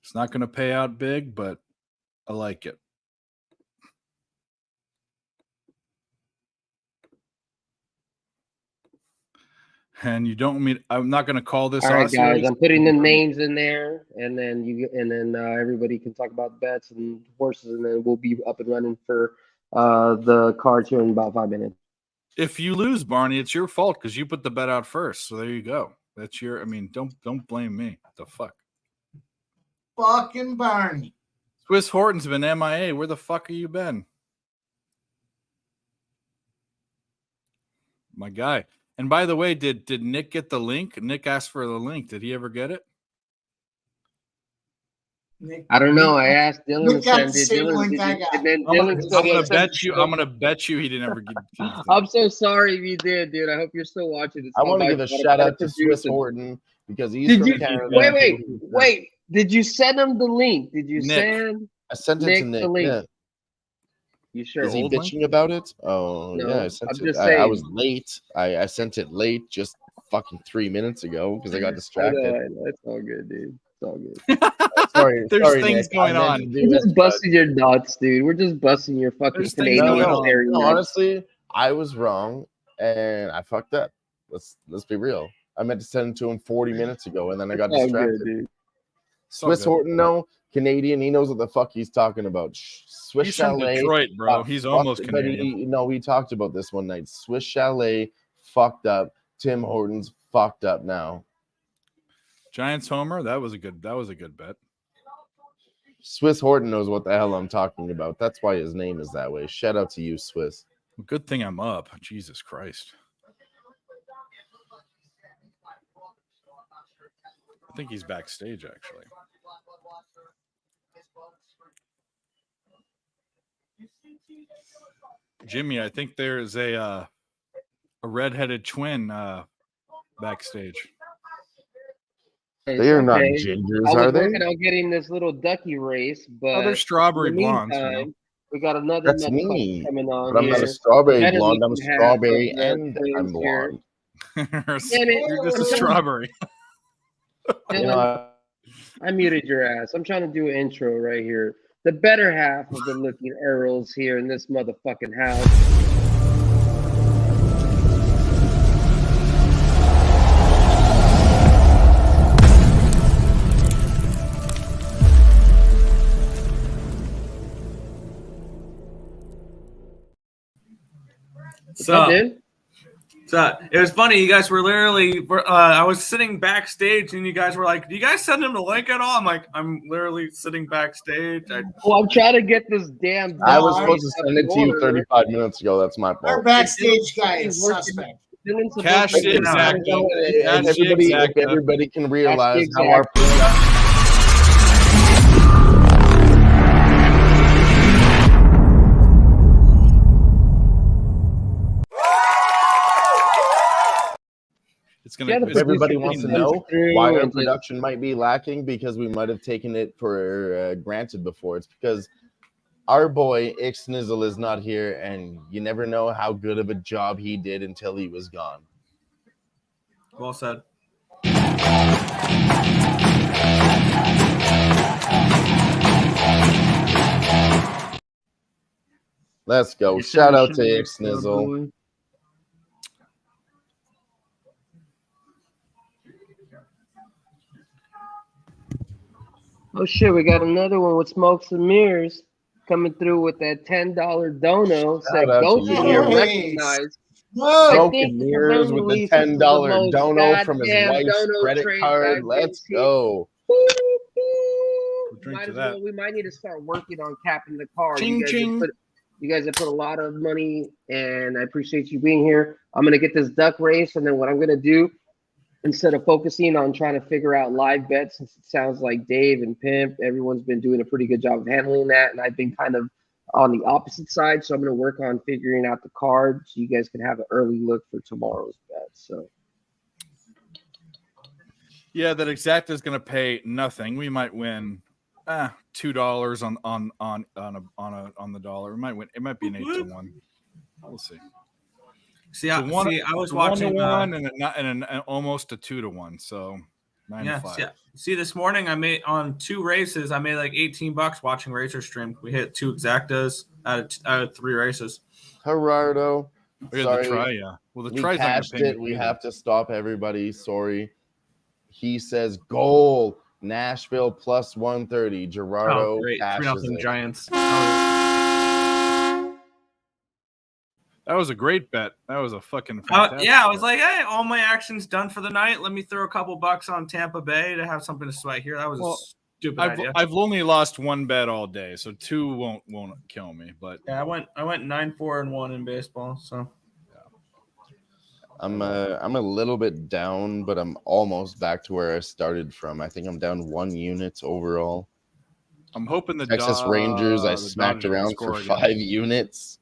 It's not going to pay out big, but I like it. And you don't want me. I'm not going to call this. All right, Aussie guys, race. I'm putting the names in there, and then everybody can talk about bets and horses, and then we'll be up and running for the cards here in about 5 minutes. If you lose, Barney, it's your fault because you put the bet out first. So there you go. That's your. I mean, don't blame me. What the fuck. Fucking Barney. Swiss Horton's been MIA. Where the fuck have you been? My guy. And by the way, did Nick get the link? Nick asked for the link. Did he ever get it? Nick, I don't know. I asked Dylan Nick to got send the it. same Dylan, link did I you, got. and then I'm Dylan said he gonna sent bet it. you. I'm gonna bet you he didn't ever get. I'm so sorry if you did, dude. I hope you're still watching. It's I not want to my give a fault. shout I gotta out to produce Swiss it. Horton because he's Did from you Canada. wait? Did you send him the link? Did you Nick. send I sent it Nick to the Nick. link? Yeah. You sure? Is he old link? bitching about it? Oh No, yeah, I sent I'm it. just I saying. was late. I sent it late, just fucking 3 minutes ago because I got I know, distracted. I know. It's all good, dude. It's all good. Sorry, There's sorry, things Nick. going I meant on. to do We're it, just busting your nuts, dude. We're just busting your fucking There's things Canadian going on. hairy no, nuts. honestly, I was wrong and I fucked up. Let's be real. I meant to send it to him 40 minutes ago and then I got It's all distracted. good, dude. Swiss good. Horton, no, Canadian. He knows what the fuck he's talking about. Swiss He's from Chalet. Detroit, bro. got He's fucked, almost but Canadian. we talked about this one night. Swiss Chalet fucked up. Tim Hortons fucked up now. Giants homer. That was a good bet. Swiss Horton knows what the hell I'm talking about. That's why his name is that way. Shout out to you, Swiss. Good thing I'm up. Jesus Christ. I think he's backstage actually. Jimmy, I think there's a redheaded twin backstage. They are not Okay. gingers, I are was they? working on getting this little ducky race, but Oh, they're strawberry in the blondes. You know? meantime, we got another That's motherfucker me. coming on But I'm here. not a strawberry Better blonde. I'm a looking half strawberry of the and I'm twins here. blonde. Damn it. You're just a I'm trying- strawberry. You Dylan, know, I muted your ass. I'm trying to do an intro right here. The better half of the looking Earls here in this motherfucking house. What's up, dude? So it was funny. You guys were literally. I was sitting backstage, and you guys were like, "Do you guys send him the link at all?" I'm like, "I'm literally sitting backstage." Well, I'm trying to get this damn. I was supposed to send it to you 35 minutes ago. That's my Our fault. backstage guy is suspect. Cash exact. If everybody can realize Cash how our It's gonna. if everybody wants to know why our production might be lacking because we might have taken it for granted before. It's because our boy Ixnizzle is not here, and you never know how good of a job he did until he was gone. Well said. Let's go. Shout out to Ixnizzle. Oh shit, we got another one with smokes and mirrors coming through with that $10 dono. Said Shout out Ghost to is you. here Nice. recognized. Smoke think and at the mirrors very with the least, this is the $10 most dono from his goddamn wife's dono credit trade card. I've Let's seen. go. Drink Might to as that. well, we might need to start working on capping the card. Ching, ching. You guys have put a lot of money, and I appreciate you being here. I'm gonna get this duck race, and then what I'm gonna do, instead of focusing on trying to figure out live bets, since it sounds like Dave and Pimp, everyone's been doing a pretty good job of handling that, and I've been kind of on the opposite side. So I'm gonna work on figuring out the card so you guys can have an early look for tomorrow's bet. So. Yeah, that exact is going to pay nothing. We might win $2 on the dollar. We might win. It might be an 8-1. We'll see. I was watching 1-1 and almost a 2-1. So 9-5. Yeah. See, this morning I made on 2 races. I made like $18 watching Racer Stream. We hit 2 exactas out of 3 races. Gerardo. Sorry. The try, yeah. Well, the we try's cashed not gonna pay it. me We either. have to stop everybody. Sorry. He says goal. Nashville plus 130. Gerardo great. cashes 3-0 it. Giants. That was a great bet. That was a fucking fantastic I was like, hey, all my action's done for the night. Let me throw a couple bucks on Tampa Bay to have something to sweat here. That was a stupid idea. I've only lost 1 bet all day, so 2 won't kill me. But yeah, I went 9-4-1 in baseball. So I'm a little bit down, but I'm almost back to where I started from. I think I'm down 1 unit overall. I'm hoping the Texas Rangers I smacked around for 5 units.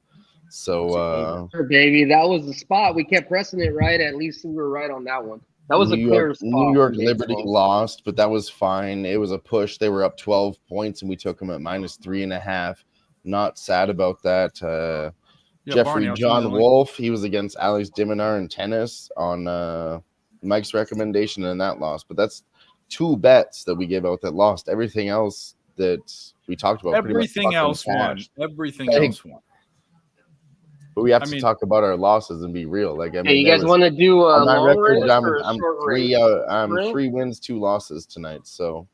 So baby, that was the spot. We kept pressing it right. At least we were right on that one. That was a clear spot. New York Liberty lost, but that was fine. It was a push. They were up 12 points, and we took them at -3.5. Not sad about that. Jeffrey John Wolf, he was against Alex Diminar in tennis on Mike's recommendation, and that lost. But that's 2 bets that we gave out that lost. Everything else that we talked about, everything else won. Everything else won. But we have to talk about our losses and be real. Like, I mean, hey, you guys want to do a long race or a I'm short 3. race? I'm 3 wins, 2 losses tonight. So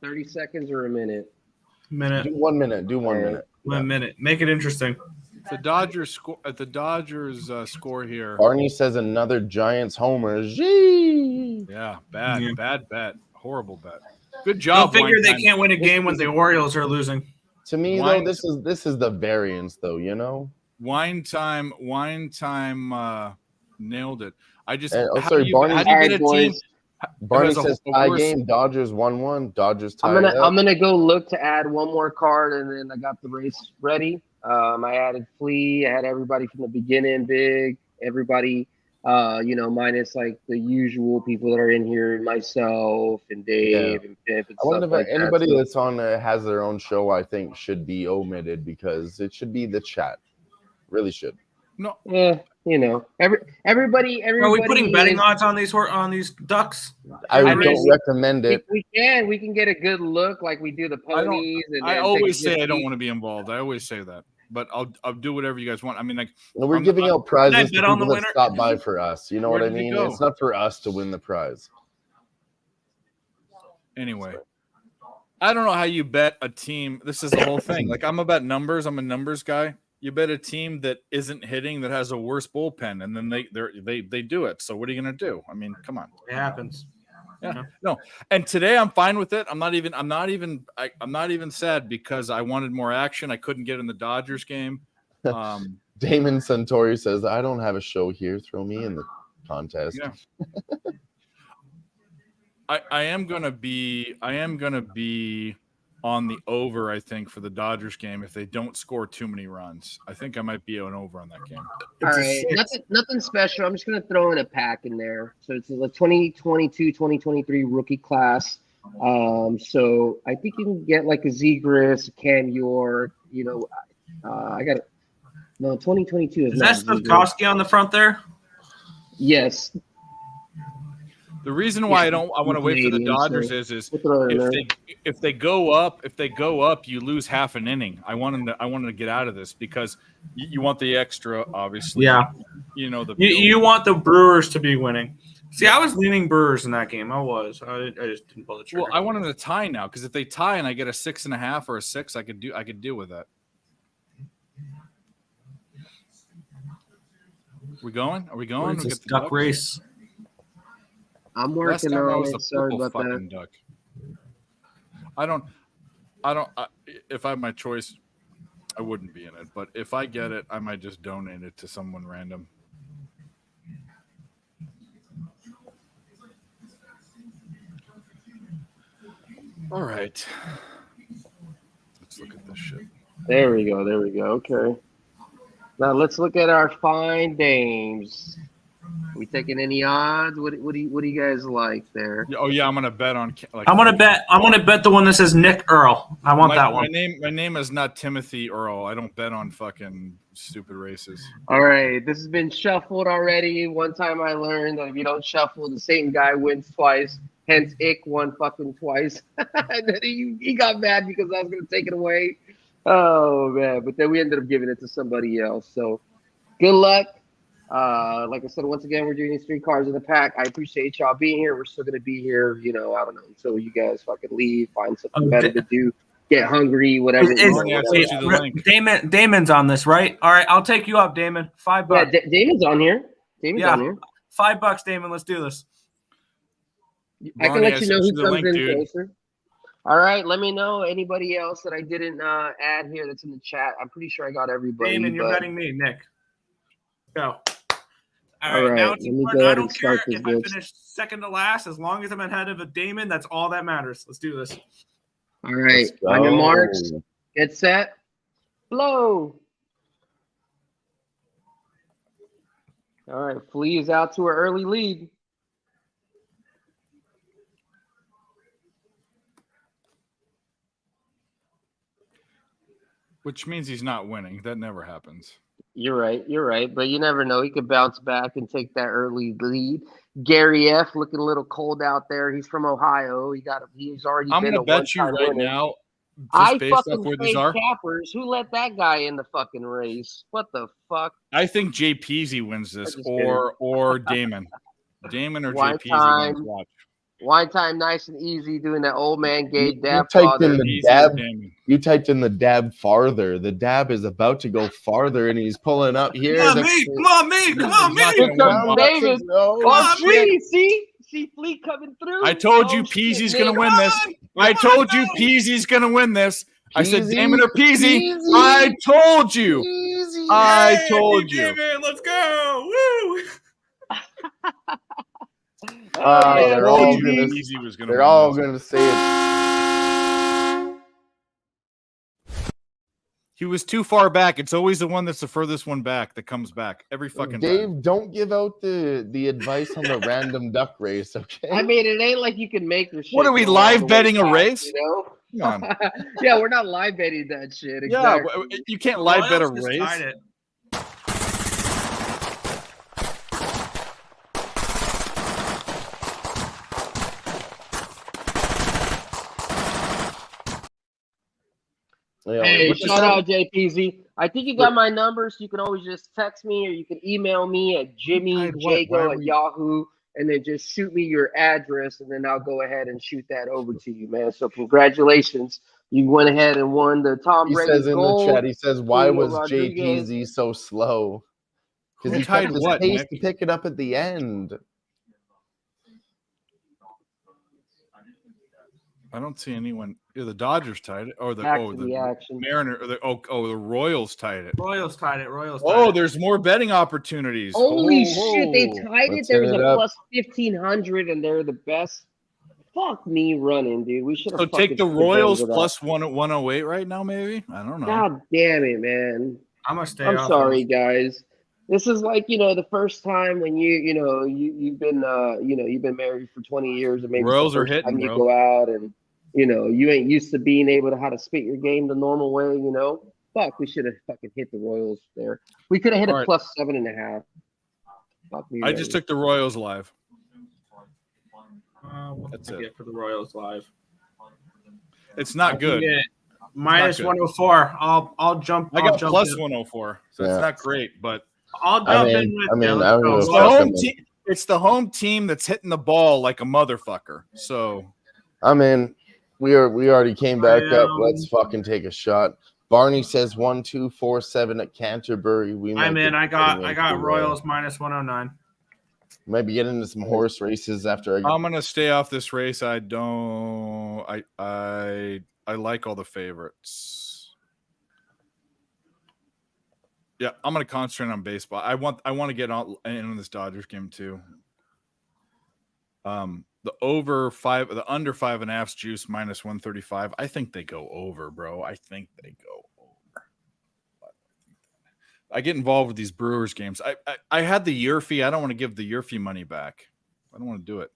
30 seconds or a minute? Minute. Do 1 minute. Do 1 minute. 1 minute. Make it interesting. The Dodgers score here. Barney says another Giants homer. Gee. Yeah, bad bet. Horrible bet. Good job. They'll figure they can't win a game when the Orioles are losing. To me, though, this is the variance, though. You know. Wine time nailed it. I just sorry, Barney. How do you get a team? Barney says tie game. Dodgers 1-1. Dodgers tie. I'm gonna go look to add one more card, and then I got the race ready. I added Flea. I had everybody from the beginning. Big everybody. Minus like the usual people that are in here, myself and Dave and Pimp and I wonder stuff like if anybody that. that's on has their own show. I think should be omitted because it should be the chat. Really should. No. Yeah, everybody. Are we putting betting odds on these ducks? I don't recommend it. We can get a good look like we do the ponies. I always say I don't want to be involved. I always say that, but I'll do whatever you guys want. I mean, like we're giving out prizes to people that winner? stop by for us. You know Where what I did it mean? go? It's not for us to win the prize. Anyway, I don't know how you bet a team. This is the whole thing. Like I'm about numbers. I'm a numbers guy. You bet a team that isn't hitting that has a worse bullpen, and then they do it. So what are you going to do? I mean, come on. It happens. Yeah. No. And today I'm fine with it. I'm not even sad because I wanted more action. I couldn't get in the Dodgers game. Damon Santori says, I don't have a show here. Throw me in the contest. Yeah. I am gonna be on the over, I think, for the Dodgers game if they don't score too many runs. I think I might be an over on that game. All right, nothing special. I'm just gonna throw in a pack in there. So it's the 2022-2023 rookie class. So I think you can get like a Zegras, a Cam York. You know, I got 2022 is that Stokowski on the front there? Yes. The reason why I want to wait for the Dodgers is if they go up, you lose half an inning. I wanted to get out of this because you want the extra, obviously. Yeah. You know you want the Brewers to be winning. See, I was leaning Brewers in that game. I just didn't pull the trigger. Well, I wanted to tie now because if they tie and I get a 6.5 or a 6, I could deal with that. We going? Are we going? It's a duck race. I'm working on it. Sorry about that. Duck. If I have my choice, I wouldn't be in it. But if I get it, I might just donate it to someone random. All right. Let's look at this shit. There we go. Okay. Now let's look at our fine dames. We taking any odds? What do you guys like there? Oh yeah, I'm gonna bet on. I'm gonna bet the one that says Nick Earl. I want that one. My name is not Timothy Earl. I don't bet on fucking stupid races. All right, this has been shuffled already. One time I learned that if you don't shuffle, the same guy wins twice. Hence, Ick won fucking twice. And then he got mad because I was gonna take it away. Oh man! But then we ended up giving it to somebody else. So, good luck. Like I said, once again, we're doing these 3 cards in the pack. I appreciate y'all being here. We're still going to be here, I don't know, until you guys fucking leave, find something better to do, get hungry, whatever. Damon's on this, right? All right, I'll take you up, Damon. $5. Yeah, Damon's on here. On here. $5, Damon. Let's do this. I can let you know who comes in closer. All right, let me know anybody else that I didn't add here that's in the chat. I'm pretty sure I got everybody. Damon, you're betting me, Nick. Go. All right, now I don't care if I finish second to last. As long as I'm ahead of a Damon, that's all that matters. Let's do this. All right. On your marks, get set, blow. All right. Flea is out to an early lead. Which means he's not winning. That never happens. You're right. But you never know. He could bounce back and take that early lead. Gary F. looking a little cold out there. He's from Ohio. He's already I'm been gonna bet you right winner. Now. I fucking hate Cappers. Who let that guy in the fucking race? What the fuck? I think Jay Peasy wins this, or Damon. Damon or Wine Jay Peasy wins. Watch. Wine time, nice and easy, doing that old man Gabe dab. You typed in the dab farther. The dab is about to go farther, and he's pulling up here. Come on, me. David. Oh, Flea, see Flea coming through. I told you Peasy's going to win this. I told you Peasy's going to win this. I said Damon or Peasy. I told you. I told you. Damon, let's go. Woo. They're all going to say it. He was too far back. It's always the one that's the furthest one back that comes back every fucking Dave, time. Don't give out the advice on the random duck race, okay? I mean, it ain't like you can make your shit. What are we live betting a race? Come on. Yeah, we're not live betting that shit. Exactly. Yeah, you can't live bet a race. Hey, shout out JPZ. I think you got my number, so you can always just text me or you can email me at jimmyjago@yahoo, and then just shoot me your address, and then I'll go ahead and shoot that over to you, man. So congratulations. You went ahead and won the Tom He Brady says in the Gold. chat, he says, why Julio was Rodriguez. JPZ so slow? Because Who he tied kept his what, pace Nick? to pick it up at the end. I don't see anyone. Yeah, the Dodgers tied it, or the Back to the action. Mariner, or the Royals tied it. Royals tied it. Oh, there's more betting opportunities. Holy Oh, shit, they oh. tied it. Let's There was hit a it up. plus 1,500, and they're the best. Fuck me running, dude. We should have So take the Royals plus 108 right now, maybe? I don't know. God damn it, man. I'm gonna stay I'm off sorry, those. guys. This is like, the first time when you've been you've been married for 20 years, and maybe it's Royals the are first hitting, time you bro. go out and you ain't used to being able to how to spit your game the normal way, Fuck, we should have fucking hit the Royals there. We could have hit All a right. plus 7.5. Fuck me. I just took the Royals live. That's it for the Royals live. It's not good. Minus good. 104. I'll jump. I got jump plus in. 104, so Yeah. it's not great, but I'll jump in with you. Let's go. it's the home team. It's the home team that's hitting the ball like a motherfucker. So I'm in. We already came back up. Let's fucking take a shot. Barney says 1-2-4-7 at Canterbury. I'm in. I got Royals minus 109. Might be getting into some horse races after I'm gonna stay off this race. I like all the favorites. Yeah, I'm gonna concentrate on baseball. I want to get in this Dodgers game too. The under 5.5 juice minus 135. I think they go over, bro. I think they go over. I get involved with these Brewers games. I had the year fee. I don't want to give the year fee money back. I don't want to do it.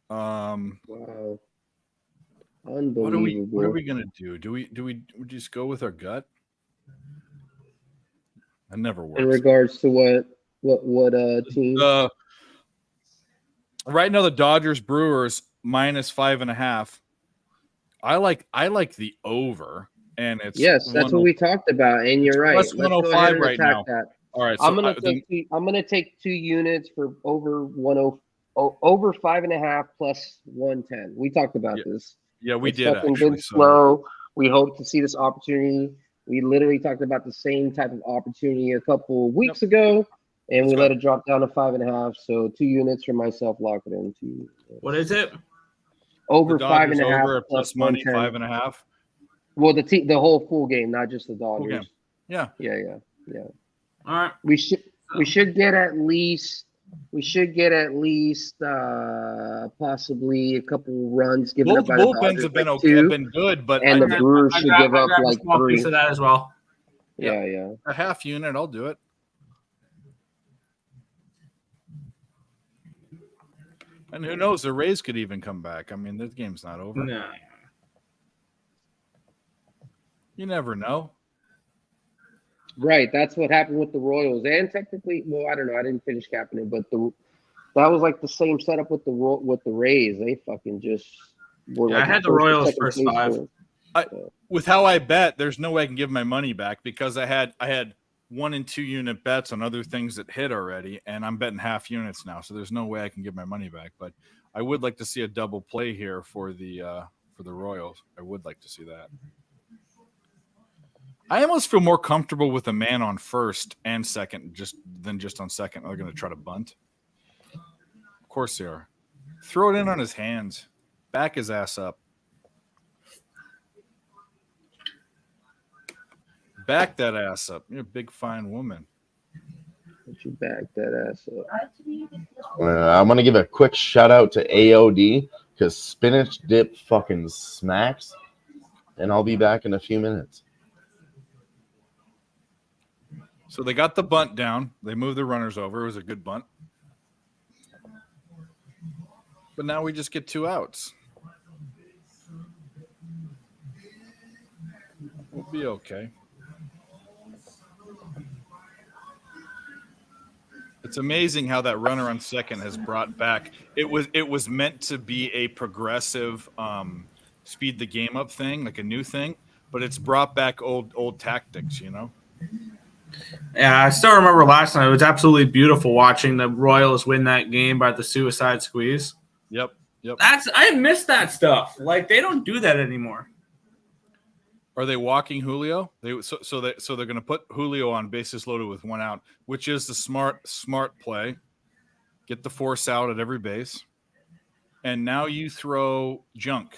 Wow. What are we gonna do? Do we just go with our gut? That never works. In regards to what team? Right now the Dodgers Brewers minus 5.5. I like the over, and it's that's what we talked about, and you're right. Plus 105 right now. That. All right, so I'm gonna take 2 units for over 10, over 5.5 plus 110. We talked about this. Yeah, we it's did. Fucking Actually, been slow. We hope to see this opportunity. We literally talked about the same type of opportunity a couple weeks ago, and we let it drop down to 5.5. So 2 units for myself. Lock it in. 2 units. What is it? Over 5.5 over plus money 5.5. Well, the whole full game, not just the Dodgers. Yeah. All right. We should get at least possibly a couple runs given Both up by the bullpens Dodgers, have been like okay, 2, have been good, but and the Brewers should give up like 3. Piece of that as well. Yeah. A half unit, I'll do it. And who knows? The Rays could even come back. I mean, this game's not over. No. You never know. Right, that's what happened with the Royals, and technically, well, I don't know. I didn't finish capping it, but that was like the same setup with the Rays. They fucking just were. I had the Royals first 5. With how I bet, there's no way I can give my money back because I had 1 and 2 unit bets on other things that hit already, and I'm betting half units now, so there's no way I can give my money back. But I would like to see a double play here for the Royals. I would like to see that. I almost feel more comfortable with a man on first and second than just on second. They're going to try to bunt. Of course they are. Throw it in on his hands. Back his ass up. Back that ass up. You're a big, fine woman. Don't you back that ass up. I'm going to give a quick shout out to AOD because spinach dip fucking smacks. And I'll be back in a few minutes. So they got the bunt down. They moved the runners over. It was a good bunt. But now we just get 2 outs. We'll be okay. It's amazing how that runner on second has brought back. It was meant to be a progressive speed the game up thing, like a new thing, but it's brought back old tactics, you know? Yeah, I still remember last night. It was absolutely beautiful watching the Royals win that game by the suicide squeeze. Yep. I miss that stuff. Like they don't do that anymore. Are they walking Julio? So they're going to put Julio on bases loaded with 1 out, which is the smart play. Get the force out at every base, and now you throw junk.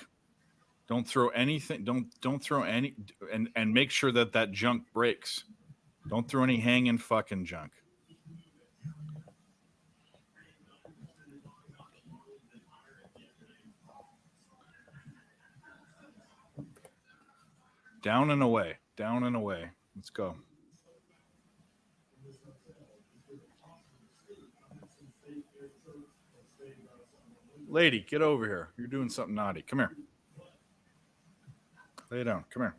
Don't throw anything. Don't throw any, and make sure that junk breaks. Don't throw any hanging fucking junk. Down and away. Let's go. Lady, get over here. You're doing something naughty. Come here. Lay down. Come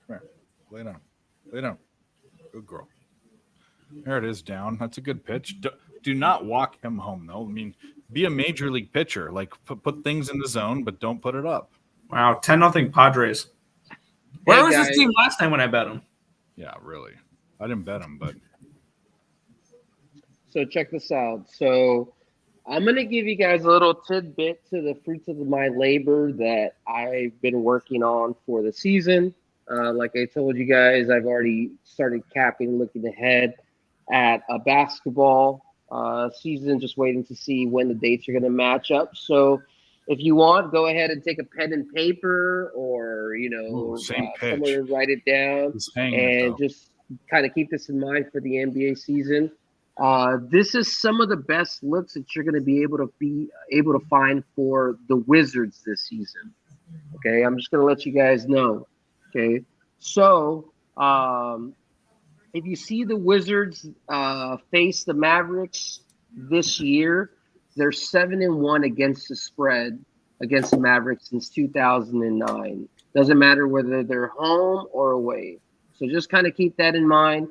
here. Lay down. Good girl. There it is, down. That's a good pitch. Do not walk him home, though. I mean, be a major league pitcher. Like, put things in the zone, but don't put it up. Wow, 10-0 Padres. Where was guys. this team last time when I bet them? Yeah, really. I didn't bet him, but. So check this out. So I'm going to give you guys a little tidbit to the fruits of my labor that I've been working on for the season. Like I told you guys, I've already started capping, looking ahead at a basketball season, just waiting to see when the dates are going to match up. So if you want, go ahead and take a pen and paper or, somewhere write it down and just kind of keep this in mind for the NBA season. This is some of the best looks that you're going to be able to find for the Wizards this season. Okay, I'm just going to let you guys know. Okay, so if you see the Wizards face the Mavericks this year, they're 7-1 against the spread against the Mavericks since 2009. Doesn't matter whether they're home or away. So just kind of keep that in mind.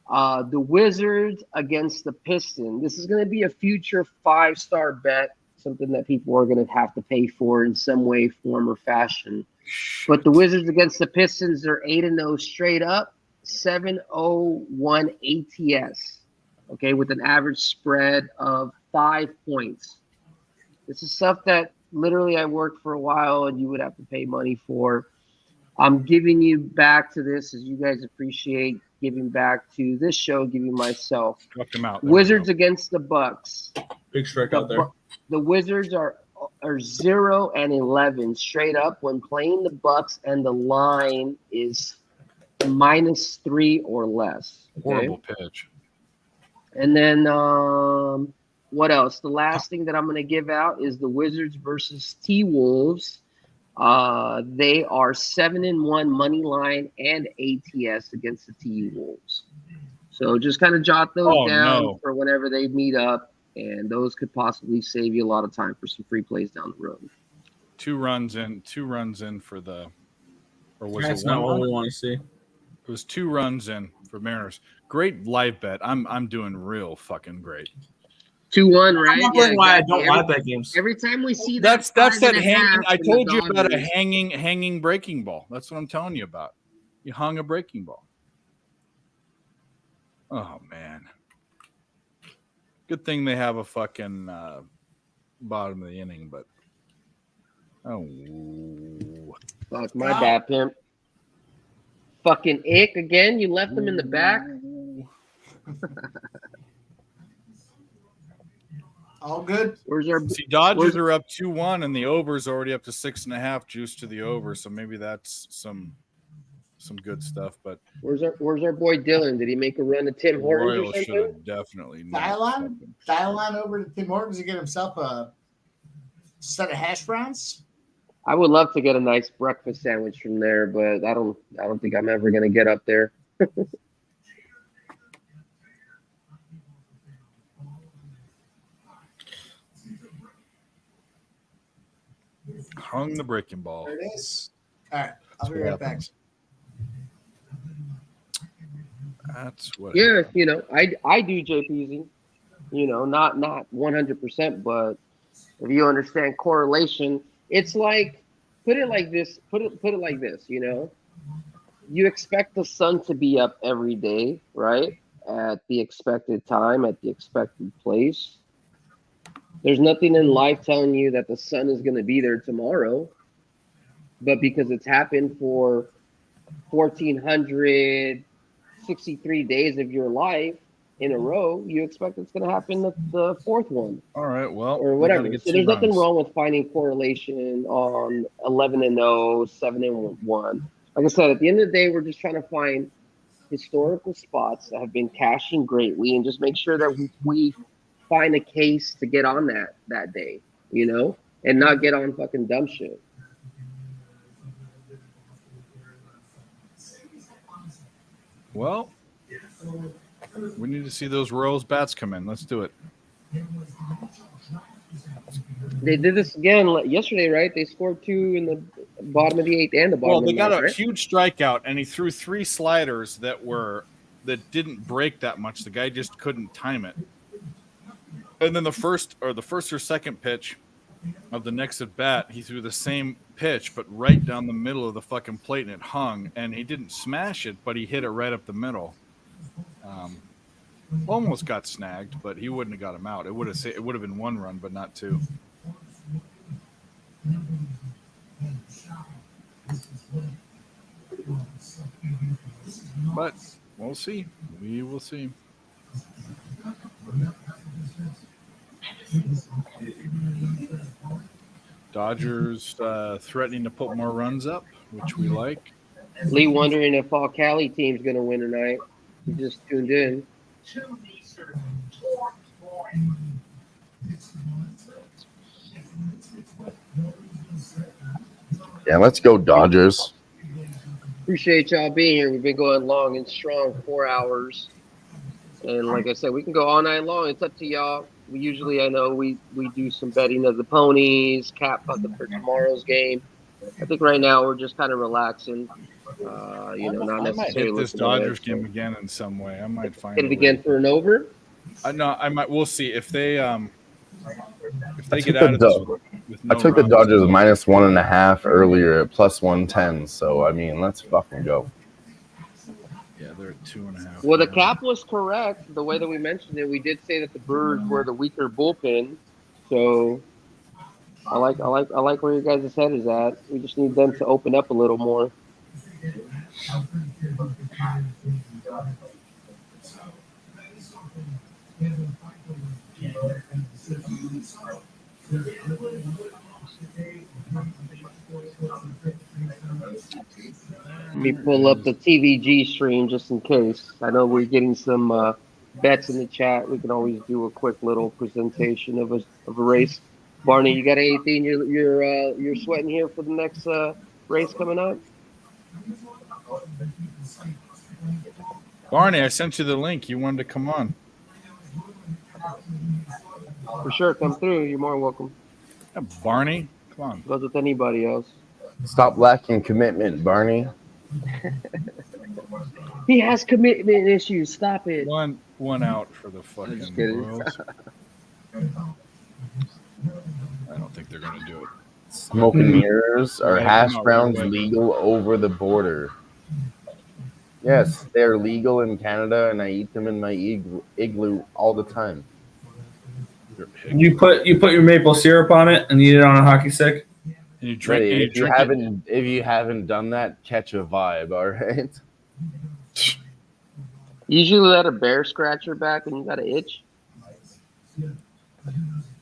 The Wizards against the Pistons. This is going to be a future 5-star bet, something that people are going to have to pay for in some way, form, or fashion. But the Wizards against the Pistons, they're 8-0 straight up, 7-0-1 ATS, okay, with an average spread of 5 points. This is stuff that literally I worked for a while and you would have to pay money for. I'm giving you back to this as you guys appreciate giving back to this show, giving myself. Chuck them out. Wizards against the Bucks. Big strike out there. The Wizards are 0-11 straight up when playing the Bucks, and the line is -3 or less. Okay? Horrible pitch. And then what else? The last thing that I'm going to give out is the Wizards versus T-Wolves. They are 7-1 money line and ATS against the T-Wolves. So just kind of jot those down for whenever they meet up, and those could possibly save you a lot of time for some free plays down the road. 2 runs in for the, or was That's it not one what run? we want to see. It was 2 runs in for Mariners. Great live bet. I'm doing real fucking great. 2-1, right? I'm wondering why I don't like that games. Every time we see that, That's that 5.5 hanging. I from told the you about a Dodgers. hanging breaking ball. That's what I'm telling you about. You hung a breaking ball. Oh man. Good thing they have a fucking bottom of the inning, but Fuck, my bad, pimp. Fucking ick again. You left them in the back. All good. Where's our? See, Dodgers are up 2-1, and the over's already up to 6.5 juice to the over. So maybe that's some good stuff. But Where's our boy Dylan? Did he make a run to Tim Hortons or Royals should something? have definitely Dial on over to Tim Hortons to get himself a set of hash browns. I would love to get a nice breakfast sandwich from there, but I don't think I'm ever gonna get up there. hung the breaking ball. There it is. All right. I'll be what right back. happens. That's what. Yeah, I do JPZ. Not 100%, but if you understand correlation, it's like put it like this. you expect the sun to be up every day, right? At the expected time, at the expected place. There's nothing in life telling you that the sun is going to be there tomorrow, but because it's happened for 1,463 days of your life in a row, you expect it's going to happen the fourth one All right. Well, or we got to whatever. get So 2 there's nothing runs. wrong with finding correlation on 11-0, 7-1. Like I said, at the end of the day, we're just trying to find historical spots that have been cashing greatly and just make sure that we find a case to get on that day, and not get on fucking dumb shit. Well, we need to see those Royals bats come in. Let's do it. They did this again yesterday, right? They scored 2 in the bottom of the 8th and the bottom Well, of they the got ninth, a right? huge strikeout, and he threw 3 sliders that didn't break that much. The guy just couldn't time it. And then the first or second pitch of the next at bat, he threw the same pitch, but right down the middle of the fucking plate, and it hung. And he didn't smash it, but he hit it right up the middle. Almost got snagged, but he wouldn't have got him out. It would have been 1 run, but not 2. But we'll see. We will see. Dodgers threatening to put more runs up, which we like. Lee wondering if all Cali team's going to win tonight. He just tuned in. Yeah, let's go Dodgers. Appreciate y'all being here. We've been going long and strong, 4 hours. And like I said, we can go all night long. It's up to y'all. We usually, I know, we do some betting of the ponies, cap fucking for tomorrow's game. I think right now we're just kind of relaxing. Not I might necessarily hit this looking ahead, Dodgers so. game again in some way. I might find Hit it again for an over. No, I might. We'll see if they I get out of this with no I took the runs. Dodgers -1.5 earlier at +110. So I mean, let's fucking go. Yeah, they're at 2.5. Well, the cap was correct. The way that we mentioned it, we did say that the Brewers were the weaker bullpen. So I like where your guys' head is at. We just need them to open up a little more. Let me pull up the TVG stream just in case. I know we're getting some bets in the chat. We can always do a quick little presentation of a race. Barney, you got anything you're sweating here for the next race coming up? Barney, I sent you the link. You wanted to come on. For sure, come through. You're more welcome. Yeah, Barney, come on. Goes with anybody else. Stop lacking commitment, Barney. He has commitment issues. Stop it. One out for the fucking Royals. I don't think they're gonna do it. Smoke and mirrors are Right, hash no, browns right. legal over the border? Yes, they're legal in Canada, and I eat them in my igloo all the time. You put your maple syrup on it and eat it on a hockey stick. And you drink. Hey, And you if you drink haven't, if you haven't done that, catch a vibe. All right. Usually let a bear scratch your back and you got an itch.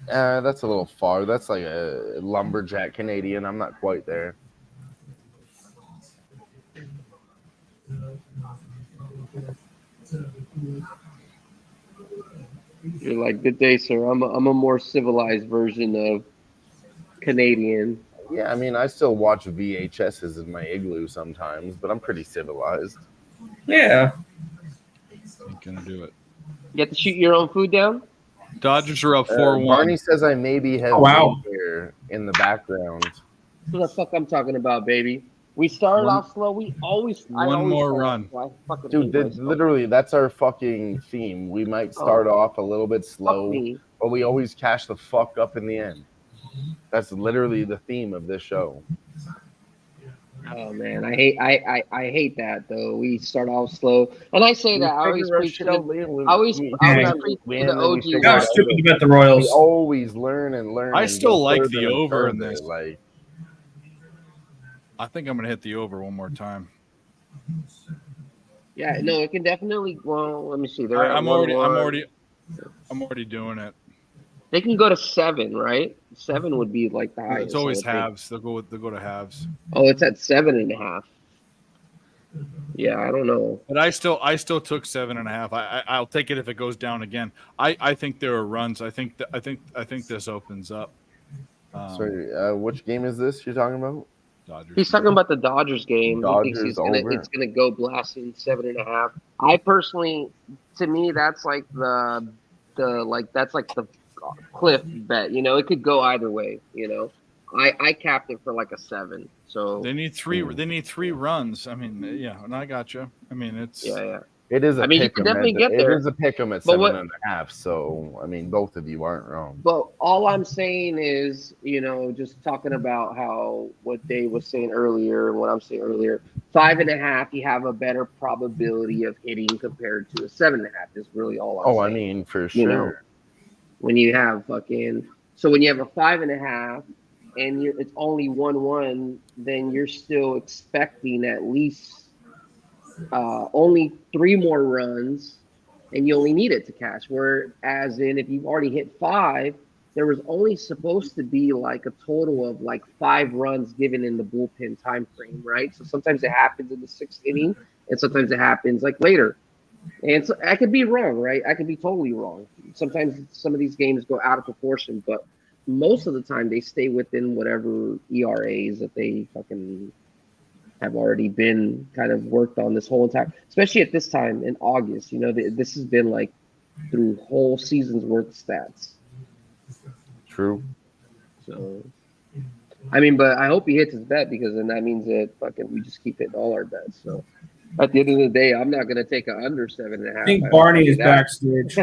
That's a little far. That's like a lumberjack Canadian. I'm not quite there. You're like, good day, sir. I'm a more civilized version of Canadian. Yeah, I mean, I still watch VHSs in my igloo sometimes, but I'm pretty civilized. Yeah. Ain't gonna do it. You have to shoot your own food down? Dodgers are up 4-1. Barney says I maybe have wow. here in the background. What the fuck I'm talking about, baby? We started off slow. I always more run. Slow. I fucking Dude, hate myself. literally, that's our fucking theme. We might start off a little bit Fuck slow, me. but we always cash the fuck up in the end. That's literally the theme of this show. Oh man, I hate that though. We start off slow, and I say that I always preach to the I always preach to the OGs. That was stupid to bet the Royals. We always learn and learn. I and still go like further the and over in further, this. Like, I think I'm gonna hit the over one more time. Yeah, no, it can definitely. Well, let me see. They're at I'm 1-1. already doing it. They can go to 7, right? 7 would be like the highest. It's always I would think. halves. They'll go to halves. Oh, it's at 7.5. Yeah, I don't know. But I still took 7.5. I'll take it if it goes down again. I think there are runs. I think this opens up. sorry, which game is this you're talking about? Dodgers. He's talking about the Dodgers game. Dodgers he thinks over. it's gonna go blasting 7.5. I personally, to me, that's like the cliff bet. You know, it could go either way. You know, I capped it for like a 7. So They need 3. They need 3 runs. I mean, yeah, and I got you. I mean, it's yeah. It is a I mean, you pick 'em can definitely get there. It is a pick 'em at But 7.5. So I mean, both of you aren't wrong. But all I'm saying is, you know, just talking about how what Dave was saying earlier and what I'm saying earlier, 5.5, you have a better probability of hitting compared to a 7.5. Is really all I'm saying. Oh, I mean, for You know, sure. when you have when you have a 5.5 and it's only 1-1, then you're still expecting at least only 3 more runs, and you only need it to cash. Whereas if you've already hit 5, there was only supposed to be like a total of like 5 runs given in the bullpen time frame, right? So sometimes it happens in the 6th inning, and sometimes it happens like later. And so I could be wrong, right? I could be totally wrong. Sometimes some of these games go out of proportion, but most of the time they stay within whatever ERAs that they fucking have already been kind of worked on this whole entire, especially at this time in August. You know, this has been like through whole season's worth of stats. True. So, I mean, but I hope he hits his bet, because then that means that fucking we just keep hitting all our bets. So at the end of the day, I'm not going to take an under 7.5. I think Barney is backstage.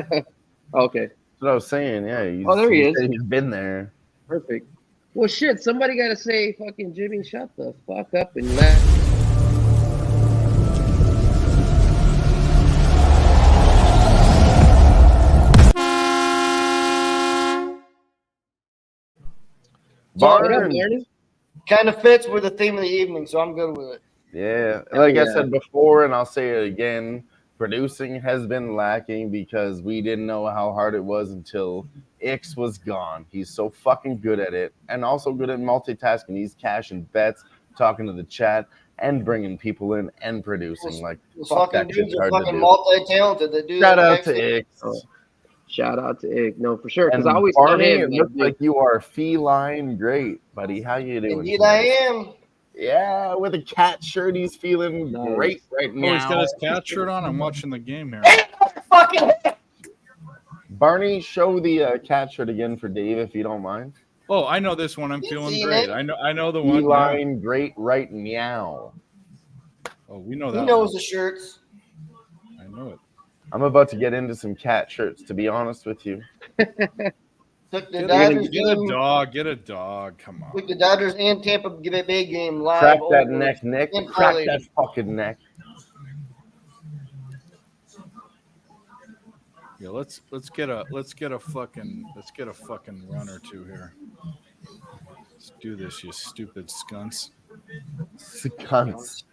Okay. That's what I was saying. Yeah. There he is. He's been there. Perfect. Well, shit, somebody got to say fucking Jimmy, shut the fuck up and let. Barnes. Kind of fits with the theme of the evening, so I'm good with it. Yeah. Like I said before, and I'll say it again, producing has been lacking because we didn't know how hard it was until Ix was gone. He's so fucking good at it, and also good at multitasking. He's cashing bets, talking to the chat, and bringing people in and producing. Like, Those fuck, fucking that dudes shit's are hard to fucking do. multi-talented. They do Shout that out excellent. to Ix. Shout out to Ig. No, for sure. Because And I always Barney, tell him, it looks like you are feline great, buddy. How you doing? Indeed, I am. Yeah, with a cat shirt, he's feeling great right Oh, he's now. got his cat shirt on. I'm watching the game here. Fucking Barney, show the cat shirt again for Dave, if you don't mind. Oh, I know this one. I'm feeling seen great. it. I know the one. Feline great right now. Oh, we know that. He knows one. the shirts. I know it. I'm about to get into some cat shirts, to be honest with you. Took the Get Dodgers a dog. Get a dog. Come on. Took the Dodgers and Tampa Bay game live. Crack that over neck, Nick. in Crack Philly. that fucking neck. Yeah, let's get a fucking run or two here. Let's do this, you stupid skunts. Skunts.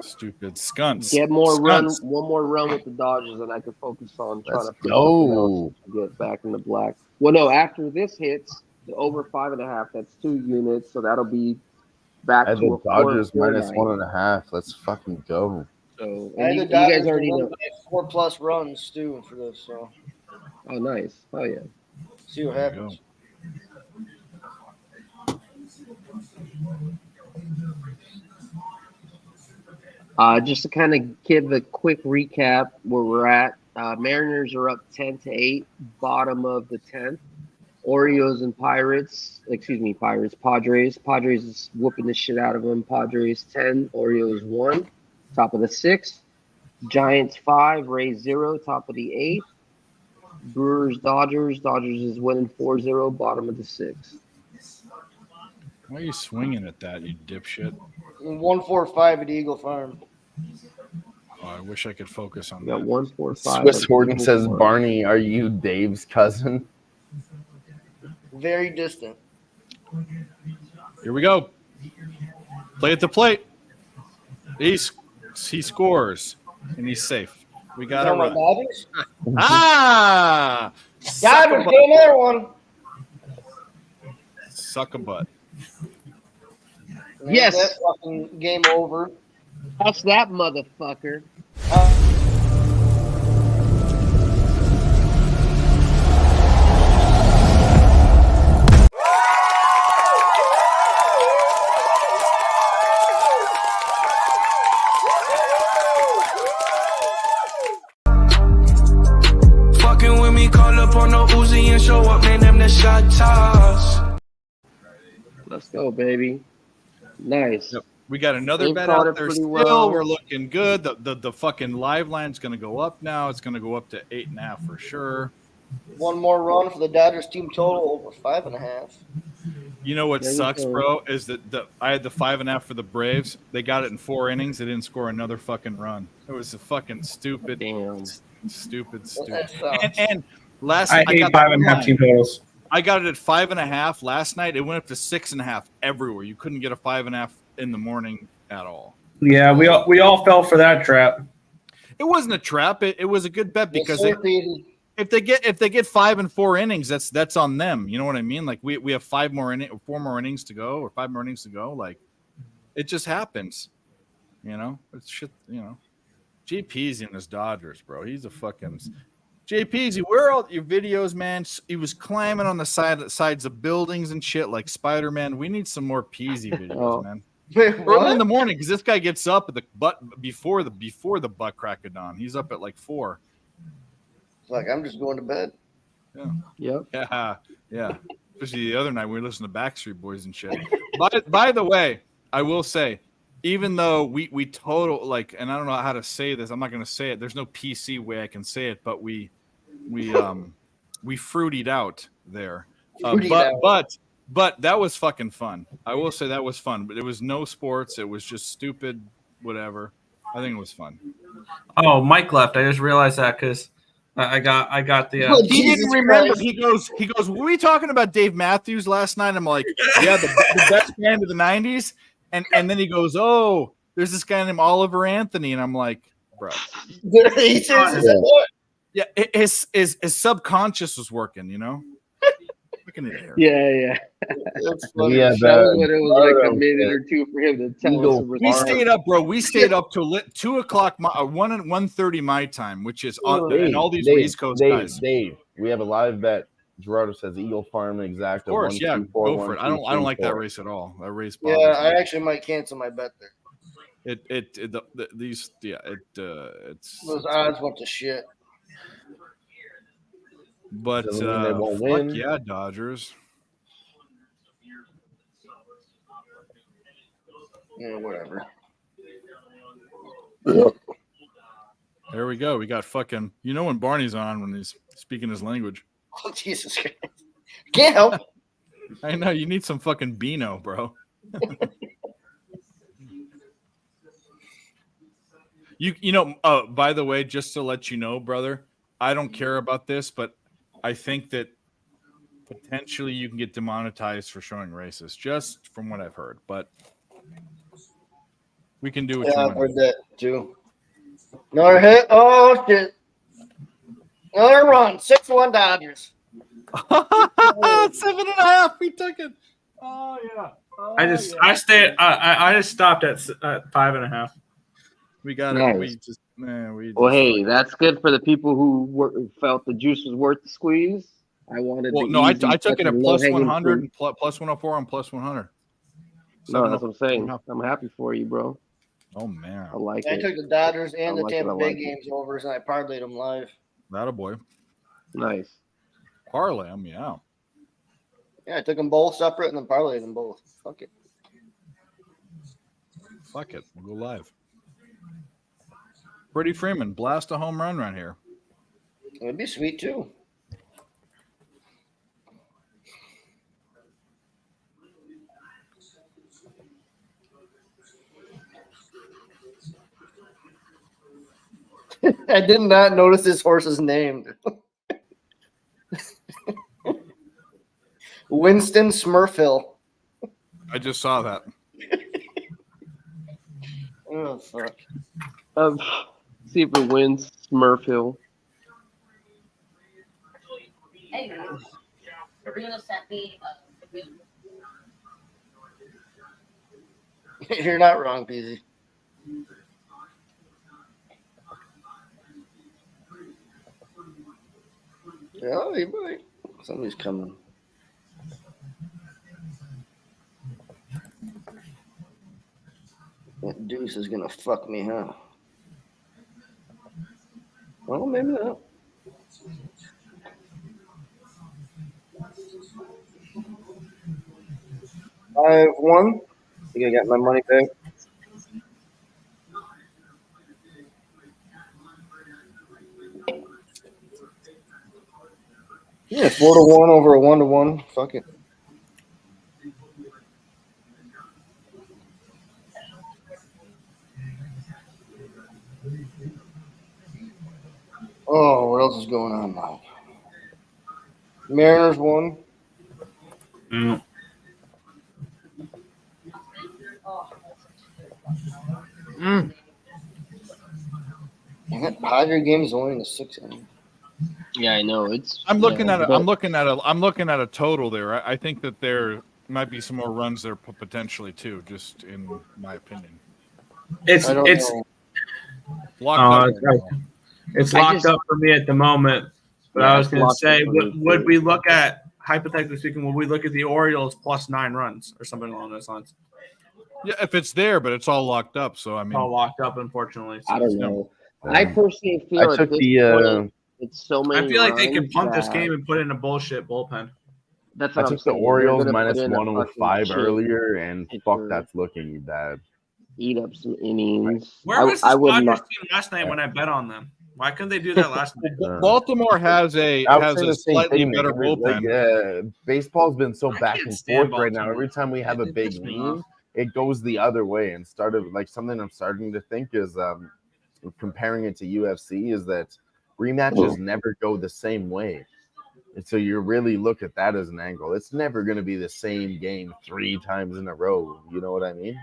Stupid skunts. Get one Skunts. more run with the Dodgers, and I can focus on trying Let's to go. get back in the black. Well, no, after this hits the over 5.5, that's 2 units, so that'll be back At to the a Dodgers 4 minus 1.5. Let's fucking go. So I had and the you Dodgers guys already to win know. by 4+ runs too for this. So Oh, nice. Oh yeah. see what There you happens. Just to kind of give a quick recap where we're at. Mariners are up 10-8, bottom of the 10th. Orioles and Padres. Padres is whooping the shit out of them. Padres 10, Orioles 1, top of the 6th. Giants 5, Rays 0, top of the 8th. Brewers, Dodgers. Dodgers is winning 4-0, bottom of the 6th. Why are you swinging at that, you dipshit? 145 at Eagle Farm. Oh, I wish I could focus on We got that. 145. Swiss on Horton Eagle says, Farm. Barney, are you Dave's cousin? Very distant. Here we go. Play at the plate. He scores, and he's safe. We got to my run. Dodgers? Ah! Dodgers, get another one. Suck a butt. Yes. That fucking game over. That's that motherfucker. Fucking with me, call up on no Uzi and show up, man, them the shot toss. Let's go, baby. Nice. Yep. We got another They've bet caught out it there pretty still. well. We're looking good. The fucking live line's going to go up now. It's going to go up to 8.5 for sure. One more run for the Dodgers team total over 5.5. You know what There you sucks, go. bro, is that I had the 5.5 for the Braves. They got it in 4 innings. They didn't score another fucking run. It was a fucking stupid, Damn. stupid. That sucks. And last I I hate got 5.5 team totals. I got it at 5.5 last night. It went up to 6.5 everywhere. You couldn't get a 5.5 in the morning at all. Yeah, we all fell for that trap. It wasn't a trap. It was a good bet because Yes, sir, if they get 5 and 4 innings, that's on them. You know what I mean? Like we have 4 more innings to go, or 5 more innings to go. Like it just happens. You know, it's shit. You know, JP's in his Dodgers, bro. He's a fucking JP's. Where are all your videos, man? He was climbing on the sides of buildings and shit like Spider-Man. We need some more Peasy videos, Oh. man. Wait, Early in the what? morning, because this guy gets up at the before the butt crack of dawn. He's up at like 4. It's like, I'm just going to bed. Yep. Yeah. Especially the other night we were listening to Backstreet Boys and shit. By the way, I will say, even though we total like, and I don't know how to say this, I'm not going to say it. There's no PC way I can say it, but we fruitied out there. But that was fucking fun. I will say that was fun. But it was no sports. It was just stupid, whatever. I think it was fun. Oh, Mike left. I just realized that because I got the. Oh, He Jesus didn't remember. Christ. He goes. Were we talking about Dave Matthews last night? I'm like, yeah, the best band of the '90s. And then he goes, oh, there's this guy named Oliver Anthony, and I'm like, bro, He says, yeah, his subconscious was working, you know. Looking at here. Yeah. That's funny. Yeah, That was what it was like a Burrow minute said, or two for him to tell Eagle us. a We response. stayed up, bro. We stayed up till 2 o'clock, 1:30 my time, which is on, and all these East Coast guys. Dave, we have a live bet. Gerardo says Eagle Farm exact. Of course, yeah, go for it. I don't like that race at all. That race. Yeah, bothers I me. actually might cancel my bet there. It's Those odds went to shit. but Doesn't mean they won't fuck win. yeah, Dodgers. Yeah, whatever. There we go. We got fucking. You know when Barney's on when he's speaking his language. Oh, Jesus Christ. Can't help. I know you need some fucking Beano, bro. You know. By the way, just to let you know, brother, I don't care about this, but I think that potentially you can get demonetized for showing races, just from what I've heard. But we can do what Yeah, you I've want. heard that too. Another hit. Oh, shit. Another run. 6-1 Dodgers. 7.5. We took it. Oh yeah. I just stopped at 5.5. We got Nice. it. We just Well, hey, that's good for the people who felt the juice was worth the squeeze. I wanted. Well, the no, I easy, took it at fucking plus low-hanging 100 fruit. and plus 104 and plus 100. No, that's what I'm saying. 7.5. I'm happy for you, bro. Oh man, I like I it. took the Dodgers and I the like it, Tampa I Bay like it. games overs, and I parlayed them live. that a boy. Nice. Parlay them, yeah. Yeah, I took them both separate and then parlayed them both. Fuck it. Fuck it, we'll go live. Freddie Freeman, blast a home run right here. It'd be sweet too. I did not notice this horse's name. Winston Smurfhill. I just saw that. Oh fuck. See if it wins Smurfhill. Hey, Karina sent me You're not wrong, Peasy. Yeah, you might. Somebody's coming. That deuce is gonna fuck me, huh? Well, maybe not. I've won. I think I got my money back. Yeah, 4-1 over a 1-1. Fuck it. Oh, what else is going on now? Mariners won. And that Padre game is only in the 6th inning. Yeah, I know. I'm looking at a total there. I think that there might be some more runs there potentially too, just in my opinion. It's locked up. It's locked up for me at the moment. But I was going to say, would we look at, hypothetically speaking, would we look at the Orioles plus 9 runs or something along those lines? Yeah, if it's there, but it's all locked up. So I mean, it's all locked up, unfortunately. So I don't know. I personally feel at this point, it's so many. I feel like they could runs punt this that- game and put in a bullshit bullpen. That's I what I'm took the saying. Orioles They're gonna put in a -105 fucking earlier, and shit fuck, for- that's looking bad. Eat up some innings. Where was I this would Padres not. team last night when I bet on them? Why couldn't they do that last night? Baltimore has a I was saying the same slightly thing, man. better bullpen. Baseball's been so back can't and stand forth right now. Baltimore. Every time we have a It big pisses me lead, off. it goes the other way. And something I'm starting to think is comparing it to UFC is that rematches never go the same way. And so you really look at that as an angle. It's never going to be the same game 3 times in a row. You know what I mean?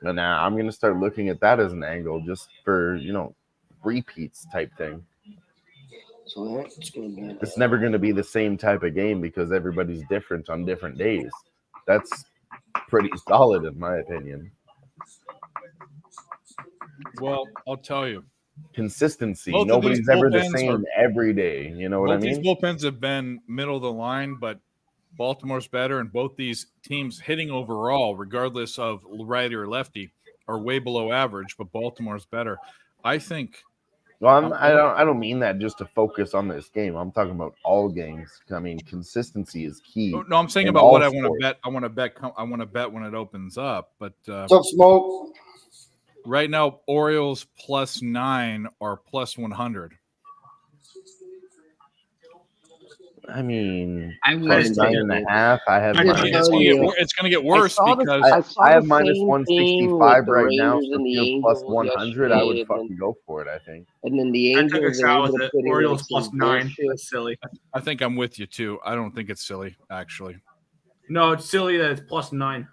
And now I'm going to start looking at that as an angle just for, repeats type thing. So that's gonna be. It's never going to be the same type of game because everybody's different on different days. That's pretty solid in my opinion. Well, I'll tell you, Consistency. Both of Nobody's these ever the bullpens same every day. You know what I both mean? these bullpens have been middle of the line, but Baltimore's better, and both these teams hitting overall, regardless of righty or lefty, are way below average. But Baltimore's better. I think. Well, I don't mean that just to focus on this game. I'm talking about all games. I mean, consistency is key. No, I'm saying in about all what I want to sports. bet. I want to bet when it opens up. But What's up, Smoke? right now, Orioles plus 9 or plus 100. I mean, I plus wouldn't 9.5. I have I It's just- minus. going to get worse because I have the minus same 165 thing with right the now. Rangers So and if the you're plus Angels 100, I would yesterday, fucking go for it. I think. And then the I took Angels a are shot able with to it. put in Orioles like plus some 9. bullshit. That's silly. I think I'm with you too. I don't think it's silly, actually. No, it's silly that it's plus 9.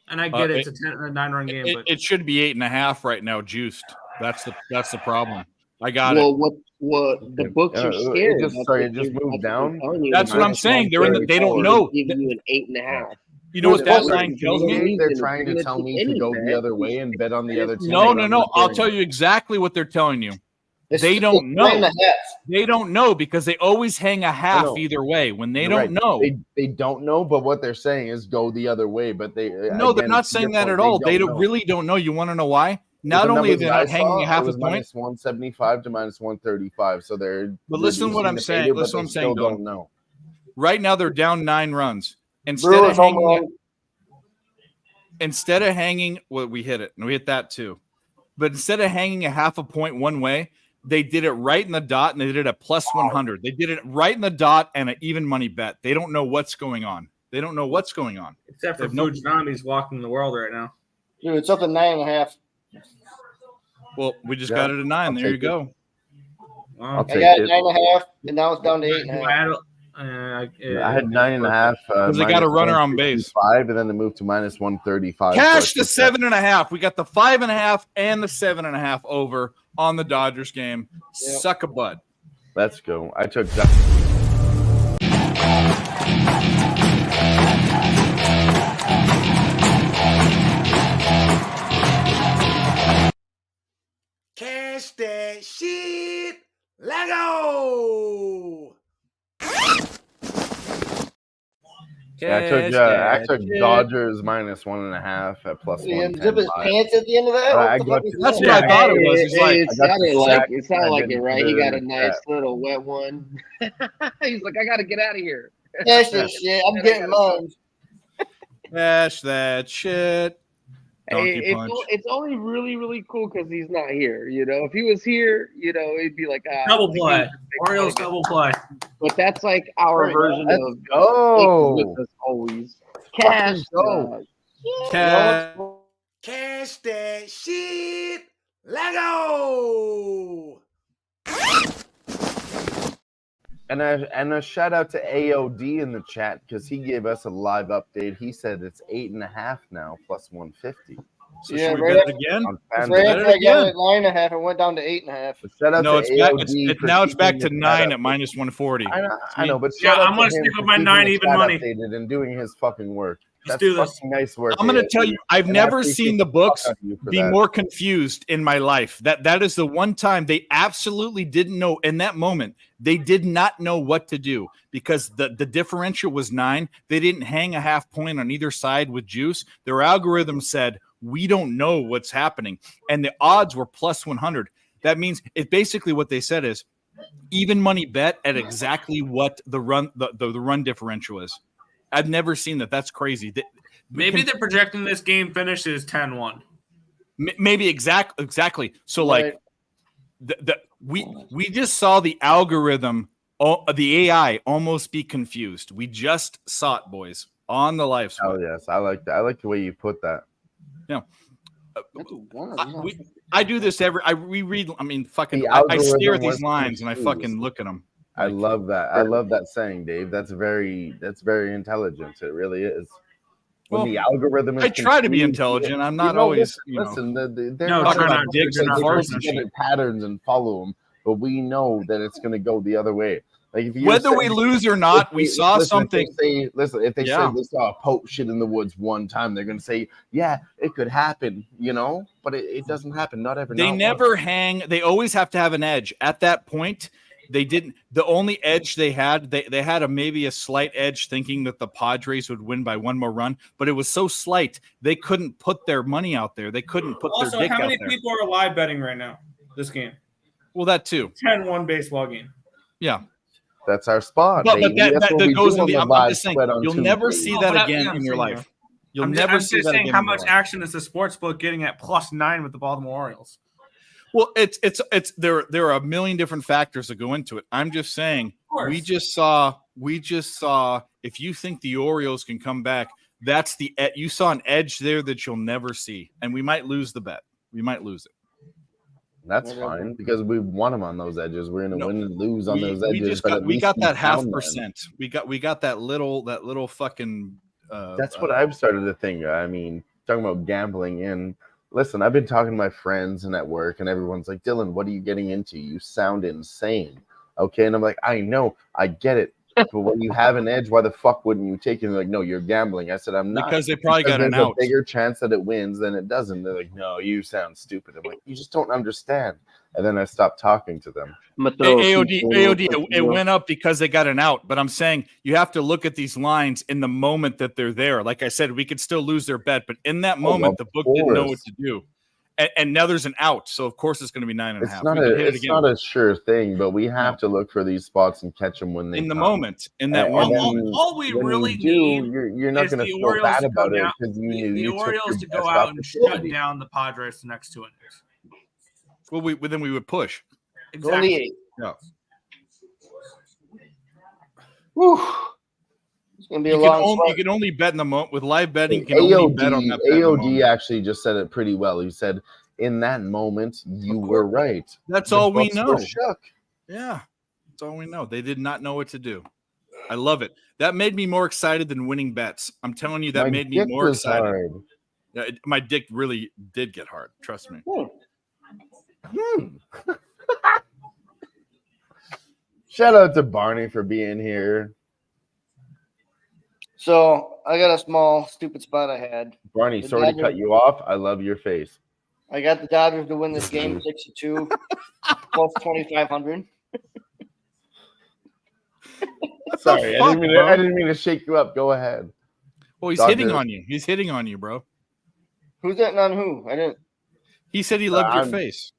And I get it's a 9-run game, but It should be 8.5 right now, juiced. That's the problem. I got Well, what the books are It scared. just- That's sorry, what it just they're- moved that's what they're down. telling you. That's The what I'm minus saying. They don't 134 know. Give you an 8.5. You know what that line tells me? They're trying to tell me to go the other way and bet on the other team. No. but I'm not I'll doing tell it. you exactly what they're telling you. It's They don't know. 9.5. They don't know because they always hang a half know. either way. When they You're don't right. know, They don't know, but what they're saying is go the other way. But they no, they're again, not to your saying that point, at all. They know. really don't know. You want to know why? Not The only are numbers they that I not hanging saw, a half it a was point, minus 175 to minus 135. So they're. but listen to what I'm reducing the saying. data, but Listen what they I'm saying, still Dylan. don't know. Right now, they're down 9 runs. Brewers home run. Instead of hanging, well, we hit it, and we hit that too. But instead of hanging a half a point one way, they did it right in the dot, and they did it at plus 100. They did it right in the dot and an even money bet. They don't know what's going on. except for They've no- Fujinami's walking the world right now. Dude, it's up to 9.5. Well, we just got it at 9. There you go. I'll I take got it. 9.5, and now it's down to 8.5. I had 9.5. Because they got a runner on base. 5, and then they moved to minus 135. Cash the 7.5. We got the 5.5 and the 7.5 over on the Dodgers game. Yep. Suck a butt. Let's go. I took that. Cash that shit. Let go. I took Dodgers minus 1.5 at plus He 110. zip his pants at the end of that. I What the got fuck is That's that? what I thought it was. It's like it sounded like it, right? He got a didn't nice little wet one. He's like, I got to get out of here. Cash that shit. I'm getting mine. cash that shit. Donkey Hey, punch. it's only really, really cool because he's not here. You know, if he was here, you know, it'd be like Double like, play. he was a big Orioles fan. double play. But that's like our Right, version let's of go. with us always. Cash, go. Cash. Cash that shit. Let go. And a shout out to AOD in the chat because he gave us a live update. He said it's 8.5 now plus 150. So Yeah, should we right bet up- it again? On Right FanDuel. after I got it at 9.5, it went down to 8.5. But shout out No, to it's back. AOD for Now it's back to keeping the chat 9 at updated. minus 140. I know, but Yeah, shout out I'm gonna to him stick for with my keeping 9 the even chat money. updated and doing his fucking work. Let's That's do this. fucking nice work. I'm going to AOD. tell you, I've And I never appreciate seen the fuck books out of you for be that. more confused in my life. That is the one time they absolutely didn't know in that moment. They did not know what to do because the differential was 9. They didn't hang a half point on either side with juice. Their algorithm said, we don't know what's happening. And the odds were plus 100. That means it basically what they said is even money bet at exactly what the run differential is. I've never seen that. That's crazy. Maybe they're projecting this game finishes 10-1. Maybe exactly. So Right. like we just saw the algorithm, the AI almost be confused. We just saw it, boys, on the live Oh stream. yes, I like that. I like the way you put that. I do this we read. I mean, fucking. The I stare algorithm at these was lines and I confused. fucking look at them. I love that. I love that saying, Dave. That's very intelligent. It really is. When Well, the algorithm is I try to be confused, intelligent. I'm not know, always. listen. They're No, not try gonna not put dicks and together- farts put and together shit. patterns and follow them, but we know that it's going to go the other way. Like if you Whether we lose or not, we saw something. If they Yeah. said they saw a Pope shit in the woods one time, they're going to say, "Yeah, it could happen," you know. But it doesn't happen. Not every. They not never once. hang. They always have to have an edge. At that point, they didn't. The only edge they had, they had maybe a slight edge, thinking that the Padres would win by one more run, but it was so slight they couldn't put their money out there. They couldn't put Also, their dick how out many there. people are live betting right now this game? Well, that too. 10-1 baseball game. Yeah, That's our spot. but baby. that That's what we goes do in on the. I'm live just saying, spread on you'll never Tuesday. see Oh, that but again yeah, in your I'm saying, life. You'll I'm never just see that saying again. how in your much life. action is the sports book getting at +9 with the Baltimore Orioles? Well, it's there are a million different factors that go into it. I'm just saying course. we just saw if you think the Orioles can come back, that's you saw an edge there that you'll never see. And we might lose the bet. We might lose it. That's fine because we won them on those edges. We're gonna No, win and lose on those edges. But at we least got that half found them. percent. We got that little fucking That's what I've started to think. I mean, talking about gambling and listen, I've been talking to my friends and at work, and everyone's like, Dylan, what are you getting into? You sound insane. Okay. And I'm like, I know, I get it. But when you have an edge, why the fuck wouldn't you take it? And they're like, no, you're gambling. I said, I'm not. because they probably got there's an out. a bigger chance that it wins than it doesn't. They're like, no, you sound stupid. I'm like, you just don't understand. And then I stopped talking to them. AOD, it went up because they got an out. But I'm saying you have to look at these lines in the moment that they're there. Like I said, we could still lose their bet, but in that moment, the book didn't know what to do. And now there's an out, so of course it's going to be 9.5. It's not a sure thing, but we have to look for these spots and catch them when they in the come. moment. In that And one, then all we when really you do, need you're not is going the to feel Orioles bad to go about it down- because the you took Orioles your to go best out and shut opportunity. down the Padres the next 2 innings. well, then we would push. Exactly. Yeah. Whew. It's gonna be a long You can only bet in the moment with live betting. You can only bet on that bet in the AOD moment. actually just said it pretty well. He said in that moment, you were right. That's The all we books were know. shook. Yeah, that's all we know. They did not know what to do. I love it. That made me more excited than winning bets. I'm telling you, that My made me dick more was excited. hard. Yeah, my dick really did get hard. Trust me. Shout out to Barney for being here. So I got a small stupid spot I had. Barney, The sorry to cut Dodgers- you off. I love your face. I got the Dodgers to win this game 6-2 plus 2,500. Sorry, fuck, I didn't mean to shake you up. Go ahead. Well, he's Dodgers. hitting on you. He's hitting on you, bro. Who's that on who? I didn't. He said he loved your I'm- face.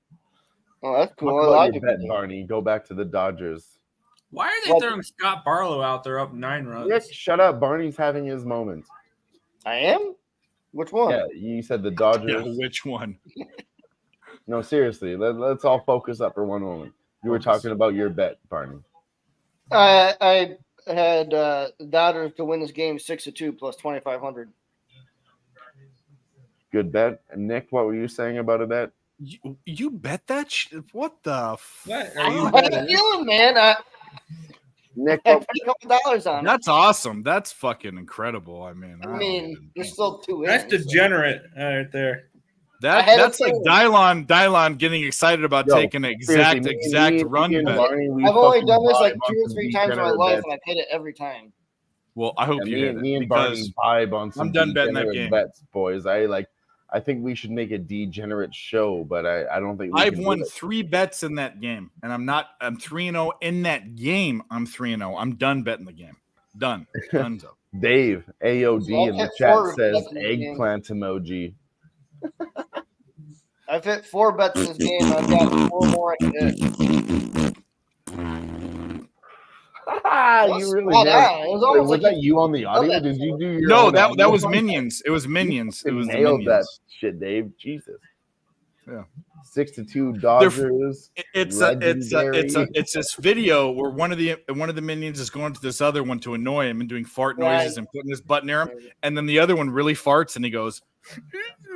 Oh, that's cool. Talk A about lot your of bet, people do. Barney. Go back to the Dodgers. Why are they What? throwing Scott Barlow out there up 9 runs? Rick, shut up. Barney's having his moment. I am? Which one? Yeah, you said the Yeah, Dodgers. which one? No, seriously. Let's all focus up for one moment. You were talking about your bet, Barney. I had the Dodgers to win this game 6-2 plus 2,500. Good bet. And Nick, what were you saying about a bet? You bet that shit? What the? What I are you had a feeling, man. Nick, I what, put a couple dollars on it. That's awesome. That's fucking incredible. I mean, I mean, there's still 2 That's innings. degenerate right there. I had a that's like feeling. Dylon getting excited about Yo, taking an seriously, exact me run and bet. Barney, we I've only fucking done this buy like a 2 bunch or of 3 times in my degenerate life, bets. and I hit it every time. Well, I hope Yeah, you hit it me and because Barney vibe on some I'm done betting that degenerate game. bets, boys. I think we should make a degenerate show, but I don't think we I've can do won it. 3 bets in that game, and I'm 3-0 in that game. I'm 3-0. I'm done betting the game. Done. Dunzo. Dave AOD So I've in the hit chat 4 says bets in this game. eggplant emoji. I've hit 4 bets in this game. I've got 4 more I can hit. You really spot nailed on. it. It was Wait, almost was like that you on the audio? that. Did you do your No, own that audio was file? Minions. It was Minions. It You was the nailed that Minions. shit, Dave. Jesus. Yeah. 6-2 Dodgers. It's this video where one of the minions is going to this other one to annoy him and doing fart noises Right. and putting his butt near him, and then the other one really farts and he goes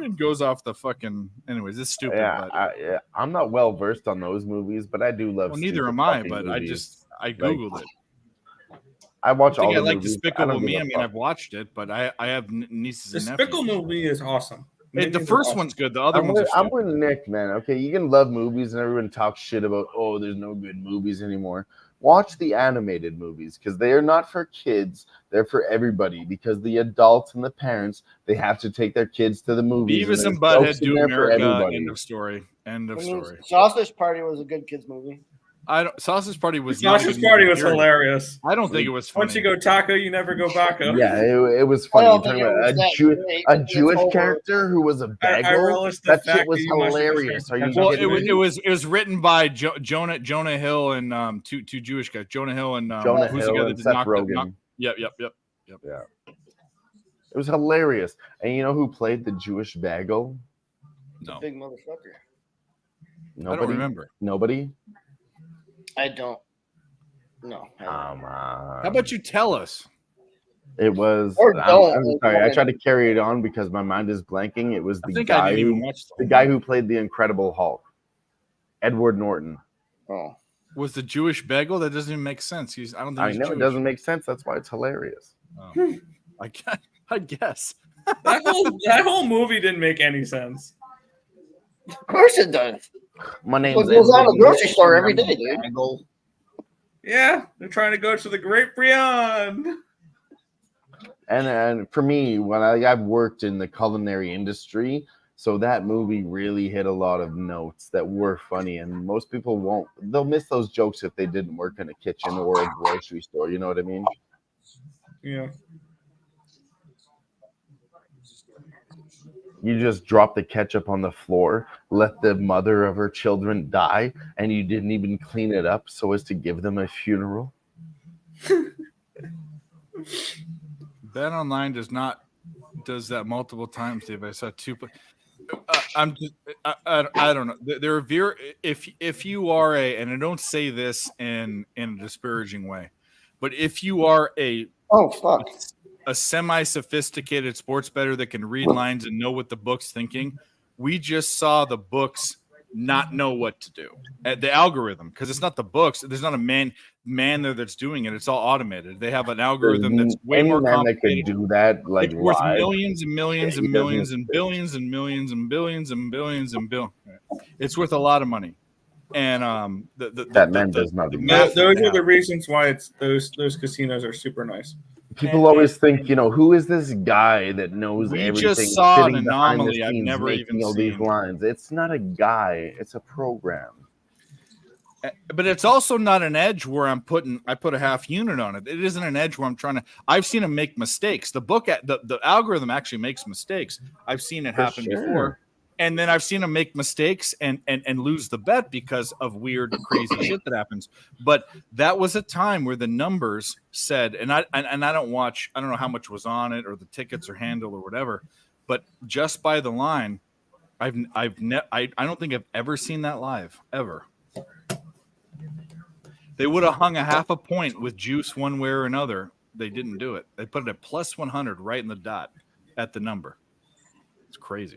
and goes off the fucking. Anyways, it's stupid. Yeah, but, I'm not well versed on those movies, but I do love. well, neither stupid am I. fucking But movies. I googled it. I watch I think all I the like movies. Despicable don't give Me. a I mean, fuck. I've watched it, but I have nieces and Despicable nephews. movie is awesome. The Minions are first awesome. one's good. The other I'm ones with, are I'm stupid. with Nick, man. Okay, you can love movies and everyone talks shit about, oh, there's no good movies anymore. Watch the animated movies because they are not for kids. They're for everybody because the adults and the parents, they have to take their kids to the movies. Beavis and there's Butthead jokes in do there for America. everybody. End of story. End of I mean, story. Sausage Party was a good kids movie. Sausage Party was not a Sausage good Party movie, was period. hilarious. I don't think it was funny. Once you go taco, you never go backo. Yeah, it was I funny. don't You're think talking it was about that great. a It's Jewish over. character who was a I bagel. relish the That fact shit was that you must have hilarious. Are you changed Well, kidding me? it was written by Jonah Hill and two Jewish guys, Jonah Hill and Jonah who's Hill the guy and that Seth knocked Rogen. Yep. Yeah. It was hilarious. And you know who played the Jewish bagel? No, Big motherfucker. Nobody. I don't remember. Nobody? I don't. No. I don't. Come on. How about you tell us? It was. Or don't. I'm sorry. I tried to carry it on because my mind is blanking. It was I the think I guy didn't even who, watch the guy who played the Incredible Hulk, Edward Norton. Oh. Was the Jewish bagel? That doesn't even make sense. I don't think I he's know Jewish. it doesn't make sense. That's why it's hilarious. Oh. I guess. That whole movie didn't make any sense. Of course it does. My name's What goes on Edward at the grocery store Norton. every I'm day, a dude? bagel. Yeah, they're trying to go to the great beyond. And for me, when I've worked in the culinary industry, so that movie really hit a lot of notes that were funny, and most people won't. They'll miss those jokes if they didn't work in a kitchen or a grocery store. You know what I mean? Yeah. You just drop the ketchup on the floor, let the mother of her children die, and you didn't even clean it up so as to give them a funeral. Bet Online does that multiple times, Dave. I saw two. I don't know. There are if you are and I don't say this in a disparaging way, but if you are a semi-sophisticated sports bettor that can read lines and know what the book's thinking, We just saw the books not know what to do. The algorithm, because it's not the books. There's not a man there that's doing it. It's all automated. They have an algorithm that's way Any more man that complicated. could do that like It's worth live. millions and millions Yeah, and he millions doesn't and billions and millions and billions and billions and billions. It's worth a lot of money. And that man does not the exist. math Those that are the have- reasons why it's those casinos are super nice. People always think, who is this guy that knows We everything? just saw an sitting behind the anomaly I've scenes never making even all these seen. lines. It's not a guy. It's a program. But it's also not an edge where I put a half unit on it. It isn't an edge where I'm trying to. I've seen him make mistakes. The algorithm actually makes mistakes. I've seen it happen before, and then I've seen him make mistakes and lose the bet because of weird, crazy shit that happens. But that was a time where the numbers said, and I don't watch. I don't know how much was on it or the tickets or handle or whatever. But just by the line, I don't think I've ever seen that live ever. They would have hung a half a point with juice one way or another. They didn't do it. They put it at plus 100 right in the dot at the number. It's crazy.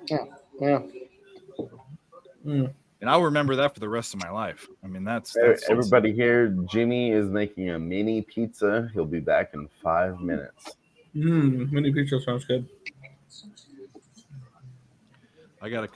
Yeah. And I'll remember that for the rest of my life. I mean, that's everybody here. Jimmy is making a mini pizza. He'll be back in 5 minutes. Mini pizza sounds good. I got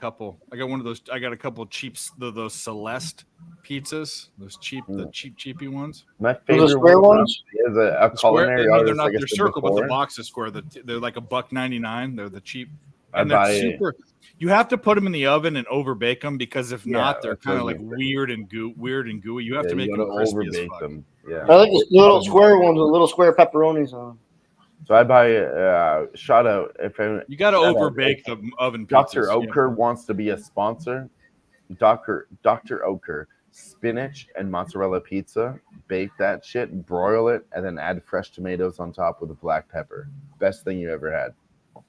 one of those. I got a couple of those Celeste pizzas. Those cheapy ones. My favorite square ones is a culinary No, they're artist. not. Like I They're said circle, but before. the box is square. They're like $1.99. They're the cheap. I And they're buy super. You have to put them in the oven and over bake them because if not, they're that's kind of what like I was weird and gooey. You have to make you them gotta crispy as overbake fuck. them. Yeah. I like the little square ones with little square pepperonis on them. So I buy shout out if You got to shout out, overbake the oven pizzas. Dr. Oker wants to be a sponsor. Dr. Oker, spinach and mozzarella pizza. Bake that shit, broil it, and then add fresh tomatoes on top with a black pepper. Best thing you ever had.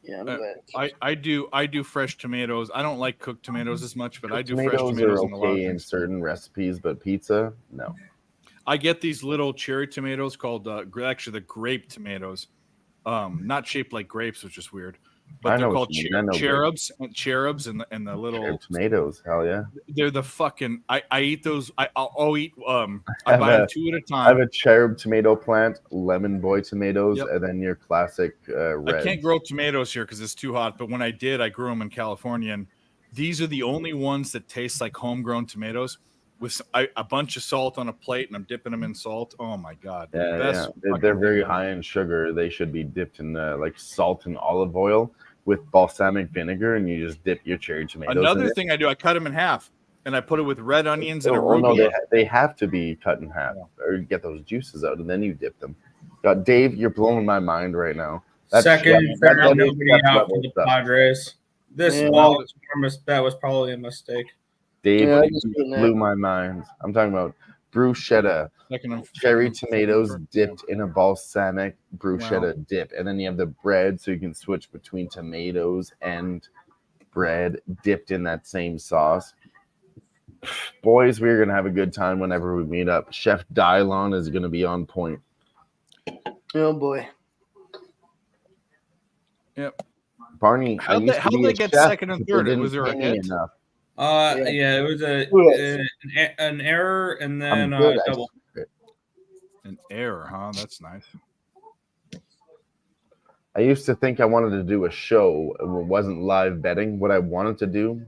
Yeah, I do fresh tomatoes. I don't like cooked tomatoes as much, but I do fresh Tomatoes tomatoes are in a lot of okay in things. certain recipes, but pizza, no. I get these little cherry tomatoes called actually the grape tomatoes. Not shaped like grapes, which is weird. But I they're know called what you mean. I know cherubs and the little Cherry tomatoes. Hell yeah! They're the fucking. I eat those. I'll eat. I have buy them a- 2 at a I have time. a cherub tomato plant, lemon boy tomatoes, Yep. and then your classic red. I can't grow tomatoes here because it's too hot. But when I did, I grew them in California, and these are the only ones that taste like homegrown tomatoes with a bunch of salt on a plate, and I'm dipping them in salt. Oh my god! Yeah. They're very high in sugar. They should be dipped in like salt and olive oil with balsamic vinegar, and you just dip your cherry tomatoes. Another in it. thing I do, I cut them in half, and I put it with red onions and Oh, no, arugula. they have to be cut in half, or you get those juices out, and then you dip them. God, Dave, you're blowing my mind right now. Second, that fair, is nobody chef out for level the stuff. Padres. This Yeah. wall that was probably a mistake. Dave, Yeah, I you just doing blew that. my mind. I'm talking about bruschetta, Second, cherry tomatoes dipped in a balsamic bruschetta Wow. dip, and then you have the bread, so you can switch between tomatoes and bread dipped in that same sauce. Boys, we're gonna have a good time whenever we meet up. Chef Dylon is gonna be on point. Oh boy. Yep. Barney, How'd they get second and third? Was there a hit? Enough. Yeah, it was an error and then I'm good. double. An error, huh? That's nice. I used to think I wanted to do a show. It wasn't live betting. What I wanted to do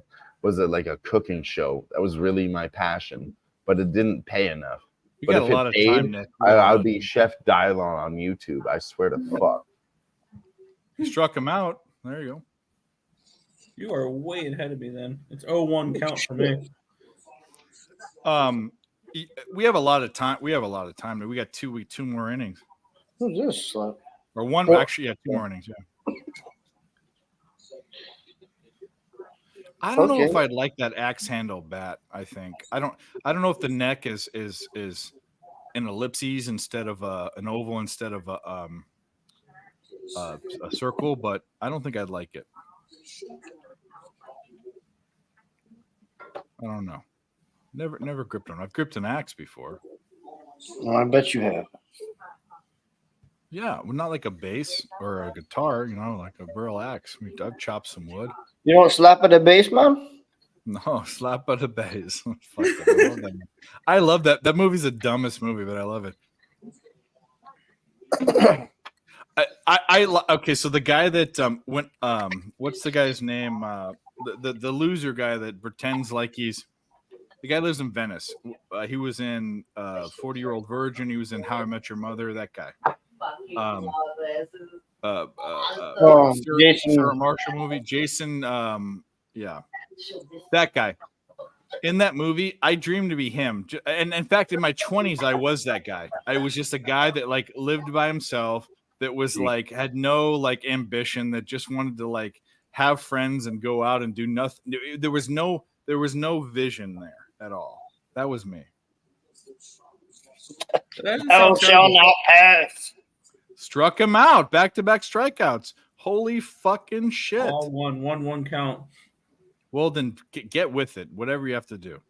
was like a cooking show. That was really my passion, but it didn't pay enough. You But got a if it lot of paid, time, Nick. You got a lot I would of be time. Chef Dylon on YouTube. I swear to fuck. You struck him out. There you go. You are way ahead of me then. It's 0-1 count for me. We have a lot of time. We have a lot of time. We got two more innings. Who's this? Or one, Well- actually, yeah, 2 more innings. Yeah. I don't know if I'd like that axe handle bat. I think I don't know if the neck is an ellipses instead of an oval instead of a circle, but I don't think I'd like it. I don't know. Never gripped one. I've gripped an axe before. Well, I bet you have. Yeah, well, not like a bass or a guitar, like a burl axe. I've chopped some wood. You don't slap at the base, man? No, slap at the base. Fuck it, I love that. I love that. That movie's the dumbest movie, but I love it. Okay, so the guy that went what's the guy's name? The loser guy that pretends like he's the guy lives in Venice. He was in 40-Year-Old Virgin. He was in How I Met Your Mother. That guy. Jason Sarah Marshall movie. Jason. Yeah, that guy. In that movie, I dreamed to be him. And in fact, in my 20s, I was that guy. I was just a guy that like lived by himself. That was like had no like ambition. That just wanted to like have friends and go out and do nothing. There was no vision there at all. That was me. Thou shall not pass. Struck him out. Back-to-back strikeouts. Holy fucking shit. All one count. Well, then get with it. Whatever you have to do.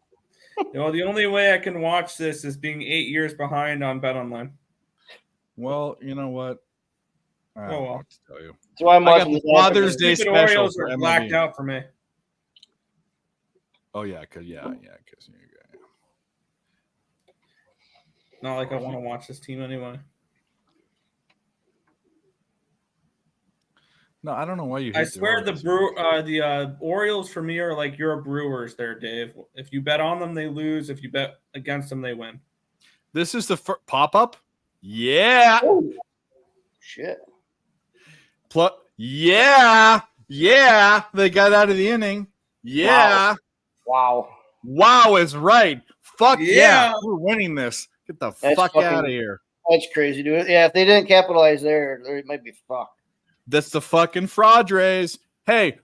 The only way I can watch this is being 8 years behind on BetOnline. Well, you know what? I don't know well. what to tell you. That's why I'm I got watching the this Father's Day Stupid special Orioles for are MLB. blacked out for me. Oh yeah, because Not like I want to watch this team anyway. no, I don't know why you. I hate swear the Orioles for me are like your Brewers there, Dave. If you bet on them, they lose. If you bet against them, they win. This is the pop up. Yeah. Oh, shit. Yeah. They got out of the inning. Yeah. Wow. Wow is right. Fuck yeah. Yeah. We're winning this. Get the That's fuck fucking- out of here. That's crazy, dude. Yeah, if they didn't capitalize there, it might be fucked. That's the fucking Padres. Hey.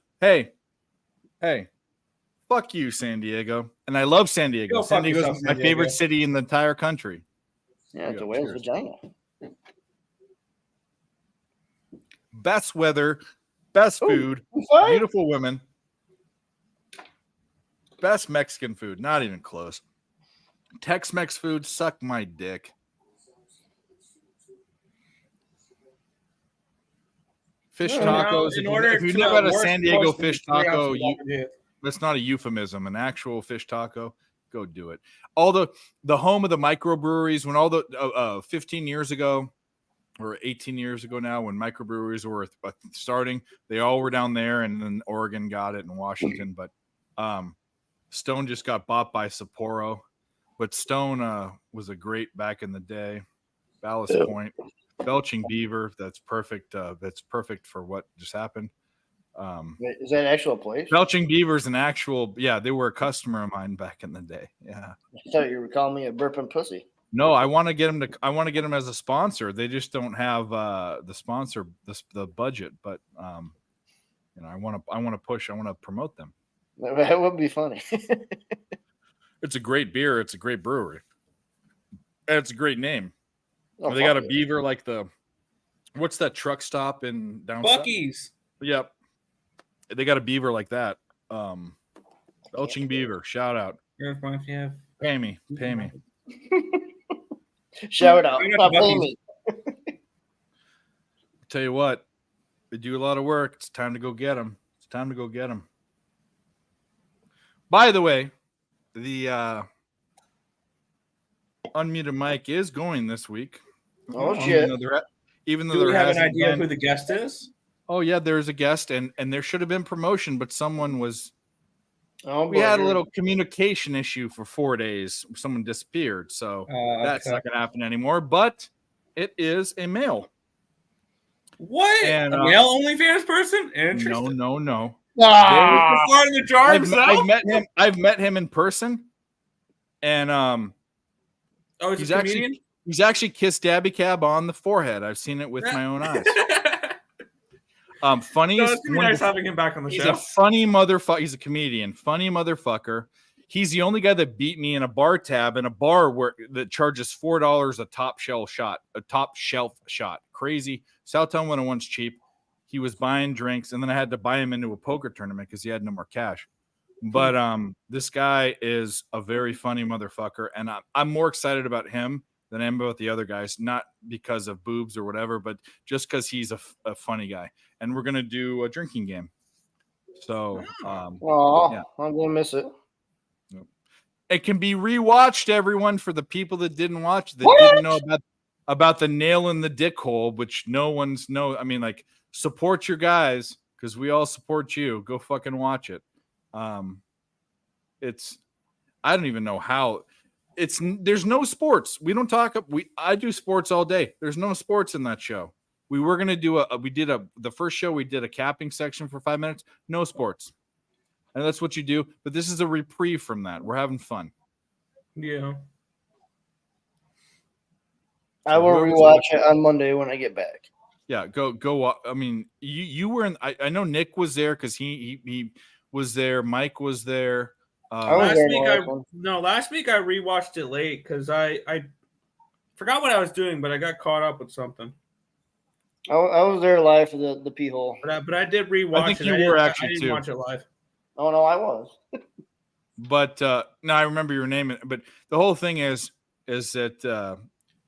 Fuck you, San Diego. And I love San Diego. Go San fuck Diego's yourself, my San Diego. favorite city in the entire country. Yeah, it's Yeah, a whale's cheers. vagina. Best weather, best food, Fine. beautiful women, best Mexican food. Not even close. Tex-Mex food, suck my dick. Fish tacos. If you never had a San Diego fish taco, that's not a euphemism. An actual fish taco, go do it. All the home of the microbreweries. When all the 15 years ago or 18 years ago now, when microbreweries were starting, they all were down there, and then Oregon got it in Washington. But Stone just got bought by Sapporo. But Stone was a great back in the day. Ballast Point. Belching Beaver, that's perfect. That's perfect for what just happened. Is that an actual place? Belching Beaver's an actual, yeah, they were a customer of mine back in the day. Yeah. I thought you were calling me a burping pussy. No, I want to get him as a sponsor. They just don't have the sponsor, the budget, but I want to promote them. That would be funny. It's a great beer. It's a great brewery. And it's a great name. Oh, They got a beaver like what's that truck stop in down south? Buc-ee's. Yep. They got a beaver like that. Belching Beaver, shout out. Pay me. Shout out. Pay me. Tell you what, they do a lot of work. It's time to go get them. By the way, the unmuted mic is going this week. Oh shit! Even though Do we there have an hasn't idea been, who the guest is? Oh yeah, there's a guest, and there should have been promotion, but someone was. Oh, we had a little communication issue for 4 days. Someone disappeared, so that's not going to happen anymore. But it is a male. What? And, a male OnlyFans person? Interesting. No. Part of the jar I've met him in person, and he's a comedian? He's actually kissed Dabby Cab on the forehead. I've seen it with my own eyes. Funny. So it's gonna be nice having him back on the show. He's a funny motherfucker. He's a comedian. Funny motherfucker. He's the only guy that beat me in a bar tab in a bar that charges $4 a top shelf shot. Crazy. Southtown 101's cheap. He was buying drinks, and then I had to buy him into a poker tournament because he had no more cash. But this guy is a very funny motherfucker, and I'm more excited about him than I am about the other guys, not because of boobs or whatever, but just because he's a funny guy. And we're going to do a drinking game. So, Oh, yeah. I'm gonna miss it. It can be rewatched, everyone, for the people that didn't watch, that What? didn't know about the nail in the dick hole, which no one's know. I mean, like, support your guys because we all support you. Go fucking watch it. It's I don't even know how. There's no sports. We don't talk. I do sports all day. There's no sports in that show. We were gonna do the first show we did a capping section for 5 minutes. No sports. And that's what you do. But this is a reprieve from that. We're having fun. Yeah. I will rewatch it on Monday when I get back. Yeah, go. I mean, you were in. I know Nick was there because he was there. Mike was there. Last week I rewatched it late because I forgot what I was doing, but I got caught up with something. I was there live for the pee hole. But I did rewatch it. I think you were actually I didn't too. watch it live. Oh no, I was. But no, I remember your name. But the whole thing is that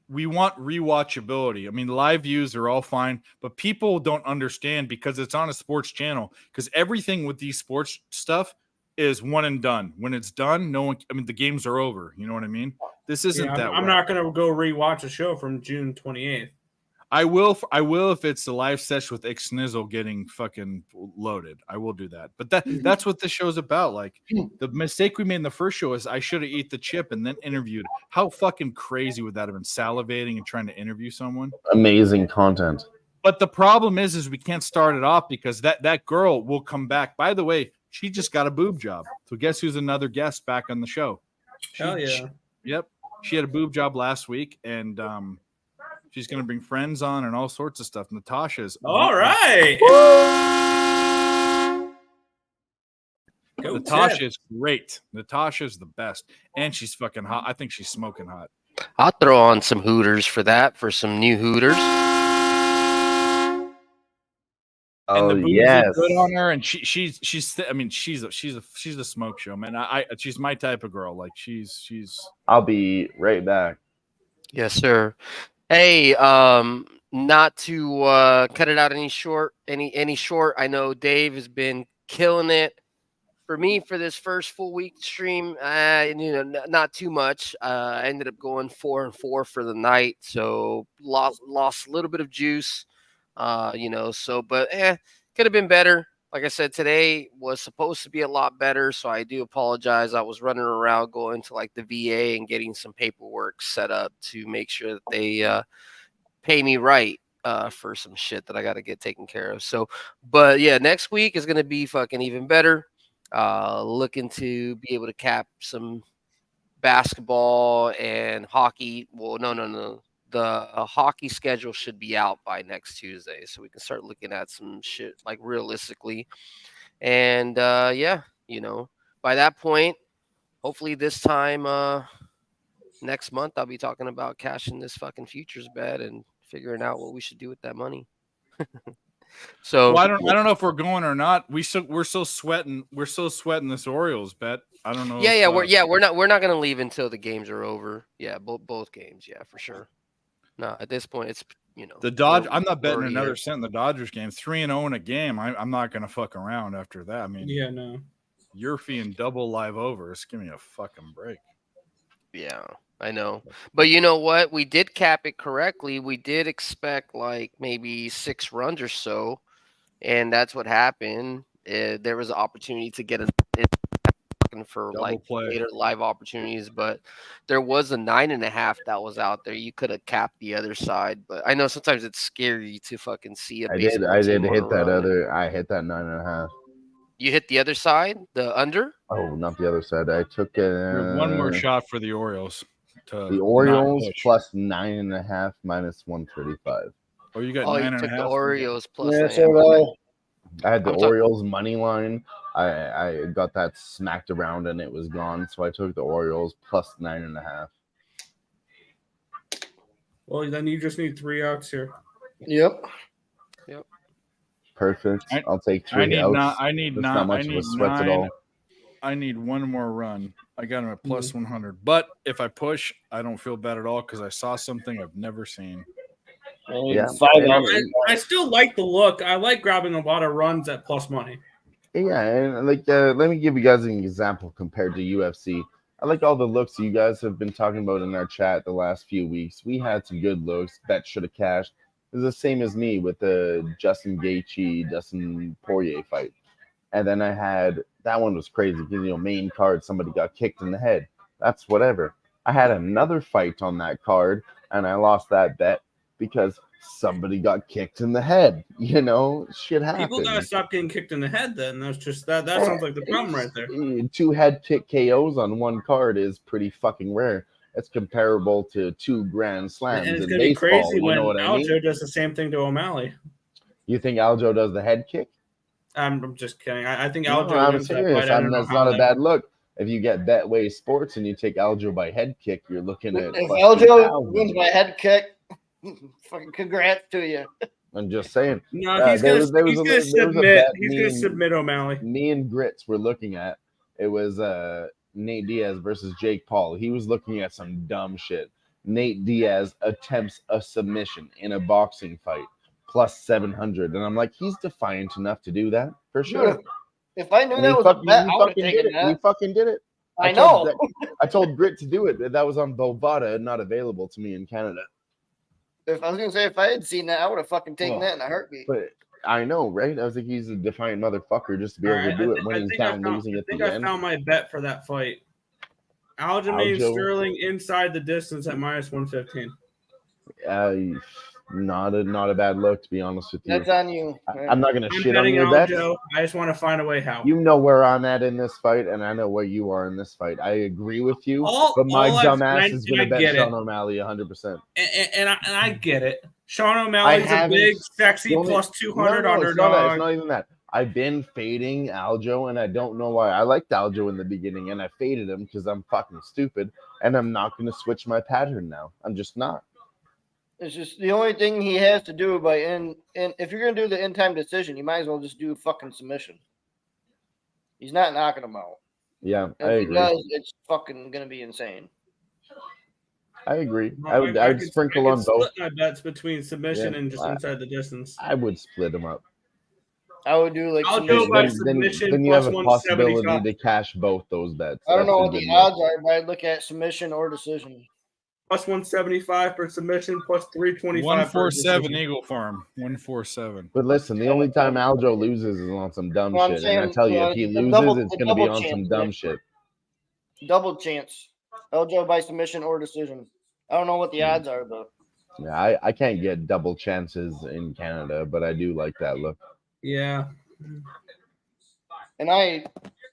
we want rewatchability. I mean, live views are all fine, but people don't understand because it's on a sports channel. Because everything with these sports stuff is one and done. When it's done, no one. I mean, the games are over. You know what I mean? This isn't that. I'm not going to go rewatch a show from June 28th. I will if it's the live session with X Snizzle getting fucking loaded. I will do that. But that's what this show's about. Like, the mistake we made in the first show is I should have eat the chip and then interviewed. How fucking crazy would that have been? Salivating and trying to interview someone. Amazing content. But the problem is we can't start it off because that girl will come back. By the way, she just got a boob job. So guess who's another guest back on the show? Hell yeah. Yep. She had a boob job last week, and she's going to bring friends on and all sorts of stuff. Natasha's. All right. Natasha is great. Natasha's the best. And she's fucking hot. I think she's smoking hot. I'll throw on some Hooters for some new Hooters. And the Oh boobs yes. look good on her, and she's I mean she's a smoke show, man. She's my type of girl. Like she's. I'll be right back. Yes, sir. Hey, not to cut it out any short. I know Dave has been killing it. For me, for this first full week stream, not too much. I ended up going 4-4 for the night, so lost a little bit of juice. But could have been better. Like I said, today was supposed to be a lot better, so I do apologize. I was running around going to like the VA and getting some paperwork set up to make sure that they pay me right for some shit that I got to get taken care of. So, but yeah, next week is going to be fucking even better. Looking to be able to cap some basketball and hockey. Well, no. The hockey schedule should be out by next Tuesday, so we can start looking at some shit like realistically. And by that point, hopefully this time next month, I'll be talking about cashing this fucking futures bet and figuring out what we should do with that money. So I don't know if we're going or not. We're still sweating. We're still sweating this Orioles bet. I don't know. We're not gonna leave until the games are over. Yeah, both games. Yeah, for sure. No, at this point, it's the Dodge. I'm not betting another cent in the Dodgers game. 3-0 in a game. I'm not gonna fuck around after that. I mean, yeah, no. You're feeing double live overs. Give me a fucking break. Yeah, I know. But you know what? We did cap it correctly. We did expect like maybe 6 runs or so, and that's what happened. There was an opportunity to get for double like play. Later live opportunities, but there was a 9.5 that was out there. You could have capped the other side, but I know sometimes it's scary to fucking see a I did hit that other. I hit that 9.5. You hit the other side, the under? Oh, not the other side. I took one more shot for the Orioles. The Orioles plus 9.5 minus 135. Oh, you got 9.5. You took the Orioles plus. Yeah, so I had the Orioles money line. I got that smacked around and it was gone, so I took the Orioles plus 9.5. Well, then you just need 3 outs here. Yep. Perfect. I'll take 3 outs. I need not much of a sweat at all. I need one more run. I got him at plus 100. But if I push, I don't feel bad at all because I saw something I've never seen. Yeah. I still like the look. I like grabbing a lot of runs at plus money. Yeah, and like let me give you guys an example compared to UFC. I like all the looks you guys have been talking about in our chat the last few weeks. We had some good looks. Bet should have cashed. It's the same as me with the Justin Gaethje, Dustin Poirier fight. And then I had that one was crazy because main card somebody got kicked in the head. That's whatever. I had another fight on that card and I lost that bet because somebody got kicked in the head. Shit happens. People gotta stop getting kicked in the head. Then that's just that sounds like the problem right there. 2 head kick KOs on one card is pretty fucking rare. It's comparable to 2 grand slams And it's in gonna be baseball. crazy You when know what I Aljo mean? does the same thing to O'Malley. You think Aljo does the head kick? I'm just kidding. I think No, Aljo I'm wins that serious. fight. I don't know That's how not a that- bad look. If you get Betway Sports and you take Aljo by head kick, you're looking at If plus Aljo 2,000. wins by head kick, fucking congrats to you. I'm just saying. No, he's gonna submit. He's gonna submit O'Malley. Me and Grits were looking at. It was Nate Diaz versus Jake Paul. He was looking at some dumb shit. Nate Diaz attempts a submission in a boxing fight, plus 700, and I'm like, he's defiant enough to do that for sure. Dude, if I knew And that he was a bet, I would have fucking taken did it. He that. fucking did it. I know. I told Grit to do it. That was on Bovada, not available to me in Canada. If I was gonna say if I had seen that, I would have fucking taken that in a heartbeat. But I know, right? I was like, he's a defiant motherfucker just to be able to do it when he's down losing at the end. I think I found my bet for that fight. Aljamain Sterling inside the distance at minus 115. Not a bad look, to be honest with you. That's on you. I'm not gonna shit on your Aljo. bets. I just want to find a way how. You know where I'm at in this fight, and I know where you are in this fight. I agree with you, but my dumb ass is gonna bet Sean O'Malley 100%. And I get it. Sean O'Malley's a big, sexy plus 200 underdog. It's not even that. I've been fading Aljo, and I don't know why. I liked Aljo in the beginning, and I faded him because I'm fucking stupid, and I'm not going to switch my pattern now. I'm just not. It's just the only thing he has to do by if you're going to do the in-time decision, you might as well just do fucking submission. He's not knocking him out. Yeah, If I he agree. does, it's fucking going to be insane. I agree. No, I would sprinkle on both. Split my bets between submission and just inside the distance. I would split them up. I would do like I'll go by submission then you have a plus possibility 175. to cash both those bets. I don't know what That's a the good look. odds are, but I'd look at submission or decision. Plus 175 for submission, plus 325. 147 Eagle Farm. 147. But listen, the only time Aljo loses is on some dumb Well, I'm shit. And I saying, tell you, if he it's a loses, it's going to be double on some chance, dumb Nick. shit. Double chance. Aljo by submission or decision. I don't know what the odds are though. Yeah, I can't get double chances in Canada, but I do like that look. Yeah. And I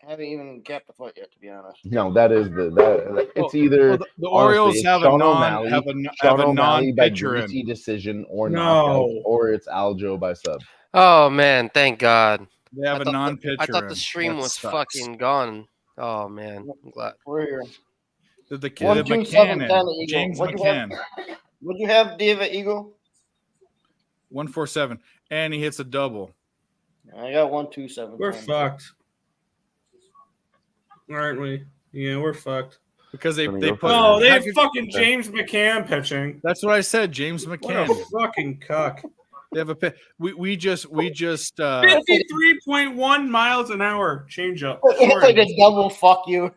haven't even capped the fight yet, to be honest. No, that is it's either the Orioles have Sean a O'Malley, have a O'Malley by non-pitcher in. greasy decision or No. knockout, or it's Aljo by sub. Oh man, thank God. They have a non-pitcher. I thought in. the stream That was sucks. fucking gone. Oh man, I'm glad. We're here. The 1, 2, 7, McCann, 10 Eagle. James What'd you McCann, What'd you have, David Eagle? 147, and he hits a double. I got 1, 2, 7. We're 10. fucked. Aren't we? Yeah, we're fucked. Because they Let me they go put. first. Oh, they How have could- fucking James McCann pitching. That's what I said. James What McCann. a fucking cuck. They have a pit. We just 53.1 miles an hour change up. It's like a double fuck you.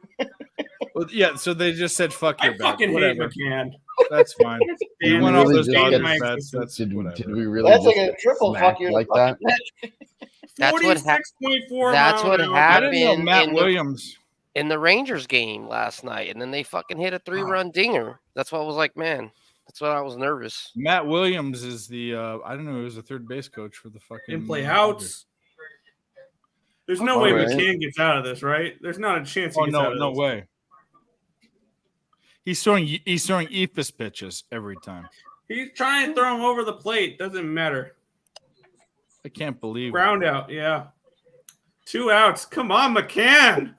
yeah. So they just said fuck I your bet. fucking hate Whatever. McCann. That's fine. Did You we went off really those just Dodgers get- bets. That's Did whatever. we really That's just like a get triple fuck smacked you. like that? That's what 46.4 That's what mile an hour. I happened didn't know Matt in Williams. in the Rangers game last night, and then they fucking hit a 3-run dinger. That's what I was like, man. That's why I was nervous. Matt Williams is the I don't know. He was the third base coach for the fucking. Didn't play outs. There's no All way right. McCann gets out of this, right? There's not a chance he Oh gets out no, of no this. way. He's throwing eephus pitches every time. He's trying to throw him over the plate. Doesn't matter. I can't believe it. Ground out, yeah. 2 outs. Come on, McCann.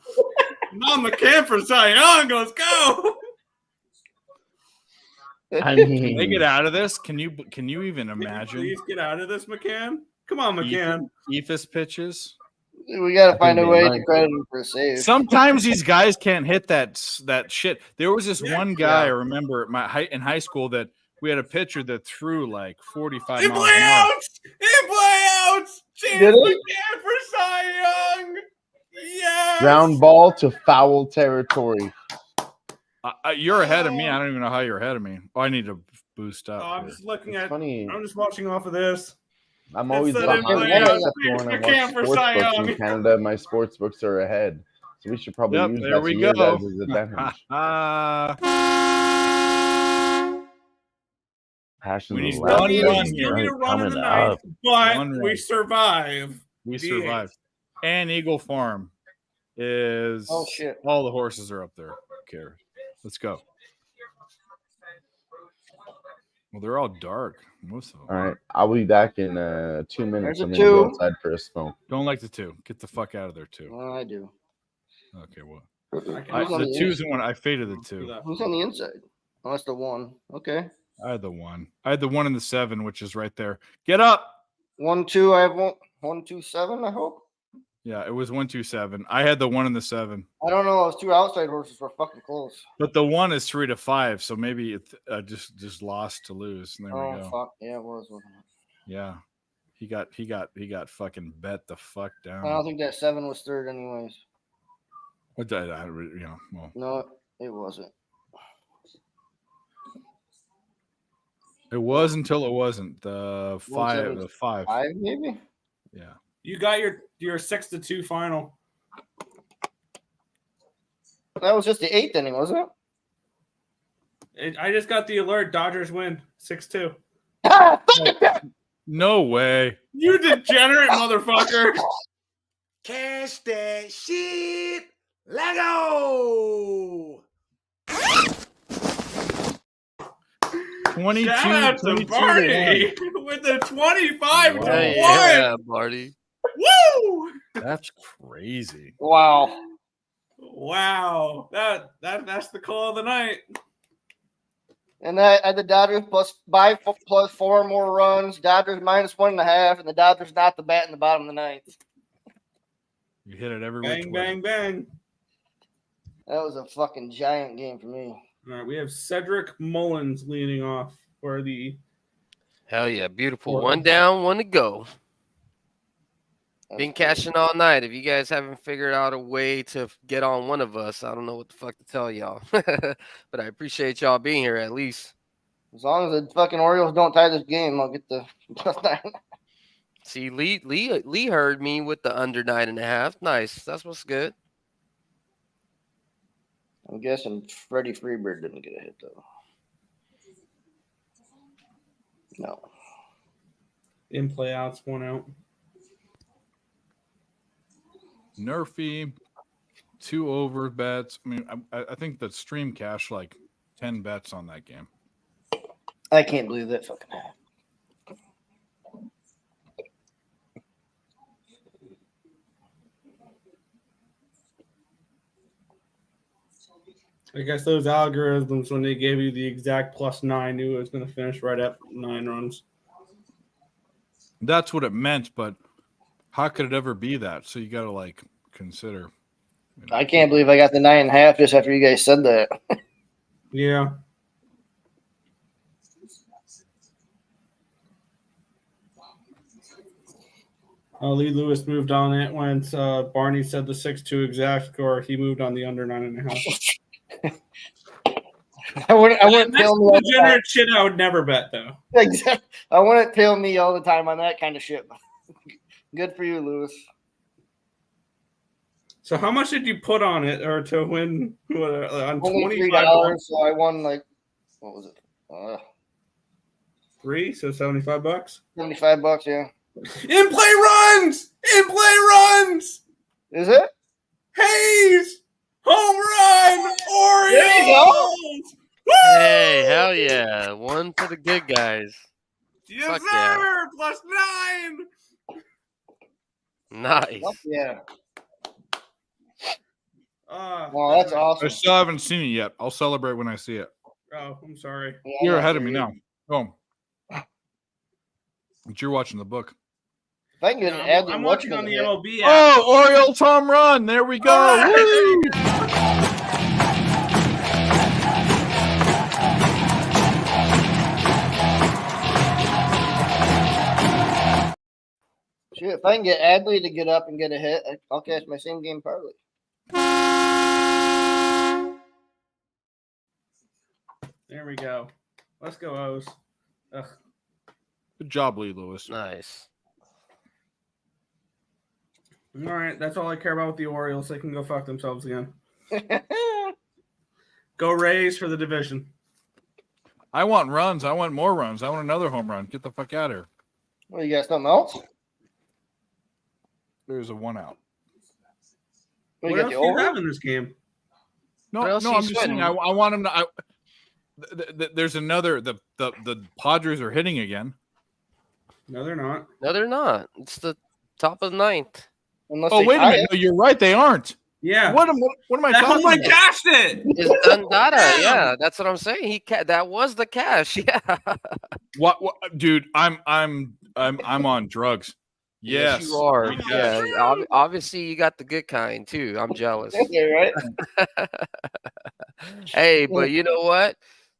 Come on, McCann for Cy Young. Let's go. I Can mean, they get out of this? Can you even Can you imagine please get out of this, McCann. Come on, McCann. eephus pitches? We got to find a think way they to might. credit him for a save. Sometimes these guys can't hit that shit. There was this Yeah. one guy I remember in high school that we had a pitcher that threw like 45 He miles play an hour. outs. He play outs. Did he? Again for Cy Young. Yes. Ground ball to foul territory. You're ahead of me. I don't even know how you're ahead of me. Oh, I need to boost up. Oh, I'm here. just looking It's at. funny. I'm just watching off of this. I'm always said behind, it, except for when I I can't watch for Cy sports books Young. in Canada. My sports books are ahead, so we should probably Yep, use there that we to your go. guys' advantage. Passion We of need the still last need, game. we still need a Right, run in the coming ninth, up. but One we run. survive. We The survived. And Eagle Farm is. Oh, shit. All the horses are up there. Who cares? Let's go. Well, they're all dark. Most of them. All right, I'll be back in 2 minutes. There's a I'm gonna go 2. outside for a smoke. Don't like the 2. Get the fuck out of there, 2. Well, I do. Okay, well. Who's on The the 2's the one. I faded the 2. Who's on the inside? Oh, that's the 1. Okay. I had the 1. I had the 1 and the 7, which is right there. Get up. 1, 2. I have 1, 2, 7. I hope. Yeah, it was 1, 2, 7. I had the 1 and the 7. I don't know. Those 2 outside horses were fucking close. But the 1 is 3 to 5, so maybe it just lost to lose. And there we Oh go. fuck! Yeah, it was. Wasn't it? Yeah, he got fucking bet the fuck down. I don't think that 7 was third, anyways. What did I well, No, it wasn't. it was until it wasn't. The 5, the 5. 5 maybe. Yeah. You got your 6-2 final. That was just the 8th inning, wasn't it? I just got the alert. Dodgers win 6-2. No way. You degenerate motherfucker. Cash that shit. Let go. 22, Shout out to 22 Barney to 1. with the 25 to 1. Yeah, Marty. Woo! That's crazy. Wow. Wow. That's the call of the night. And that at the Dodgers plus 4 more runs. Dodgers minus 1.5, and the Dodgers not the bat in the bottom of the 9th. You hit it every Bang, which bang, way. bang. That was a fucking giant game for me. All right, we have Cedric Mullins leading off for the. Hell yeah, beautiful. Four. 1 down, 1 to go. Been cashing all night. If you guys haven't figured out a way to get on one of us, I don't know what the fuck to tell y'all. But I appreciate y'all being here at least. As long as the fucking Orioles don't tie this game, I'll get the plus 9. See, Lee heard me with the under 9.5. Nice. That's what's good. I'm guessing Freddie Freebird didn't get a hit though. No. In play outs, 1 out. Nerfy, 2 over bets. I mean, I think the stream cashed like 10 bets on that game. I can't believe that fucking happened. I guess those algorithms, when they gave you the exact +9, knew it was going to finish right at 9 runs. That's what it meant, but how could it ever be that? So you got to like consider. You know. I can't believe I got the 9.5 just after you guys said that. Yeah. Lee Lewis moved on it when Barney said the 6-2 exact score. He moved on the under 9.5. I wouldn't That's tell me all the the time. degenerate shit I would never bet, though. Exactly. I wouldn't tell me all the time on that kind of shit. Good for you, Lewis. So how much did you put on it, or to win on Only $25? $3, so I won like what was it? 3, so $75. $75, yeah. In play runs! In play runs! Is it? Hayes! Home run! There you go. Orioles! Hey, hell yeah. 1 for the good guys. Yes, Fuck sir! yeah. +9! Nice. Fuck yeah. Oh, Wow, that's I awesome. still haven't seen it yet. I'll celebrate when I see it. I'm sorry. Yeah, You're I'm ahead of not me sure. now. Go. But you're watching the book. If I can get an ad, I'm watching on the MLB app. Oh, Orioles home run. There we go. All right, there you Woo! go. Shit, If I can get Adley to get up and get a hit, I'll catch my same game parlay. There we go. Let's go, O's. Ugh. Good job, Lee Lewis. Nice. All right, that's all I care about with the Orioles. They can go fuck themselves again. Go Rays for the division. I want runs. I want more runs. I want another home run. Get the fuck out of here. Well, you got something else? There's a 1 out. What else do you have in this game? No, I'm just saying. I want him to. There's another. The Padres are hitting again. No, they're not. No, they're not. It's the top of the 9th. Unless Oh, wait a minute. No, you're right. They aren't. Yeah. What am I That's talking what about? I cashed it. It's Dundada. Yeah, that's what I'm saying. That was the cash. Yeah. What, dude? I'm on drugs. Yes, you are. Yes. Yeah, obviously you got the good kind too. I'm jealous. Right? Hey, but you know what?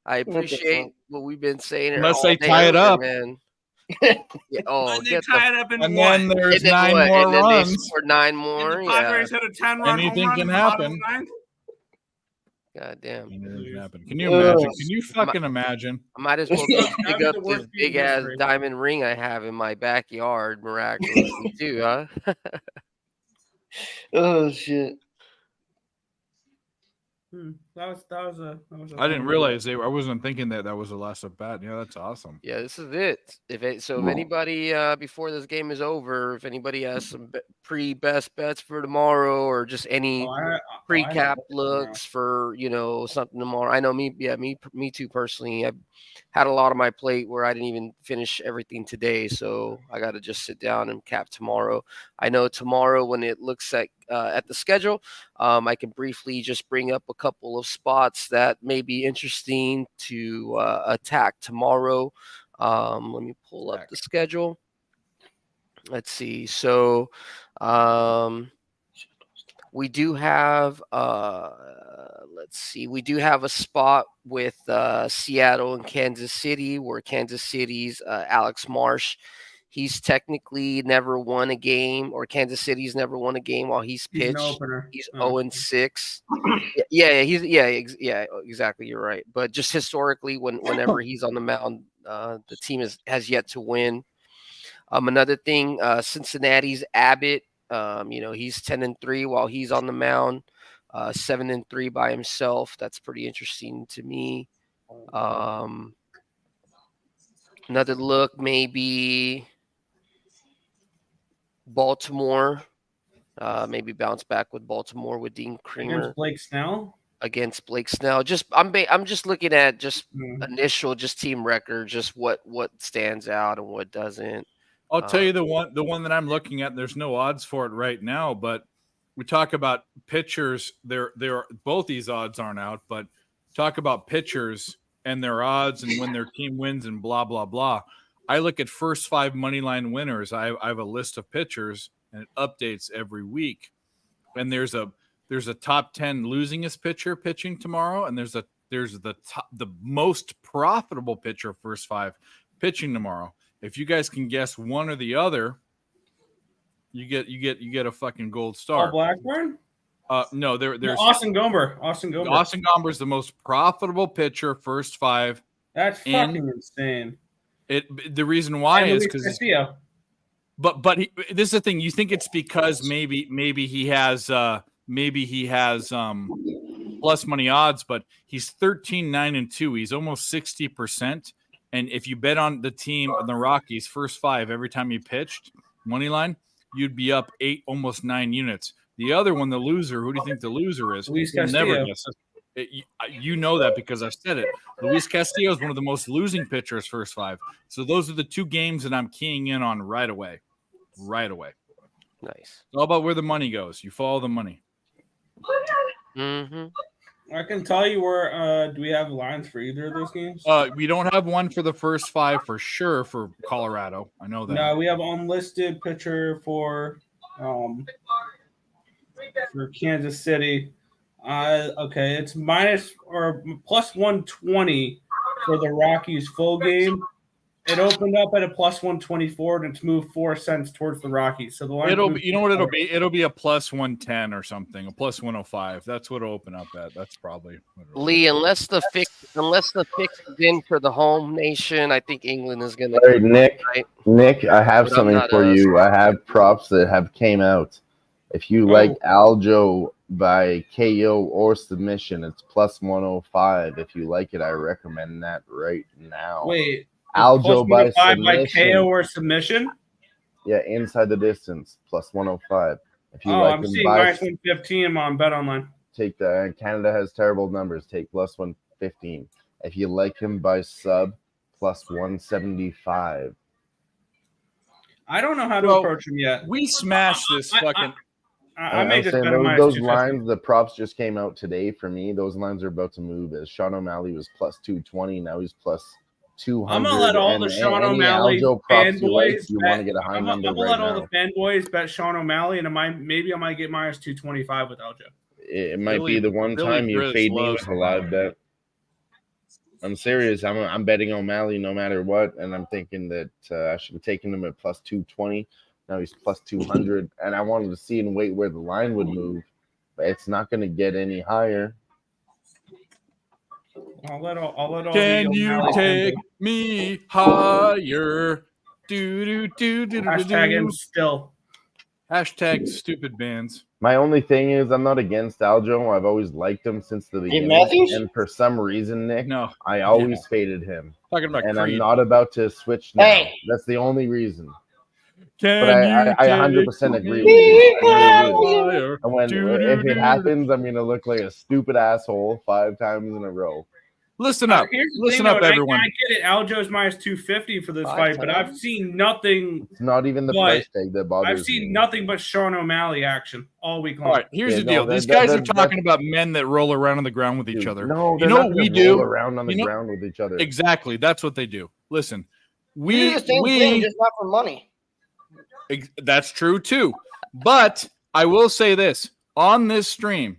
I appreciate what we've been saying. Unless all they day tie it earlier, up. man. Yeah, And they tie it up in And one. then there's And then 9 what? more And then they runs. scored 9 more. And the Padres hit a 10-run Anything home run can in the bottom happen. of the 9th. God damn. Anything can happen. Can you imagine? Can you fucking imagine? I might as well go That'd dig be up the this worst beat in big ass history. diamond ring I have in my backyard miraculously too, huh? Oh shit. That was a I didn't realize I wasn't thinking that was the last at bat. Yeah, that's awesome. Yeah, this is it. If anybody before this game is over, if anybody has some pre-best bets for tomorrow or just any pre-cap looks for something tomorrow, I know me too personally. I've had a lot on my plate where I didn't even finish everything today, so I got to just sit down and cap tomorrow. I know tomorrow when it looks at the schedule, I can briefly just bring up a couple of spots that may be interesting to attack tomorrow. Let me pull up the schedule. Let's see. So we do have we do have a spot with Seattle and Kansas City, where Kansas City's Alex Marsh, he's technically never won a game, or Kansas City's never won a game while he's pitched. He's an opener. He's 0-6. Yeah, exactly. You're right. But just historically, whenever he's on the mound, the team has yet to win. Another thing, Cincinnati's Abbott. He's 10-3 while he's on the mound. 7-3 by himself. That's pretty interesting to me. Another look, maybe Baltimore. Maybe bounce back with Baltimore with Dean Creamer against Blake Snell. I'm just looking at just initial team record, just what stands out and what doesn't. I'll tell you the one that I'm looking at. There's no odds for it right now, but we talk about pitchers. There are both these odds aren't out, but talk about pitchers and their odds and when their team wins and blah blah blah. I look at first 5 money line winners. I have a list of pitchers and it updates every week. And there's a top 10 losingest pitcher pitching tomorrow, and there's the most profitable pitcher first 5 pitching tomorrow. If you guys can guess one or the other, you get a fucking gold star. Oh, Blackburn? No, there's Austin Gomber. Austin Gomber is the most profitable pitcher first 5. That's fucking insane. The reason why is because but this is the thing. You think it's because maybe he has plus money odds, but he's 13-9-2. He's almost 60%. And if you bet on the team on the Rockies first 5 every time he pitched money line, you'd be up 8, almost 9 units. The other one, the loser, who do you think the loser is? Luis You'll Castillo. never guess it. You know that because I've said it. Luis Castillo is one of the most losing pitchers first 5. So those are the 2 games that I'm keying in on right away. Right away. Nice. It's all about where the money goes. You follow the money. Mm-hmm. I can tell you where. Do we have lines for either of those games? We don't have one for the first 5 for sure for Colorado. I know that. No, we have unlisted pitcher for Kansas City. Okay, it's minus or plus 120 for the Rockies full game, It opened up at a plus 124 and it's moved 4 cents towards the Rockies. So the line you know what it'll be? It'll be a plus 110 or something, a plus 105. That's what it'll open up at. That's probably what it'll Lee, unless the fix is in for the home nation, I think England is going to. All right, Nick. Right? Nick, I have But I'm something not, for you. I have props that have came out. If you like Aljo by KO or submission, it's plus 105. If you like it, I recommend that right now. Wait, Aljo by by submission. KO or submission? Yeah, inside the distance, plus 105. If you I'm seeing minus 115 on Bet Online. Take that. Canada has terrible numbers. Take plus 115. If you like him by sub, plus 175. I don't know how to approach him yet. We smashed this fucking. I may just bet those lines, the props just came out today for me. Those lines are about to move. As Sean O'Malley was plus 220, now he's plus 200. I'm gonna let all the Sean O'Malley fanboys. You want to get a high number I'm gonna right let all now. the fanboys bet Sean O'Malley, and maybe I might get minus 225 with Aljo. It might be the one time you fade me with a live bet. I'm serious. I'm betting O'Malley no matter what, and I'm thinking that I should have taken him at plus 220. Now he's plus 200, and I wanted to see and wait where the line would move, but it's not going to get any higher. I'll let all Can you take me higher? Hashtag him still. Hashtag stupid bands. My only thing is I'm not against Aljo. I've always liked him since the beginning. And for some reason, Nick, I always faded him. Talking about and Creed. I'm not about to switch now. Hey. That's the only reason. Can but I 100% agree with you. And if it happens, I'm going to look like a stupid asshole 5 times in a row. Listen up. Listen up, everyone. I get it. Aljo's minus 250 for this fight, but I've seen nothing. It's not even the price tag that bothers me. I've seen nothing but Sean O'Malley action all week long. All right, here's the deal. These guys are talking about men that roll around on the ground with each other. No, you know what we do? Roll around on the ground with each other. Exactly. That's what they do. Listen, We do the same thing, just not for money. That's true too. But I will say this on this stream,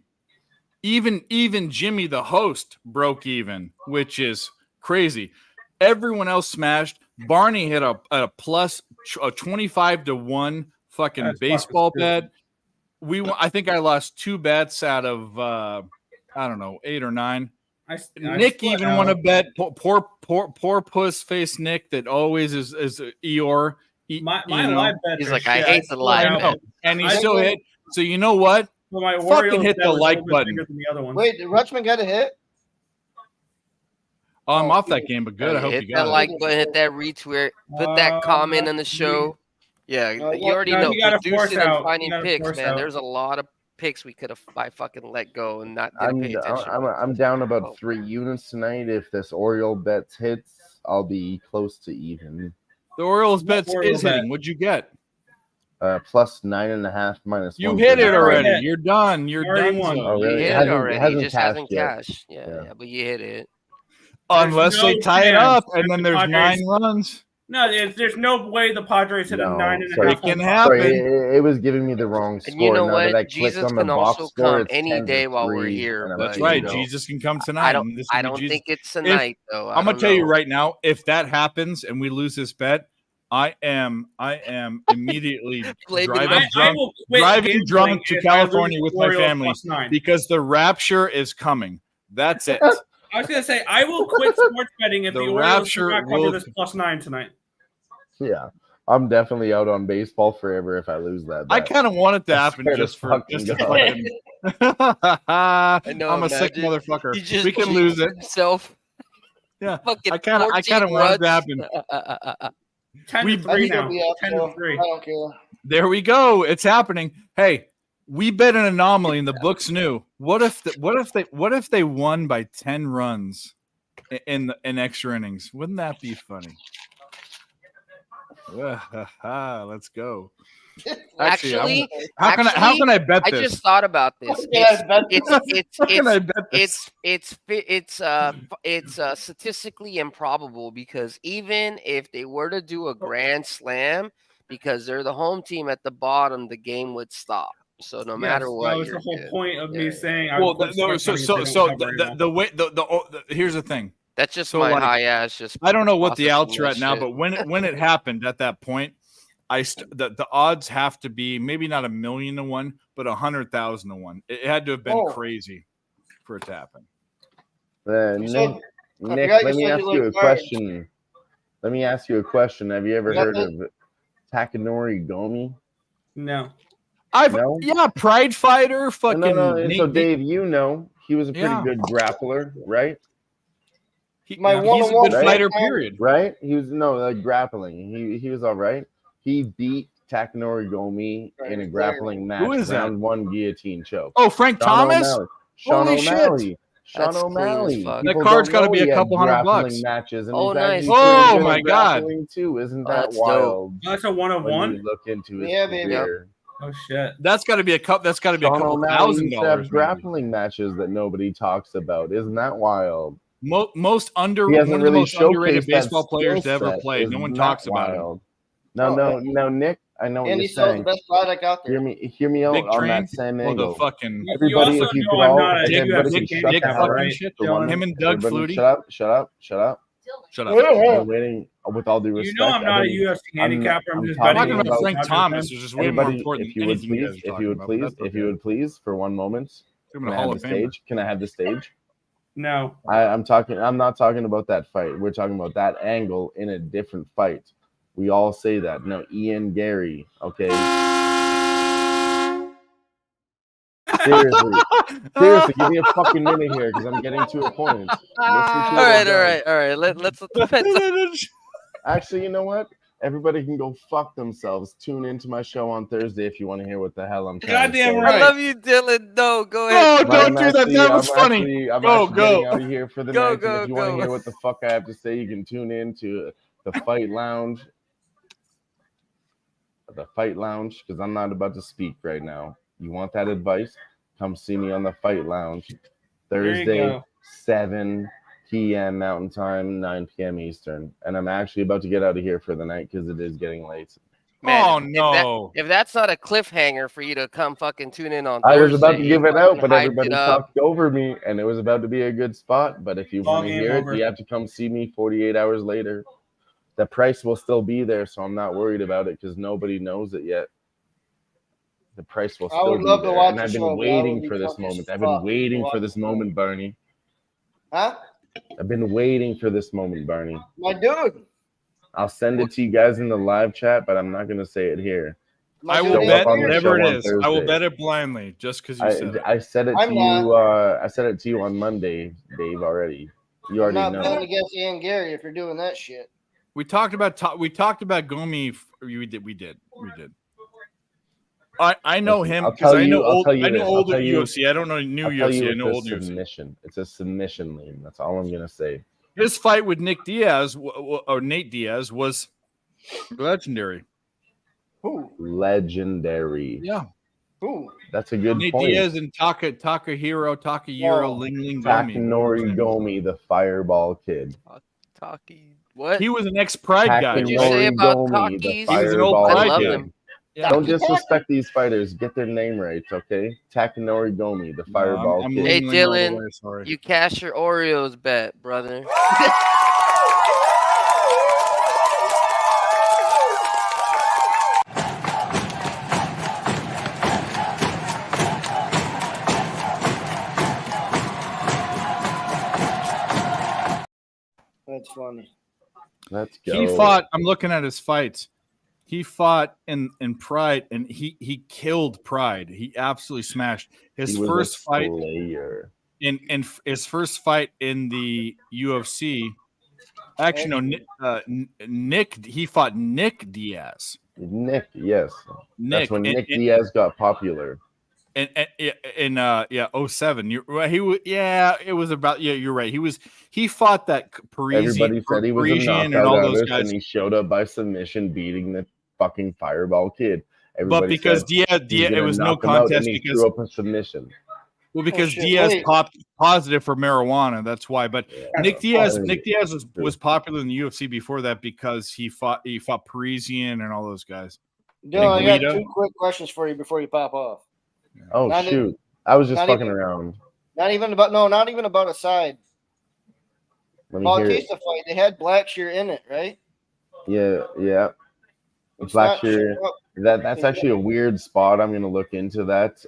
even Jimmy, the host, broke even, which is crazy. Everyone else smashed. Barney hit a plus 25-1 fucking baseball bet. I think I lost 2 bets out of I don't know, 8 or 9. Nick even won a bet. Poor puss face Nick that always is Eeyore. My live bet. He's like, I hate the live bet. And he still hit. So you know what? Well, my fucking hit the like button. Wait, did Rutschman get a hit? Oh, I'm off that game, but good. I hope hit you got that like button, hit that retweet, put that comment in the show. Yeah, you already know. Producing and finding picks, man. There's a lot of picks we could have fucking let go and not pay attention. I'm down about 3 units tonight. If this Oriole bets hits, I'll be close to even. The Orioles bets is hitting. What'd you get? Plus 9.5 minus. You hit it already. You're done. You're done. Oh, really? You hit it already. It just hasn't yet. cashed. Yeah, but you hit it. Unless they tie it up and then there's 9 runs. No, there's no way the Padres hit a 9.5. It can happen. It was giving me the wrong score. And you know now what? That I Jesus on the can box also score, come any day while we're here. That's right. Jesus can come tonight. I don't think it's tonight, though. I'm gonna tell you right now, if that happens and we lose this bet, I am immediately driving drunk to California with my family because the rapture is coming. That's it. I was gonna say I will quit sports betting if the Orioles do not cover this +9 tonight. Yeah, I'm definitely out on baseball forever if I lose that bet. I kind of want it to happen just for fucking. I'm a sick motherfucker. We can lose it. Himself. Yeah, I kind of want it to happen. 10-3 now. 10-3. I don't care. There we go. It's happening. Hey, we bet an anomaly, and the books knew. What if they won by 10 runs in extra innings? Wouldn't that be funny? Let's go. Actually, how can I bet this? I just thought about this. It's statistically improbable because even if they were to do a grand slam, because they're the home team at the bottom, the game would stop. So no matter what, that was the whole point of me saying. Well, here's the thing. That's just So, my like, high ass. Just I don't know what the processing outs are that at now, shit. but when it happened at that point, the odds have to be maybe not 1,000,000 to 1, but 100,000 to 1. It had to have been crazy for it to happen. Nick, let me ask you a question. Let me ask you a question. Have you ever heard of Takanori Gomi? No. Yeah, Pride Fighter, fucking. No. So Dave, you know, he was a pretty good grappler, right? He's a good fighter, period. Right? He was like grappling. He was all right. He beat Takanori Gomi in a grappling match. Who is that? Round 1 guillotine choke. Oh, Frank Thomas? Sean Holy O'Malley. shit. Sean That's clean as O'Malley. fuck. That card's got to be a couple $100. Matches, and Oh, he's nice. actually Oh, pretty good my at God. grappling too. Isn't Oh, that that's wild? That's a one of When one. you look into his baby. career. Oh shit. That's got to be a couple. That's got to be a Sean couple O'Malley used to $1,000. have grappling matches that nobody talks about. Isn't that wild? Most He one hasn't of the really most underrated showed that baseball players to ever skill set. play. No one Isn't talks that about him. wild? No, Nick. I know what And you're he sells saying. the best product out there. Hear me out Big on Train? that same Well, the angle. fucking Everybody, you if you also could know I'm all, not a if everybody UFC could shut the handicapper, hell up right, shit. for one Him minute. and Doug Everybody, Flutie. shut up. Shut up. I've been waiting. With all due You respect, know I'm not a UFC I'm handicapper. I'm just talking betting about against Frank Dodgers Thomas, then. which is way more Everybody, important if than you would anything you guys please, are talking about. But that's if you would please, for one moment, Give him can a I Hall have of the Famer. stage? Can I have the stage? No. I'm not talking about that fight. We're talking about that angle in a different fight. We all say that. No, Ian Gary, okay? Seriously, give me a fucking minute here because I'm getting to a point. Listen to All it right. Let's let the fence. Actually, you know what? Everybody can go fuck themselves. Tune into my show on Thursday if you want to hear what the hell I'm trying to say. I love you, Dylan. No, go ahead. No, don't do that. That was funny. I'm Go. getting out of here for the Go, night. And if you want go. to hear what the fuck I have to say, you can tune in to the Fight Lounge. The Fight Lounge, because I'm not about to speak right now. You want that advice? Come see me on the Fight Lounge. Thursday, 7 p.m. Mountain Time, 9 p.m. Eastern. And I'm actually about to get out of here for the night because it is getting late. Man, oh, no. If that's not a cliffhanger for you to come fucking tune in on Thursday. I was about to give it out, but everybody it talked over me, and it was about to be a good spot. But if you want to hear it, you have to come see me 48 hours later. The price will still be there, so I'm not worried about it because nobody knows it yet. The price will still be there. And I've been waiting for this moment. I've been waiting for this moment, Barney. Huh? I've been waiting for this moment, Barney. My dude. I'll send it to you guys in the live chat, but I'm not going to say it here. I will bet whatever it is. I will bet it blindly just because you said it. I said it to you. I said it to you on Monday, Dave. Already, you already I'm not know. betting against Ian Gary if you're doing that shit. We talked about Gomi. We did. I know him because I know older UFC. I don't know new UFC. I know old UFC. It's a submission lean. That's all I'm gonna say. His fight with Nate Diaz was legendary. Who? Legendary. Yeah. Who? That's a good Nate point. Diaz and Takahiro Ling Gomi. Takanori Gomi, the Fireball Kid. What? He was an ex-Pride guy. What did you say about Takis? He was an old Pride guy. Yeah. Don't disrespect these fighters. Get their name right, okay? Takanori Gomi, the Fireball Kid. Hey, Dylan, you cash your Oreos bet, brother. That's funny. Let's go. He fought. I'm looking at his fights. He fought in Pride, and he killed Pride. He absolutely smashed his first fight. In his first fight in the UFC. Actually, no. Nick. He fought Nick Diaz. Nick, yes. That's when Nick Diaz got popular. And 07. It was about you're right. He fought that Parisian. Everybody said he was a knockout artist, and he showed up by submission, beating the fucking Fireball Kid. But because Diaz, it was no contest because he because threw up a submission. Well, because Diaz popped positive for marijuana, that's why. But Nick Diaz was popular in the UFC before that because he fought Parisian and all those guys. Dylan, I got 2 quick questions for you before you pop off. Oh shoot! I was just fucking around. Not even about a side. Let me hear it. Bautista fight. They had Blackshear in it, right? Yeah. It's not Blackshear. showing up. That's actually a weird spot. I'm gonna look into that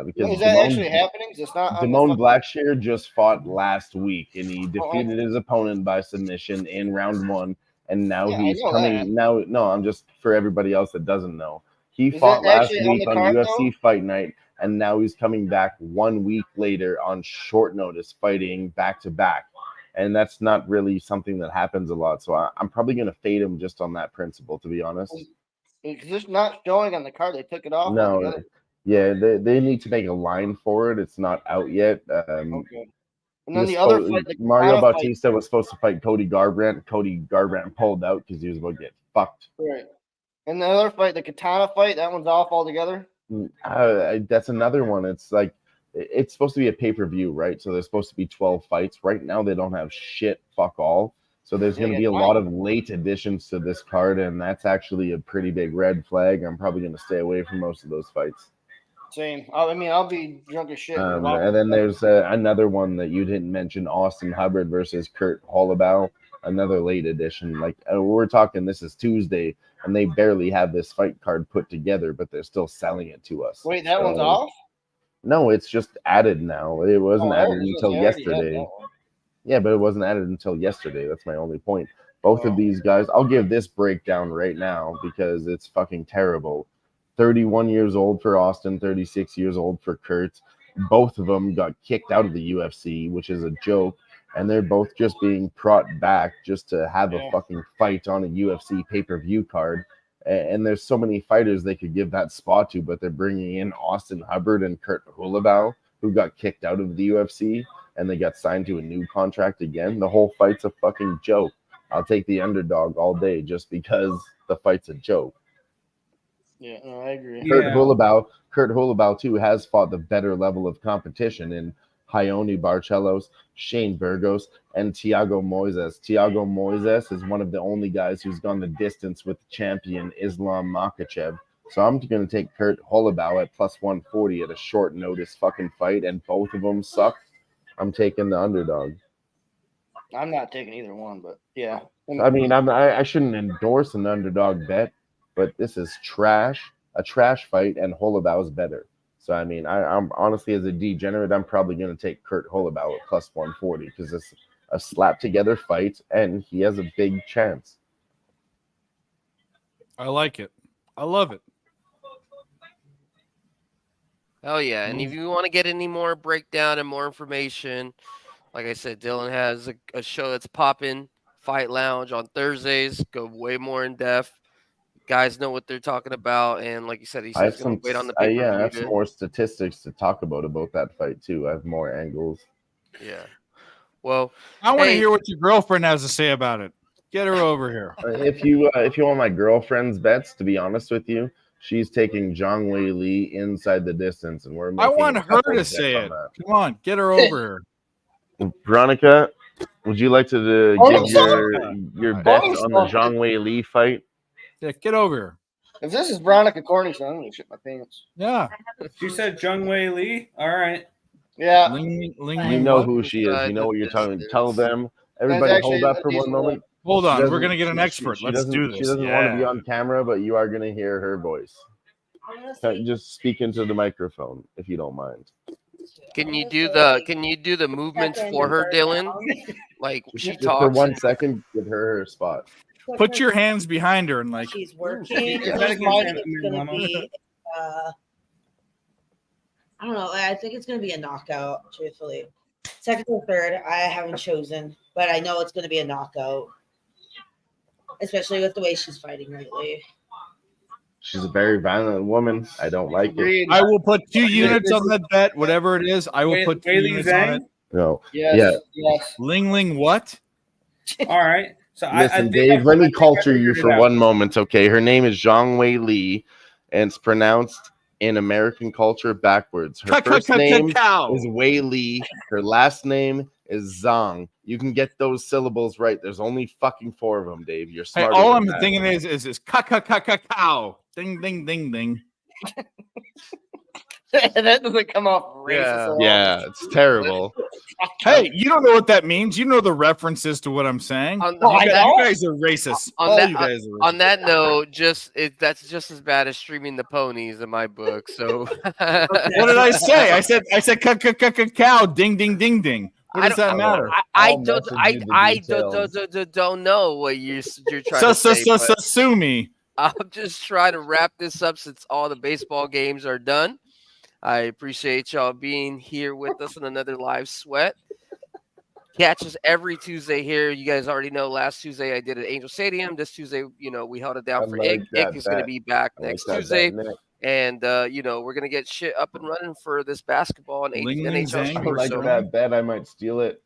because Is that actually happening? 'Cause it's not on the Damone fucking- Blackshear just fought last week and he Oh, defeated his opponent by submission in round 1. And now Yeah, I he's know coming. that. No, I'm just for everybody else that doesn't know. He Is fought that last actually on week the on card, UFC though? Fight Night, and now he's coming back 1 week later on short notice, fighting back to back. And that's not really something that happens a lot. So I'm probably gonna fade him just on that principle, to be honest. It's just not showing on the card. They took it off No, altogether. yeah, they need to make a line for it. It's not out yet. Okay. And then the other fight, the Mario Katana Bautista was supposed to fight Cody Garbrandt. Cody Garbrandt pulled out because he was about to get fucked. Right. And the other fight, the Katana fight, that one's off altogether. That's another one. It's like it's supposed to be a pay-per-view, right? So there's supposed to be 12 fights. Right now they don't have shit, fuck all. So there's going to be a lot of late additions to this card, and that's actually a pretty big red flag. I'm probably going to stay away from most of those fights. Same. I mean, I'll be drunk as shit. And then there's another one that you didn't mention, Austin Hubbard versus Kurt Holloway, another late edition. Like we're talking, this is Tuesday, and they barely have this fight card put together, but they're still selling it to us. Wait, that one's off? No, it's just added now. It wasn't added it was. until They already had yesterday. that one. Yeah, but it wasn't added until yesterday. That's my only point. Both of these guys, I'll give this breakdown right now because it's fucking terrible. 31 years old for Austin, 36 years old for Kurt. Both of them got kicked out of the UFC, which is a joke. And they're both just being brought back just to have a fucking fight on a UFC pay-per-view card. And there's so many fighters they could give that spot to, but they're bringing in Austin Hubbard and Kurt Holloway, who got kicked out of the UFC, and they got signed to a new contract again. The whole fight's a fucking joke. I'll take the underdog all day just because the fight's a joke. Yeah, no, I agree. Kurt Holloway too has fought the better level of competition in Ioni Barcelos, Shane Burgos, and Thiago Moises. Thiago Moises is one of the only guys who's gone the distance with the champion Islam Makhachev. So I'm going to take Kurt Holloway at plus 140 at a short notice fucking fight, and both of them suck. I'm taking the underdog. I'm not taking either one, but yeah. I mean, I shouldn't endorse an underdog bet, but this is trash, a trash fight, and Holloway is better. So, I mean, I'm honestly, as a degenerate, I'm probably going to take Kurt Holloway at plus 140 because it's a slap-together fight, and he has a big chance. I like it. I love it. Oh, yeah. And if you want to get any more breakdown and more information, like I said, Dylan has a show that's popping, Fight Lounge on Thursdays. Go way more in depth. Guys know what they're talking about, and like you said, he's going to wait on the pay-per-view. I have some more statistics to talk about that fight too. I have more angles. Yeah. Well, I want to hear what your girlfriend has to say about it. Get her over here. If you want my girlfriend's bets, to be honest with you, she's taking Zhang Wei Li inside the distance, and we're. I want her to say it. Come on, get her over here. Veronica, would you like to give your bet on the Zhang Wei Li fight? Yeah, get over here. If this is Veronica Cornish, I'm gonna shit my pants. Yeah. She said Zhang Wei Li. All right. Yeah. You know who she is. You know what you're talking. Tell them. Everybody, hold up for one moment. Hold on. We're gonna get an expert. Let's do this. She doesn't want to be on camera, but you are gonna hear her voice. Just speak into the microphone if you don't mind. Can you do the movements for her, Dylan? Like she just talks. For 1 second, give her spot. Put your hands behind her and like. She's working. It's gonna be. I don't know. I think it's gonna be a knockout. Truthfully, second or third, I haven't chosen, but I know it's gonna be a knockout. Especially with the way she's fighting lately. She's a very violent woman. I don't like it. I will put 2 units on that bet, whatever it is. I will put 2 units on it. No. Yes. Ling what? All right. So listen, Dave, let me culture you for 1 moment, okay? Her name is Zhang Wei Li, and it's pronounced in American culture backwards. Her first name is Wei Li. Her last name is Zhang. You can get those syllables right. There's only fucking 4 of them, Dave. You're smart. All I'm thinking is cow. Ding ding ding ding. That doesn't come off racist Yeah. at all. Yeah, it's terrible. Hey, you don't know what that means. You know the references to what I'm saying. On, Oh, I You know. guys are racist. on All that, you guys are racist. on that note, that's just as bad as streaming the ponies in my book. So What did I say? I said cow, ding ding ding ding. What does that matter? I I'll don't message you the I details. don't know what you're trying to say, but Sue me. I'm just trying to wrap this up since all the baseball games are done. I appreciate y'all being here with us on another live sweat. Catch us every Tuesday here. You guys already know last Tuesday I did at Angel Stadium. This Tuesday, we held it down I for like Ick. that Ick is going to bet. be back I like next that Tuesday. bet, Nick. And, we're going to get shit up and running for this basketball and Ling Ling NHL Zang. I stream. like So that bet. I might steal it.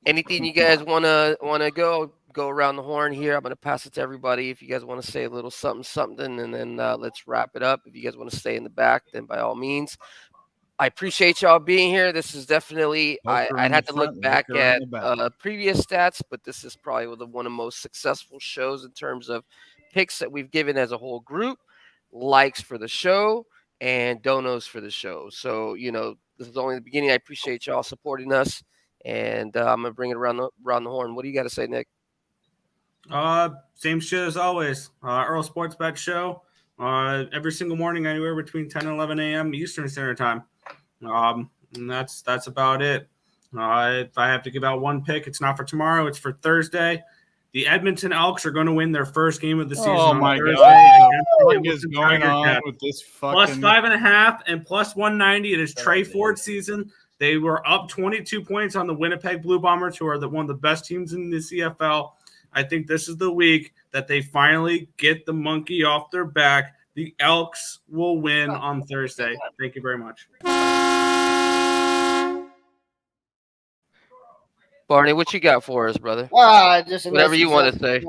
anything you guys wanna go around the horn here. I'm gonna pass it to everybody. If you guys want to say a little something, and then let's wrap it up. If you guys want to stay in the back, then by all means. I appreciate y'all being here. This is definitely Poker I'd in have the to look front, back liquor in at the back. previous stats, but this is probably one of the most successful shows in terms of picks that we've given as a whole group, likes for the show, and donos for the show. So this is only the beginning. I appreciate y'all supporting us, and I'm gonna bring it around the horn. What do you got to say, Nick? Same shit as always. Earl Sports Bet Show. Every single morning, anywhere between 10 and 11 a.m. Eastern Standard Time. And that's about it. If I have to give out one pick, it's not for tomorrow. It's for Thursday. The Edmonton Elks are going to win their first game of the season Oh on my Thursday. God. against What the is Hamilton going Tiger on Cats. with this Plus fucking 5.5 and plus 190. It is Trey Ford season. They were up 22 points on the Winnipeg Blue Bombers, who are one of the best teams in the CFL. I think this is the week that they finally get the monkey off their back. The Elks will win on Thursday. Thank you very much. Barney, what you got for us, brother? Just Whatever you want to say.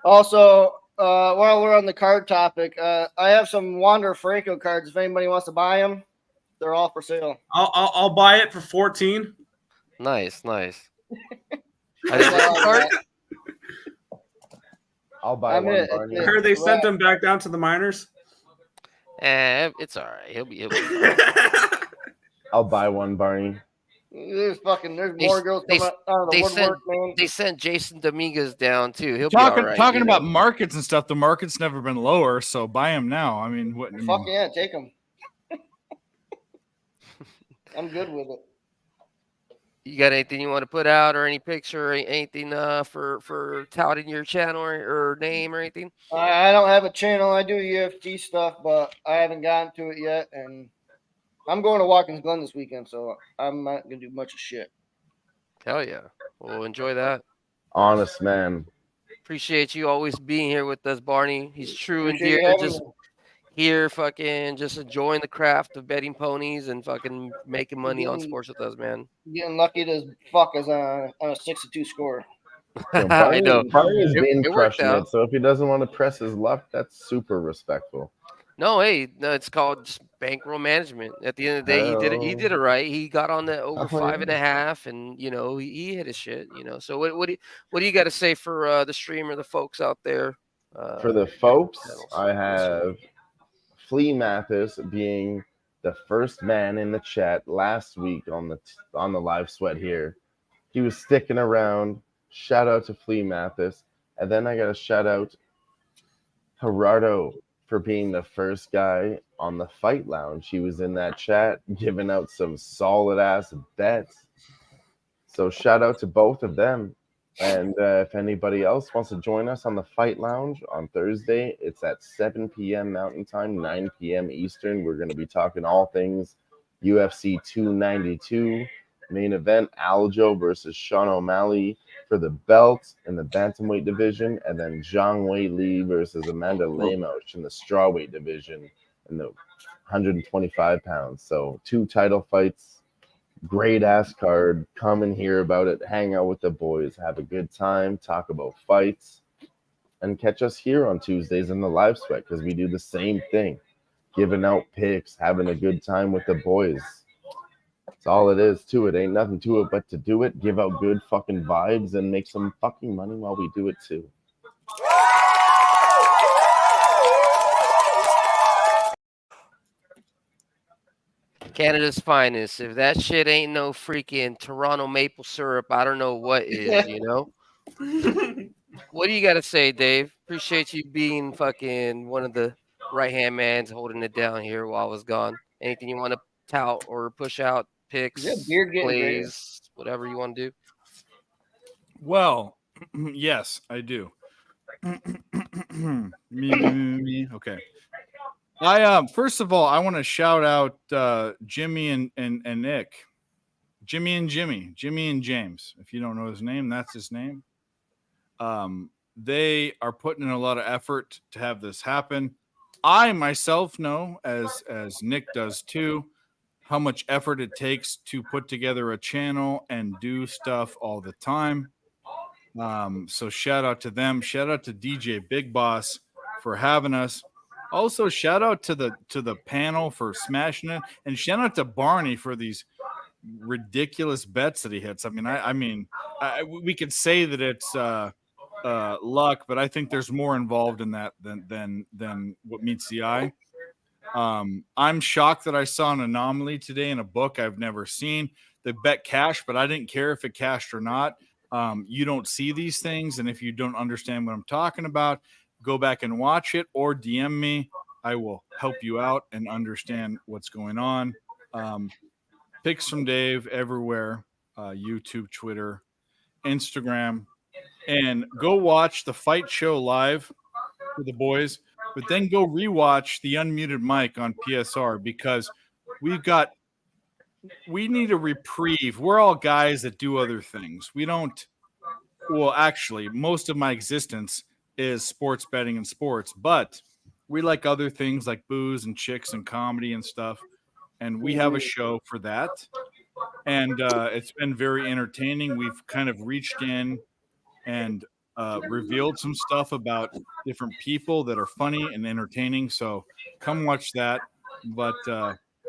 Also, while we're on the card topic, I have some Wander Franco cards. If anybody wants to buy them, they're all for sale. I'll buy it for 14. Nice. I'll buy one, Barney. I heard they sent them back down to the minors. It's all right. He'll be I'll buy one, Barney. There's more girls coming out of the woodwork, man. They sent Jason Dominguez down too. He'll talking be all right, talking about markets and stuff. The market's never been lower, so buy him now. I mean, what? Fuck yeah, take them. I'm good with it. You got anything you want to put out, or any picture, or anything for touting your channel or name or anything? I don't have a channel. I do UFC stuff, but I haven't gotten to it yet. And I'm going to Watkins Glen this weekend, so I'm not gonna do much of shit. Hell yeah! Well, enjoy that. Honest man. Appreciate you always being here with us, Barney. He's true and Appreciate you dear. having Just me. here, fucking, just enjoying the craft of betting ponies and fucking making money on sports with us, man. Getting lucky as fuck as on a 6-2 score. So I know. Barney's been It worked crushing out. it. So if he doesn't want to press his luck, that's super respectful. No, it's called just bankroll management. At the end of the day, he did it right. He got on the over 5.5, and he hit his shit. So what do you got to say for the streamer, the folks out there? For the folks, I have Flea Mathis being the first man in the chat last week on the live sweat here. He was sticking around. Shout out to Flea Mathis. And then I got to shout out Gerardo for being the first guy on the Fight Lounge. He was in that chat giving out some solid ass bets. So shout out to both of them. And if anybody else wants to join us on the Fight Lounge on Thursday, it's at 7 p.m. Mountain Time, 9 p.m. Eastern. We're going to be talking all things UFC 292. Main event, Aljo versus Sean O'Malley for the belt in the bantamweight division, and then Zhang Wei Li versus Amanda Lemos in the strawweight division in the 125 pounds. So 2 title fights, great ass card. Come and hear about it, hang out with the boys, have a good time, talk about fights, and catch us here on Tuesdays in the live sweat, because we do the same thing, giving out picks, having a good time with the boys. That's all it is to it. Ain't nothing to it but to do it, give out good fucking vibes, and make some fucking money while we do it too. Canada's finest. If that shit ain't no freaking Toronto maple syrup, I don't know what is, you know? What do you got to say, Dave? Appreciate you being fucking one of the right-hand mans holding it down here while I was gone. Anything you want to tout or push out, Is that picks, beard getting greater? plays, whatever you want to do? Well, yes, I do. Me. Okay. I first of all, I want to shout out Jimmy and Nick. Jimmy and James. If you don't know his name, that's his name. They are putting in a lot of effort to have this happen. I myself know, as Nick does too, how much effort it takes to put together a channel and do stuff all the time. So shout out to them. Shout out to DJ Big Boss for having us. Also, shout out to the panel for smashing it, and shout out to Barney for these ridiculous bets that he hits. I mean, we could say that it's luck, but I think there's more involved in that than what meets the eye. I'm shocked that I saw an anomaly today in a book I've never seen. They bet cash, but I didn't care if it cashed or not. You don't see these things, and if you don't understand what I'm talking about, go back and watch it or DM me. I will help you out and understand what's going on. Picks from Dave everywhere, YouTube, Twitter, Instagram, and go watch the fight show live for the boys, but then go rewatch the unmuted mic on PSR because we need a reprieve. We're all guys that do other things. We don't, well, actually, most of my existence is sports betting and sports, but we like other things like booze and chicks and comedy and stuff. And we have a show for that. And it's been very entertaining. We've kind of reached in and revealed some stuff about different people that are funny and entertaining. So come watch that. But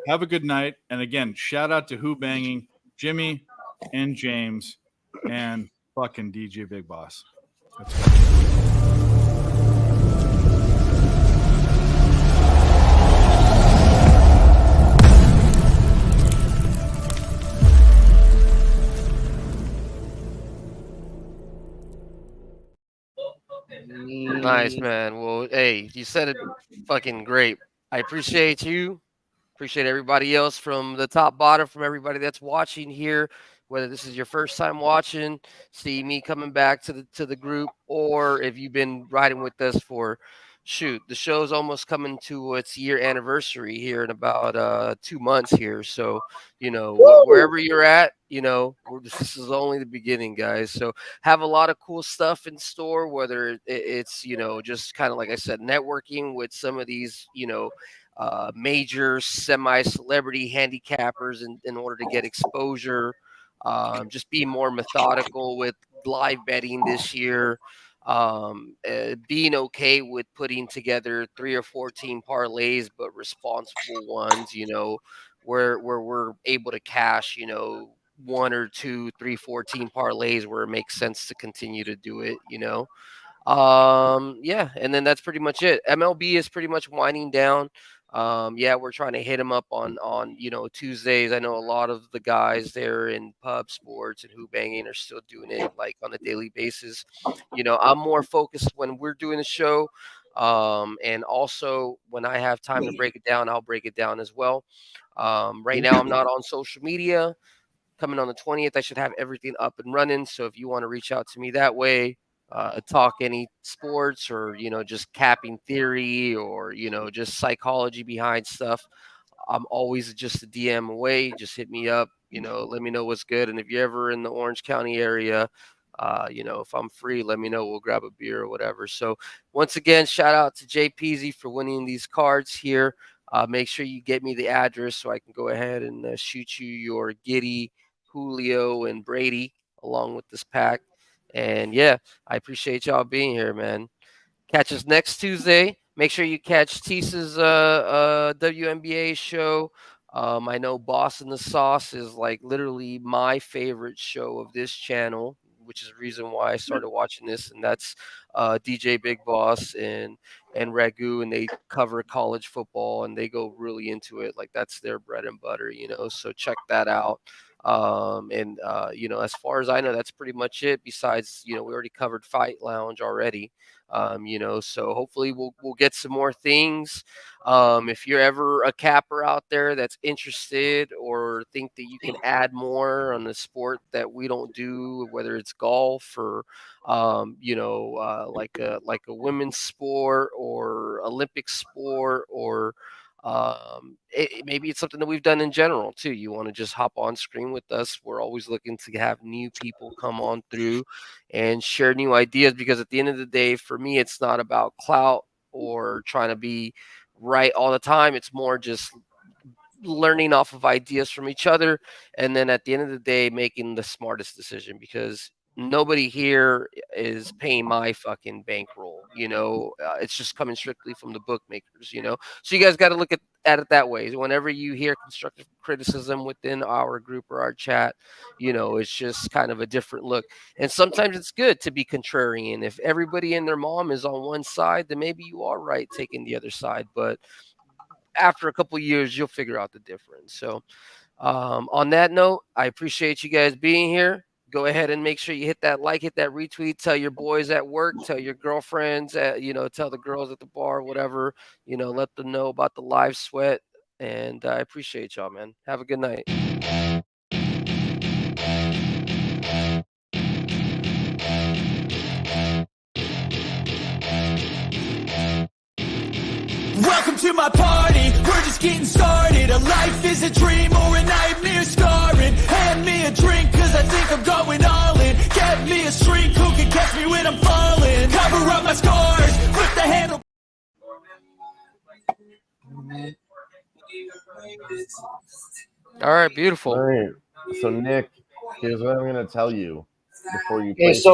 have a good night. And again, shout out to Who-Bangin, Jimmy and James, and fucking DJ Big Boss. Let's go. Nice, man. Well, hey, you said it fucking great. I appreciate you. Appreciate everybody else from the top bottom, from everybody that's watching here. Whether this is your first time watching, see me coming back to the group, or if you've been riding with us for the show's almost coming to its year anniversary here in about 2 months here. So, wherever you're at, this is only the beginning, guys. So have a lot of cool stuff in store, whether it's, just kind of like I said, networking with some of these, major semi-celebrity handicappers in order to get exposure. Just be more methodical with live betting this year. Being okay with putting together 3 or 14 parlays, but responsible ones. Where we're able to cash. 1 or 2, 3, 14 parlays where it makes sense to continue to do it. Yeah, and then that's pretty much it. MLB is pretty much winding down. Yeah, we're trying to hit them up on Tuesdays. I know a lot of the guys there in pub sports and Who-Bangin are still doing it like on a daily basis. I'm more focused when we're doing a show. And also when I have time to break it down, I'll break it down as well. Right now I'm not on social media. Coming on the 20th, I should have everything up and running. So if you want to reach out to me that way, talk any sports or, just capping theory or, just psychology behind stuff, I'm always just a DM away. Just hit me up, let me know what's good. And if you're ever in the Orange County area, if I'm free, let me know. We'll grab a beer or whatever. So once again, shout out to Jay Peasy for winning these cards here. Make sure you get me the address so I can go ahead and shoot you your Giddy, Julio, and Brady along with this pack. And yeah, I appreciate y'all being here, man. Catch us next Tuesday. Make sure you catch Tisa's WNBA show. I know Boss and the Sauce is like literally my favorite show of this channel, which is the reason why I started watching this, and that's DJ Big Boss. And and Ragu, and they cover college football, and they go really into it. Like that's their bread and butter, you know. So check that out. You know, as far as I know, that's pretty much it. Besides, you know, we already covered Fight Lounge already. You know, so hopefully we'll get some more things. If you're ever a capper out there that's interested or think that you can add more on the sport that we don't do, whether it's golf or you know, like a women's sport or Olympic sport, or maybe it's something that we've done in general too. You want to just hop on screen with us. We're always looking to have new people come on through and share new ideas, because at the end of the day, for me, it's not about clout or trying to be right all the time. It's more just learning off of ideas from each other, and then at the end of the day making the smartest decision, because nobody here is paying my fucking bankroll, you know. It's just coming strictly from the bookmakers, you know. So you guys got to look at it that way. Whenever you hear constructive criticism within our group or our chat, you know, it's just kind of a different look. And sometimes it's good to be contrarian. If everybody and their mom is on one side, then maybe you are right taking the other side, but after a couple years, you'll figure out the difference. So, on that note, I appreciate you guys being here. Go ahead and make sure you hit that like, hit that retweet. Tell your boys at work, tell your girlfriends, you know, tell the girls at the bar, whatever. You know, let them know about the live sweat. And I appreciate y'all, man. Have a good night. Welcome to my party, we're just getting started. A life is a dream or a nightmare scarring. Hand me a drink cause I think I'm going all in. Get me a shrink who can catch me when I'm falling. Cover up my scars, flip the handle. All right, beautiful. All right. So Nick, here's what I'm gonna tell you before you Okay, play. so